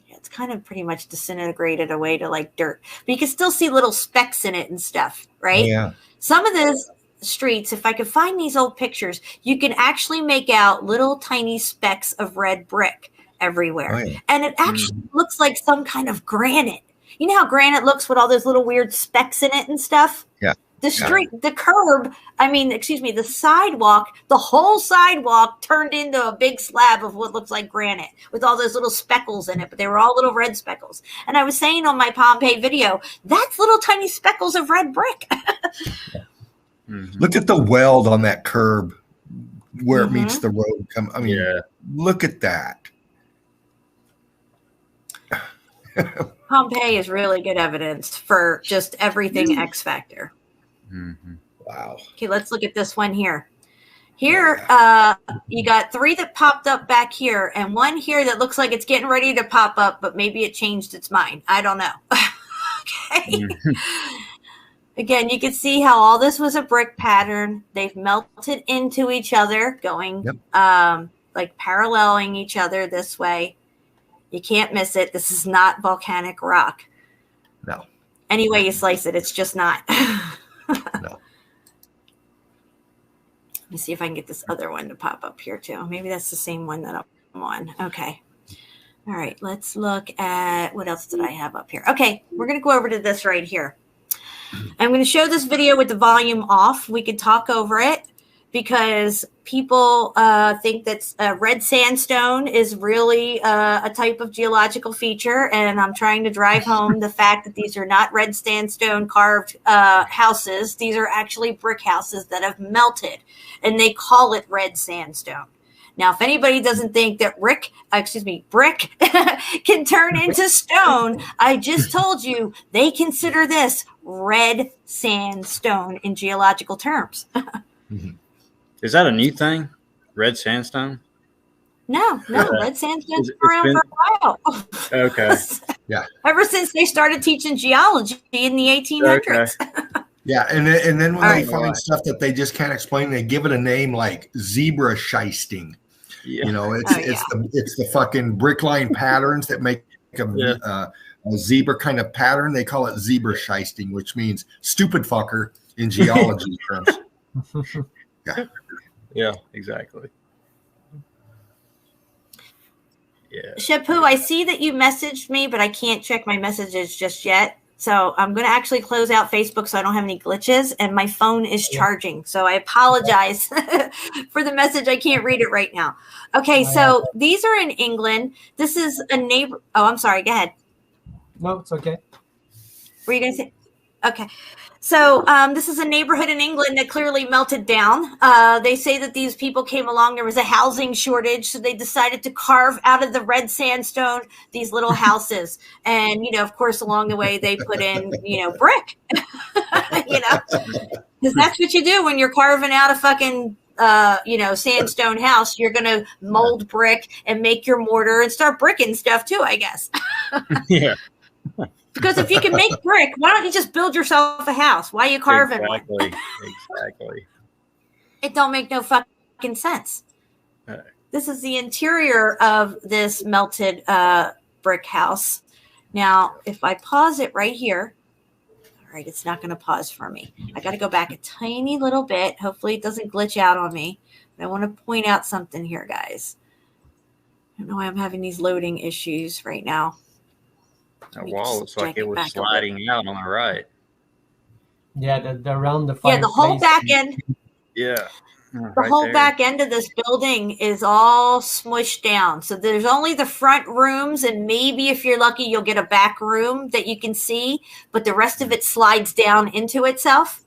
Speaker 6: It's kind of pretty much disintegrated away to like dirt, but you can still see little specks in it and stuff, right?
Speaker 7: Yeah.
Speaker 6: Some of those streets, if I could find these old pictures, you can actually make out little tiny specks of red brick everywhere. And it actually looks like some kind of granite. You know how granite looks with all those little weird specks in it and stuff?
Speaker 7: Yeah.
Speaker 6: The street, the curb, the sidewalk, the whole sidewalk turned into a big slab of what looks like granite with all those little speckles in it, but they were all little red speckles. And I was saying on my Pompeii video, that's little tiny speckles of red brick.
Speaker 7: Look at the weld on that curb where it meets the road. Look at that.
Speaker 6: Pompeii is really good evidence for just everything X Factor.
Speaker 7: Wow.
Speaker 6: Okay, let's look at this one here. Here, you got 3 that popped up back here and one here that looks like it's getting ready to pop up, but maybe it changed its mind. I don't know. Okay. Again, you can see how all this was a brick pattern. They've melted into each other, going like paralleling each other this way. You can't miss it. This is not volcanic rock.
Speaker 7: No.
Speaker 6: Any way you slice it, it's just not.
Speaker 7: No.
Speaker 6: Let me see if I can get this other one to pop up here too. Maybe that's the same one that I'm on. Okay. All right. Let's look at what else did I have up here? Okay. We're going to go over to this right here. I'm going to show this video with the volume off. We can talk over it because people think that red sandstone is really a type of geological feature. And I'm trying to drive home the fact that these are not red sandstone carved houses. These are actually brick houses that have melted, and they call it red sandstone. Now, if anybody doesn't think that brick can turn into stone, I just told you they consider this red sandstone in geological terms.
Speaker 8: Is that a new thing? Red sandstone?
Speaker 6: No, red sandstone's been around for a while.
Speaker 8: Okay.
Speaker 7: Yeah.
Speaker 6: Ever since they started teaching geology in the 1800s.
Speaker 7: Okay. Yeah, and then when they find stuff that they just can't explain, they give it a name like zebra scheisting.
Speaker 8: Yeah.
Speaker 7: You know, it's the fucking brick line patterns that make a zebra kind of pattern. They call it zebra scheisting, which means stupid fucker in geology terms. Yeah.
Speaker 8: Yeah, exactly. Yeah.
Speaker 6: Shapu, I see that you messaged me, but I can't check my messages just yet. So I'm going to actually close out Facebook so I don't have any glitches, and my phone is charging. So I apologize for the message. I can't read it right now. Okay, so these are in England. This is a neighbor. Oh, I'm sorry. Go ahead.
Speaker 9: No, it's okay.
Speaker 6: Were you going to say? Okay. So this is a neighborhood in England that clearly melted down. They say that these people came along. There was a housing shortage, so they decided to carve out of the red sandstone these little houses. And, of course, along the way, they put in, brick, because that's what you do when you're carving out a fucking, sandstone house. You're going to mold brick and make your mortar and start bricking stuff too, I guess.
Speaker 8: Yeah.
Speaker 6: Because if you can make brick, why don't you just build yourself a house? Why are you carving one?
Speaker 8: Exactly.
Speaker 6: It don't make no fucking sense. This is the interior of this melted brick house. Now, if I pause it right here, all right, it's not going to pause for me. I got to go back a tiny little bit. Hopefully it doesn't glitch out on me. But I want to point out something here, guys. I don't know why I'm having these loading issues right now.
Speaker 8: That wall looks like it was sliding out on the right.
Speaker 9: Yeah, around the
Speaker 6: fireplace. Yeah, the whole back end.
Speaker 8: Yeah.
Speaker 6: The whole back end of this building is all smushed down. So there's only the front rooms, and maybe if you're lucky, you'll get a back room that you can see, but the rest of it slides down into itself.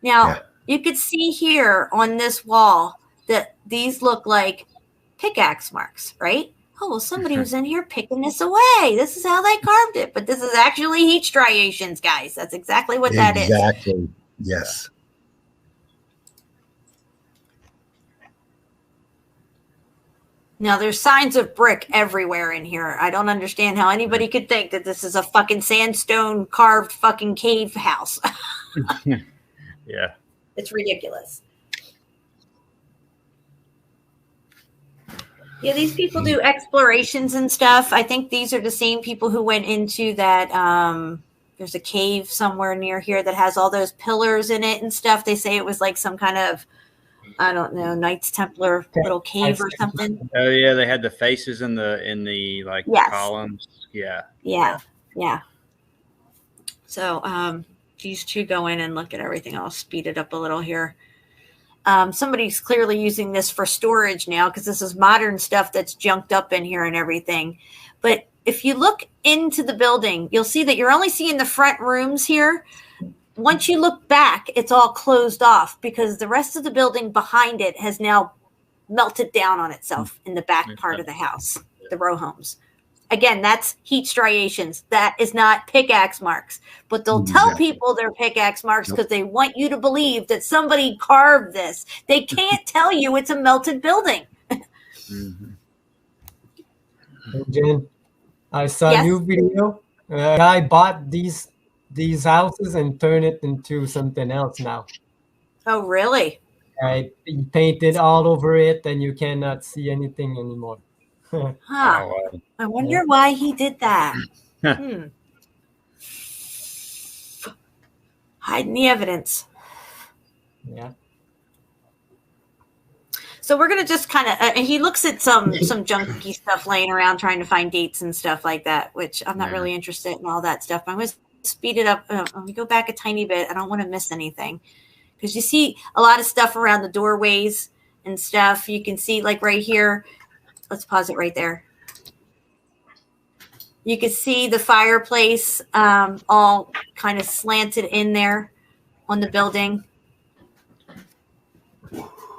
Speaker 6: Now, you could see here on this wall that these look like pickaxe marks, right? Oh, well, somebody was in here picking this away. This is how they carved it. But this is actually heat striations, guys. That's exactly what that is.
Speaker 7: Exactly. Yes.
Speaker 6: Now, there's signs of brick everywhere in here. I don't understand how anybody could think that this is a fucking sandstone carved fucking cave house.
Speaker 8: Yeah.
Speaker 6: It's ridiculous. Yeah, these people do explorations and stuff. I think these are the same people who went into that. There's a cave somewhere near here that has all those pillars in it and stuff. They say it was like some kind of, I don't know, Knights Templar little cave or something.
Speaker 8: Oh yeah, they had the faces in the like columns. Yeah.
Speaker 6: Yeah. Yeah. So these two go in and look at everything. I'll speed it up a little here. Somebody's clearly using this for storage now because this is modern stuff that's junked up in here and everything. But if you look into the building, you'll see that you're only seeing the front rooms here. Once you look back, it's all closed off because the rest of the building behind it has now melted down on itself in the back part of the house, the row homes. Again, that's heat striations. That is not pickaxe marks. But they'll tell people they're pickaxe marks because they want you to believe that somebody carved this. They can't tell you it's a melted building.
Speaker 9: Jen, I saw a new video. A guy bought these houses and turned it into something else now.
Speaker 6: Oh, really?
Speaker 9: He painted all over it, and you cannot see anything anymore.
Speaker 6: Huh. I wonder why he did that. Hiding the evidence.
Speaker 9: Yeah.
Speaker 6: So we're gonna just kind of. He looks at some junky stuff laying around, trying to find dates and stuff like that, which I'm not really interested in all that stuff. But I'm gonna speed it up. Let me go back a tiny bit. I don't want to miss anything because you see a lot of stuff around the doorways and stuff. You can see like right here. Let's pause it right there. You can see the fireplace all kind of slanted in there on the building.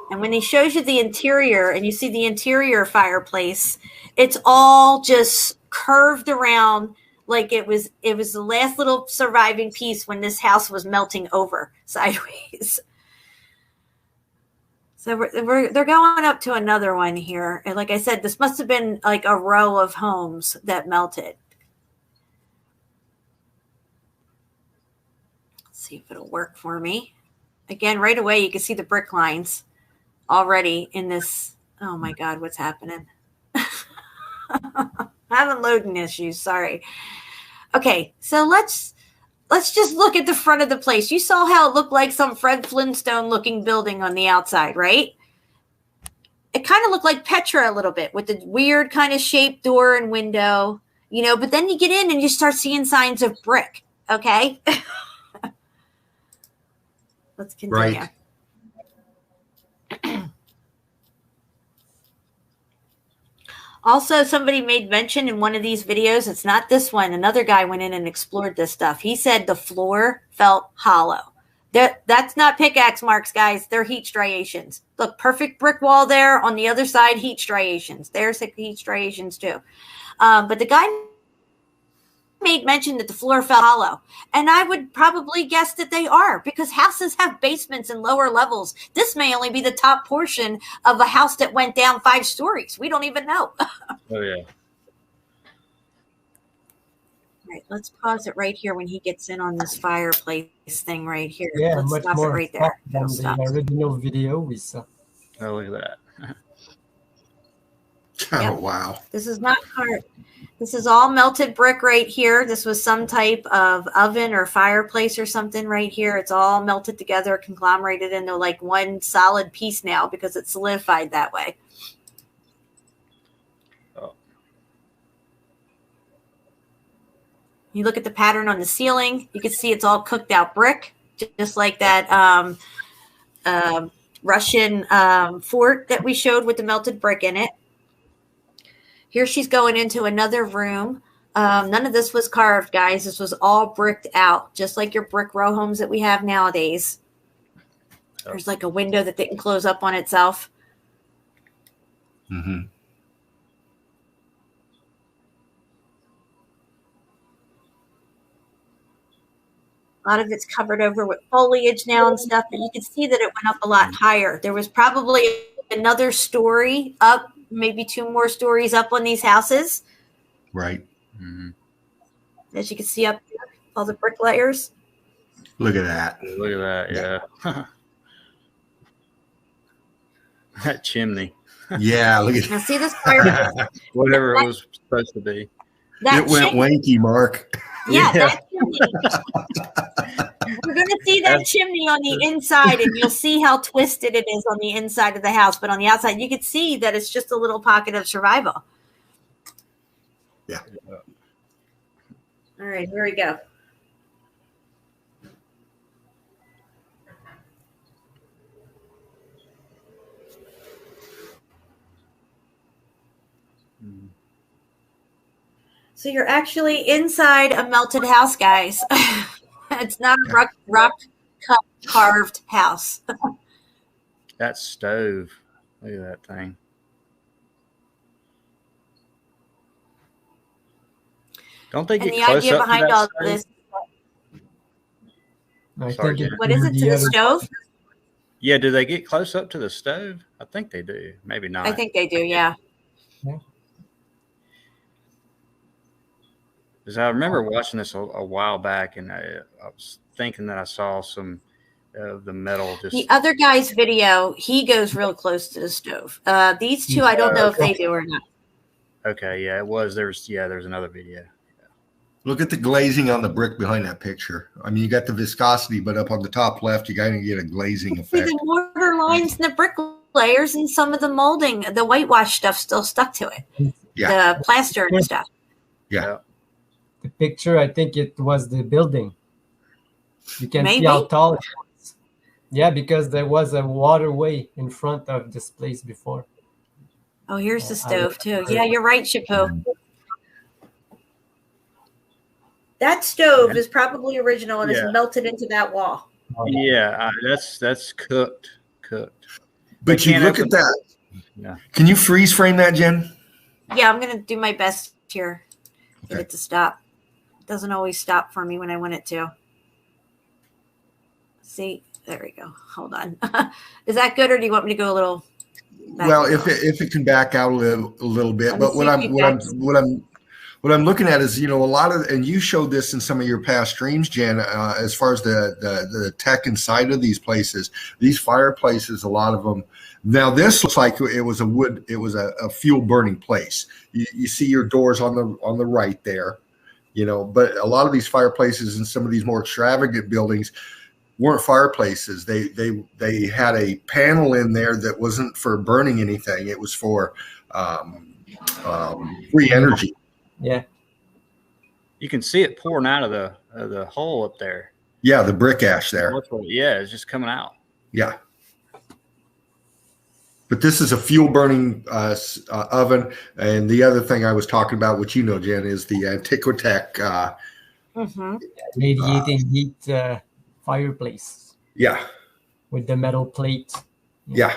Speaker 6: And when he shows you the interior and you see the interior fireplace, it's all just curved around like it was the last little surviving piece when this house was melting over sideways. So they're going up to another one here. And like I said, this must have been like a row of homes that melted. Let's see if it'll work for me. Again, right away, you can see the brick lines already in this. Oh my God, what's happening? Having loading issues. Sorry. Okay, so let's just look at the front of the place. You saw how it looked like some Fred Flintstone looking building on the outside, right? It kind of looked like Petra a little bit with the weird kind of shaped door and window, you know, but then you get in and you start seeing signs of brick. Okay. Let's continue.
Speaker 7: Right.
Speaker 6: Also, somebody made mention in one of these videos, it's not this one, another guy went in and explored this stuff. He said the floor felt hollow. That's not pickaxe marks, guys. They're heat striations. Look, perfect brick wall there. On the other side, heat striations. There's heat striations too. But the guy made mention that the floor felt hollow. And I would probably guess that they are, because houses have basements and lower levels. This may only be the top portion of a house that went down 5 stories. We don't even know.
Speaker 8: Oh, yeah.
Speaker 6: All right, let's pause it right here when he gets in on this fireplace thing right here.
Speaker 9: Yeah,
Speaker 6: let's
Speaker 9: much
Speaker 6: stop
Speaker 9: more
Speaker 6: it right there.
Speaker 9: than the original video we saw.
Speaker 8: Oh, look at that.
Speaker 7: Oh,
Speaker 6: Yep.
Speaker 7: wow.
Speaker 6: This is not carved. This is all melted brick right here. This was some type of oven or fireplace or something right here. It's all melted together, conglomerated into like one solid piece now because it's solidified that way.
Speaker 8: Oh.
Speaker 6: You look at the pattern on the ceiling. You can see it's all cooked out brick, just like that Russian fort that we showed with the melted brick in it. Here she's going into another room. None of this was carved, guys. This was all bricked out, just like your brick row homes that we have nowadays. Oh. There's like a window that they can close up on itself.
Speaker 7: Mm-hmm.
Speaker 6: A lot of it's covered over with foliage now and stuff, but you can see that it went up a lot higher. There was probably another story up, maybe 2 more stories up on these houses.
Speaker 7: Right.
Speaker 8: Mm-hmm.
Speaker 6: As you can see up there, all the brick layers.
Speaker 7: Look at that.
Speaker 8: Look at that, yeah. That chimney.
Speaker 7: Yeah, look at
Speaker 6: now see this fire.
Speaker 8: Whatever it was supposed to be.
Speaker 7: It went wanky, Mark.
Speaker 6: Yeah, that chimney. We're going to see that chimney on the inside, and you'll see how twisted it is on the inside of the house. But on the outside, you can see that it's just a little pocket of survival.
Speaker 7: Yeah.
Speaker 6: All right, here we go. So you're actually inside a melted house, guys. It's not a rock cut carved house.
Speaker 8: That stove. Look at that thing. Don't they get
Speaker 6: and the
Speaker 8: close
Speaker 6: idea
Speaker 8: up
Speaker 6: behind
Speaker 8: to
Speaker 6: all
Speaker 8: that
Speaker 6: this.
Speaker 8: Sorry,
Speaker 6: what is it, to the stove?
Speaker 8: Yeah, do they get close up to the stove? I think they do. Maybe not.
Speaker 6: I think they do, yeah.
Speaker 8: Because I remember watching this a while back, and I was thinking that I saw some of the metal. Just
Speaker 6: The other guy's video, he goes real close to the stove. These two, I don't know if they do or not.
Speaker 8: Okay, yeah, it was. There's another video.
Speaker 7: Look at the glazing on the brick behind that picture. I mean, you got the viscosity, but up on the top left, you got to get a glazing effect.
Speaker 6: See the mortar lines and the brick layers and some of the molding, the whitewash stuff still stuck to it.
Speaker 7: Yeah.
Speaker 6: The plaster and stuff.
Speaker 7: Yeah.
Speaker 9: The picture, I think it was the building. You can
Speaker 6: Maybe.
Speaker 9: see how tall it was. Yeah, because there was a waterway in front of this place before.
Speaker 6: Oh, here's the stove too. Yeah, you're right, Chapeau. That stove is probably original and is melted into that wall.
Speaker 8: Yeah, that's cooked.
Speaker 7: But you look at that.
Speaker 8: Yeah.
Speaker 7: Can you freeze frame that, Jen?
Speaker 6: Yeah, I'm gonna do my best here. Get it to stop. It doesn't always stop for me when I want it to. See, there we go. Hold on. Is that good, or do you want me to go a little?
Speaker 7: Well, if it can back out a little bit, but what I'm looking at is, you know, a lot of, and you showed this in some of your past streams, Jen, as far as the tech inside of these places, these fireplaces, a lot of them. Now this looks like it was a fuel burning place. You see your doors on the right there, you know, but a lot of these fireplaces in some of these more extravagant buildings weren't fireplaces. They had a panel in there that wasn't for burning anything. It was for free energy.
Speaker 9: Yeah,
Speaker 8: you can see it pouring out of the hole up there.
Speaker 7: Yeah, the brick ash there.
Speaker 8: Yeah, it's just coming out.
Speaker 7: Yeah. But this is a fuel burning oven. And the other thing I was talking about, which you know, Jen, is the Antiquitech
Speaker 9: radiating heat fireplace.
Speaker 7: Yeah.
Speaker 9: With the metal plate.
Speaker 7: Yeah.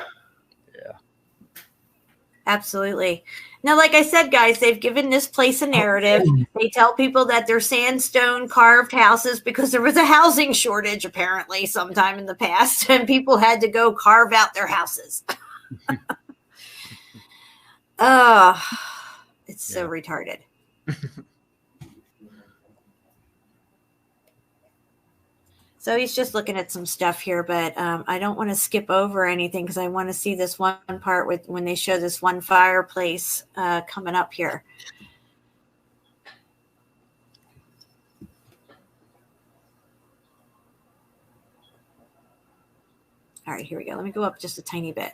Speaker 6: Absolutely. Now, like I said, guys, they've given this place a narrative. They tell people that they're sandstone carved houses because there was a housing shortage, apparently, sometime in the past, and people had to go carve out their houses. It's so retarded. So he's just looking at some stuff here, but I don't want to skip over anything because I want to see this one part with when they show this one fireplace coming up here. All right, here we go. Let me go up just a tiny bit.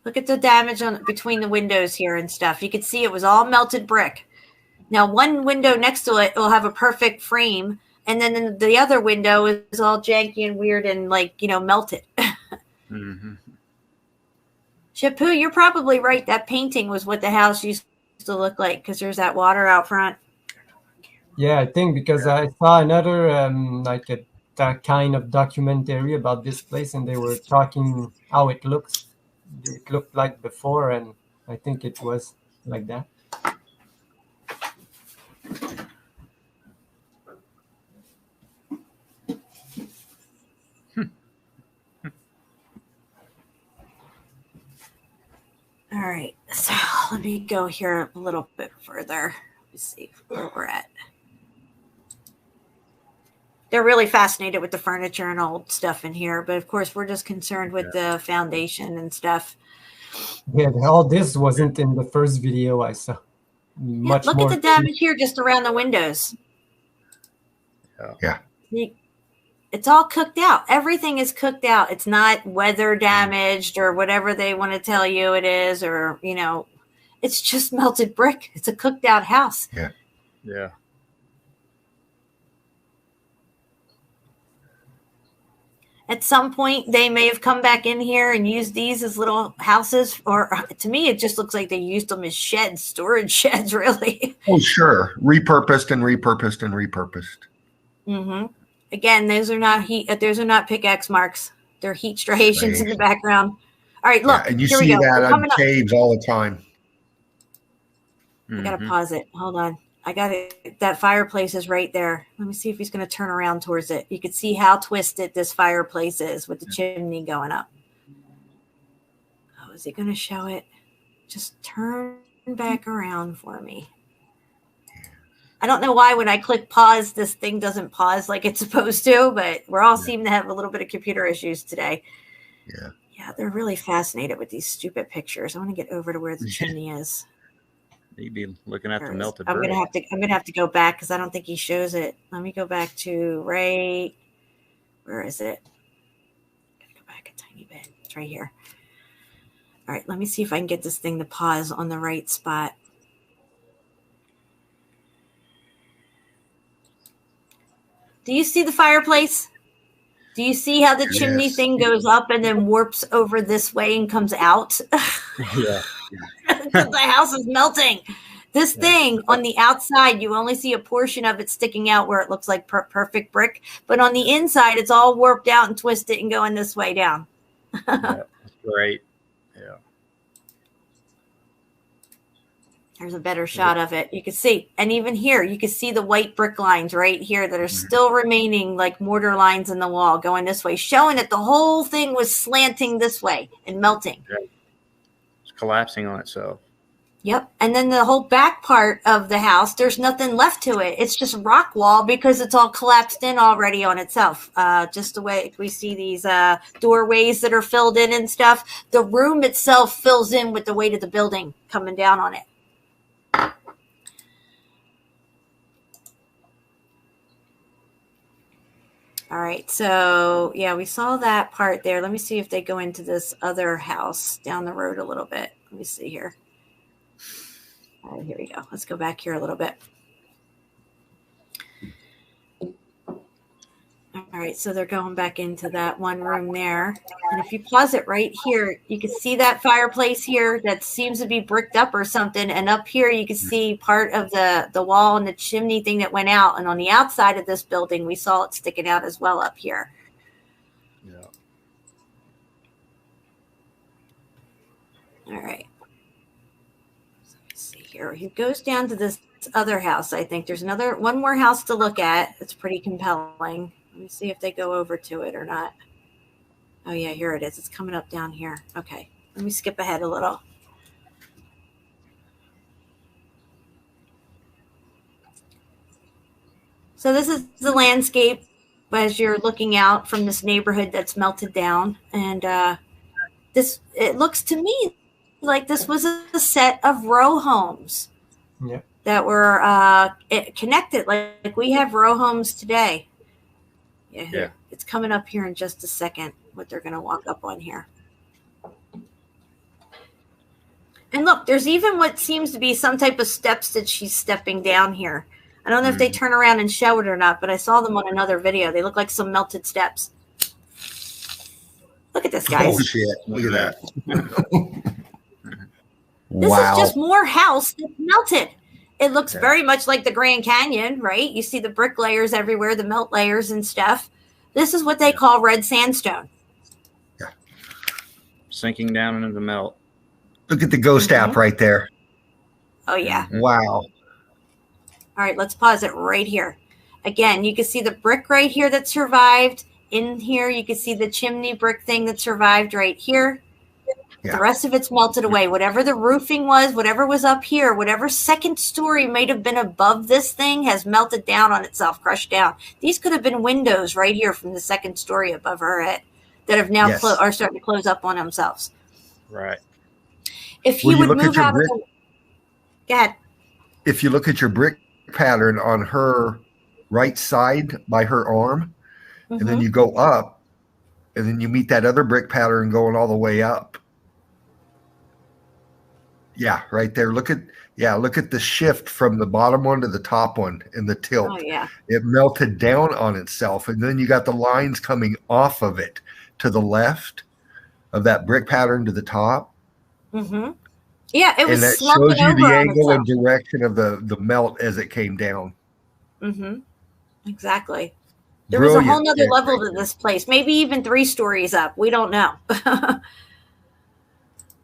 Speaker 6: Look at the damage on between the windows here and stuff. You can see it was all melted brick. Now, one window next to it will have a perfect frame, and then the other window is all janky and weird and, like, you know, melted.
Speaker 8: Mm-hmm.
Speaker 6: Chapeau, you're probably right. That painting was what the house used to look like because there's that water out front.
Speaker 9: Yeah, I think because I saw another that kind of documentary about this place, and they were talking how it looks. It looked like before, and I think it was like that.
Speaker 6: All right, so let me go here a little bit further. Let's see where we're at. They're really fascinated with the furniture and old stuff in here, but of course we're just concerned with the foundation and stuff.
Speaker 9: Yeah, all this wasn't in the first video I saw. Much
Speaker 6: look
Speaker 9: more
Speaker 6: at the damage here just around the windows.
Speaker 7: Yeah.
Speaker 6: It's all cooked out. Everything is cooked out. It's not weather damaged or whatever they want to tell you it is, or, you know, it's just melted brick. It's a cooked out house.
Speaker 7: Yeah.
Speaker 8: Yeah.
Speaker 6: At some point, they may have come back in here and used these as little houses, or to me, it just looks like they used them as sheds, storage sheds, really.
Speaker 7: Oh, sure. Repurposed and repurposed and repurposed.
Speaker 6: Mm-hmm. Again, those are not those are not pickaxe marks. They're heat striations in the background. All right, look.
Speaker 7: Yeah, and you
Speaker 6: here
Speaker 7: see
Speaker 6: we go.
Speaker 7: that on caves all the time.
Speaker 6: I gotta pause it. Hold on. I got it. That fireplace is right there. Let me see if he's going to turn around towards it. You can see how twisted this fireplace is with the chimney going up. Oh, is he going to show it? Just turn back around for me. I don't know why when I click pause, this thing doesn't pause like it's supposed to, but we're all seem to have a little bit of computer issues today.
Speaker 7: Yeah.
Speaker 6: Yeah, they're really fascinated with these stupid pictures. I want to get over to where the chimney is.
Speaker 8: You'd be looking at the melted
Speaker 6: I'm
Speaker 8: brick.
Speaker 6: gonna have to go back because I don't think he shows it. Let me go back to right. Where is it? Gotta go back a tiny bit. It's right here. All right, let me see if I can get this thing to pause on the right spot. Do you see the fireplace? Do you see how the chimney thing goes up and then warps over this way and comes out?
Speaker 8: Yeah.
Speaker 6: Because the house is melting. This thing on the outside, you only see a portion of it sticking out where it looks like perfect brick. But on the inside, it's all warped out and twisted and going this way down.
Speaker 8: Yeah, that's great. Yeah.
Speaker 6: There's a better shot of it. You can see, and even here, you can see the white brick lines right here that are still remaining like mortar lines in the wall going this way, showing that the whole thing was slanting this way and melting.
Speaker 8: Yeah. It's collapsing on itself.
Speaker 6: Yep. And then the whole back part of the house, there's nothing left to it. It's just rock wall because it's all collapsed in already on itself. Just the way we see these doorways that are filled in and stuff. The room itself fills in with the weight of the building coming down on it. All right. So, yeah, we saw that part there. Let me see if they go into this other house down the road a little bit. Let me see here. All right, here we go. Let's go back here a little bit. All right, so they're going back into that one room there. And if you pause it right here, you can see that fireplace here that seems to be bricked up or something. And up here, you can see part of the wall and the chimney thing that went out. And on the outside of this building, we saw it sticking out as well up here.
Speaker 8: Yeah.
Speaker 6: All right. Here. He goes down to this other house. I think there's one more house to look at. It's pretty compelling. Let me see if they go over to it or not. Oh yeah, here it is. It's coming up down here. Okay, let me skip ahead a little. So this is the landscape as you're looking out from this neighborhood that's melted down, and it looks to me like this was a set of row homes that were connected. Like we have row homes today. Yeah. It's coming up here in just a second, what they're going to walk up on here. And look, there's even what seems to be some type of steps that she's stepping down here. I don't know if they turn around and show it or not, but I saw them on another video. They look like some melted steps. Look at this, guys.
Speaker 7: Oh, shit. Look at that.
Speaker 6: This is just more house that's melted. It looks very much like the Grand Canyon, right? You see the brick layers everywhere, the melt layers and stuff. This is what they call red sandstone.
Speaker 7: Yeah.
Speaker 8: Sinking down into the melt.
Speaker 7: Look at the ghost app right there.
Speaker 6: Oh, yeah.
Speaker 7: Wow.
Speaker 6: All right, let's pause it right here. Again, you can see the brick right here that survived. In here, you can see the chimney brick thing that survived right here. Yeah. The rest of it's melted away. Whatever the roofing was, whatever was up here, whatever second story might have been above this thing has melted down on itself, crushed down. These could have been windows right here from the second story above her head that have now are starting to close up on themselves.
Speaker 8: Right.
Speaker 6: If you would move out of the... Go ahead.
Speaker 7: If you look at your brick pattern on her right side by her arm, and then you go up, and then you meet that other brick pattern going all the way up. Yeah, right there. Look at the shift from the bottom one to the top one in the tilt.
Speaker 6: Oh, yeah.
Speaker 7: It melted down on itself. And then you got the lines coming off of it to the left of that brick pattern to the top.
Speaker 6: Mm-hmm. Yeah, it was
Speaker 7: and that
Speaker 6: slumping
Speaker 7: shows you the
Speaker 6: over
Speaker 7: angle and
Speaker 6: itself.
Speaker 7: direction of the melt as it came down.
Speaker 6: Mm-hmm. Exactly. There was a whole nother level to this place, maybe even 3 stories up. We don't know.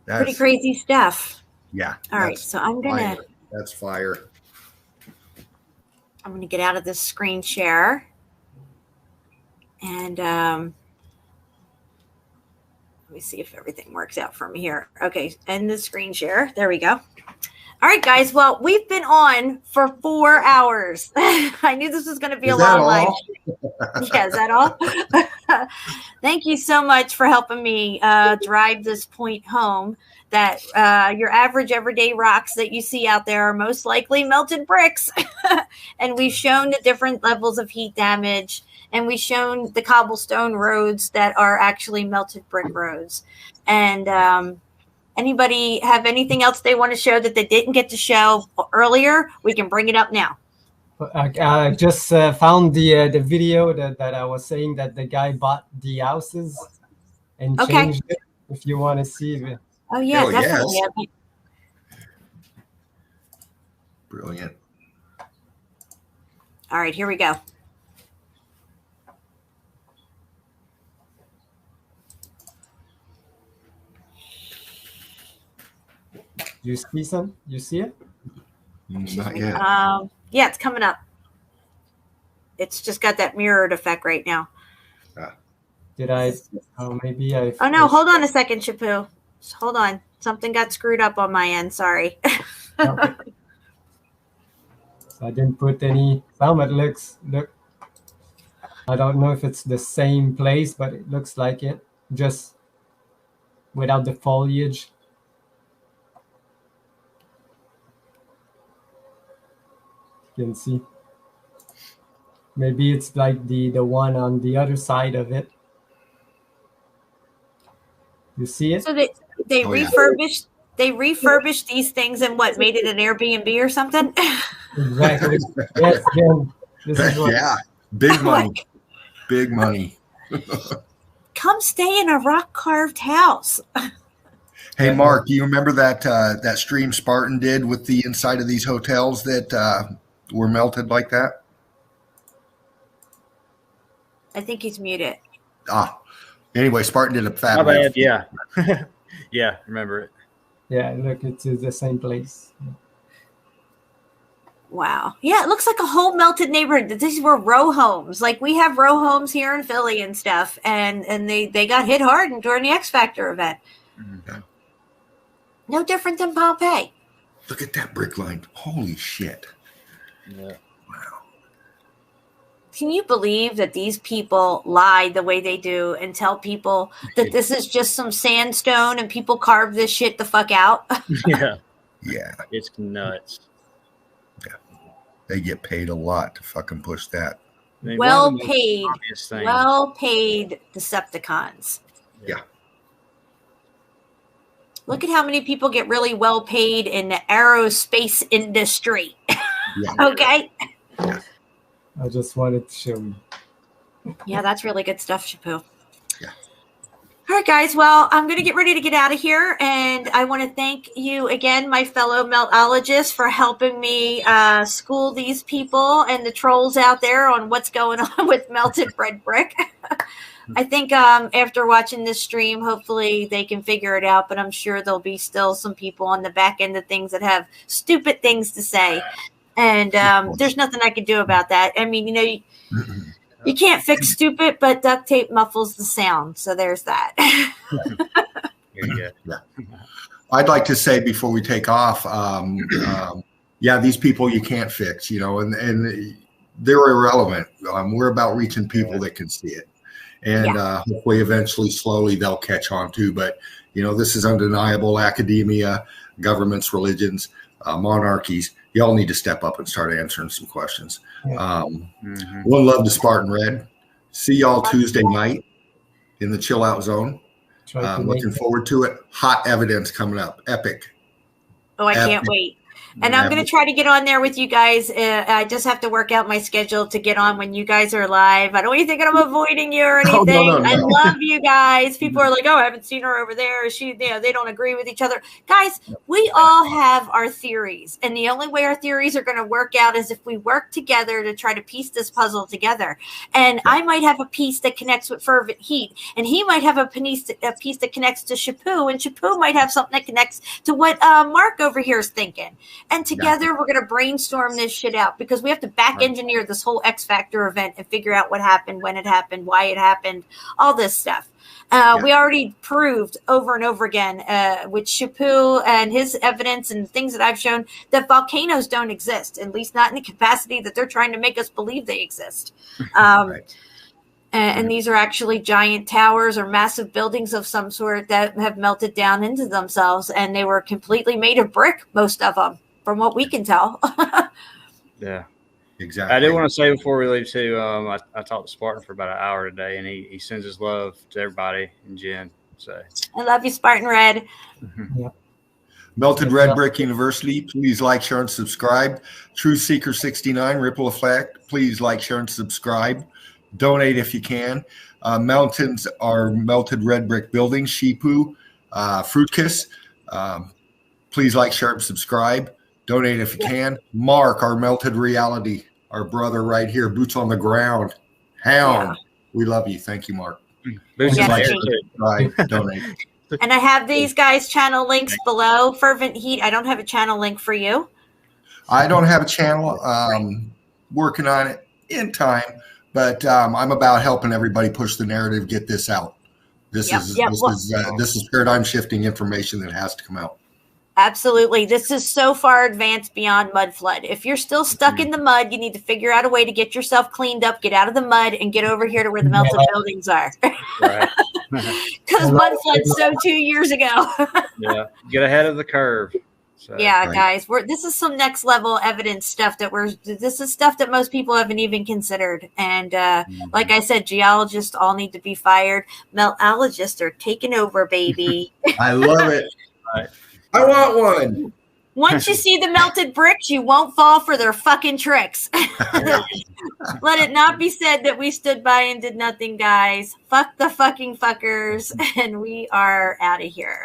Speaker 6: Pretty crazy stuff.
Speaker 7: Yeah.
Speaker 6: All right, so I'm gonna.
Speaker 7: That's fire.
Speaker 6: I'm gonna get out of this screen share, and let me see if everything works out from here. Okay, end the screen share. There we go. All right, guys. Well, we've been on for 4 hours. I knew this was going to be a long live stream. Yeah, is that all? Thank you so much for helping me drive this point home. That your average everyday rocks that you see out there are most likely melted bricks. And we've shown the different levels of heat damage. And we've shown the cobblestone roads that are actually melted brick roads. And anybody have anything else they want to show that they didn't get to show earlier? We can bring it up now.
Speaker 9: I just found the video that I was saying that the guy bought the houses and changed it. If you want to see it.
Speaker 6: Oh yeah,
Speaker 7: Hell
Speaker 6: definitely.
Speaker 7: yes. Brilliant.
Speaker 6: All right, here we go.
Speaker 9: You see some? You see it?
Speaker 7: Not yet.
Speaker 6: Yeah, it's coming up. It's just got that mirrored effect right now.
Speaker 9: Did I? Oh, maybe I.
Speaker 6: Oh no! Hold on a second, Chappu. Hold on. Something got screwed up on my end. Sorry.
Speaker 9: Okay. So I didn't put any. Some it looks. Look. I don't know if it's the same place, but it looks like it. Just without the foliage. You can see. Maybe it's like the one on the other side of it. You see it?
Speaker 6: So they refurbished. They refurbished these things and what made it an Airbnb or something?
Speaker 9: Exactly. Yes, Jim. This is what.
Speaker 7: Yeah, big money. Big money.
Speaker 6: Come stay in a rock carved house.
Speaker 7: Hey, Mark, do you remember that that stream Spartan did with the inside of these hotels that were melted like that?
Speaker 6: I think he's muted.
Speaker 7: Anyway, Spartan did a fat.
Speaker 8: My bad. Yeah. Yeah, remember it.
Speaker 9: Yeah, look, it's the same place.
Speaker 6: Wow. Yeah, it looks like a whole melted neighborhood. These were row homes. Like we have row homes here in Philly and stuff, and they got hit hard during the X Factor event.
Speaker 7: Mm-hmm.
Speaker 6: No different than Pompeii.
Speaker 7: Look at that brick line. Holy shit.
Speaker 8: Yeah.
Speaker 7: Wow.
Speaker 6: Can you believe that these people lie the way they do and tell people that this is just some sandstone and people carve this shit the fuck out?
Speaker 8: Yeah.
Speaker 7: Yeah.
Speaker 8: It's nuts.
Speaker 7: Yeah. They get paid a lot to fucking push that.
Speaker 6: Well paid Decepticons.
Speaker 7: Yeah.
Speaker 6: Look at how many people get really well paid in the aerospace industry.
Speaker 7: Yeah.
Speaker 6: Okay.
Speaker 7: Yeah.
Speaker 9: I just wanted to show you.
Speaker 6: Yeah, that's really good stuff, Chappu.
Speaker 7: Yeah.
Speaker 6: All right, guys. Well, I'm going to get ready to get out of here. And I want to thank you again, my fellow Meltologists, for helping me school these people and the trolls out there on what's going on with melted red brick. I think after watching this stream, hopefully they can figure it out. But I'm sure there'll be still some people on the back end of things that have stupid things to say. And there's nothing I can do about that. I mean, you know, you can't fix stupid, but duct tape muffles the sound. So there's that.
Speaker 8: Yeah.
Speaker 7: I'd like to say before we take off, yeah, these people you can't fix, you know, and they're irrelevant. We're about reaching people that can see it. And hopefully eventually, slowly, they'll catch on too. But, you know, this is undeniable. Academia, governments, religions, monarchies. Y'all need to step up and start answering some questions. One love to Spartan Red. See y'all Tuesday night in the chill out zone. Looking forward to it. Hot evidence coming up. Epic.
Speaker 6: Oh, I can't wait. And I'm going to try to get on there with you guys. I just have to work out my schedule to get on when you guys are live. I don't want you thinking I'm avoiding you or anything.
Speaker 7: No.
Speaker 6: I love you guys. People are like, oh, I haven't seen her over there. She, you know, they don't agree with each other. Guys, we all have our theories. And the only way our theories are going to work out is if we work together to try to piece this puzzle together. And I might have a piece that connects with Fervent Heat. And he might have a piece that connects to Chappu. And Chappu might have something that connects to what Mark over here is thinking. And together we're going to brainstorm this shit out because we have to back engineer this whole X Factor event and figure out what happened, when it happened, why it happened, all this stuff. We already proved over and over again with Chappu and his evidence and things that I've shown that volcanoes don't exist, at least not in the capacity that they're trying to make us believe they exist. And these are actually giant towers or massive buildings of some sort that have melted down into themselves, and they were completely made of brick, most of them, from what we can tell.
Speaker 8: Yeah,
Speaker 7: exactly.
Speaker 8: I did want to say before we leave too, I talked to Spartan for about an hour today, and he sends his love to everybody and Jen. So
Speaker 6: I love you, Spartan Red.
Speaker 9: Yeah.
Speaker 7: Melted Red Brick University, please like, share, and subscribe. TruthSeeker69, Ripple Effect, please like, share, and subscribe. Donate if you can. Mountains are Melted Red Brick Buildings, Shipu, Fruit Kiss. Please like, share, and subscribe. Donate if you can. Mark, our Melted Reality, our brother right here, boots on the ground. Hound, we love you. Thank you, Mark. Please like, share, subscribe, donate.
Speaker 6: And I have these guys' channel links below. Fervent Heat, I don't have a channel link for you.
Speaker 7: I don't have a channel. Working on it in time, but I'm about helping everybody push the narrative, get this out. This is paradigm shifting information that has to come out.
Speaker 6: Absolutely. This is so far advanced beyond mud flood. If you're still stuck in the mud, you need to figure out a way to get yourself cleaned up, get out of the mud, and get over here to where the melted buildings are.
Speaker 8: Right.
Speaker 6: Because mud flooded so 2 years ago.
Speaker 8: Yeah. Get ahead of the curve. So,
Speaker 6: yeah, guys, this is some next level evidence stuff this is stuff that most people haven't even considered. And like I said, geologists all need to be fired. Meltologists are taking over, baby.
Speaker 7: I love it. Right. I want one.
Speaker 6: Once you see the melted bricks, you won't fall for their fucking tricks. Let it not be said that we stood by and did nothing, guys. Fuck the fucking fuckers, and we are out of here.